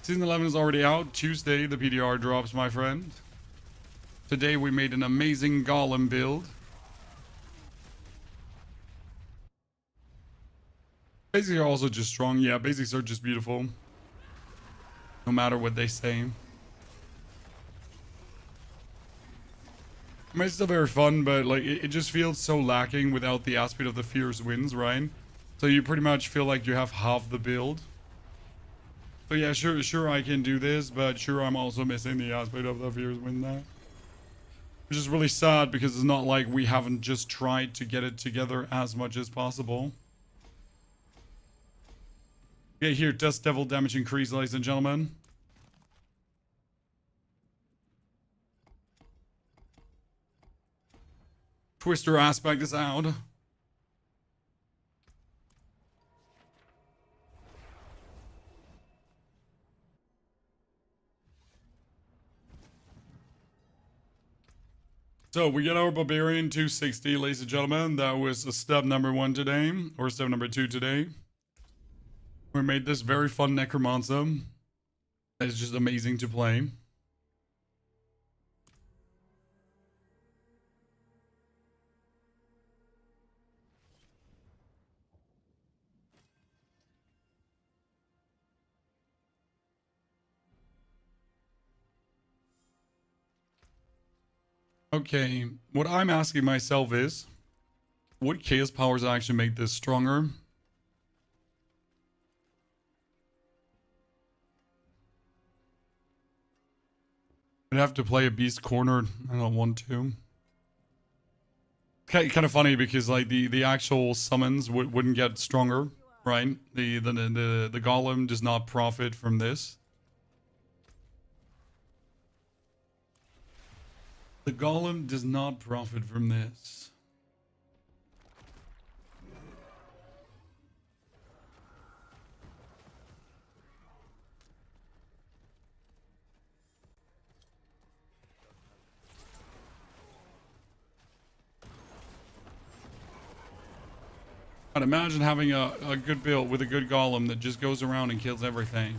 Season 11 is already out. Tuesday, the PTR drops, my friend. Today, we made an amazing golem build. Basics are also just strong. Yeah, basics are just beautiful. No matter what they say. I mean, it's still very fun, but like it just feels so lacking without the aspect of the fierce winds, right? So you pretty much feel like you have half the build. So yeah, sure I can do this, but sure I'm also missing the aspect of the fierce wind now. Which is really sad because it's not like we haven't just tried to get it together as much as possible. Okay, here, Dust Devil damage increase, ladies and gentlemen. Twister aspect is out. So we get our Barbarian 260, ladies and gentlemen. That was step number 1 today, or step number 2 today. We made this very fun Necromancer. It's just amazing to play. Okay, what I'm asking myself is, what chaos powers actually make this stronger? I'd have to play a beast corner. I don't want to. Kind of funny because like the actual summons wouldn't get stronger, right? The golem does not profit from this. The golem does not profit from this. But imagine having a good build with a good golem that just goes around and kills everything.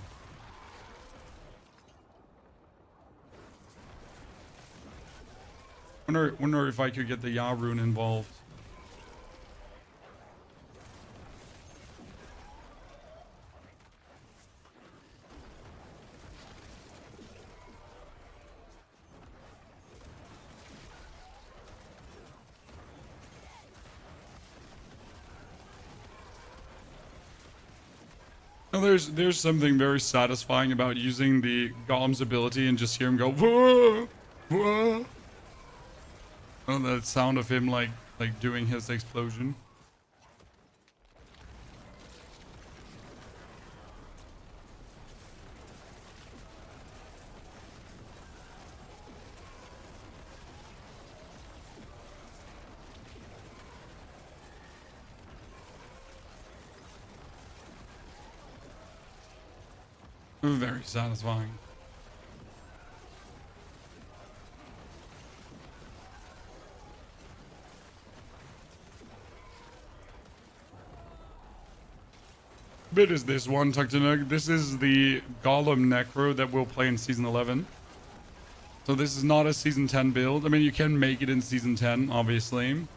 Wonder if I could get the Ya rune involved. Now there's something very satisfying about using the golem's ability and just hear him go whoa, whoa. Oh, that sound of him like doing his explosion. Very satisfying. Bit is this one, Tucktanug. This is the Golem Necro that we'll play in Season 11. So this is not a Season 10 build. I mean, you can make it in Season 10, obviously.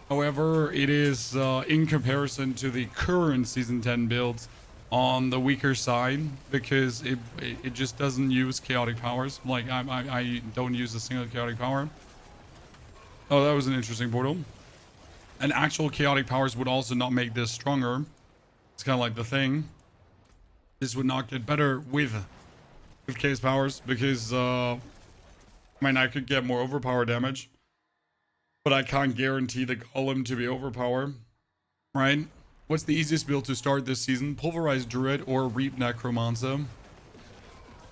However, it is, in comparison to the current Season 10 builds, on the weaker side, because it just doesn't use chaotic powers. Like, I don't use a single chaotic power. Oh, that was an interesting portal. And actual chaotic powers would also not make this stronger. It's kind of like the thing. This would not get better with chaos powers, because I mean, I could get more overpower damage. but I can't guarantee the golem to be overpowered, right? What's the easiest build to start this season? Pulverized Druid or Reap Necromancer.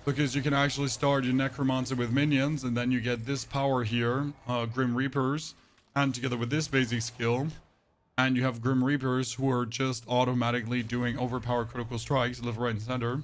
Because you can actually start your Necromancer with minions, and then you get this power here, Grim Reapers, and together with this basic skill, and you have Grim Reapers who are just automatically doing overpowered critical strikes left, right, and center.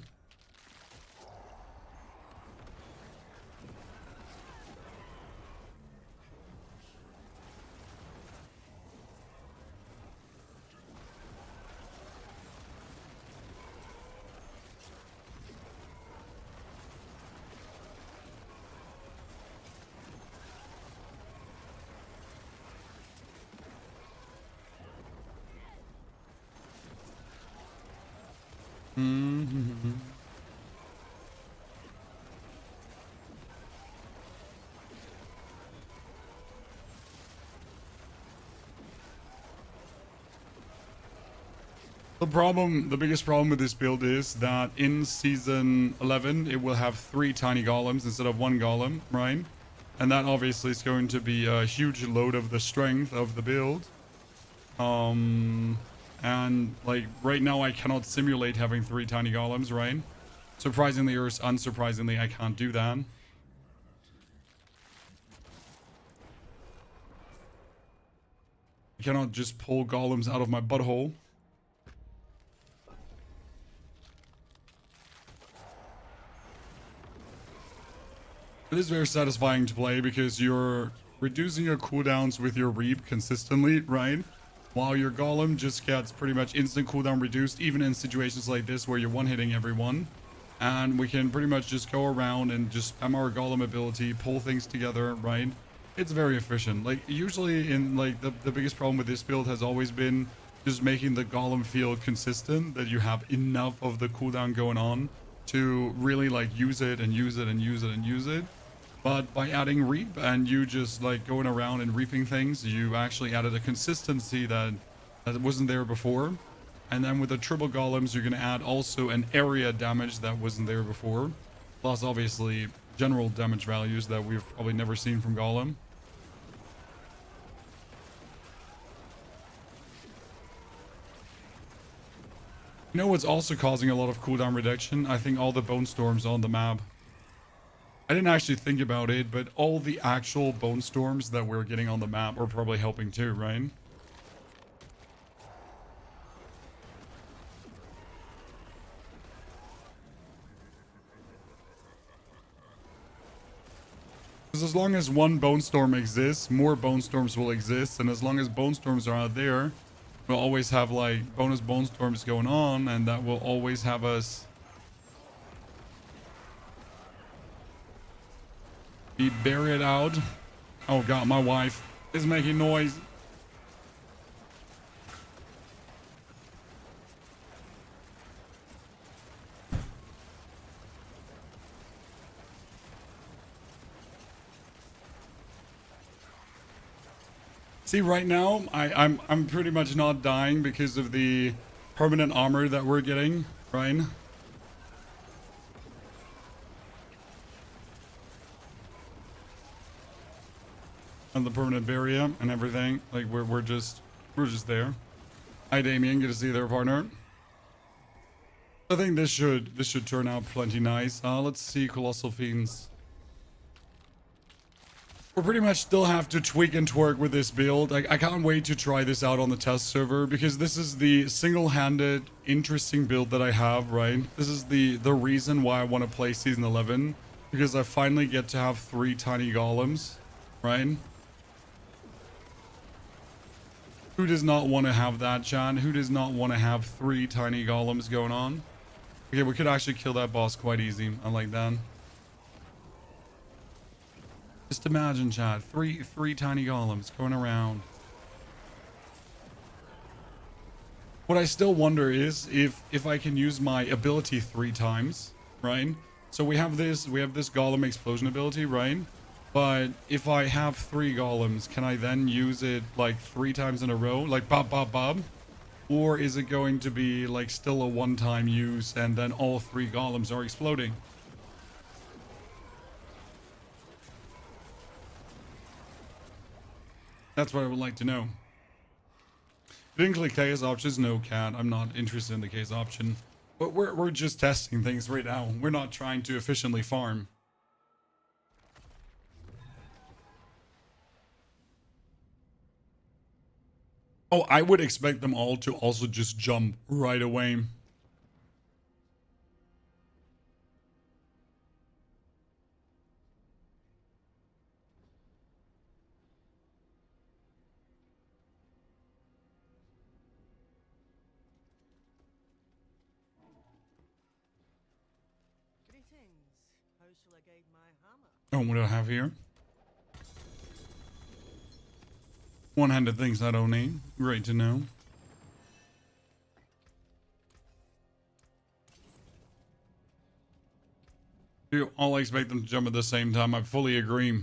The biggest problem with this build is that in season 11, it will have 3 tiny golems instead of 1 golem, right? And that obviously is going to be a huge load of the strength of the build. And like right now I cannot simulate having 3 tiny golems, right? Surprisingly or unsurprisingly, I can't do that. I cannot just pull golems out of my butthole. It is very satisfying to play because you're reducing your cooldowns with your Reap consistently, right? While your Golem just gets pretty much instant cooldown reduced, even in situations like this where you're one-hitting everyone. And we can pretty much just go around and just spam our Golem ability, pull things together, right? It's very efficient. Like, usually in, like, the biggest problem with this build has always been just making the Golem feel consistent, that you have enough of the cooldown going on to really, like, use it and use it and use it and use it. But by adding Reap and you just like going around and reaping things, you actually added a consistency that wasn't there before. And then with the triple golems, you're going to add also an area damage that wasn't there before. Plus, obviously, general damage values that we've probably never seen from Golem. You know what's also causing a lot of cooldown reduction? I think all the bone storms on the map. I didn't actually think about it, but all the actual bone storms that we're getting on the map are probably helping too, right? Because as long as one bone storm exists, more bone storms will exist, and as long as bone storms are out there, we'll always have like bonus bone storms going on, and that will always have us be buried out. Oh god, my wife is making noise. See, right now I'm pretty much not dying because of the permanent armor that we're getting, right? And the permanent barrier and everything. Like we're just there. Hi Damien, good to see you there, partner. I think this should turn out plenty nice. Let's see, Colossal Fiends. We'll pretty much still have to tweak and twerk with this build. I can't wait to try this out on the test server because this is the single-handed interesting build that I have, right? This is the reason why I want to play Season 11, because I finally get to have 3 tiny golems, right? Who does not want to have that, Chan? Who does not want to have 3 tiny golems going on? Okay, we could actually kill that boss quite easy. I like that. Just imagine, Chad, three tiny golems going around. What I still wonder is if I can use my ability 3 times, right? So we have this golem explosion ability, right? But if I have 3 golems, can I then use it like 3 times in a row? Like bob, bob, bob? Or is it going to be like still a one-time use and then all 3 golems are exploding? That's what I would like to know. You didn't click case options? No, cat. I'm not interested in the case option. But we're just testing things right now. We're not trying to efficiently farm. Oh, I would expect them all to also just jump right away. Greetings. How shall I guide my hammer? Oh, what do I have here? One-handed things I don't need. Great to know. You all expect them to jump at the same time. I fully agree.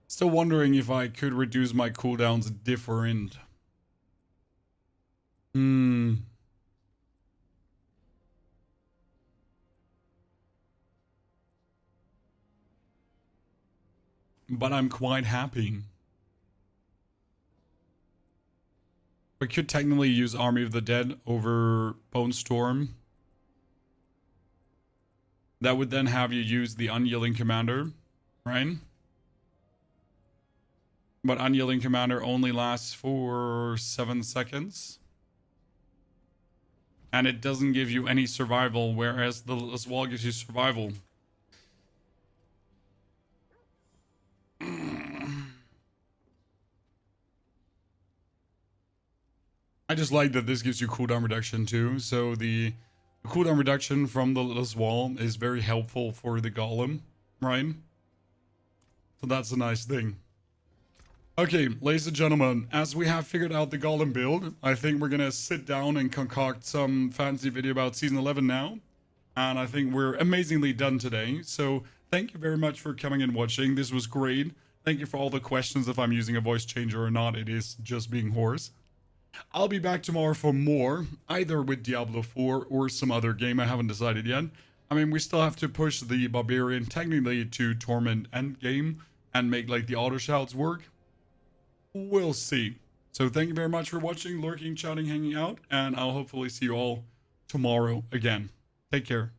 Still wondering if I could reduce my cooldowns different. But I'm quite happy. We could technically use Army of the Dead over Bone Storm. That would then have you use the Unyielding Commander, right? But Unyielding Commander only lasts for 7 seconds. And it doesn't give you any survival, whereas this wall gives you survival. I just like that this gives you cooldown reduction too. So the cooldown reduction from this wall is very helpful for the golem, right? So that's a nice thing. Okay, ladies and gentlemen, as we have figured out the golem build, I think we're gonna sit down and concoct some fancy video about Season 11 now. And I think we're amazingly done today. So thank you very much for coming and watching. This was great. Thank you for all the questions. If I'm using a voice changer or not, it is just being hoarse. I'll be back tomorrow for more, either with Diablo 4 or some other game. I haven't decided yet. I mean, we still have to push the Barbarian technically to Torment Endgame and make like the auto shouts work. We'll see. So thank you very much for watching, lurking, chatting, hanging out, and I'll hopefully see you all tomorrow again. Take care.